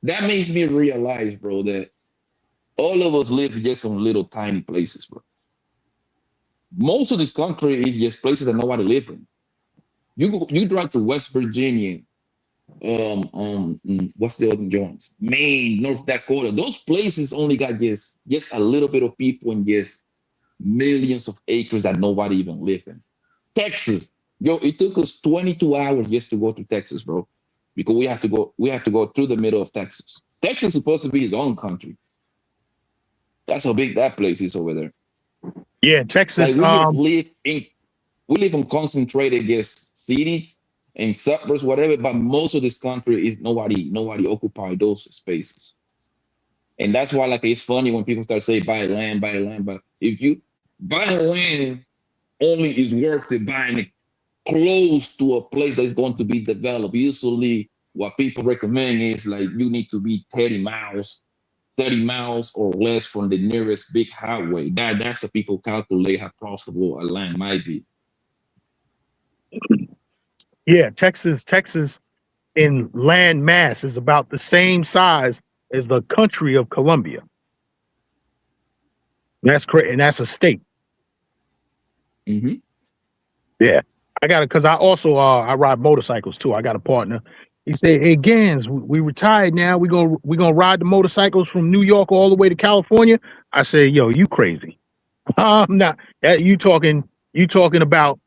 that makes me realize, bro, that all of us live just on little tiny places, bro. Most of this country is just places that nobody live in. You drive to West Virginia, what's the other joints? Maine, North Dakota. Those places only got just a little bit of people and just millions of acres that nobody even live in. Texas, it took us 22 hours just to go to Texas, bro, because we have to go through the middle of Texas. Texas is supposed to be his own country. That's how big that place is over there. Yeah, Texas. Like we live in concentrated just cities and suburbs, whatever. But most of this country is nobody occupy those spaces, and that's why like it's funny when people start saying buy land. But if you buy land, only is worth it buying it close to a place that's going to be developed. Usually, what people recommend is like you need to be 30 miles or less from the nearest big highway. That's how people calculate how profitable a land might be. Yeah, Texas in land mass is about the same size as the country of Colombia. That's crazy, and that's a state. Mm-hmm. Yeah, I got it because I also I ride motorcycles too. I got a partner. He said, "Hey Gans, we retired now. We gonna ride the motorcycles from New York all the way to California." I said, "Yo, you crazy? I'm not. You talking about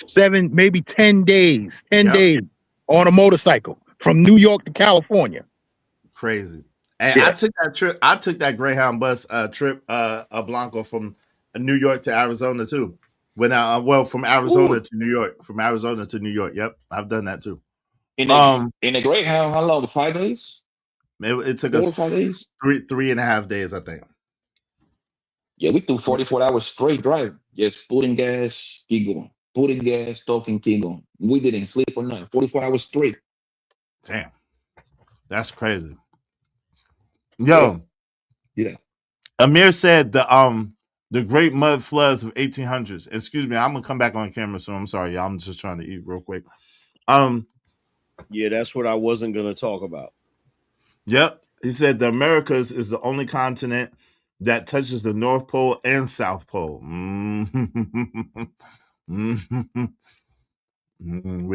7, maybe 10 days, 10 Yep. days on a motorcycle from New York to California." Crazy. And I Yeah. took that trip. I took that Greyhound bus trip, Blanco, from New York to Arizona too. When from Arizona Ooh, to New York, from Arizona to New York. Yep, I've done that too. in a Um, in a Greyhound, how long? 5 days? it took 4 or 5 us days? three and a half days, I think. Yeah, we do 44 hours straight drive. Just putting gas, keep going. Putting gas, talking, keep going. We didn't sleep or nothing. 44 hours straight. Damn, that's crazy. Yeah, Yo, yeah. Amir said the great mud floods of 1800s. Excuse me, I'm gonna come back on camera soon. I'm sorry, y'all. I'm just trying to eat real quick. Yeah, that's what I wasn't going to talk about. Yep. He said the Americas is the only continent that touches the North Pole and South Pole. We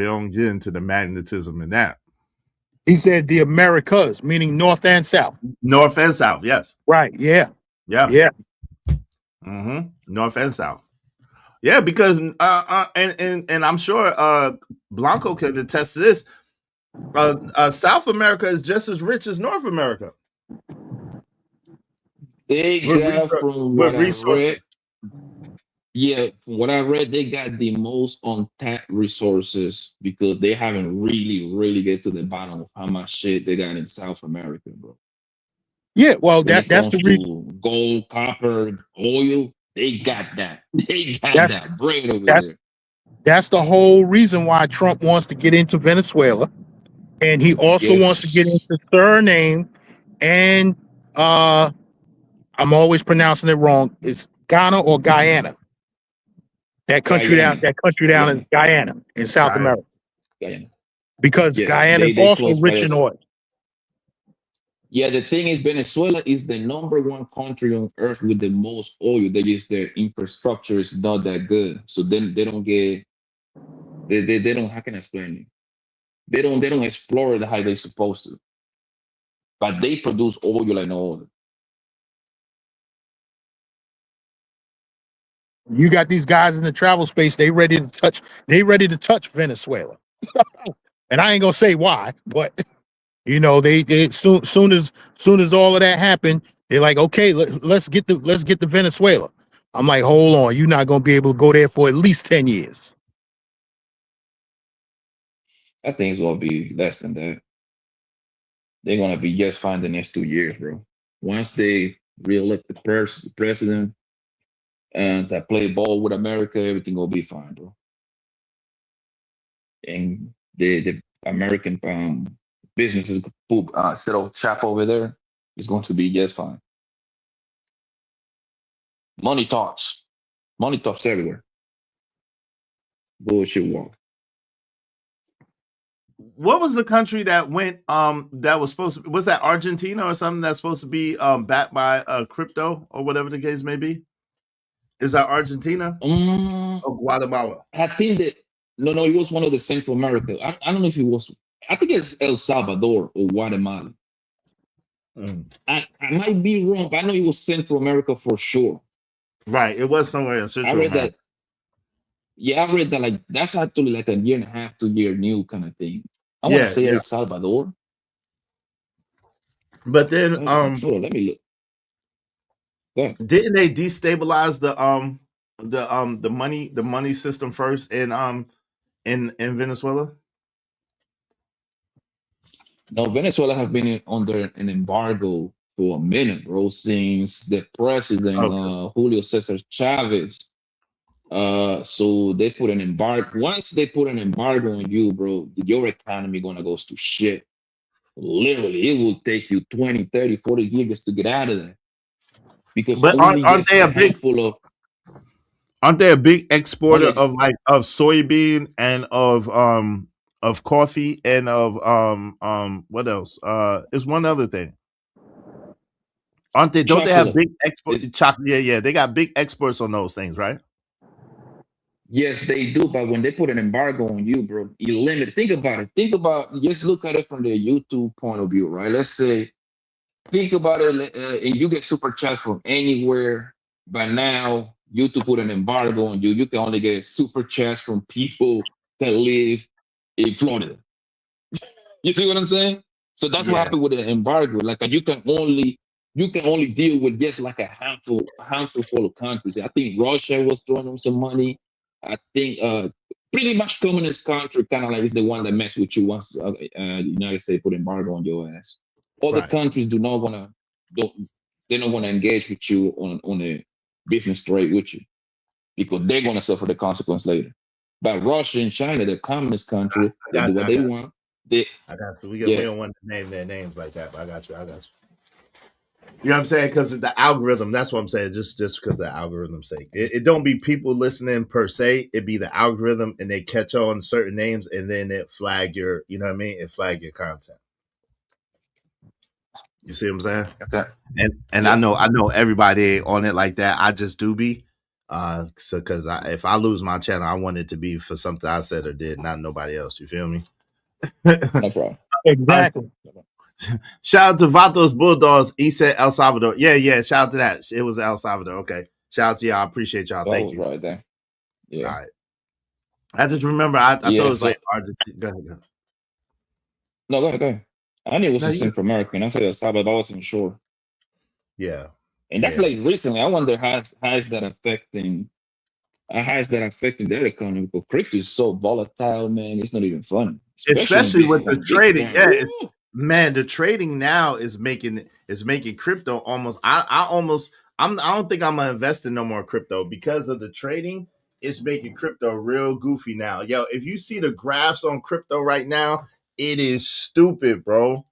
don't get into the magnetism in that. He said the Americas, meaning North and South. North and South, yes. Right. Yeah. Yeah. Yeah. North and South. Yeah, because and I'm sure Blanco can attest to this. South America is just as rich as North America They got, from with what I resources. read, yeah, from what I read, they got the most untapped resources because they haven't really get to the bottom of how much shit they got in South America, bro. Yeah. Well, When it that's the comes reason. to gold, copper, oil, they got that. They got That's that bread over that's there. that's the whole reason why Trump wants to get into Venezuela, and he also wants to get Yes, into Suriname, and I'm always pronouncing it wrong. It's Ghana or Guyana. Guyana. That country down Yeah, in Guyana in South Guyana. America, Guyana. because Yes, Guyana is they also close by rich in us. oil. Yeah, the thing is, Venezuela is the number one country on earth with the most oil. They just their infrastructure is not that good, so then they don't get they don't. How can I explain it? They don't explore it how they supposed to, but they produce oil and all. You got these guys in the travel space. They ready to touch. They ready to touch Venezuela, and I ain't gonna say why, but they soon as all of that happened, they're like, okay, let's get the Venezuela. I'm like, hold on, you're not gonna be able to go there for at least 10 years. I think it's gonna be less than that. They're gonna be just fine the next 2 years, bro. Once they reelect the president and that play ball with America, everything will be fine, bro. And the American businesses settle shop over there is going to be just fine. Money talks. Money talks everywhere. Bullshit walk. What was the country that went that was supposed to, was that Argentina or something that's supposed to be backed by crypto or whatever the case may be? Is that Argentina or Guatemala? I think that no, it was one of the Central America. I don't know if it was. I think it's El Salvador or Guatemala. I might be wrong, but I know it was Central America for sure. Right, it was somewhere in I Central read America. that. Yeah, I read that. Like that's actually like a year and a half, 2 year new kind of thing. I want to Yeah, say yeah. El Salvador. But then Hold on, let me look. Yeah. didn't they destabilize the money system first in Venezuela? No, Venezuela have been under an embargo for a minute, bro, since the president Okay. Julio Cesar Chavez. So they put an embargo. Once they put an embargo on you, bro, your economy gonna go to shit. Literally, it will take you 20, 30, 40 years to get out of that. Because But only aren't just they a a big handful of Aren't they a big exporter Only of soybean and of coffee and of what else? It's one other thing. Aren't they? Don't they have chocolate. big export chocolate? Yeah. They got big exports on those things, right? Yes, they do, but when they put an embargo on you, bro, you limit. Think about it. Think about just look at it from the YouTube point of view, right? Let's say think about it, and you get super chats from anywhere, but now YouTube put an embargo on you. You can only get super chats from people that live in Florida. You see what I'm saying? So that's what Yeah, happened with the embargo. Like you can only deal with just like a handful full of countries. I think Russia was throwing them some money. I think pretty much communist country kind of like is the one that mess with you once the United States put embargo on your ass. Other right. countries don't they don't want to engage with you on a business trade with you because they're gonna suffer the consequence later. But Russia and China, they're communist country, they do what I they got want. They I got you. We yeah, don't want to name their names like that, but I got you. I got you. You know what I'm saying? Because of the algorithm. That's what I'm saying. Just because of the algorithm's sake. It don't be people listening per se. It be the algorithm, and they catch on certain names, and then it flag your. You know what I mean? It flag your content. You see what I'm saying? okay. And Yeah, I know everybody on it like that. I just do be. So because if I lose my channel, I want it to be for something I said or did, not nobody else. You feel me? no problem. uh, Exactly. Shout out to Vatos Bulldogs. He said El Salvador. Yeah. Shout out to that. It was El Salvador. Okay. Shout out to y'all. I appreciate y'all. That Thank was you. right there. All Yeah. right. I just remember I thought it Yeah. was So like Argentina. Go ahead. no, go ahead, go ahead. I knew it was No, in you. Central America, and I said El Salvador, I wasn't sure. Yeah. And that's Yeah. like recently. I wonder how is that affecting their economy because crypto is so volatile, man. It's not even funny, especially Especially with the Bitcoin. trading. Bitcoin, Yeah, woo! man, the trading now is making crypto almost. I almost. I don't think I'm gonna invest in no more crypto because of the trading. It's making crypto real goofy now. Yo, if you see the graphs on crypto right now, it is stupid, bro.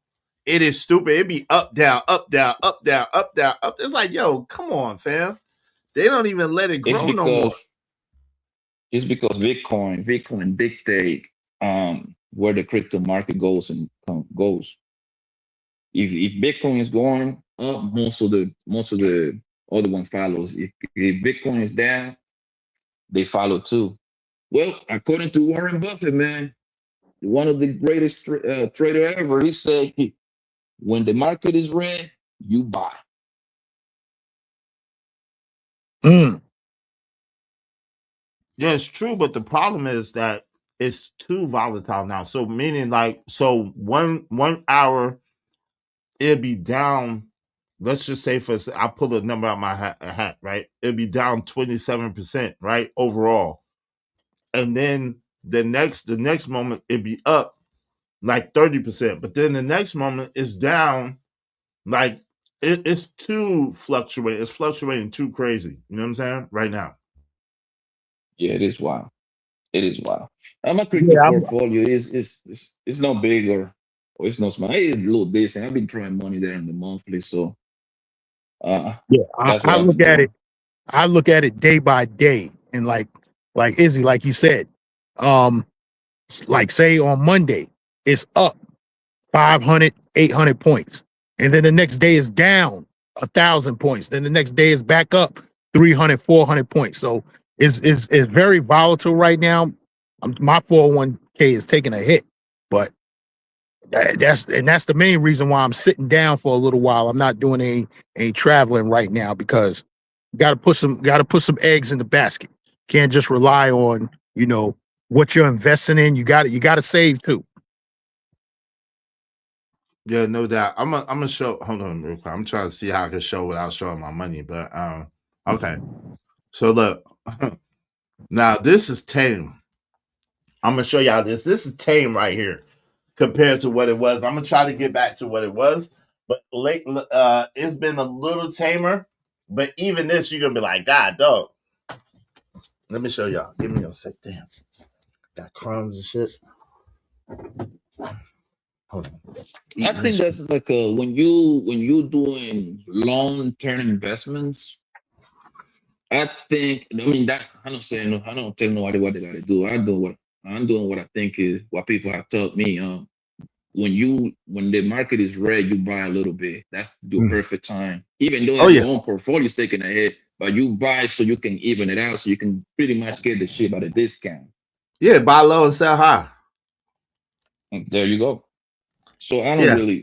It is stupid. It be up, down, up, down, up, down, up, down, up. It's like, yo, come on, fam. They don't even let it It's grow no more. because Bitcoin dictate where the crypto market goes and goes. If Bitcoin is going up, most of the other one follows. If Bitcoin is down, they follow too. Well, according to Warren Buffett, man, one of the greatest trader ever, he said, when the market is red, you buy. Mm. Yeah, it's true, but the problem is that it's too volatile now. So meaning like so 1 hour it'll be down. Let's just say I pull a number out my hat, right? It'll be down 27%, right? Overall. And then the next moment it'd be up like 30%. But then the next moment it's down like it's too fluctuating. It's fluctuating too crazy. You know what I'm saying? Right now. Yeah, it is wild. It is wild. My crypto Yeah, portfolio is no big or it's no small. It's a little decent. I've been throwing money there in the monthly, so yeah. that's what I I've look been at it. doing. I look at it day by day, and like Izzy, like you said, um, like say on Monday, it's up 500, 800 points. And then the next day is down 1,000 points. Then the next day is back up 300, 400 points. So it's very volatile right now. My 401k is taking a hit, but that's the main reason why I'm sitting down for a little while. I'm not doing any traveling right now because got to put some eggs in the basket. Can't just rely on what you're investing in. You got to save too. Yeah, no doubt. I'm gonna show. Hold on, real quick. I'm trying to see how I can show without showing my money. But okay. So look, now this is tame. I'm gonna show y'all this. This is tame right here compared to what it was. I'm gonna try to get back to what it was, but it's been a little tamer. But even this, you're gonna be like, God, dog. Let me show y'all. Give me a sec. Damn, got crumbs and shit. Hold on. I Eating think this. that's like when you doing long term investments, I think. I mean that. I don't say no. I don't tell nobody what they gotta do. I'm doing what I think is what people have taught me. When the market is red, you buy a little bit. That's the Mm. perfect time. Even though Oh that yeah, your own portfolio is taking a hit, but you buy so you can even it out, so you can pretty much get the shit at a discount. yeah. Buy low and sell high. And there you go. So I don't Yeah, really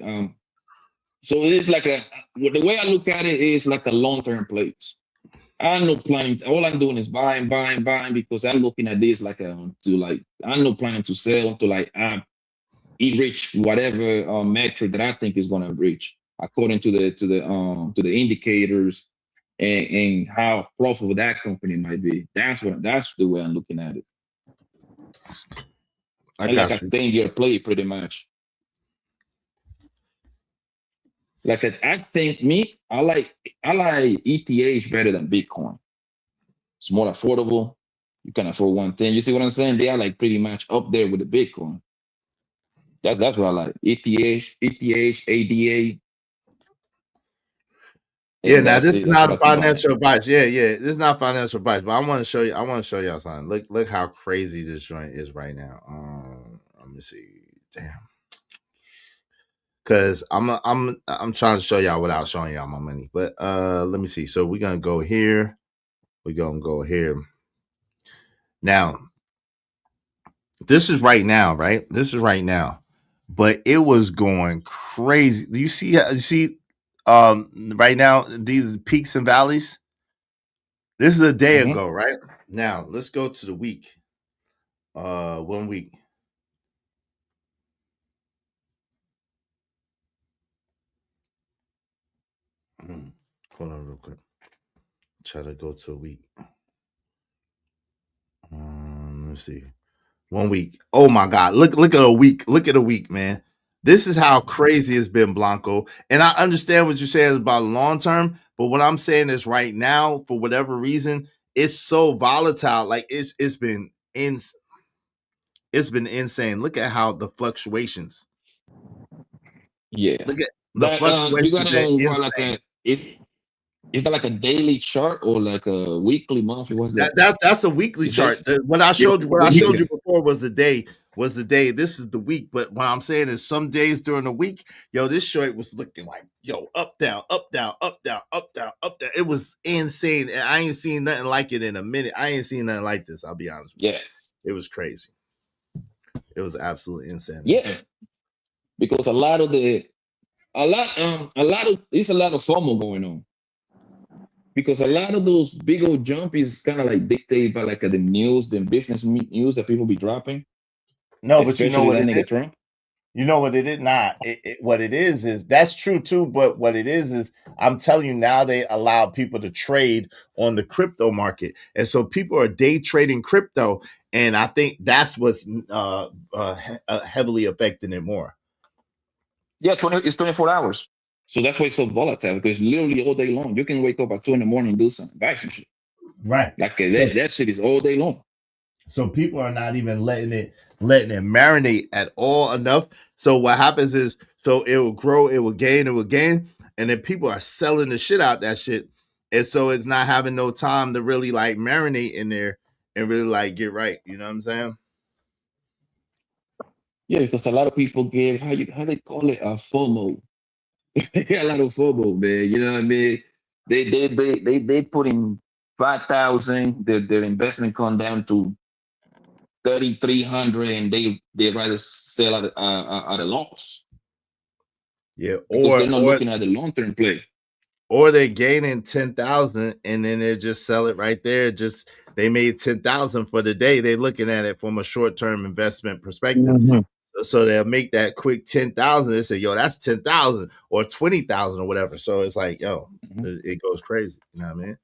so it's like the way I look at it is like a long-term place. I'm not planning. All I'm doing is buying, buying, buying because I'm looking at this like to like I'm not planning to sell to like it reach whatever metric that I think is going to reach according to the indicators and how profitable that company might be. That's the way I'm looking at it. I And like got a you. 10-year play, pretty much. I think I like ETH better than Bitcoin. It's more affordable. You can afford one thing. You see what I'm saying? They are like pretty much up there with the Bitcoin. That's what I like. ETH, ADA, Yeah, and now that's this is it. That's not what a I think I like. financial advice. Yeah. This is not financial advice, but I want to show you. I want to show y'all something. Look how crazy this joint is right now. Let me see. Damn. Cause I'm trying to show y'all without showing y'all my money. But let me see. So we're gonna go here. We're gonna go here. Now, this is right now, right? This is right now. But it was going crazy. Do you see right now these peaks and valleys? This is a day Mm-hmm. ago, right? Now let's go to the week. 1 week. Hold on real quick. Try to go to a week. Let's see. 1 week. Oh my God. Look at a week. Look at a week, man. This is how crazy it's been, Blanco. And I understand what you're saying about long term, but what I'm saying is right now, for whatever reason, it's so volatile. Like it's been insane. Look at how the fluctuations. Yeah. Look at the That you fluctuations got it been on what like insane. a is that like a daily chart or like a weekly, monthly? What's that? That's a weekly Is that chart. What I yeah, showed you, weekly? before was the day. Was the day. This is the week. But what I'm saying is, some days during the week, yo, this short was looking like up down, up down, up down, up down, up down. It was insane, and I ain't seen nothing like it in a minute. I ain't seen nothing like this. I'll be honest with Yeah. you. It was crazy. It was absolute insanity. Yeah. Because a lot of it's a lot of FOMO going on. Because a lot of those big old jump is kind of like dictated by like the news, the business news that people be dropping, No, but you know especially what that it is. nigga Trump. You know what it is not. What it is that's true too. But what it is I'm telling you now they allow people to trade on the crypto market, and so people are day trading crypto, and I think that's what's heavily affecting it more. Yeah, it's 24 hours. So that's why it's so volatile because literally all day long. You can wake up at 2 in the morning and do something, buy some shit. Right. Like So that shit is all day long. so people are not even letting it marinate at all enough. So what happens is, so it will grow, it will gain, and then people are selling the shit out that shit, and so it's not having no time to really like marinate in there and really like get right. You know what I'm saying? Yeah, because a lot of people get how they call it a FOMO. A lot of FOMO, man. You know what I mean? They put in 5,000. Their investment come down to 3,300, and they rather sell at a loss Yeah, because or they're not or looking at the long term play. or they're gaining 10,000 and then they just sell it right there. Just they made 10,000 for the day. They're looking at it from a short term investment perspective. Mhm. So they'll make that quick 10,000. They say, yo, that's 10,000 or 20,000 or whatever. So it's like, yo, Mhm. it goes crazy. You know what I mean?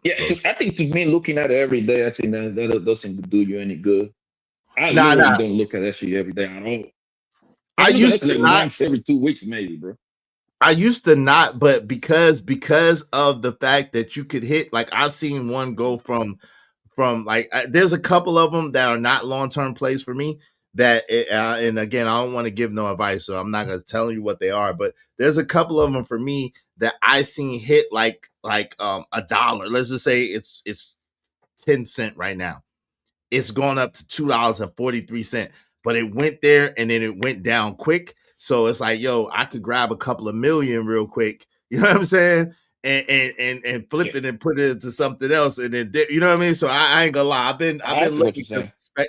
Yeah, I think to me, looking at it every day, I think that doesn't do you any good. I Nah. literally don't look at that shit every day at all. I I look at used that to like not. once every 2 weeks, maybe, bro. I used to not, but because of the fact that you could hit, like I've seen one go from like there's a couple of them that are not long term plays for me, that and again, I don't want to give no advice, so I'm not gonna tell you what they are, but there's a couple of them for me that I seen hit like $1. Let's just say it's 10 cent right now. It's gone up to $2.43, but it went there and then it went down quick. So it's like, yo, I could grab a couple of million real quick. You know what I'm saying? And flip it and put it into something else, and then you know what I mean. So I ain't gonna lie, I've been looking.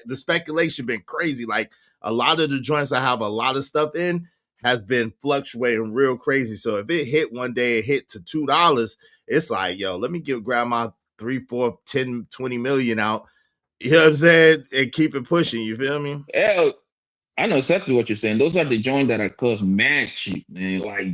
The speculation been crazy. Like a lot of the joints I have a lot of stuff in has been fluctuating real crazy. So if it hit one day, it hit to $2. It's like, yo, let me grab my 3, 4, 10, 20 million out. You know what I'm saying? And keep it pushing. You feel me? Yeah, I know exactly what you're saying. Those are the joints that are cost mad cheap, man. Like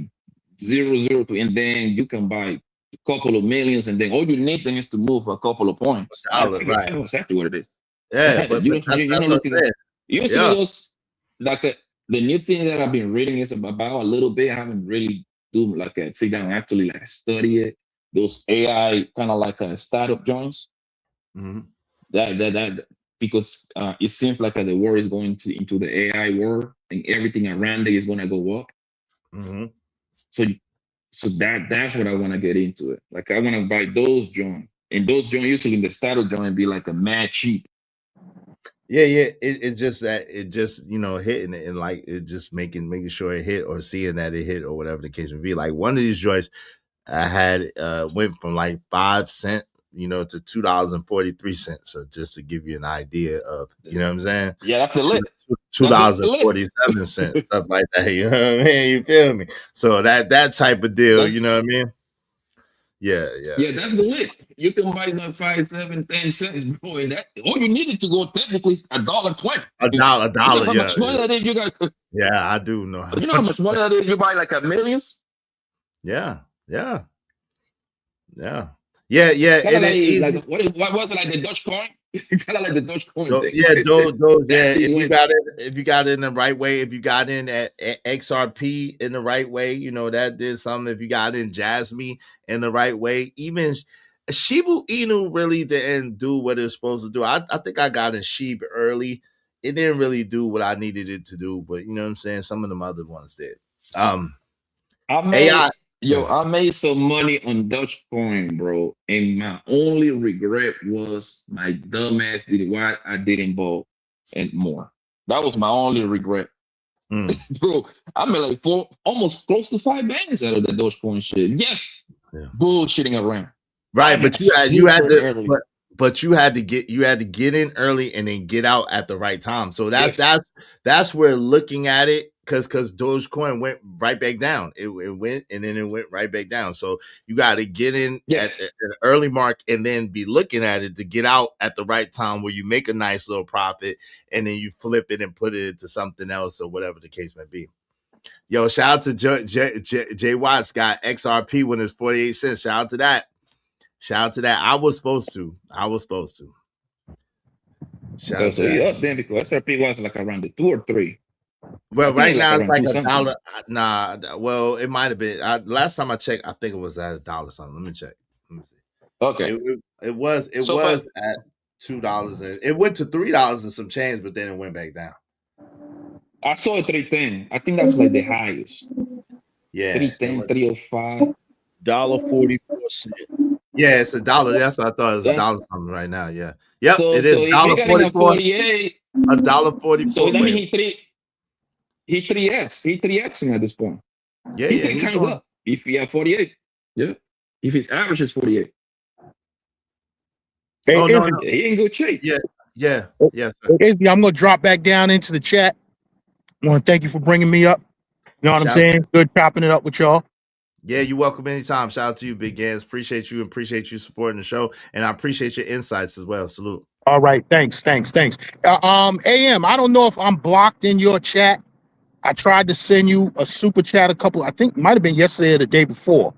0.02, and then you can buy a couple of millions, and then all you need then is to move a couple of points. I know exactly what it is. Yeah, but you that's know, what looking I'm at saying. you see Yeah. those like the new thing that I've been reading is about a little bit. I haven't really do like a sit down and actually like study it. Those AI kind of like a startup joints. Mm-hmm. That because it seems like the world is going into the AI world, and everything around it is going to go up. Mm-hmm. So that's what I want to get into it. Like I want to buy those joints, and those joints usually in the startup joint be like a mad cheap. Yeah. It's just that it just hitting it and like it just making sure it hit or seeing that it hit or whatever the case may be. Like one of these joints I had went from like 5 cent, to $2.43. So just to give you an idea of, you know what I'm saying? Yeah, that's the lit. $2.47, stuff like that. You know what I mean? You feel me? So that type of deal, you know what I mean? Yeah. Yeah, that's the lit. You can buy that 5, 7, 10 cents, bro. And that all you needed to go technically is $1.20. A dollar, You know how yeah. much money that is? You got. Yeah, I do know. You know how much money that is? You buy like a millions. Yeah. Kind And of it like what was it, like the Dogecoin? Kind of like the Dogecoin so, thing. yeah, those That thing if you went. got it in the right way, if you got in at XRP in the right way, that did something. If you got in Jasmine in the right way, even Shibu Inu really didn't do what it's supposed to do. I think I got in Sheeb early. It didn't really do what I needed it to do, but you know what I'm saying? Some of them other ones did. AI. I made some money on Dogecoin, bro. And my only regret was my dumbass did why I didn't buy and more. That was my only regret. Bro, I made like almost close to 5 bands out of the Dogecoin shit. Yes. Yeah. Bullshitting around. Right, but you had to but you had to get in early and then get out at the right time. So that's where looking at it, because Dogecoin went right back down. It went and then it went right back down. So you got to get in at an early mark and then be looking at it to get out at the right time where you make a nice little profit and then you flip it and put it into something else or whatever the case may be. Yo, shout out to J Watts got XRP when it's 48 cents. Shout out to that. I was supposed to. So you up then because SRP was like around the 2 or 3. Well, right now it's like $1. Nah, well, it might have been. Last time I checked, I think it was at $1 something. Let me check. Let me see. Okay. It was at $2. It went to $3 and some change, but then it went back down. I saw it 310. I think that was like the highest. Yeah. 310, 305. $1.44. Yeah, it's $1. That's what I thought. It's $1 something right now. Yeah. Yep. So, it is $1.44. $1.48. $1.44. So that means he 3x. He 3xing at this point. Yeah, he 3 times up. If he have 48. Yeah. If his average is 48. Hey, he in good shape. Yeah. I'm gonna drop back down into the chat. I want to thank you for bringing me up. You know what I'm saying? Good chopping it up with y'all. Yeah, you're welcome anytime. Shout out to you, Big Gans. Appreciate you supporting the show, and I appreciate your insights as well. Salute. All right, thanks. AM, I don't know if I'm blocked in your chat. I tried to send you a super chat I think it might have been yesterday or the day before,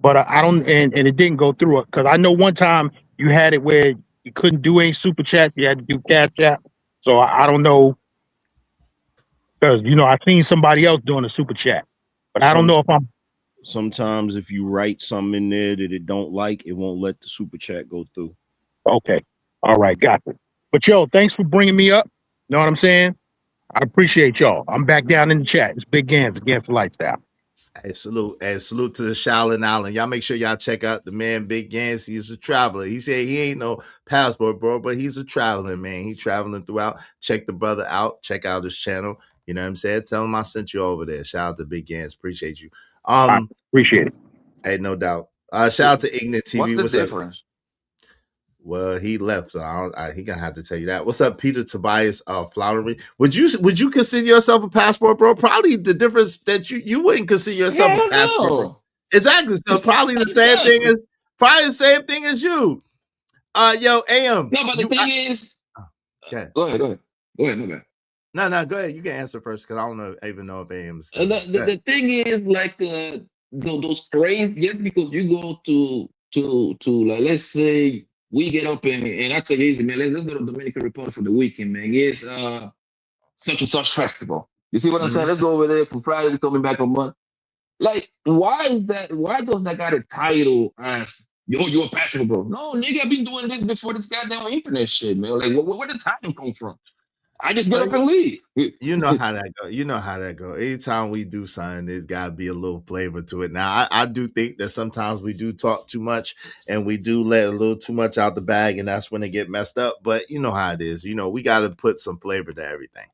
but I don't, and it didn't go through it because I know one time you had it where you couldn't do any super chat, you had to do cash chat. So I don't know, because I seen somebody else doing a super chat, but I don't know if I'm. Sometimes if you write something in there that it don't like, it won't let the super chat go through. Okay. All right. Got it. But yo, thanks for bringing me up. You know what I'm saying? I appreciate y'all. I'm back down in the chat. It's Big Gans against the lifestyle. Hey, salute to the Shaolin Island. Y'all make sure y'all check out the man Big Gans. He's a traveler. He said he ain't no passport, bro, but he's a traveling man. He's traveling throughout. Check the brother out. Check out his channel. You know what I'm saying? Tell him I sent you over there. Shout out to Big Gans. Appreciate you. I appreciate it. Hey, no doubt. Shout out to Ignite What's TV. the What's up? difference? Well, he left, so he gonna have to tell you that. What's up, Peter Tobias Flowery? Would you consider yourself a passport, bro? Probably the difference that you wouldn't consider yourself a Hell passport, bro. no. Exactly. So probably the same thing as you. Yo, AM. No, but the thing is, okay. Go ahead, my bad. No, go ahead. You can answer first because I don't even know if AM is still. The thing is, like, those crazy, just because you go to like, let's say we get up and I tell you, easy man, let's go to Dominican Republic for the weekend, man. It's such and such festival. You see what I'm saying? Let's go over there for Friday. We're coming back on Monday. Like, why is that? Why does that got a title as you're a passionate bro? No, nigga, I've been doing this before this goddamn internet shit, man. Like, where the title come from? I just get up and leave. You know how that go. You know how that go. Anytime we do something, there's got to be a little flavor to it. Now, I do think that sometimes we do talk too much and we do let a little too much out the bag, and that's when it get messed up. But you know how it is. You know, we got to put some flavor to everything.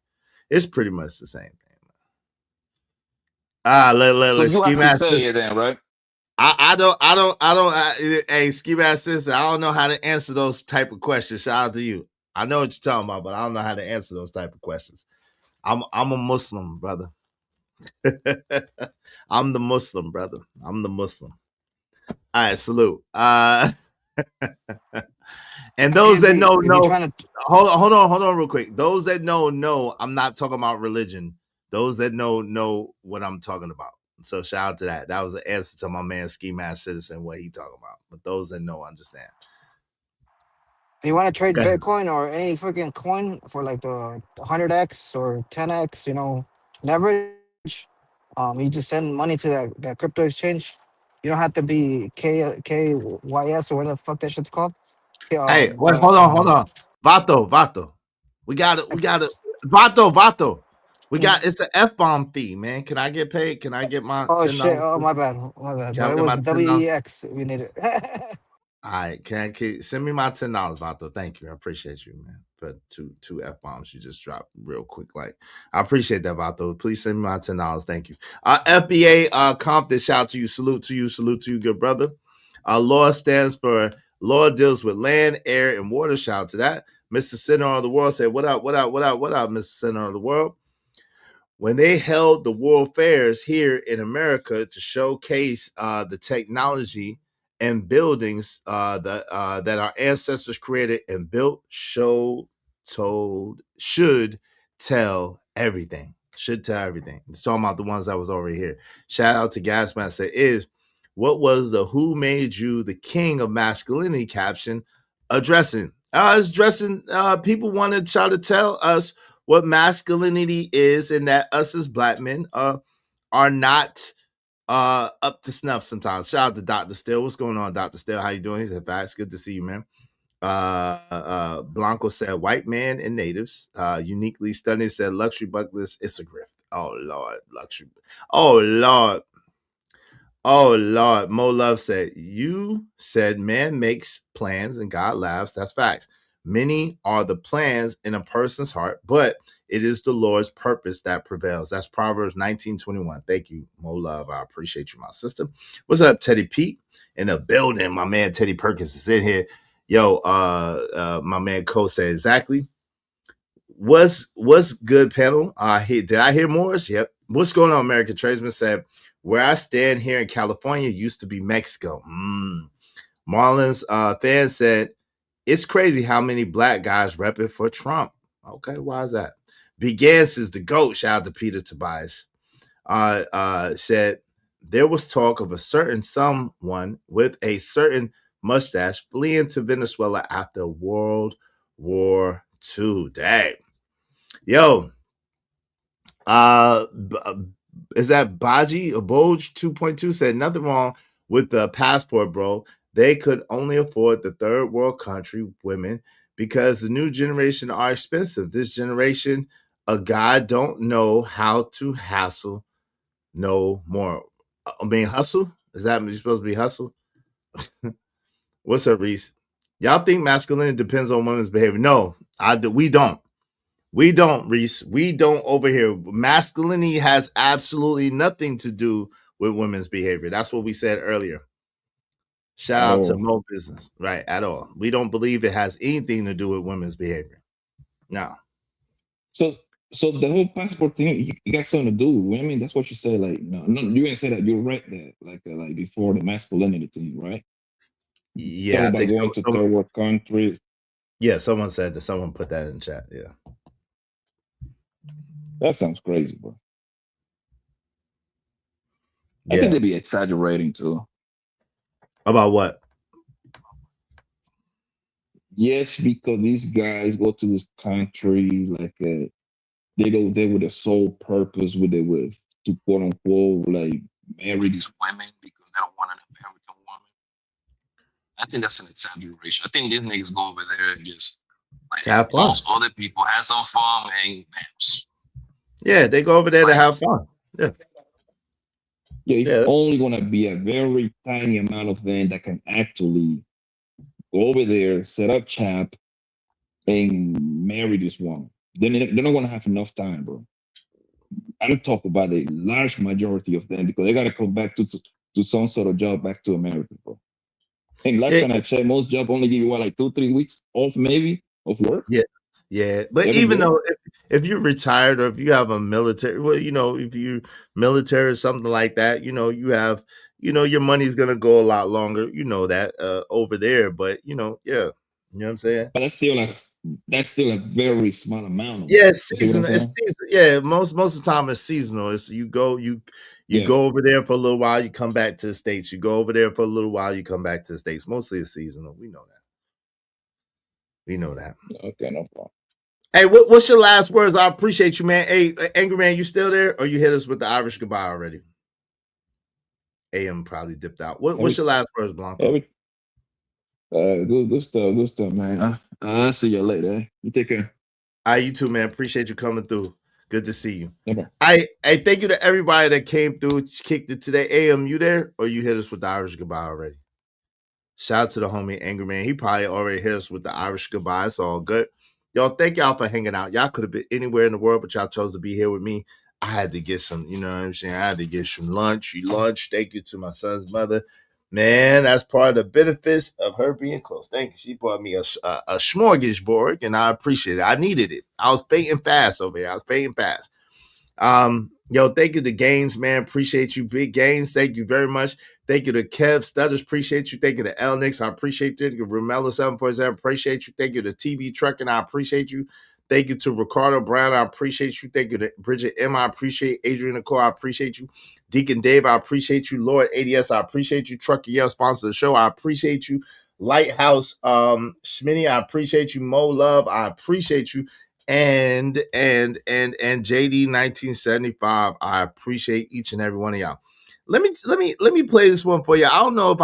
It's pretty much the same thing. So you Ski have to Mask. say it then, right? I don't. Hey, Ski Mask sister, I don't know how to answer those type of questions. Shout out to you. I know what you're talking about, but I don't know how to answer those type of questions. I'm a Muslim, brother. I'm the Muslim, brother. I'm the Muslim. All right, salute. And those that know, hold on real quick. Those that know, I'm not talking about religion. Those that know what I'm talking about. So shout out to that. That was an answer to my man Ski Mask Citizen, what he talking about. But those that know understand. You want to trade Bitcoin or any freaking coin for like the 100x or 10x, leverage? You just send money to that crypto exchange. You don't have to be KYS or whatever the fuck that shit's called. Hey, wait, hold on. Vato. We got it. Vato. We got it's an F-bomb fee, man. Can I get paid? Can I get my $10? Oh shit! Oh my bad. Can I But it get was my $10? WEX. We need it. All right, can send me my $10, Vato? Thank you. I appreciate you, man. For two F-bombs you just dropped real quick. Like, I appreciate that, Vato. Please send me my $10. Thank you. FBA Compton, shout out to you. Salute to you, good brother. Law stands for Law deals with land, air, and water. Shout out to that. Mr. Center of the World said, what up, Mr. Center of the World? When they held the World Fairs here in America to showcase the technology and buildings that our ancestors created and built, should tell everything. Should tell everything. It's talking about the ones that was already here. Shout out to Gasmaster what was the Who Made You the King of Masculinity caption addressing? It's addressing people want to try to tell us what masculinity is and that us as black men are not up to snuff sometimes. Shout out to Dr. Still. What's going on, Dr. Still? How you doing? He said, "It's good to see you, man." Blanco said, "White man and natives." Uniquely Stunning said, "Luxury buckless, it's a grift." Oh Lord, luxury. Oh Lord. Oh Lord, Mo Love said, "You said man makes plans and God laughs." That's facts. Many are the plans in a person's heart, but it is the Lord's purpose that prevails. That's Proverbs 19:21. Thank you, Mo Love. I appreciate you, my sister. What's up, Teddy Pete? In the building, my man Teddy Perkins is in here. Yo, my man Cole said exactly. What's good, panel? Did I hear Morris? Yep. What's going on, American Tradesman said, where I stand here in California used to be Mexico. Marlins fan said, it's crazy how many black guys repping for Trump. Okay, why is that? Begans is the GOAT. Shout out to Peter Tobias. Said, there was talk of a certain someone with a certain mustache fleeing to Venezuela after World War II. Dang. Yo, is that Baji or Boj 2.2 said nothing wrong with the passport, bro. They could only afford the third world country women because the new generation are expensive. This generation A guy don't know how to hassle no more. I mean, hustle? Is that you're supposed to be hustle? What's up, Reese? Y'all think masculinity depends on women's behavior? No, we don't. We don't, Reese. We don't over here. Masculinity has absolutely nothing to do with women's behavior. That's what we said earlier. Shout At out to all. Mo Business. Right, at all. We don't believe it has anything to do with women's behavior. No. So so the whole passport thing, you got something to do with women. That's what you said. Like, no, you didn't say that. You're right that like before the masculinity thing, right? Talk Yeah, I about think going to so. third world countries. Yeah, someone said that. Someone put that in chat. Yeah. That sounds crazy, bro. I think Yeah. they'd be exaggerating too. About what? Yes, because these guys go to this country like they go there with a sole purpose with to quote unquote like marry these women because they don't want an American woman. I think that's an exaggeration. I think these niggas go over there and just like To have fun. most other people have some fun and bams. Yeah, they go over there to Like have fun. Yeah. yeah, it's Yeah. only gonna be a very tiny amount of them that can actually go over there, set up chap, and marry this woman. Then they're not gonna have enough time, bro. I'm talking about a large majority of them because they gotta come back to some sort of job back to America, bro. And last Yeah. time I checked, most jobs only give you what like 2-3 weeks off maybe of work. Yeah. Yeah. But That'll even be it. though if you're retired or if you have a military, well, if you military or something like that, you have, your money's gonna go a lot longer, that over there. But yeah. You know what I'm saying? But that's still a very small amount of Yeah, money. it's You see what I'm seasonal. It's saying? seasonal. Yeah, most of the time it's seasonal. It's you Yeah. go over there for a little while, you come back to the States. You go over there for a little while, you come back to the States. Mostly it's seasonal. We know that. We know that. Okay, no problem. Hey, what's your last words? I appreciate you, man. Hey, Angry Man, you still there? Or you hit us with the Irish goodbye already? AM probably dipped out. What's your last words, Blanco? Every good stuff, man. I'll see you later. Eh? You take care. All right, you too, man. Appreciate you coming through. Good to see you. No problem. I thank you to everybody that came through, kicked it today. AM, you there? Or you hit us with the Irish goodbye already? Shout out to the homie Angry Man. He probably already hit us with the Irish goodbye. It's all good. Y'all, thank y'all for hanging out. Y'all could have been anywhere in the world, but y'all chose to be here with me. I had to get some, you know what I'm saying? I had to get some lunch. Thank you to my son's mother. Man, that's part of the benefits of her being close. Thank you. She brought me a smorgasbord, and I appreciate it. I needed it. I was paying fast over here. I was paying fast. Thank you to Gaines, man. Appreciate you, Big Gaines. Thank you very much. Thank you to Kev Stutters. Appreciate you. Thank you to L Nix. I appreciate you. Thank you to Romello 747. Appreciate you. Thank you to TB Trucking. I appreciate you. Thank you to Ricardo Brown. I appreciate you. Thank you to Bridget M. I appreciate Adrian Nicole. I appreciate you. Deacon Dave. I appreciate you. Lord ADS. I appreciate you. Trucker Yell sponsor the show. I appreciate you. Lighthouse Schmitty. I appreciate you. Mo Love. I appreciate you. And JD 1975. I appreciate each and every one of y'all. Let me play this one for you. I don't know if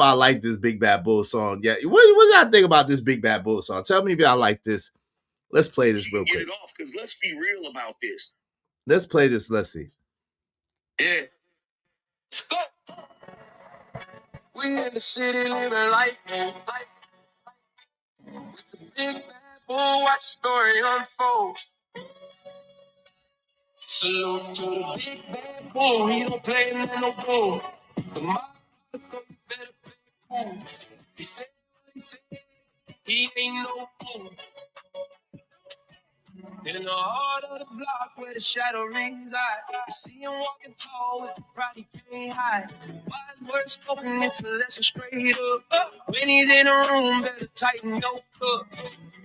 I like this Big Bad Bull song yet. What y'all think about this Big Bad Bull song? Tell me if y'all like this. Let's play this real quick. Get it off, because let's be real about this. Let's play this. Let's see. Yeah. We in the city living life. With the big bad bull, watch the story unfold. Salute to the big bad bull, he don't play no bull. The motherfucker, so you better play cool. He said what he said, he ain't no fool. In the heart of the block where the shadow rings high, you see him walking tall with the pride he can't hide. Wise words spoken, it's a lesson straight up. When he's in a room, better tighten your cup.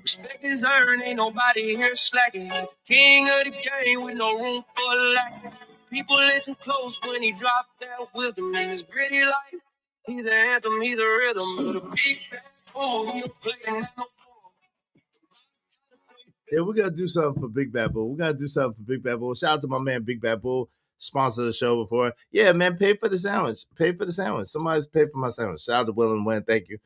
Respect is earned, ain't nobody here slacking. King of the game with no room for lack. People listen close when he drop that wisdom in his gritty life. He's the anthem, he's the rhythm of the big bad bull. He don't play no. Yeah, we're gonna do something for Big Bad Bull. We're gonna do something for Big Bad Bull. Shout out to my man Big Bad Bull, sponsor the show before. Yeah, man, pay for the sandwich. Pay for the sandwich. Somebody's paid for my sandwich. Shout out to Will and Win. Thank you.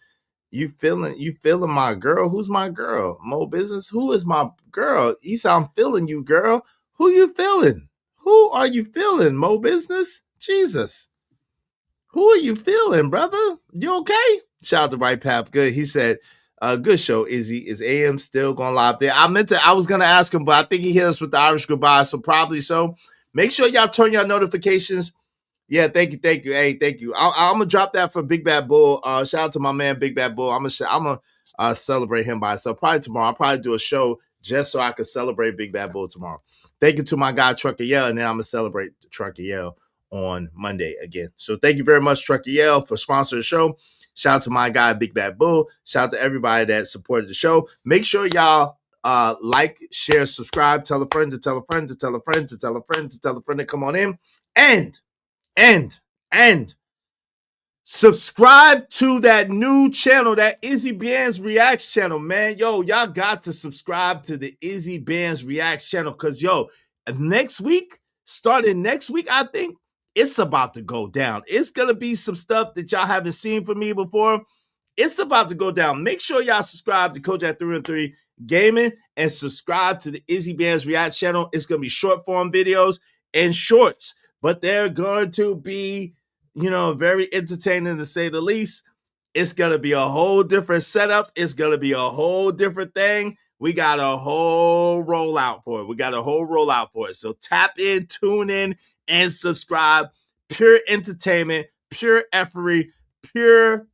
You feeling my girl? Who's my girl? Mo Business, who is my girl? Issa, I'm feeling you, girl. Who you feeling? Who are you feeling, Mo Business? Jesus. Who are you feeling, brother? You okay? Shout out to Right Path. Good. He said, good show, Izzy. Is AM still going live there? I was going to ask him, but I think he hit us with the Irish goodbye, so probably so. Make sure y'all turn your notifications. Yeah, thank you. Hey, thank you. I'm gonna drop that for Big Bad Bull. Shout out to my man, Big Bad Bull. I'm gonna celebrate him by myself. Probably tomorrow. I'll probably do a show just so I can celebrate Big Bad Bull tomorrow. Thank you to my guy Trucker Yell, and then I'm gonna celebrate Trucker Yell on Monday again. So thank you very much, Trucker Yell, for sponsoring the show. Shout out to my guy, Big Bad Bull. Shout out to everybody that supported the show. Make sure y'all like, share, subscribe, tell a friend to tell a friend to tell a friend to tell a friend to tell a friend to come on in. And subscribe to that new channel, that Izzy Bands Reacts channel, man. Yo, y'all got to subscribe to the Izzy Bands Reacts channel because, starting next week, I think, it's about to go down. It's going to be some stuff that y'all haven't seen from me before. It's about to go down. Make sure y'all subscribe to Kojak 313 Gaming and subscribe to the Izzy Bands Reacts channel. It's going to be short form videos and shorts, but they're going to be, very entertaining to say the least. It's going to be a whole different setup. It's going to be a whole different thing. We got a whole rollout for it. So tap in, tune in, and subscribe. Pure entertainment, pure effery, pure.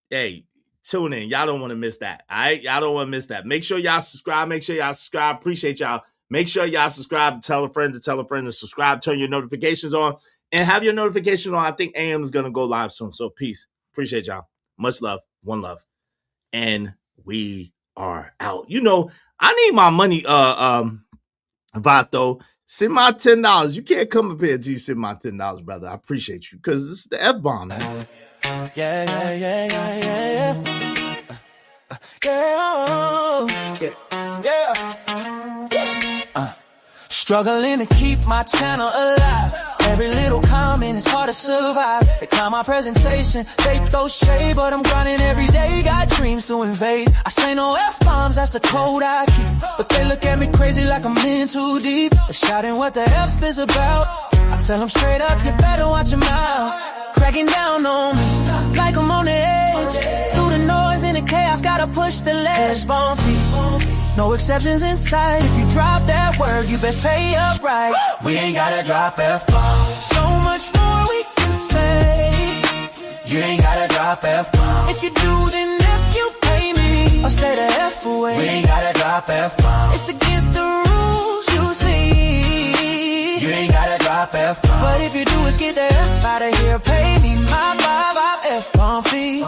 Hey, tune in. Y'all don't want to miss that. All right? Y'all don't want to miss that. Make sure y'all subscribe. Appreciate y'all. Make sure y'all subscribe, tell a friend to subscribe, turn your notifications on, and have your notifications on. I think AM is going to go live soon. So peace. Appreciate y'all. Much love. One love. And we are out. I need my money, Vato. Send my $10. You can't come up here until you send my $10, brother. I appreciate you because this is the F-bomb, man. Struggling to keep my channel alive. Every little comment is hard to survive. They clown my presentation, they throw shade, but I'm grinding every day. Got dreams to invade. I say no F-bombs, that's the code I keep. But they look at me crazy like I'm in too deep. They're shouting what the F's this about. I tell them straight up, you better watch your mouth. Cracking down on me like I'm on the edge. Through the noise and the chaos, gotta push the ledge. Bomb feet. No exceptions inside. If you drop that word, you best pay up right. We ain't gotta drop F-bombs. So much more we can say. You ain't gotta drop F-bombs. If you do, then if you pay me, I'll stay the F away. We ain't gotta drop F-bombs. It's against the rules, you see. You ain't gotta drop F-bombs. But if you do, it's get the F out of here. Pay me my F-bomb fee.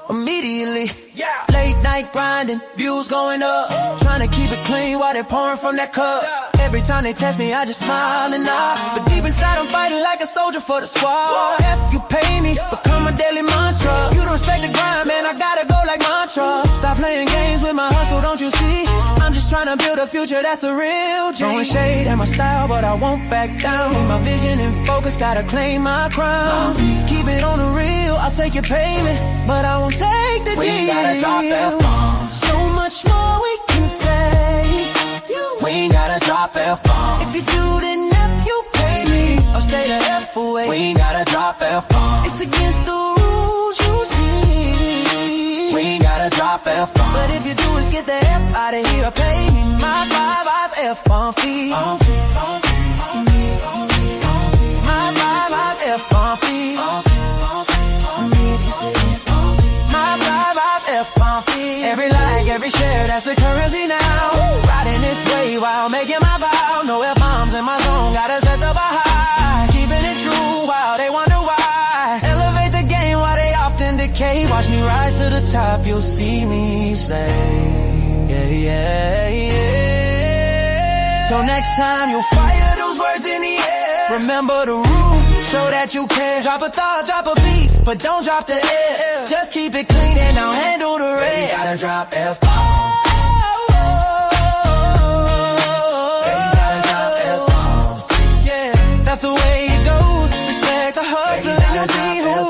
Immediately. Yeah. Late night grinding, views going up. Trying to keep it clean while they're pouring from that cup. Every time they test me, I just smile and nod. But deep inside, I'm fighting like a soldier for the squad. F you pay me, become a daily mantra. You don't respect the grind, man, I gotta go like mantra. Stop playing games with my hustle, don't you see? I'm just trying to build a future, that's the real G. Throwing shade at my style, but I won't back down. With my vision and focus, gotta claim my crown. Keep it on the real, I'll take your payment, but I won't take the deal. We gotta drop F-bombs. So much more we can say. We ain't gotta drop F-bombs. If you do, then F you pay me, I'll stay the F away. We ain't gotta drop F-bombs. It's against the rules, you see. We ain't gotta drop F-bombs. But if you do, is get the F out of here. Pay me my F-bomb fee. My F-bomb fee. F-bomb fee. Every like, every share, that's the currency now. Riding this way while making my vow. No F-bombs in my zone, gotta set the bar high. Keeping it true while they wonder why. Elevate the game while they often decay. Watch me rise to the top, you'll see me say, yeah. So next time you'll fire those words in the air. Remember the rule, show that you care. Drop a thought, drop a beat, but don't drop the air. Just keep it clean and I'll handle the rest. You gotta drop F-bombs. You gotta drop F-bombs. Yeah, that's the way it goes. Respect the hustle and you'll see who.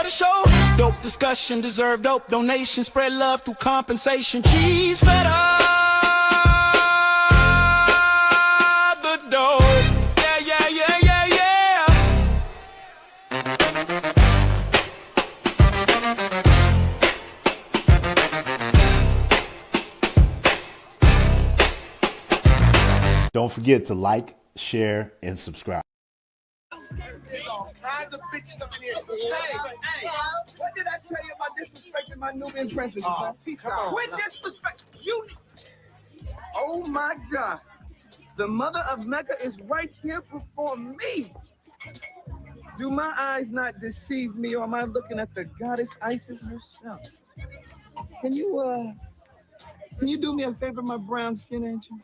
for the show. Dope discussion, deserve dope donation. Spread love through compensation. Cheese fed up the dough. Yeah, yeah, yeah, yeah, yeah. Don't forget to like, share, and subscribe. What did I tell you about disrespecting my Nubian princess? Quit disrespect. You. Oh my God. The mother of Mecca is right here before me. Do my eyes not deceive me, or am I looking at the goddess Isis herself? Can you do me a favor, my brown skin angel?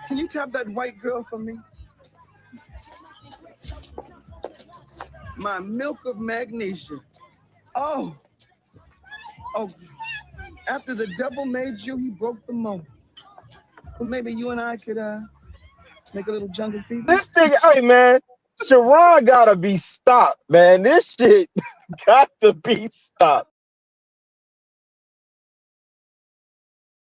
Can you tap that white girl for me? My milk of magnesia. Oh, after the devil made you, he broke the mold. Well, maybe you and I could make a little jungle fever. This thing, hey man, Sharon gotta be stopped, man. This shit got to be stopped.